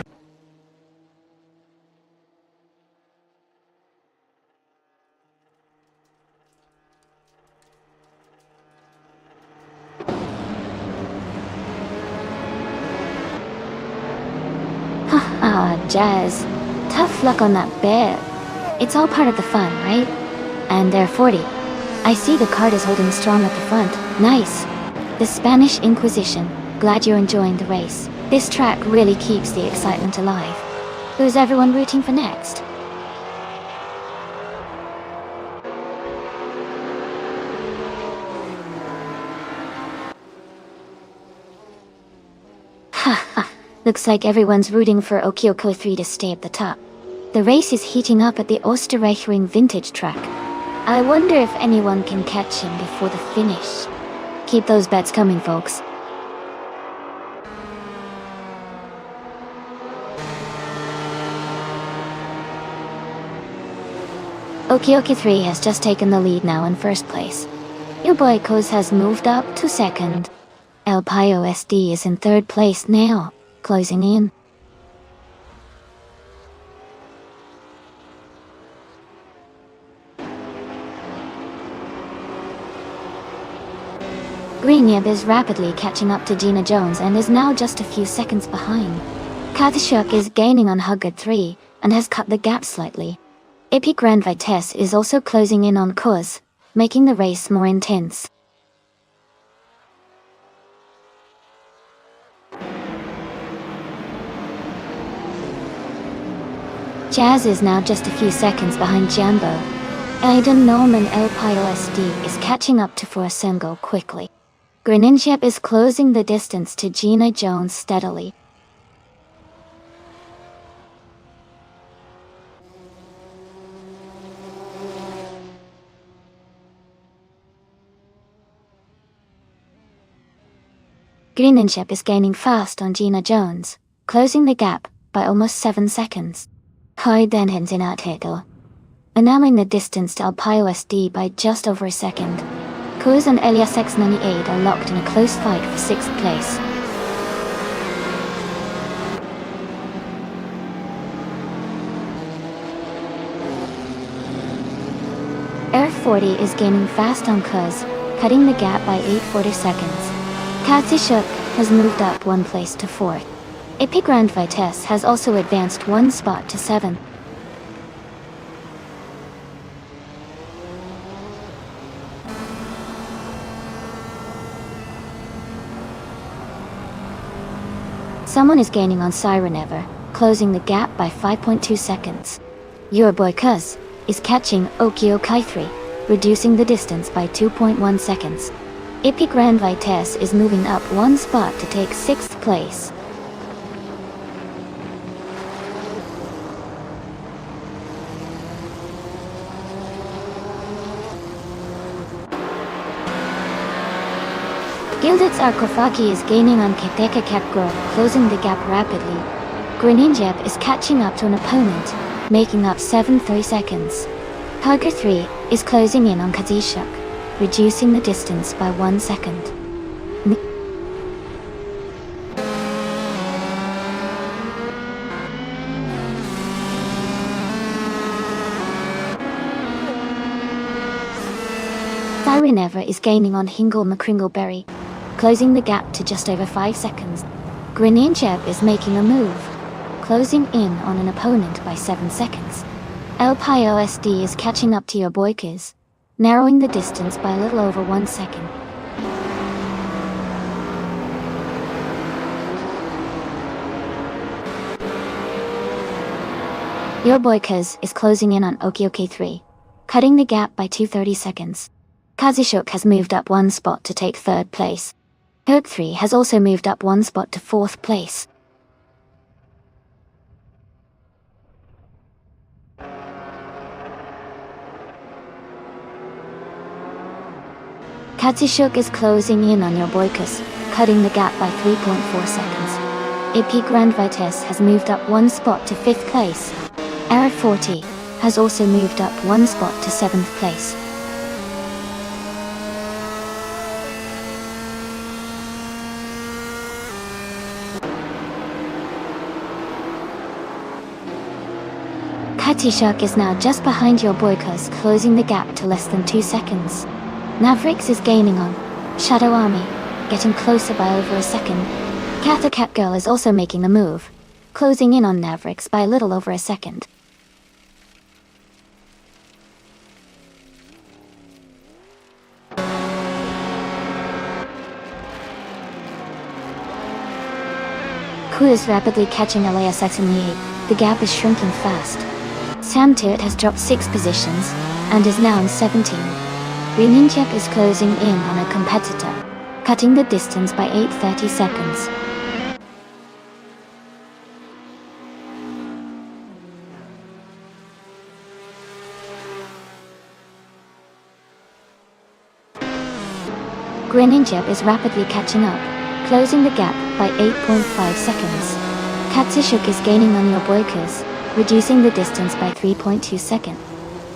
Haha, Jazz. Tough luck on that bet. It's all part of the fun, right? And they're 40. I see the card is holding strong at the front. Nice. The Spanish Inquisition. Glad you're enjoying the race. This track really keeps the excitement alive. Who's everyone rooting for next? Haha. Looks like everyone's rooting for Oki 3 to stay at the top. The race is heating up at the Österreichring vintage track. I wonder if anyone can catch him before the finish. Keep those bets coming, folks. Oki 3 has just taken the lead now in first place. Your boy Koz has moved up to second. El Pio SD is in third place now, closing in. Greenyeb is rapidly catching up to Gina Jones and is now just a few seconds behind. Katashuk is gaining on Huggard 3 and has cut the gap slightly. Ippy Grand Vitesse is also closing in on Koz, making the race more intense. Jazz is now just a few seconds behind Jambo. Aiden Norman El Pio SD is catching up to Forsengo quickly. Greninjep is closing the distance to Gina Jones steadily. Greninjep is gaining fast on Gina Jones, closing the gap by almost 7 seconds. Hoidenhens in Athedo, announcing the distance to El Pio SD by just over a second. Koz and Elias X98 are locked in a close fight for 6th place. Air 40 is gaining fast on Koz, cutting the gap by 840 seconds. Katsishuk has moved up 1 place to 4th. Ippy Grand Vitesse has also advanced 1 spot to 7th. Someone is gaining on Siren Ever, closing the gap by 5.2 seconds. Your boy Kuz is catching Oki 3, reducing the distance by 2.1 seconds. Ippy Grand Vitesse is moving up 1 spot to take 6th place. Gilded Sarkophagi is gaining on Keteka Catgirl, closing the gap rapidly. Greninjeb is catching up to an opponent, making up 7.3 seconds. Hugger 3 is closing in on Kazishuk, reducing the distance by 1 second. Siren Ever is gaining on Hingle McCringleberry, closing the gap to just over 5 seconds. Greninjeb is making a move, closing in on an opponent by 7 seconds. El Pio SD is catching up to your boykers, narrowing the distance by a little over 1 second. Your boykers is closing in on Oki 3, cutting the gap by 230 seconds. Kazushuk has moved up one spot to take third place. Hope 3 has also moved up one spot to fourth place. Kazushuk is closing in on your Boykus, cutting the gap by 3.4 seconds. AP Grand Vitesse has moved up one spot to 5th place. Era 40 has also moved up one spot to 7th place. Kazushuk is now just behind your Boykus, closing the gap to less than 2 seconds. Navrix is gaining on Shadow Army, getting closer by over a second. Katha Catgirl is also making the move, closing in on Navrix by a little over a second. Ku is rapidly catching LASX in the 8th. The gap is shrinking fast. Sam Tirit has dropped 6 positions, and is now in 17. Greninjep is closing in on a competitor, cutting the distance by 8:30 seconds. Greninjep is rapidly catching up, closing the gap by 8.5 seconds. Kazushuk is gaining on your Boykas, reducing the distance by 3.2 seconds.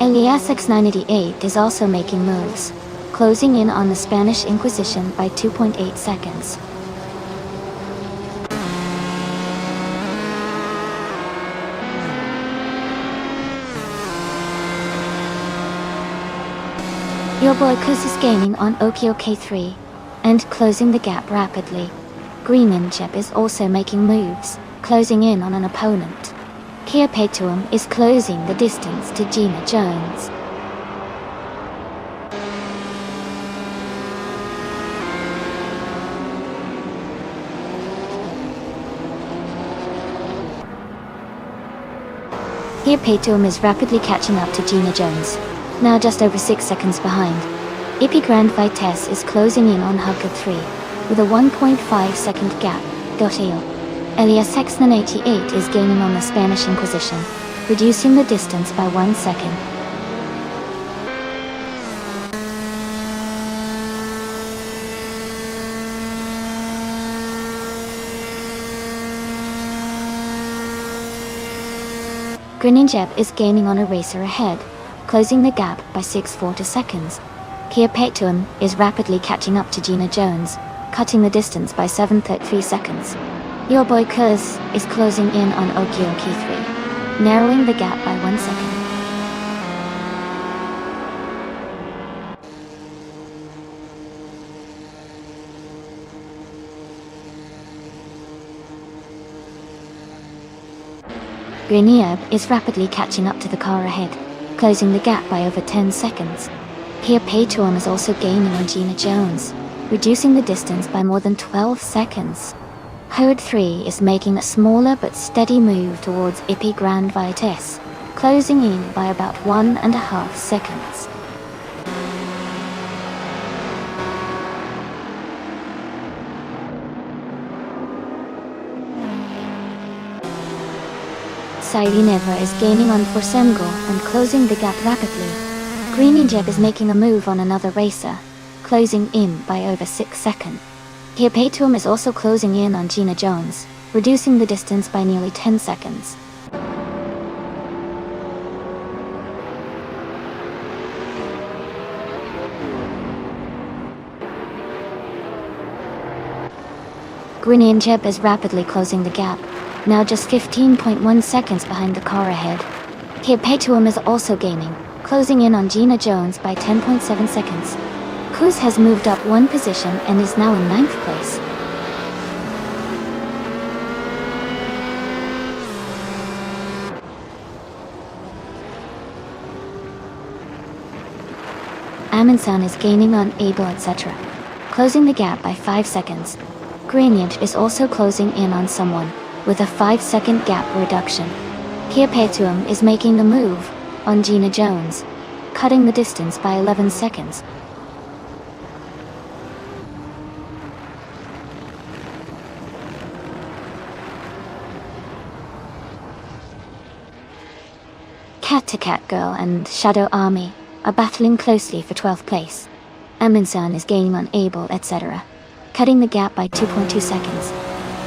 Elias X988 is also making moves, closing in on the Spanish Inquisition by 2.8 seconds. Your Boykus is gaining on Okio K3, and closing the gap rapidly. Greninjep is also making moves, closing in on an opponent. Kia Petuum is closing the distance to Gina Jones. Kia Petuum is rapidly catching up to Gina Jones, now just over 6 seconds behind. Ippy Grand Vitesse is closing in on Hugger 3, with a 1.5 second gap. Doteo. Elias X988 is gaining on the Spanish Inquisition, reducing the distance by 1 second. Greninjep is gaining on a racer ahead, closing the gap by 6.4 seconds. Kia Petuum is rapidly catching up to Gina Jones, cutting the distance by 7.3 seconds. Your Boykus is closing in on Okio K3, narrowing the gap by 1 second. Greninjep is rapidly catching up to the car ahead, closing the gap by over 10 seconds. Kia Petuum is also gaining on Gina Jones, reducing the distance by more than 12 seconds. Herd 3 is making a smaller but steady move towards Ippy Grand Vitesse, closing in by about 1.5 seconds. Sireneva is gaining on Forsemgo and closing the gap rapidly. Greninjep is making a move on another racer, closing in by over 6 seconds. Kia Petuum is also closing in on Gina Jones, reducing the distance by nearly 10 seconds. Greninjep is rapidly closing the gap, now just 15.1 seconds behind the car ahead. Kia Petuum is also gaining, closing in on Gina Jones by 10.7 seconds. Kuz has moved up 1 position and is now in 9th place. Aminsan is gaining on Abel etc., closing the gap by 5 seconds. Greninjep is also closing in on someone, with a 5-second gap reduction. Kia Petuum is making the move on Gina Jones, cutting the distance by 11 seconds. Cat to Cat Girl and Shadow Army are battling closely for 12th place. Amundsen is gaining on Abel, etc., cutting the gap by 2.2 seconds.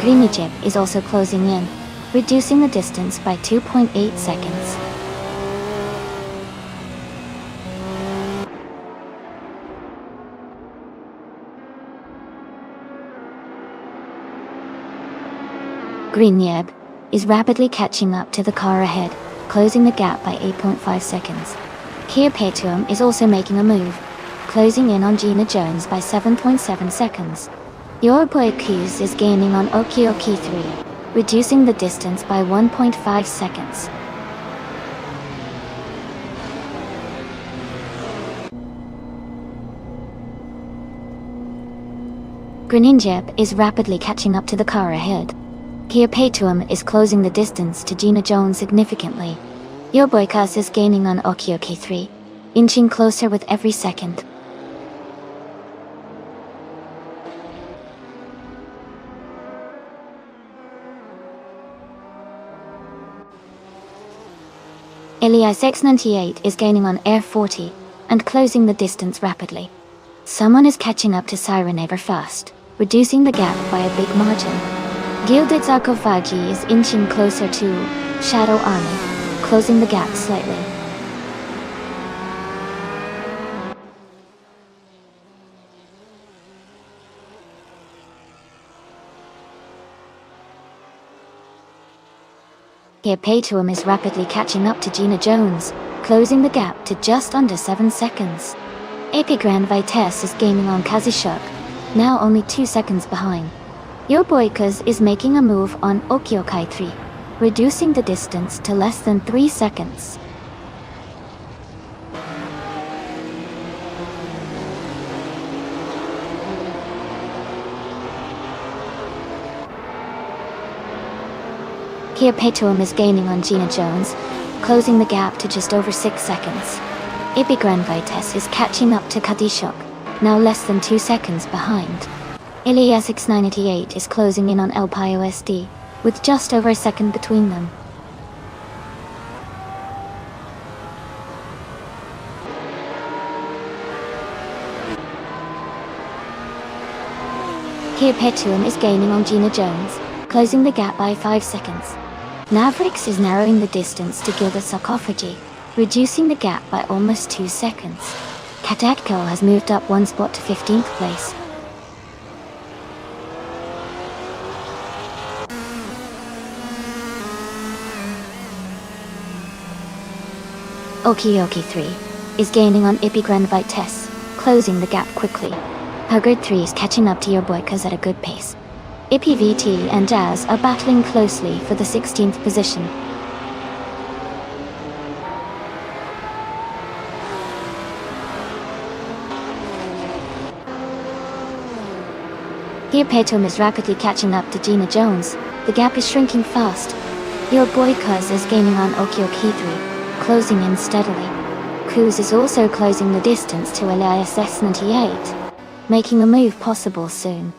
Green Egypt is also closing in, reducing the distance by 2.8 seconds. Green Yeb is rapidly catching up to the car ahead, closing the gap by 8.5 seconds. Kia Petuum is also making a move, closing in on Gina Jones by 7.7 seconds. Your Boy Kuz is gaining on Okioki 3, reducing the distance by 1.5 seconds. Greninjeb is rapidly catching up to the car ahead. Kia Petuum is closing the distance to Gina Jones significantly. Your Boy Kuz is gaining on Okioki 3, inching closer with every second. Elias X98 is gaining on Air 40 and closing the distance rapidly. Someone is catching up to Siren ever fast, reducing the gap by a big margin. Gilded Sarcophagi is inching closer to Shadow Army, closing the gap slightly. Kia Petuum is rapidly catching up to Gina Jones, closing the gap to just under 7 seconds. Epigran Vitesse is gaining on Kazishuk, now only 2 seconds behind. Your Boy Kuz is making a move on Okiokai 3, reducing the distance to less than 3 seconds. Kia Petuum is gaining on Gina Jones, closing the gap to just over 6 seconds. Epigran Vitesse is catching up to Kadishuk, now less than 2 seconds behind. Elias X98 is closing in on El Pio SD, with just over a second between them. Kia Petuum is gaining on Gina Jones, closing the gap by 5 seconds. Navrix is narrowing the distance to Gilded Sarcophagy, reducing the gap by almost 2 seconds. Katakko has moved up 1 spot to 15th place. Okioki 3 is gaining on Epigran Vitesse, closing the gap quickly. Huggard 3 is catching up to Your Boy Kuz at a good pace. IPVT and Jazz are battling closely for the 16th position. Kia Petuum is rapidly catching up to Gina Jones. The gap is shrinking fast. Your Boy Kuz is gaining on Okioki 3, closing in steadily. Kuz is also closing the distance to Elias S98, making a move possible soon.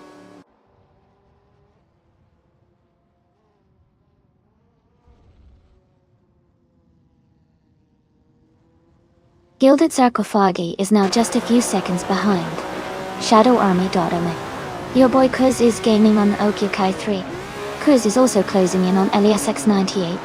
Gilded Sarcophagi is now just a few seconds behind. Shadow Army Dotome. Your Boy Kuz is gaining on Okiokai 3. Kuz is also closing in on Elias X98.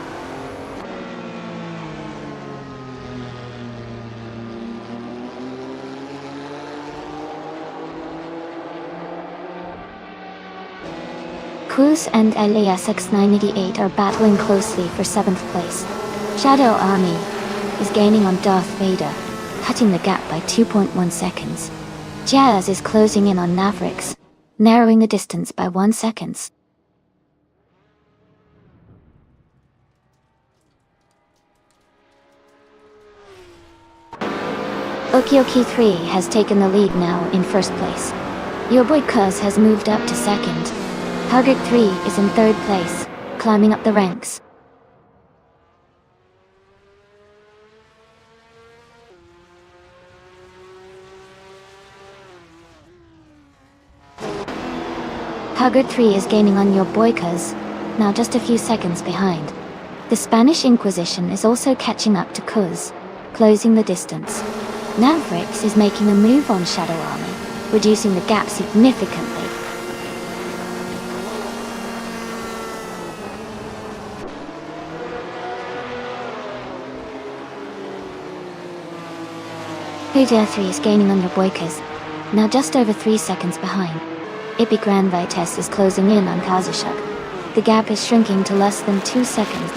Kuz and Elias X98 are battling closely for 7th place. Shadow Army is gaining on Darth Vader, cutting the gap by 2.1 seconds. Jazz is closing in on Navrix, narrowing the distance by 1 second. Okioki 3 has taken the lead now in 1st place. Your Boy Kuz has moved up to 2nd. Huggard 3 is in 3rd place, climbing up the ranks. Huggard 3 is gaining on Your Boy Kuz, now just a few seconds behind. The Spanish Inquisition is also catching up to Cuz, closing the distance. Navrix is making a move on Shadow Army, reducing the gap significantly. Huda 3 is gaining on your Boykers, now just over 3 seconds behind. Ipi Grand Vitesse is closing in on Kazashuk. The gap is shrinking to less than 2 seconds.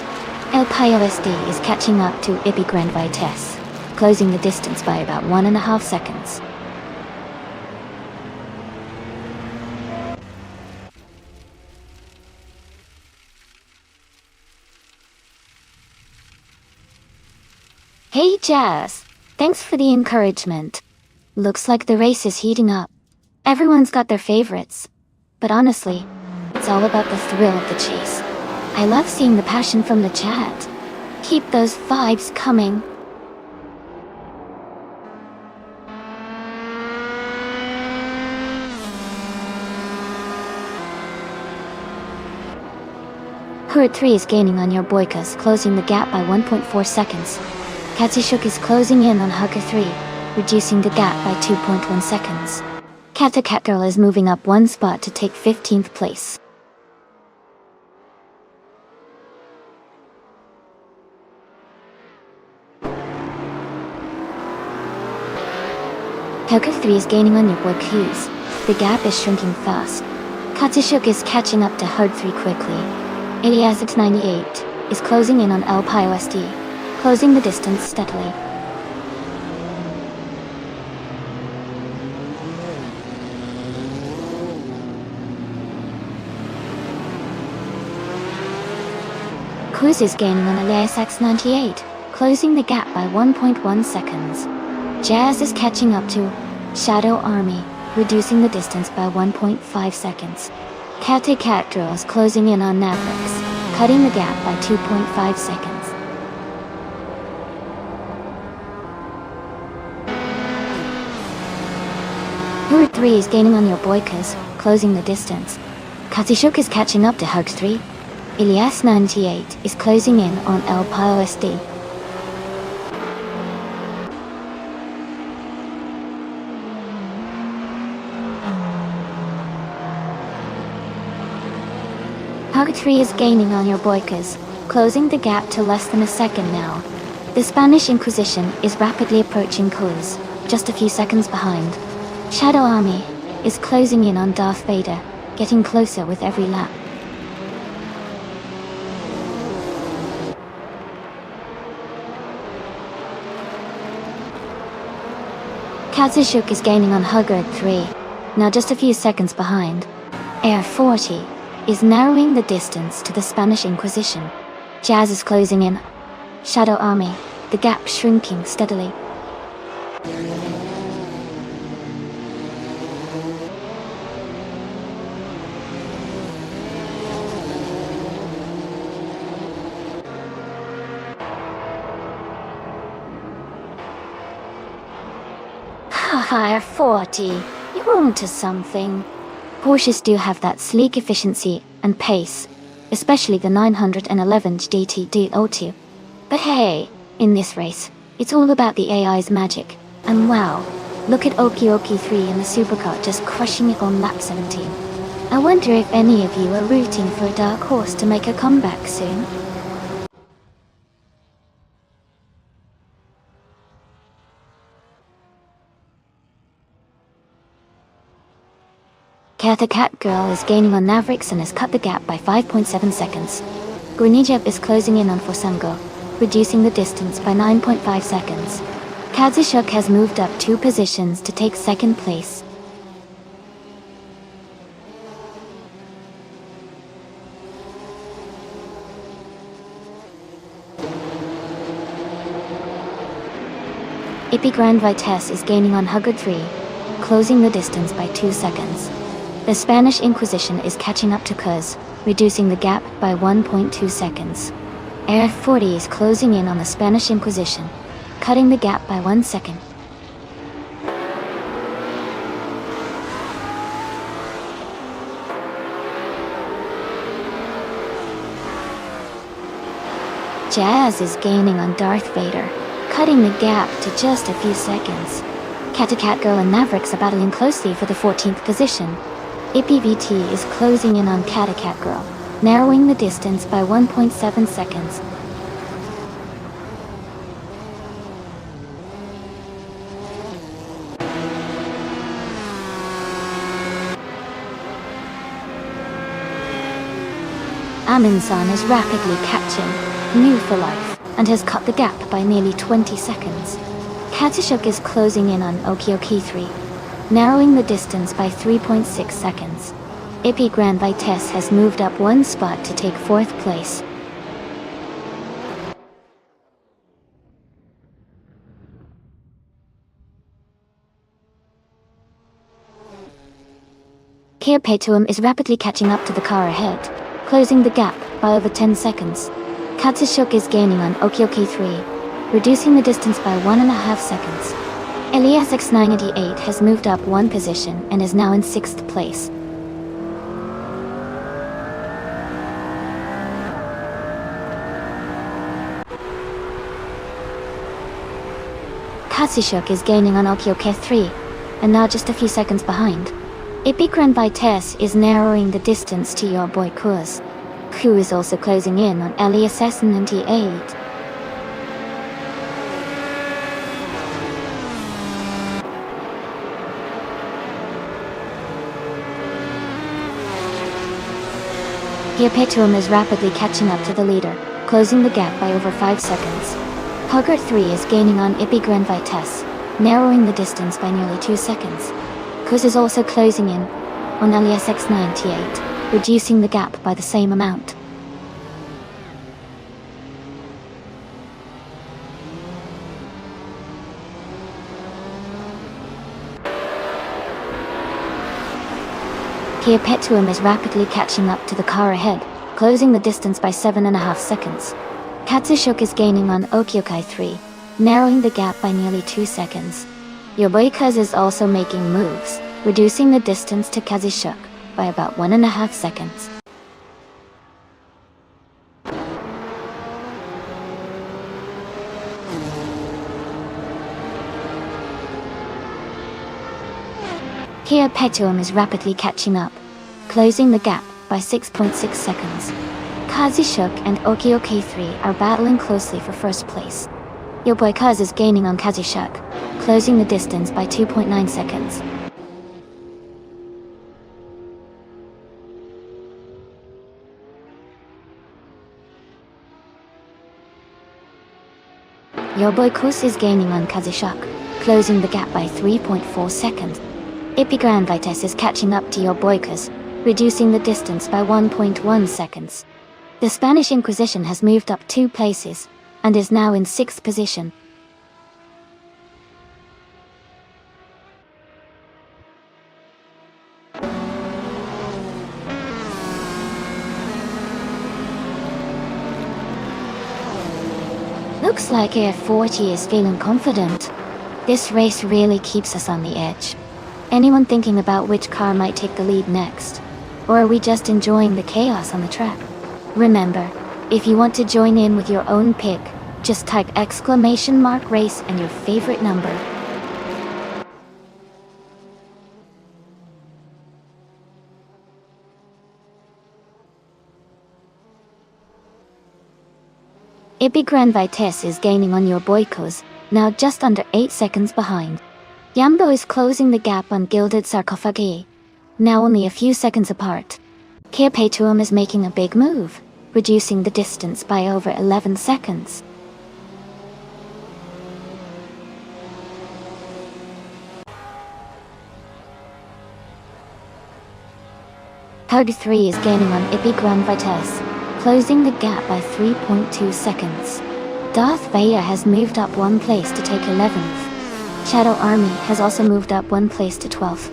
El Payo SD is catching up to Ipi Grand Vitesse, closing the distance by about 1.5 seconds. Hey Jazz! Thanks for the encouragement. Looks like the race is heating up. Everyone's got their favorites. But honestly, it's all about the thrill of the chase. I love seeing the passion from the chat. Keep those vibes coming. Herd 3 is gaining on your Boykas, closing the gap by 1.4 seconds. Katsishuk is closing in on Hugger 3, reducing the gap by 2.1 seconds. Kata Catgirl is moving up 1 spot to take 15th place. Hugger 3 is gaining on your boy Q's. The gap is shrinking fast. Katsishuk is catching up to Herd 3 quickly. Ilias 98 is closing in on El Payo SD, closing the distance steadily. Cruz is gaining on Ilias 98, closing the gap by 1.1 seconds. Jazz is catching up to Shadow Army, reducing the distance by 1.5 seconds. Kate Catgirl is closing in on Navrix, cutting the gap by 2.5 seconds. Herd 3 is gaining on your Boykas, closing the distance. Katsishuk is catching up to Hug 3. Ilias 98 is closing in on El Payo SD. Hug 3 is gaining on your Boykas, closing the gap to less than a second now. The Spanish Inquisition is rapidly approaching Cuz, just a few seconds behind. Shadow Army is closing in on Darth Vader, getting closer with every lap. Katsishuk is gaining on Hugger 3, now just a few seconds behind. Air 40 is narrowing the distance to the Spanish Inquisition. Jazz is closing in. Shadow Army, the gap shrinking steadily. Haha, 40, you're onto something. Porsches do have that sleek efficiency and pace, especially the 911 GT D02. But hey, in this race, it's all about the AI's magic. And wow, look at Oki Oki 3 in the supercar just crushing it on lap 17. I wonder if any of you are rooting for a dark horse to make a comeback soon. Kata Catgirl is gaining on Navrix and has cut the gap by 5.7 seconds. Grenijeb is closing in on Forsango, reducing the distance by 9.5 seconds. Katsishuk has moved up 2 positions to take 2nd place. Ipi Grand Vitesse is gaining on Hugger 3, closing the distance by 2 seconds. The Spanish Inquisition is catching up to Cuz, reducing the gap by 1.2 seconds. Air 40 is closing in on the Spanish Inquisition, cutting the gap by 1 second. Jazz is gaining on Darth Vader, cutting the gap to just a few seconds. Cat Girl and Mavericks are battling closely for the 14th position. IPVT is closing in on Cat Girl, narrowing the distance by 1.7 seconds. Aminsan is rapidly catching New for Life and has cut the gap by nearly 20 seconds. Katishuk is closing in on Okioki 3, narrowing the distance by 3.6 seconds. Ippy Grand Vitesse has moved up one spot to take 4th place. Kia Petuum is rapidly catching up to the car ahead, closing the gap by over 10 seconds. Katsushuk is gaining on Okioki 3, reducing the distance by 1.5 seconds. Elias X988 has moved up one position and is now in 6th place. Katsushuk is gaining on Okioki 3, and now just a few seconds behind. Ipikran Vitesse is narrowing the distance to your boy Kuz. Ku is also closing in on Elias S98. Kia Petuum is rapidly catching up to the leader, closing the gap by over 5 seconds. Hugger 3 is gaining on Ippy Grand Vitesse, narrowing the distance by nearly 2 seconds. Kuz is also closing in on Elias X98, reducing the gap by the same amount. Kia Petuum is rapidly catching up to the car ahead, closing the distance by 7.5 seconds. Katsushuk is gaining on Okiokai 3, narrowing the gap by nearly 2 seconds. Your boy Kuz is also making moves, reducing the distance to Kazushuk by about 1.5 seconds. Kia Petuum is rapidly catching up, closing the gap by 6.6 seconds. Kazushuk and Okioki 3 are battling closely for 1st place. Your boy Kuz is gaining on Kazushuk, closing the distance by 2.9 seconds. Your boy Kuz is gaining on Kazushuk, closing the gap by 3.4 seconds. Ippy Grand Vitesse is catching up to your boy Kuz, reducing the distance by 1.1 seconds. The Spanish Inquisition has moved up 2 places, and is now in 6th position. Looks like AF40 is feeling confident. This race really keeps us on the edge. Anyone thinking about which car might take the lead next? Or are we just enjoying the chaos on the track? Remember, if you want to join in with your own pick, just type !race and your favorite number. Ippy Grand Vitesse is gaining on your boy Kuz, now just under 8 seconds behind. Yambo is closing the gap on Gilded Sarcophagi, now only a few seconds apart. Kia Petuum is making a big move, reducing the distance by over 11 seconds. Hug 3 is gaining on Ippy Grand Vitesse, closing the gap by 3.2 seconds. Darth Vader has moved up one place to take 11th. Shadow Army has also moved up one place to 12th.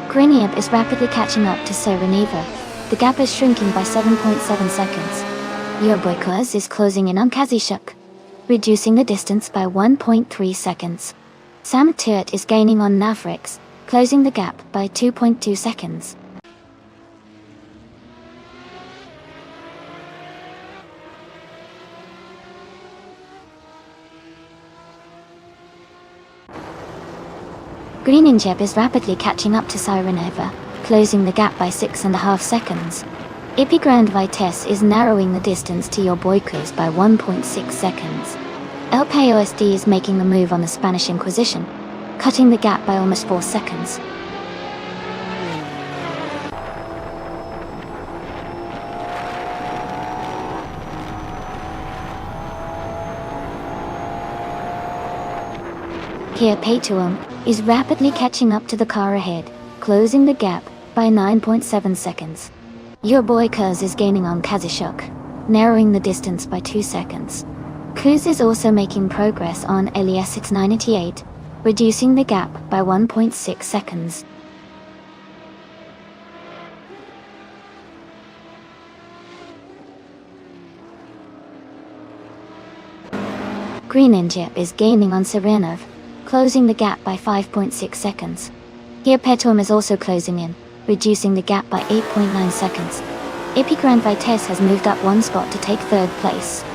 Griniab is rapidly catching up to Sereneva. The gap is shrinking by 7.7 seconds. Your boy Kuz is closing in on Kazushuk, reducing the distance by 1.3 seconds. Sam Turt is gaining on Mavericks, closing the gap by 2.2 seconds. Greeninjeb is rapidly catching up to Sireneva, closing the gap by 6.5 seconds. Ipi Vitesse is narrowing the distance to your Boykers by 1.6 seconds. El Payosd is making a move on the Spanish Inquisition, cutting the gap by almost 4 seconds. Kia Paytuum is rapidly catching up to the car ahead, closing the gap by 9.7 seconds. Your boy Kuz is gaining on Kazashuk, narrowing the distance by 2 seconds. Kuz is also making progress on Elias 988, reducing the gap by 1.6 seconds. Greeninjeb is gaining on Serenov, closing the gap by 5.6 seconds. Here Petom is also closing in, reducing the gap by 8.9 seconds. Ipi Vitesse has moved up 1 spot to take 3rd place.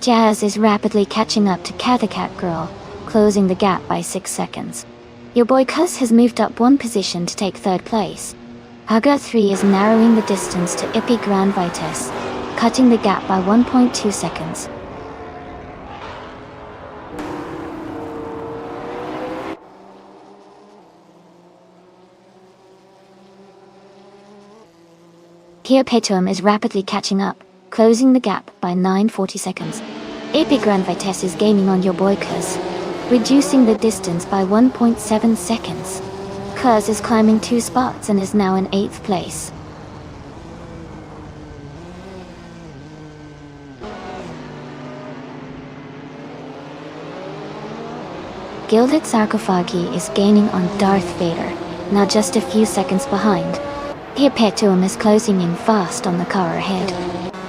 Jazz is rapidly catching up to Cathacat Girl, closing the gap by 6 seconds. Your boy Kuz has moved up 1 position to take 3rd place. Haga 3 is narrowing the distance to Ipi Vitesse, cutting the gap by 1.2 seconds. Kia Petum is rapidly catching up, closing the gap by 9.40 seconds. Ipi Vitesse is gaining on your boy Kuz, reducing the distance by 1.7 seconds. Kuz is climbing 2 spots and is now in 8th place. Gilded Sarcophagi is gaining on Darth Vader, now just a few seconds behind. Here Petum is closing in fast on the car ahead.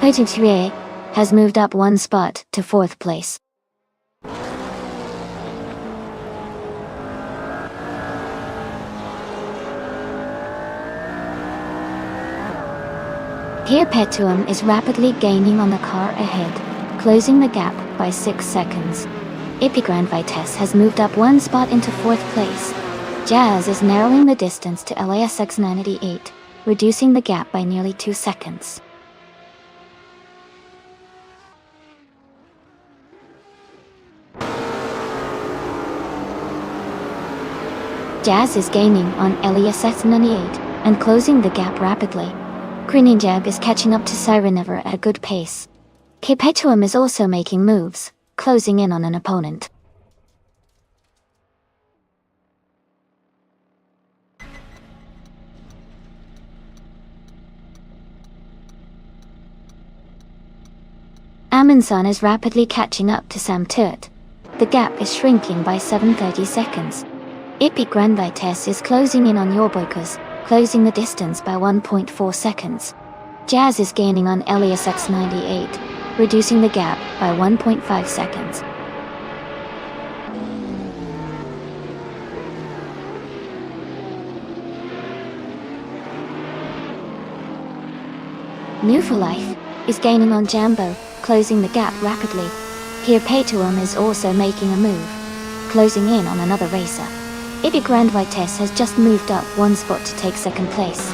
Petum has moved up 1 spot to 4th place. Here Petuum is rapidly gaining on the car ahead, closing the gap by 6 seconds. Ipi Vitesse has moved up 1 spot into 4th place. Jazz is narrowing the distance to LASX 988, reducing the gap by nearly 2 seconds. Jazz is gaining on LASX 98 and closing the gap rapidly. Greeninjeb is catching up to Sirenever at a good pace. Kipetuum is also making moves, closing in on an opponent. Amundsen is rapidly catching up to Sam Turt. The gap is shrinking by 7.30 seconds. Ipi Vitesse is closing in on Yorboikus, closing the distance by 1.4 seconds. Jazz is gaining on LASX 98, reducing the gap by 1.5 seconds. New for Life is gaining on Jambo, closing the gap rapidly. Here Paytuum is also making a move, closing in on another racer. Ipi Vitesse has just moved up 1 spot to take 2nd place.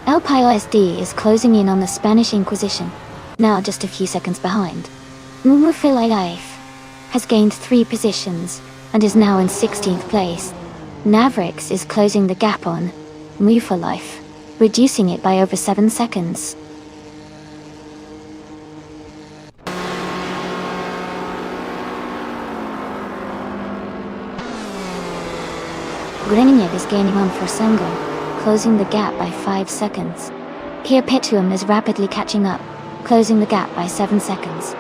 El Payosd is closing in on the Spanish Inquisition, now just a few seconds behind. New for Life has gained 3 positions and is now in 16th place. Mavericks is closing the gap on New for Life, reducing it by over 7 seconds. Greninjev is gaining on Forsango, closing the gap by 5 seconds. Here Petuum is rapidly catching up, closing the gap by 7 seconds.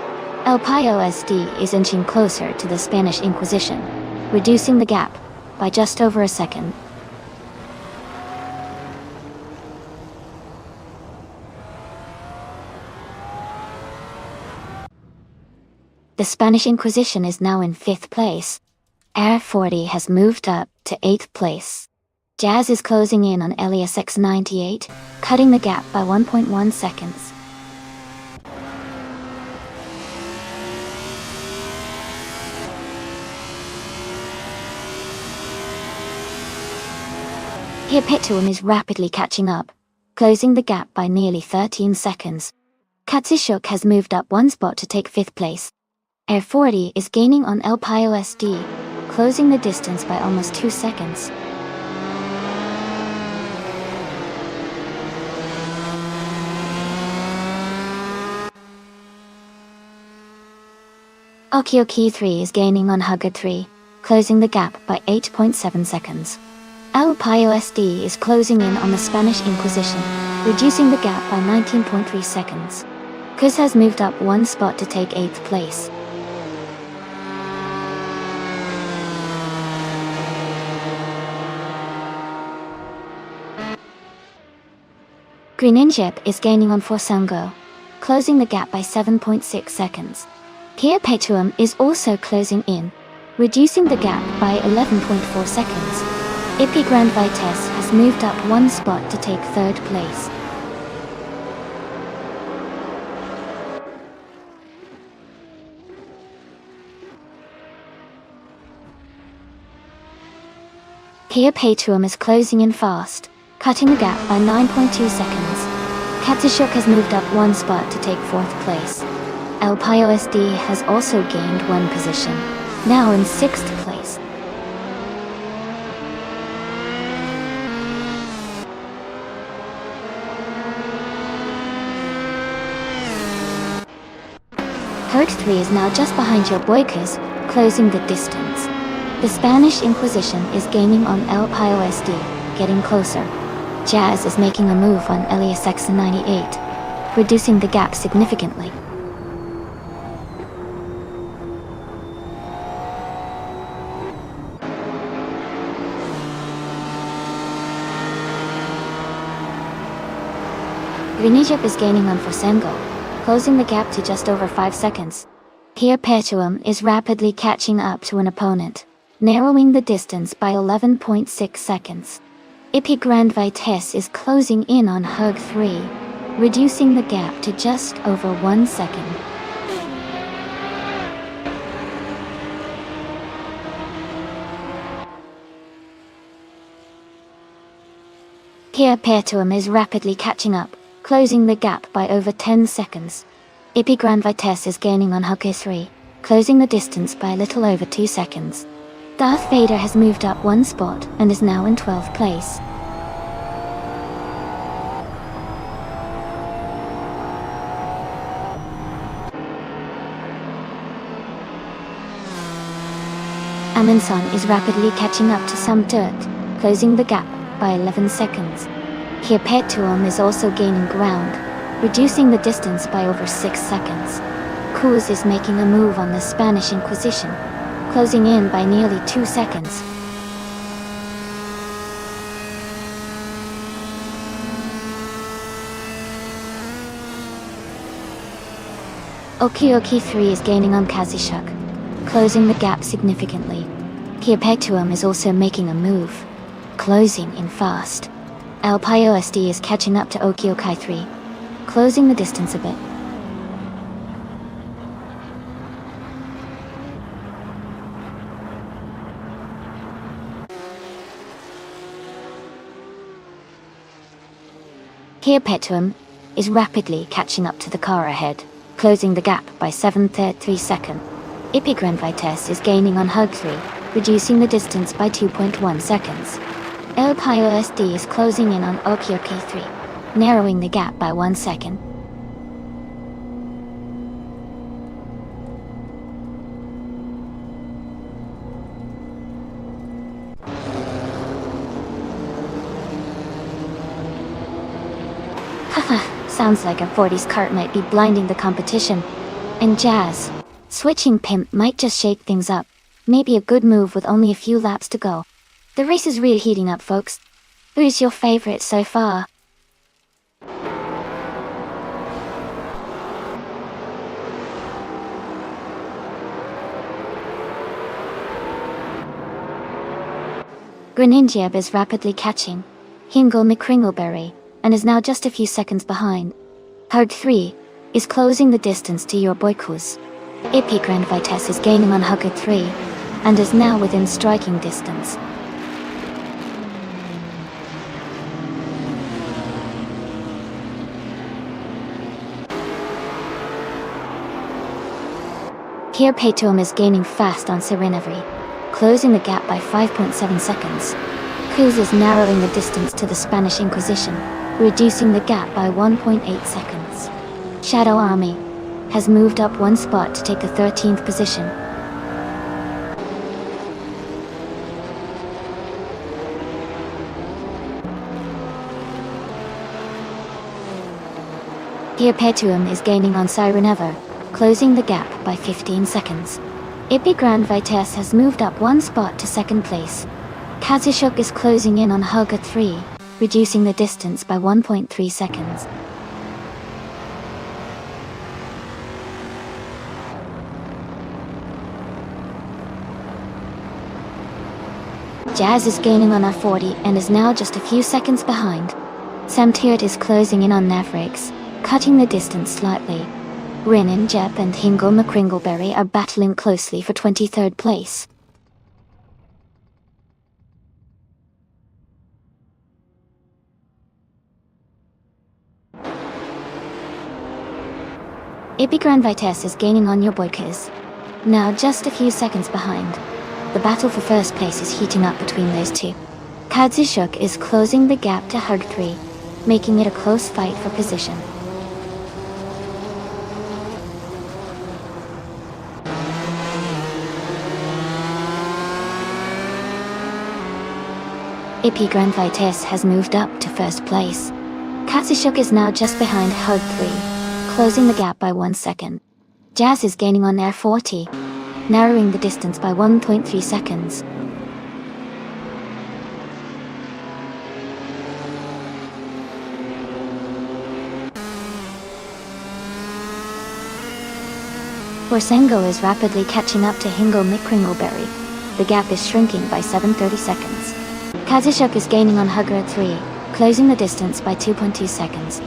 El Payo SD is inching closer to the Spanish Inquisition, reducing the gap by just over a second. The Spanish Inquisition is now in 5th place. Air 40 has moved up to 8th place. Jazz is closing in on Elias X98, cutting the gap by 1.1 seconds. Here Petuum is rapidly catching up, closing the gap by nearly 13 seconds. Katsishuk has moved up 1 spot to take 5th place. Air 40 is gaining on El Payo SD, closing the distance by almost 2 seconds. Okioki 3 is gaining on Hugger 3, closing the gap by 8.7 seconds. El Payo SD is closing in on the Spanish Inquisition, reducing the gap by 19.3 seconds. Kuz has moved up 1 spot to take 8th place. Greninjip is gaining on Forsango, closing the gap by 7.6 seconds. Here Petuum is also closing in, reducing the gap by 11.4 seconds. Ipi Grand Vitesse has moved up 1 spot to take 3rd place. Here Petuum is closing in fast, cutting the gap by 9.2 seconds. Katsishuk has moved up 1 spot to take 4th place. El Payo SD has also gained 1 position, now in 6th place. Herd 3 is now just behind your Boykas, closing the distance. The Spanish Inquisition is gaining on El Payo SD, getting closer. Jazz is making a move on Elias X98, reducing the gap significantly. Greninjip is gaining on Forsango, closing the gap to just over 5 seconds. Here Petuum is rapidly catching up to an opponent, narrowing the distance by 11.6 seconds. Ipi Grand Vitesse is closing in on Hug 3, reducing the gap to just over 1 second. Here Petuum is rapidly catching up, closing the gap by over 10 seconds. Ipi Grand Vitesse is gaining on Hug 3, closing the distance by a little over 2 seconds. Darth Vader has moved up 1 spot and is now in 12th place. Amundsen is rapidly catching up to some dirt, closing the gap by 11 seconds. Here Petuum is also gaining ground, reducing the distance by over 6 seconds. Kuz is making a move on the Spanish Inquisition, closing in by nearly 2 seconds. Okioki 3 is gaining on Kazishuk, closing the gap significantly. Here Petuum is also making a move, closing in fast. El Payo SD is catching up to Okioki 3, closing the distance a bit. Here Petuum is rapidly catching up to the car ahead, closing the gap by 7.3 seconds. Ipi Grand Vitesse is gaining on Hug 3, reducing the distance by 2.1 seconds. El Payo SD is closing in on Okioki 3, narrowing the gap by 1 second. Haha, Sounds like a 40s cart might be blinding the competition. And Jazz, switching pimp might just shake things up. Maybe a good move with only a few laps to go. The race is really heating up, folks. Who's your favorite so far? Greninjab is rapidly catching Hingle McCringleberry, and is now just a few seconds behind. Hug 3 is closing the distance to your boy Kuz. Epic Grand Vitesse is gaining on Hugger 3, and is now within striking distance. Here Paytom is gaining fast on Serenivry, closing the gap by 5.7 seconds. Kuz is narrowing the distance to the Spanish Inquisition, reducing the gap by 1.8 seconds. Shadow Army has moved up one spot to take the 13th position. Here Paytom is gaining on Sirenever, closing the gap by 15 seconds. Epic Grand Vitesse has moved up one spot to second place. Kazushuk is closing in on Hugger 3, reducing the distance by 1.3 seconds. Jazz is gaining on R40 and is now just a few seconds behind. Samtiert is closing in on Navrix, cutting the distance slightly. Renin Jep and Hingle McCringleberry are battling closely for 23rd place. Epic Grand Vitesse is gaining on your boy Kiz, now just a few seconds behind. The battle for first place is heating up between those two. Kazushuk is closing the gap to Hug 3, making it a close fight for position. Epic Grand Vitesse has moved up to first place. Kazushuk is now just behind Hug 3, closing the gap by 1 second. Jazz is gaining on Air 40, narrowing the distance by 1.3 seconds. Forsengo is rapidly catching up to Hingle McCringleberry. The gap is shrinking by 7.30 seconds. Kazushuk is gaining on Hugger 3, closing the distance by 2.2 seconds.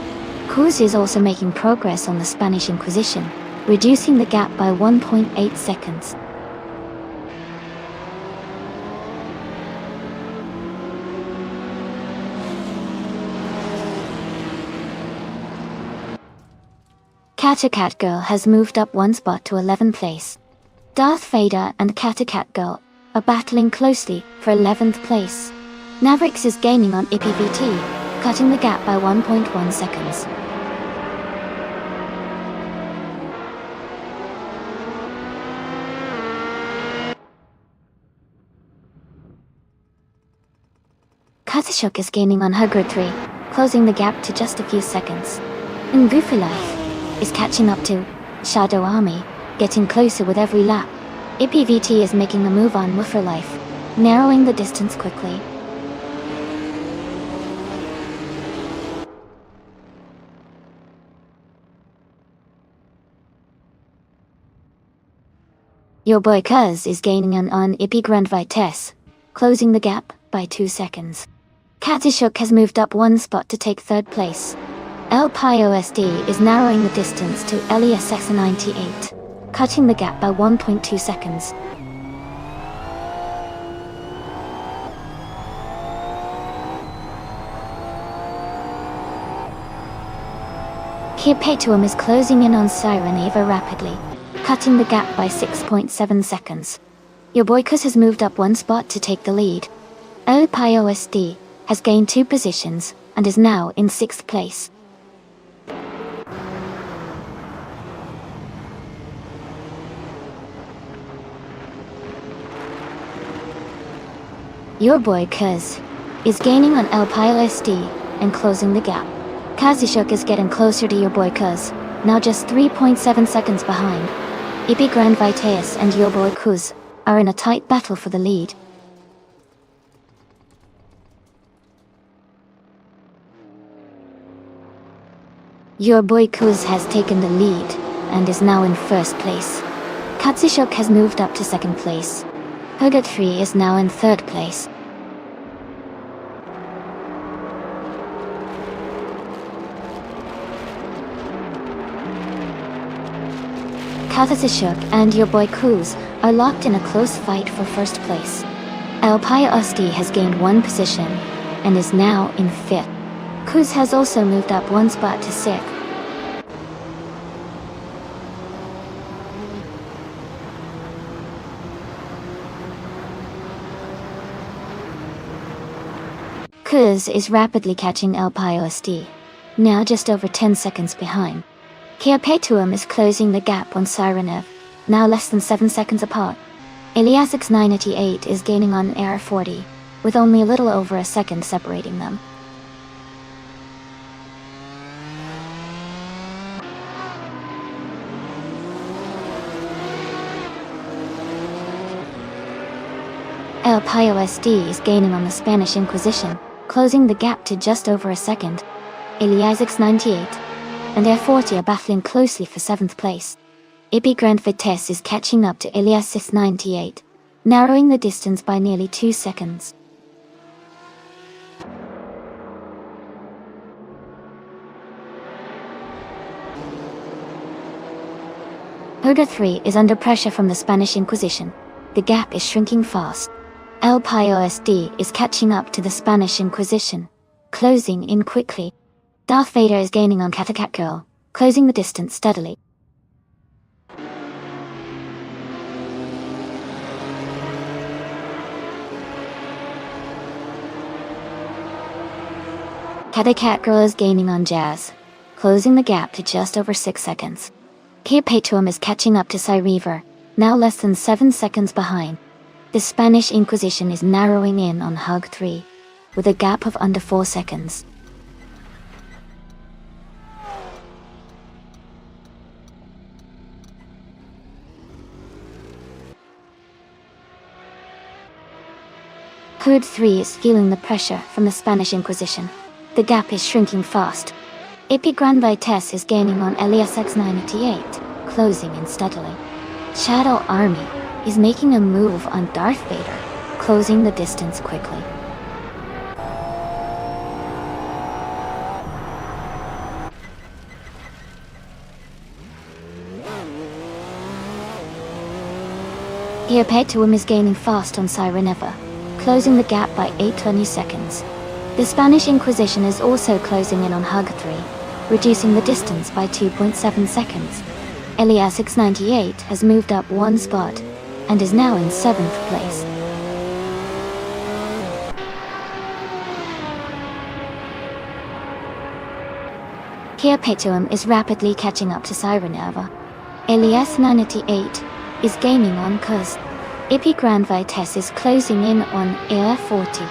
Kuz is also making progress on the Spanish Inquisition, reducing the gap by 1.8 seconds. Cat Girl has moved up one spot to 11th place. Darth Vader and Cat Girl are battling closely for 11th place. Navrix is gaining on IPVT, cutting the gap by 1.1 seconds. Kazushuk is gaining on Hugger 3, closing the gap to just a few seconds. And Goofy Life is catching up to Shadow Army, getting closer with every lap. IPVT is making a move on Woofer Life, narrowing the distance quickly. Your boy Kuz is gaining on Epic Grand Vitesse, closing the gap by 2 seconds. Kazushuk has moved up one spot to take 3rd place. El PIOSD is narrowing the distance to Elias X98, cutting the gap by 1.2 seconds. Here Paytom is closing in on Siren Eva rapidly, cutting the gap by 6.7 seconds. Your boy Kuz has moved up one spot to take the lead. OPIOSD has gained 2 positions and is now in 6th place. Your boy Kuz is gaining on LPIOSD and closing the gap. Kazishuk is getting closer to your boy Kuz, now just 3.7 seconds behind. Ibi Grand Viteus and your boy Kuz are in a tight battle for the lead. Your boy Kuz has taken the lead and is now in first place. Katsishuk has moved up to second place. Huga 3 is now in third place. Katsishuk and your boy Kuz are locked in a close fight for first place. Alpaya Usti has gained one position and is now in fifth. Kuz has also moved up one spot to sixth. Kuz is rapidly catching Alpaya Usti, now just over 10 seconds behind. Kiapetuum is closing the gap on Sirenev, now less than 7 seconds apart. Iliasix 988 is gaining on Air 40, with only a little over a second separating them. El Payo SD is gaining on the Spanish Inquisition, closing the gap to just over a second. Iliasix 98 and Air 40 are battling closely for 7th place. Ibi Grand Vitesse is catching up to Iliasix 98, narrowing the distance by nearly 2 seconds. Huga 3 is under pressure from the Spanish Inquisition. The gap is shrinking fast. El Payo SD is catching up to the Spanish Inquisition, closing in quickly. Darth Vader is gaining on Catacat Girl, closing the distance steadily. Catacat Girl is gaining on Jazz, closing the gap to just over 6 seconds. Kiapetuum is catching up to Cyreaver, now less than 7 seconds behind. The Spanish Inquisition is narrowing in on Hug 3, with a gap of under 4 seconds. Hug 3 is feeling the pressure from the Spanish Inquisition. The gap is shrinking fast. Ipi Grand Vitesse is gaining on Elias X988, closing in steadily. Shadow Army is making a move on Darth Vader, closing the distance quickly. Kiapetuum is gaining fast on Sireneva, closing the gap by 820 seconds. The Spanish Inquisition is also closing in on Hug 3, reducing the distance by 2.7 seconds. Elias X98 has moved up one spot and is now in 7th place. Kiapetuum is rapidly catching up to Sireneva. Elias 988 is gaining on Kuz. Ipi Grand Vitesse is closing in on Air 40.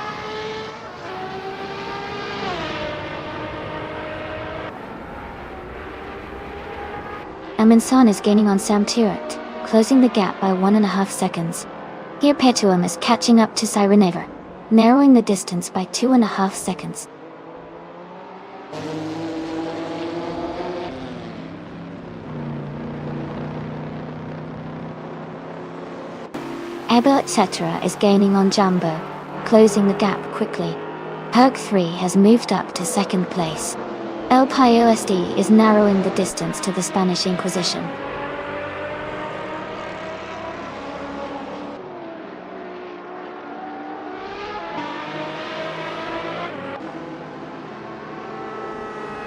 Aminsan is gaining on Sam Turret, closing the gap by 1.5 seconds. Kiapetuum is catching up to Sirenever, narrowing the distance by 2.5 seconds. Eba etc. is gaining on Jumbo, closing the gap quickly. Hug 3 has moved up to 2nd place. El Payo SD is narrowing the distance to the Spanish Inquisition.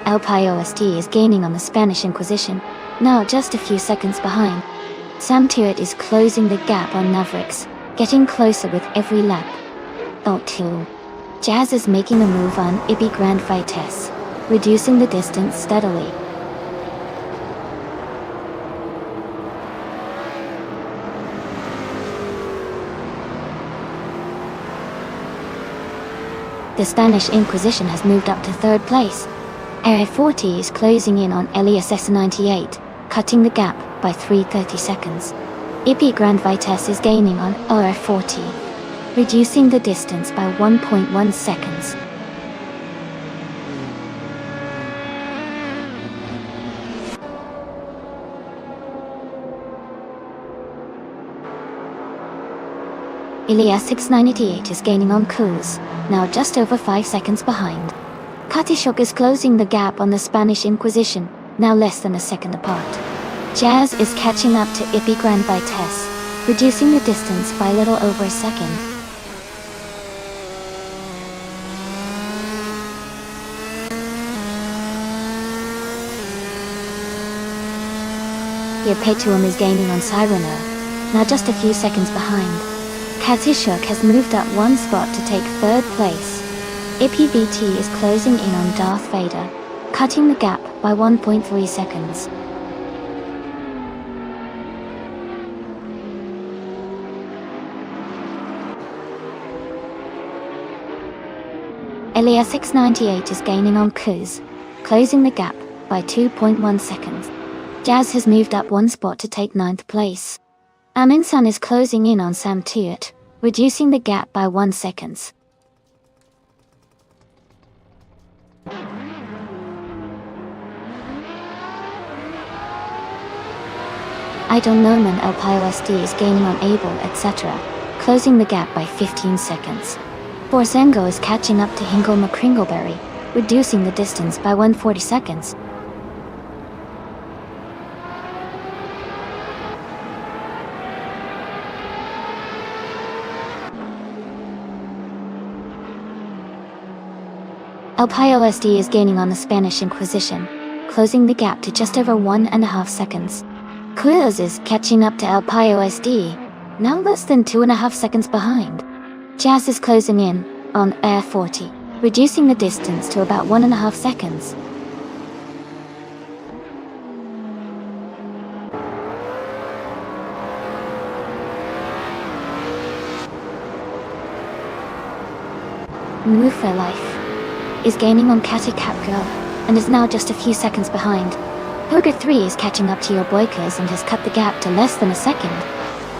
El Payo SD is gaining on the Spanish Inquisition, now just a few seconds behind. Sam Turret is closing the gap on Navrix, getting closer with every lap. Oh, Jazz is making a move on Ibi Grand Vitesse, reducing the distance steadily. The Spanish Inquisition has moved up to 3rd place. Air 40 is closing in on LESS 98, cutting the gap by 330 seconds. EP Grand Vitesse is gaining on OR 40, reducing the distance by 1.1 seconds. Ilias 698 is gaining on Cruz, now just over 5 seconds behind. Katishok is closing the gap on the Spanish Inquisition, now less than a second apart. Jazz is catching up to Ippy Grand Vitesse, reducing the distance by a little over a second. Petuum is gaining on Cyrano, now just a few seconds behind. Katishuk has moved up one spot to take third place. IPVT is closing in on Darth Vader, cutting the gap by 1.3 seconds. Elia 698 is gaining on Kuz, closing the gap by 2.1 seconds. Jazz has moved up one spot to take 9th place. Aminsan is closing in on Sam Tuat, reducing the gap by 1 second. Idol Noman El SD is gaining on Abel, etc., closing the gap by 15 seconds. Borzengo is catching up to Hingle McCringleberry, reducing the distance by 140 seconds. El SD is gaining on the Spanish Inquisition, closing the gap to just over 1.5 seconds. Cruz is catching up to El SD, now less than 2.5 seconds behind. Jazz is closing in on Air 40, reducing the distance to about 1.5 seconds. Mufa Life is gaining on Katikapko, and is now just a few seconds behind. Hoger 3 is catching up to your Boykers and has cut the gap to less than a second.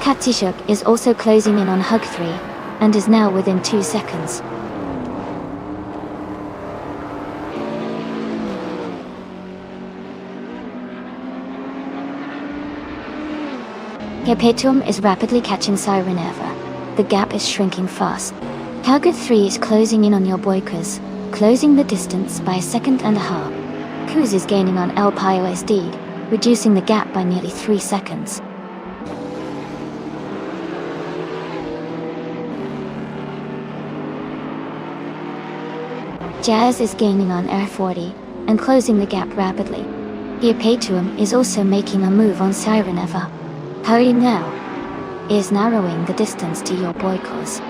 Katishuk is also closing in on Hug 3, and is now within 2 seconds. Perpetuum is rapidly catching Sireneva. The gap is shrinking fast. Target 3 is closing in on your Boykers, closing the distance by 1.5 seconds. Cruz is gaining on El SD, reducing the gap by nearly 3 seconds. Jazz is gaining on Air 40, and closing the gap rapidly. Perpetuum is also making a move on Sireneva. Hurry now is narrowing the distance to your Boykers.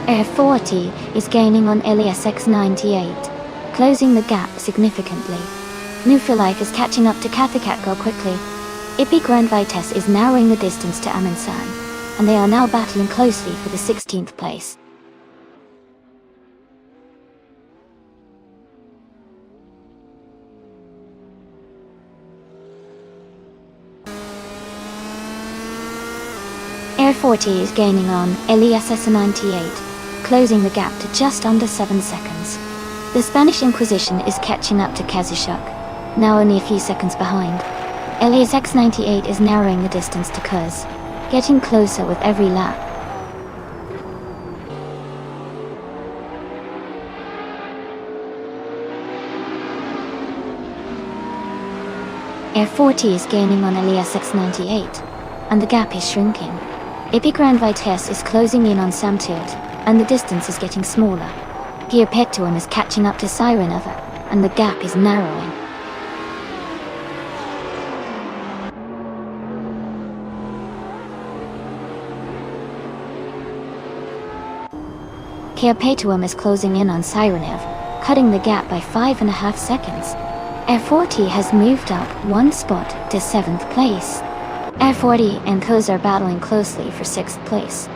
Air 40 is gaining on Elias X98, closing the gap significantly. Nufilife is catching up to Kathakatko quickly. Ippy Grand Vitesse is narrowing the distance to Aminsan, and they are now battling closely for the 16th place. Air 40 is gaining on Elias S98, closing the gap to just under 7 seconds. The Spanish Inquisition is catching up to Kazishuk, now only a few seconds behind. Elias X98 is narrowing the distance to Kuz, getting closer with every lap. Air 40 is gaining on Elias X98, and the gap is shrinking. Ippy Grand Vitesse is closing in on Samtirt, and the distance is getting smaller. Perpetuum is catching up to Sirenova, and the gap is narrowing. Perpetuum is closing in on Sirenev, cutting the gap by 5.5 seconds. Air 40 has moved up one spot to 7th place. Air 40 and Coz are battling closely for 6th place.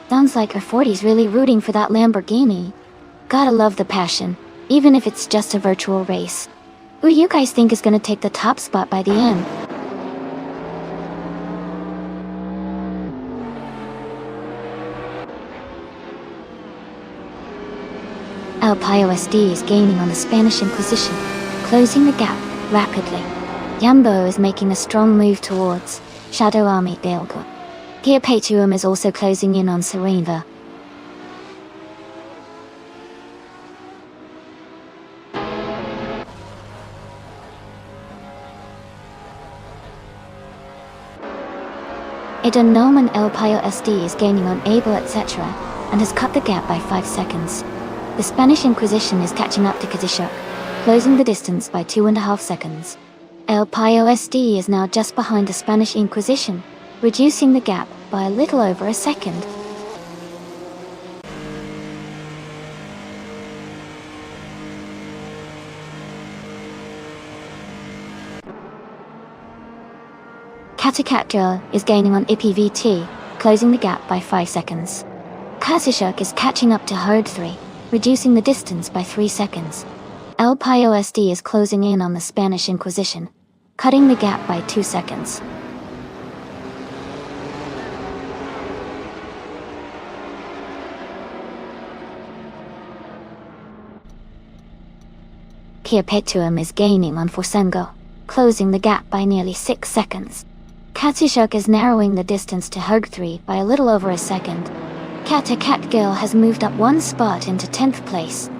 Sounds like Air 40's really rooting for that Lamborghini. Gotta love the passion, even if it's just a virtual race. Who you guys think is gonna take the top spot by the end? El Payo SD is gaining on the Spanish Inquisition, closing the gap rapidly. Yambo is making a strong move towards Shadow Army Delgo. Geopetuum is also closing in on Serena. Edonom and El Payo SD is gaining on Able etc. and has cut the gap by 5 seconds. The Spanish Inquisition is catching up to Kazishuk, closing the distance by 2.5 seconds. El Payo SD is now just behind the Spanish Inquisition, reducing the gap by a little over a second. Catacat Girl is gaining on IPVT, closing the gap by 5 seconds. Kazishuk is catching up to Herd 3, reducing the distance by 3 seconds. El Payo SD is closing in on the Spanish Inquisition, cutting the gap by 2 seconds. Geopetuum is gaining on Forsengo, closing the gap by nearly 6 seconds. Kazishuk is narrowing the distance to Hug 3 by a little over a second. Catacat Girl has moved up 1 spot into 10th place.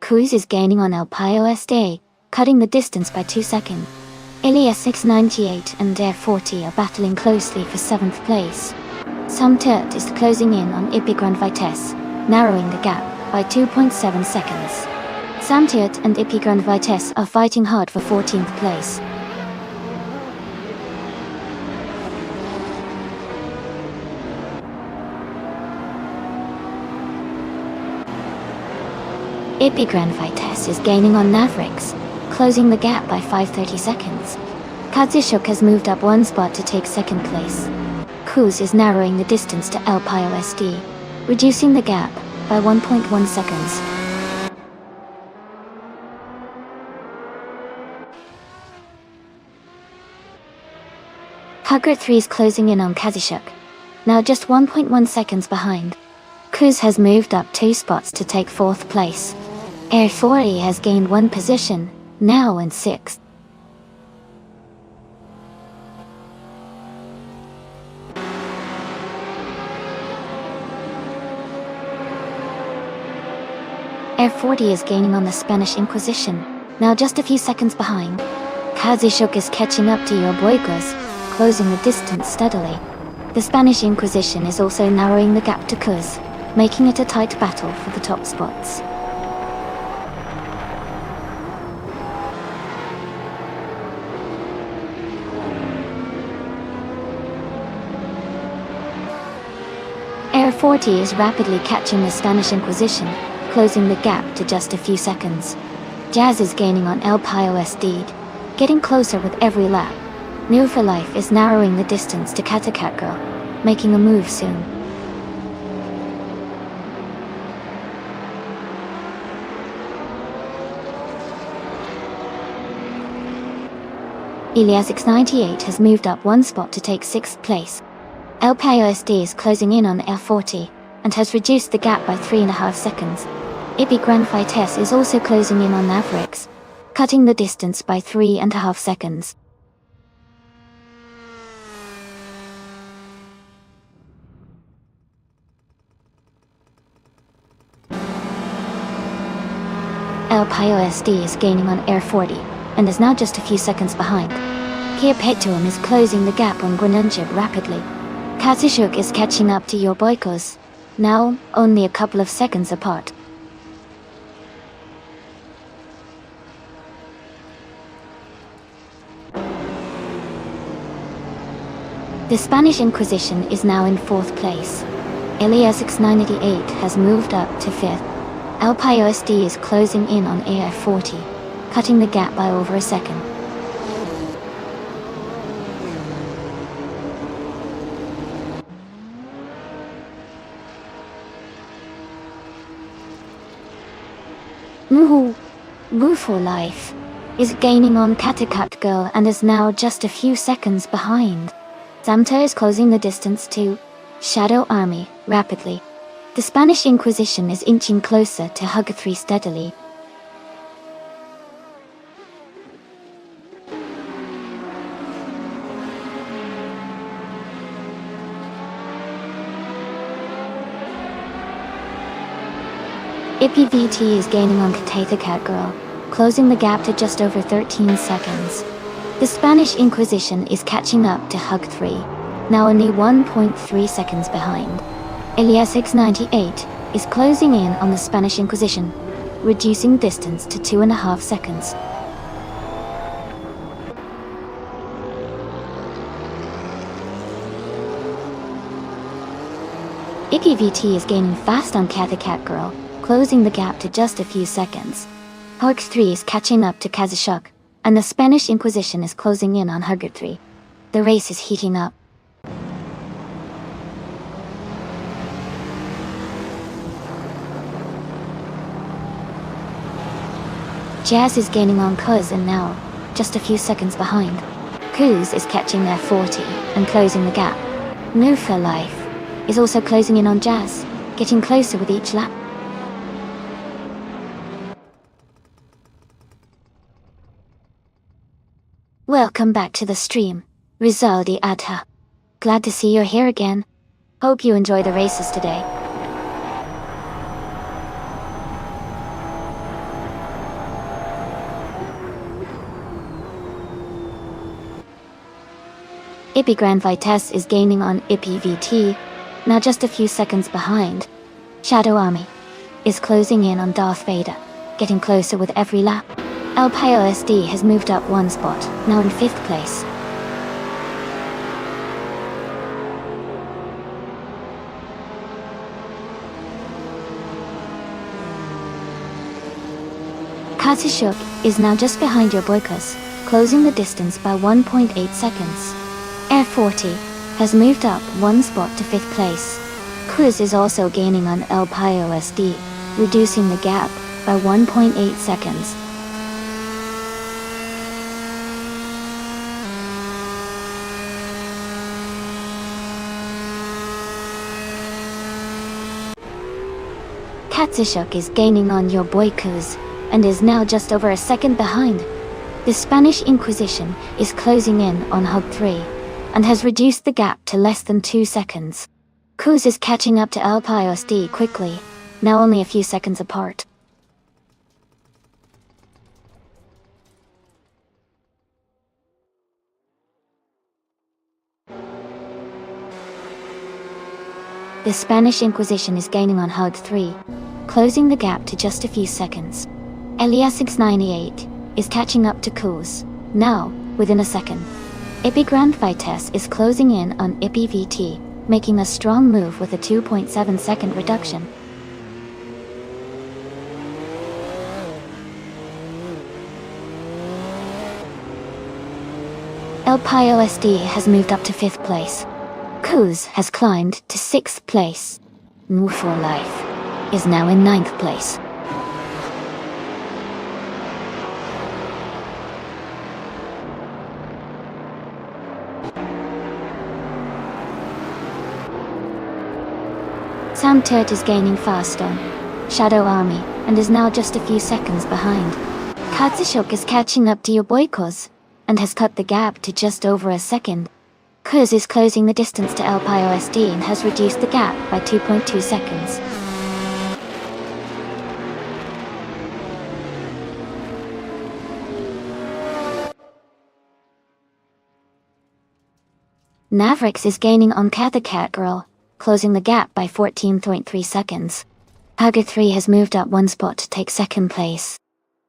Cruz is gaining on El Payo SD, cutting the distance by 2 seconds. Ilias 698 and Air 40 are battling closely for 7th place. Samtert is closing in on Ipigran Vitesse, narrowing the gap by 2.7 seconds. Samtert and Ipigran Vitesse are fighting hard for 14th place. Ipigran Vitesse is gaining on Navrix, closing the gap by 5.30 seconds. Kazishuk has moved up 1 spot to take 2nd place. Kuz is narrowing the distance to El Payo SD, reducing the gap by 1.1 seconds. Hugger 3 is closing in on Kazishuk, now just 1.1 seconds behind. Kuz has moved up 2 spots to take 4th place. Air 40 has gained 1 position, now in 6th. Air 40 is gaining on the Spanish Inquisition, now just a few seconds behind. Kazishuk is catching up to Yorboicos, closing the distance steadily. The Spanish Inquisition is also narrowing the gap to Kuz, making it a tight battle for the top spots. Air 40 is rapidly catching the Spanish Inquisition, closing the gap to just a few seconds. Jazz is gaining on El Payo SD, getting closer with every lap. New for Life is narrowing the distance to Catacat Girl, making a move soon. Ilias 698 has moved up 1 spot to take 6th place. El Payo SD is closing in on Air 40 and has reduced the gap by 3.5 seconds. Ipigran Vitesse is also closing in on Navrix, cutting the distance by 3.5 seconds. El Payo SD is gaining on Air 40 and is now just a few seconds behind. Geopetuum is closing the gap on Grenunjib rapidly. Kazishuk is catching up to Yorboicos, now only a couple of seconds apart. The Spanish Inquisition is now in 4th place. Elias 698 has moved up to 5th. El Payo SD is closing in on AF40, cutting the gap by over a second. Woo for Life is gaining on Catacat Girl and is now just a few seconds behind. Zamta is closing the distance to Shadow Army rapidly. The Spanish Inquisition is inching closer to Hug 3 steadily. IPVT is gaining on Catacat Girl, closing the gap to just over 13 seconds. The Spanish Inquisition is catching up to Hug 3, now only 1.3 seconds behind. Elias 698 is closing in on the Spanish Inquisition, reducing distance to 2.5 seconds. IPVT is gaining fast on Catacat Girl, closing the gap to just a few seconds. Hug 3 is catching up to Kazashuk, and the Spanish Inquisition is closing in on Hug 3. The race is heating up. Jazz is gaining on Kuz and now just a few seconds behind. Kuz is catching F40 and closing the gap. No for Life is also closing in on Jazz, getting closer with each lap. Welcome back to the stream, Rizaldi Adha. Glad to see you're here again. Hope you enjoy the races today. Ippy Grand Vitesse is gaining on Ippy VT, now just a few seconds behind. Shadow Army is closing in on Darth Vader, getting closer with every lap. El Payo SD has moved up 1 spot, now in 5th place. Kazashuk is now just behind your Boykas, closing the distance by 1.8 seconds. Air 40 has moved up 1 spot to 5th place. Cruz is also gaining on El Payo SD, reducing the gap by 1.8 seconds. Katsashuk is gaining on your boy Kuz, and is now just over a second behind. The Spanish Inquisition is closing in on Hug 3, and has reduced the gap to less than 2 seconds. Kuz is catching up to El Payo SD quickly, now only a few seconds apart. The Spanish Inquisition is gaining on Hug 3, closing the gap to just a few seconds. Elias 698 is catching up to Kuz, now within a second. Ippy Grand Vitesse is closing in on Ippy VT, making a strong move with a 2.7 second reduction. El Payo SD has moved up to 5th place. Kuz has climbed to 6th place. Move for Life is now in 9th place. Sound Turt is gaining fast on Shadow Army and is now just a few seconds behind. Katsashuk is catching up to your Boykos and has cut the gap to just over a second. Kuz is closing the distance to El Payo SD and has reduced the gap by 2.2 seconds. Navrix is gaining on Cathacat Girl, closing the gap by 14.3 seconds. Haga 3 has moved up 1 spot to take 2nd place.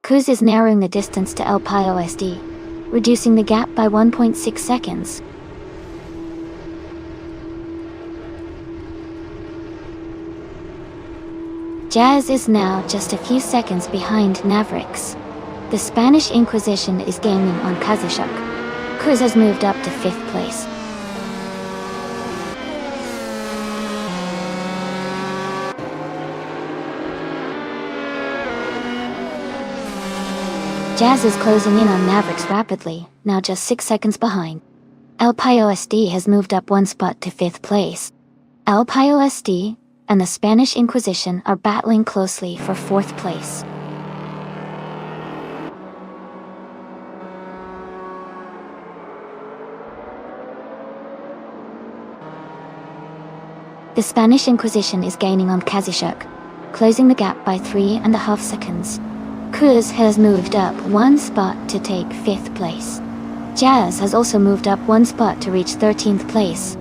Kuz is narrowing the distance to El Payo SD, reducing the gap by 1.6 seconds. Jazz is now just a few seconds behind Mavericks. The Spanish Inquisition is gaining on Kazushuk. Cruz has moved up to 5th place. Jazz is closing in on Mavericks rapidly, now just 6 seconds behind. El Payo SD has moved up 1 spot to 5th place. El Payo SD and the Spanish Inquisition are battling closely for 4th place. The Spanish Inquisition is gaining on Kazushuk, closing the gap by 3.5 seconds. Cruz has moved up 1 spot to take 5th place. Jazz has also moved up 1 spot to reach 13th place.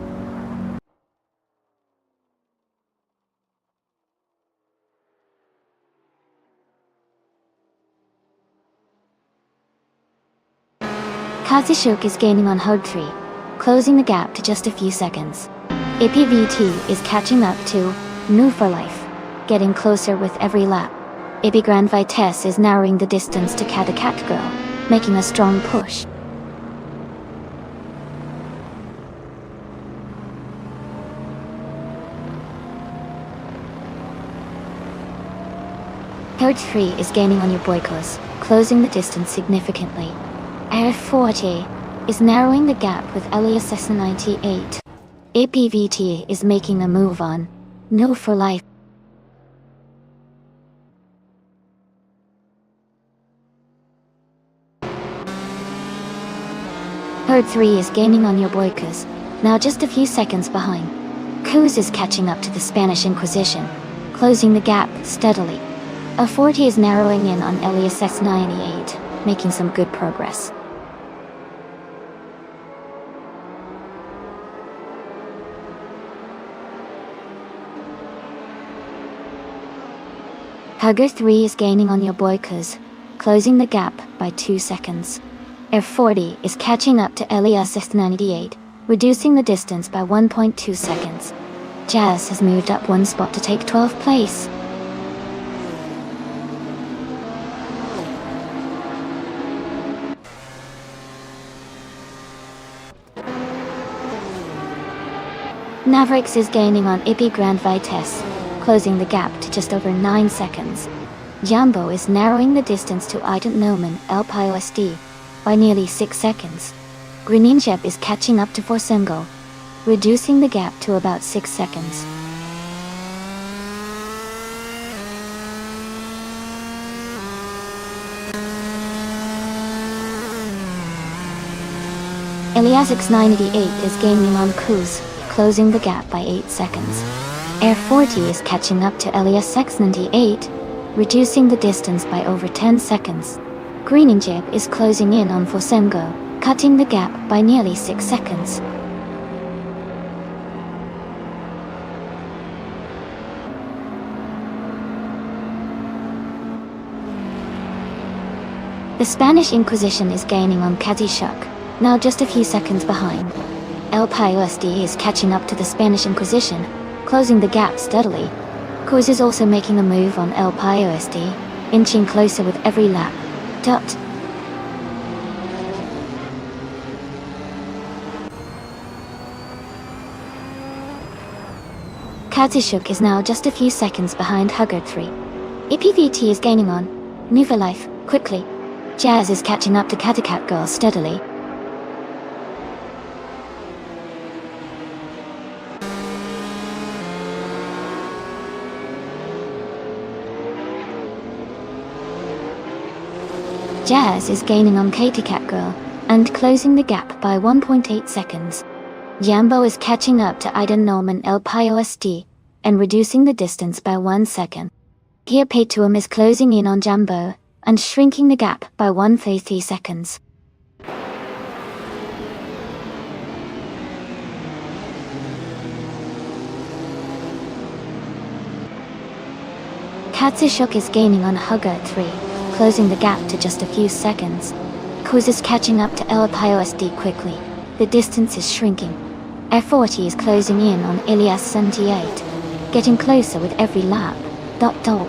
Kazushuk is gaining on Hug 3, closing the gap to just a few seconds. APVT is catching up to New for Life, getting closer with every lap. AP Grand Vitesse is narrowing the distance to Cat Girl, making a strong push. Herd 3 is gaining on your Boykos, closing the distance significantly. Air 40 is narrowing the gap with Elias S98. APVT is making a move on New for Life. Herd 3 is gaining on your Boykos, now just a few seconds behind. Cruz is catching up to the Spanish Inquisition, closing the gap steadily. A40 is narrowing in on Elias S98, making some good progress. Hugger 3 is gaining on your Boykos, closing the gap by 2 seconds. F40 is catching up to Elias S98, reducing the distance by 1.2 seconds. Jazz has moved up 1 spot to take 12th place. Mavericks is gaining on Ippy Grand Vitesse, closing the gap to just over 9 seconds. Jumbo is narrowing the distance to Ident Nomen El Payo SD by nearly 6 seconds. Greninjeb is catching up to Forsengo, reducing the gap to about 6 seconds. Elias X988 is gaining on Cruz, closing the gap by 8 seconds. Air 40 is catching up to Elias X98, reducing the distance by over 10 seconds. Greninjeb is closing in on Forsengo, cutting the gap by nearly 6 seconds. The Spanish Inquisition is gaining on Kazushuk, now just a few seconds behind. El Payo SD is catching up to the Spanish Inquisition, closing the gap steadily. Cruz is also making a move on El Payo SD, inching closer with every lap. Kazushuk is now just a few seconds behind Hugger 3. EPVT is gaining on Nuva Life quickly. Jazz is catching up to Cat Girl steadily. Jazz is gaining on Cat Girl and closing the gap by 1.8 seconds. Jambo is catching up to Ident Nomen El Payo SD and reducing the distance by 1 second. Here Paytuum is closing in on Jambo and shrinking the gap by 1.3 seconds. Kazushuk is gaining on Hugger 3, closing the gap to just a few seconds. Cruz is catching up to El Payo SD quickly. The distance is shrinking. F40 is closing in on Elias 78, getting closer with every lap. Dot dot.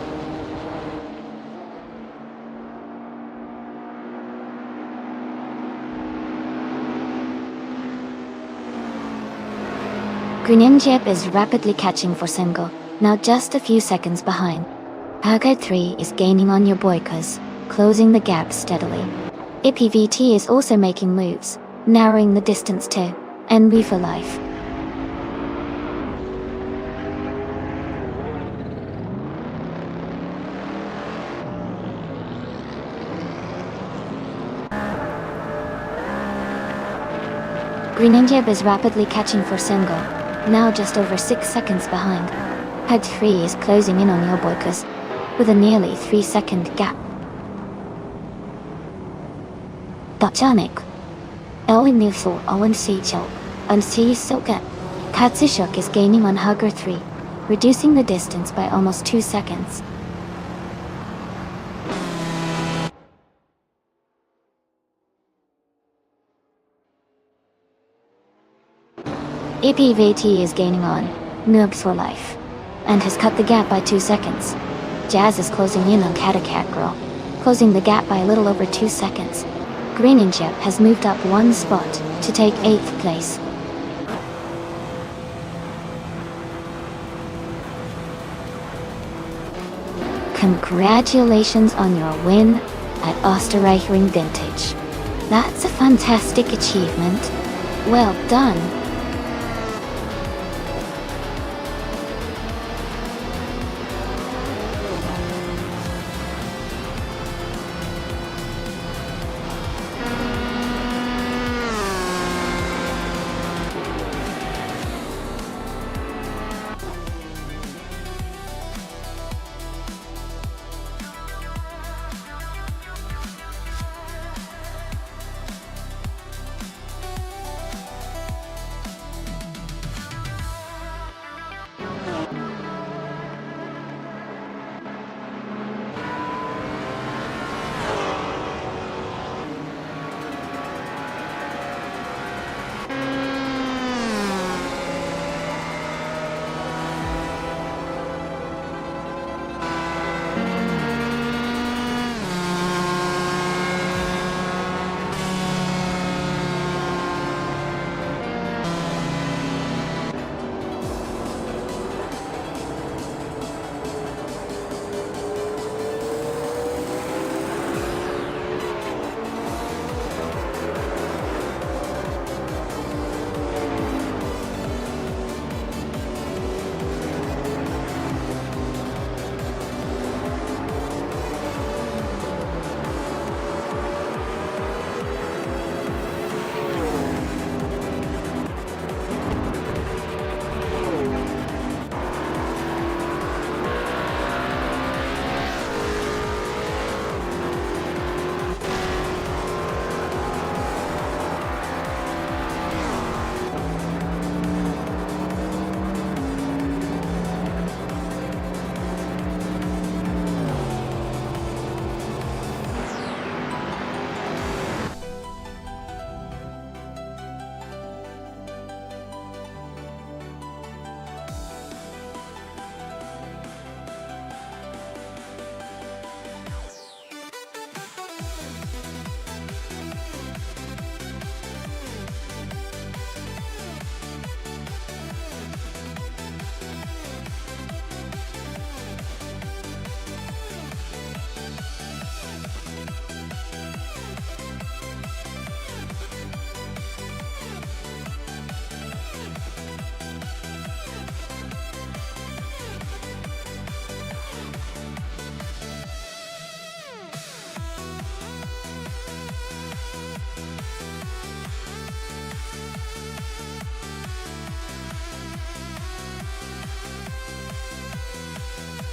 Greninja is rapidly catching for single, now just a few seconds behind. Haggard 3 is gaining on your boykers, closing the gap steadily. IPVT is also making moves, narrowing the distance to NB for life. Greninja is rapidly catching for single, now just over 6 seconds behind. Peg 3 is closing in on your boykers, with a nearly 3-second gap. Dotjanik. Elwin Nilsor Owen Seichel, and C Silka. Katsushuk is gaining on Hugger 3, reducing the distance by almost 2 seconds. IPVT is gaining on Noobs for Life, and has cut the gap by 2 seconds. Jazz is closing in on Catacat Girl, closing the gap by a little over 2 seconds. Greninja has moved up 1 spot to take 8th place. Congratulations on your win at Österreichring Vintage. That's a fantastic achievement. Well done.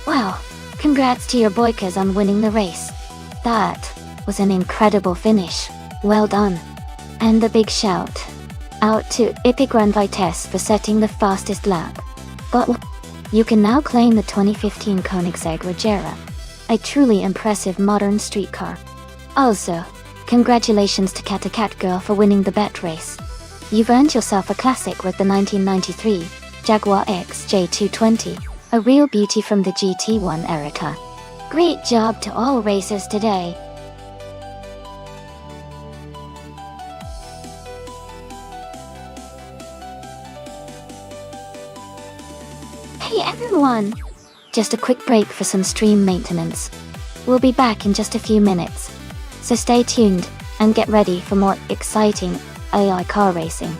Wow, congrats to your boykers on winning the race. That was an incredible finish. Well done. And a big shout out to Epic Run Vitesse for setting the fastest lap. But you can now claim the 2015 Koenigsegg Regera, a truly impressive modern street car. Also, congratulations to Catacat Girl for winning the bet race. You've earned yourself a classic with the 1993 Jaguar XJ220, A real beauty from the GT1 era car. Great job to all racers today. Hey everyone! Just a quick break for some stream maintenance. We'll be back in just a few minutes. So stay tuned and get ready for more exciting AI car racing.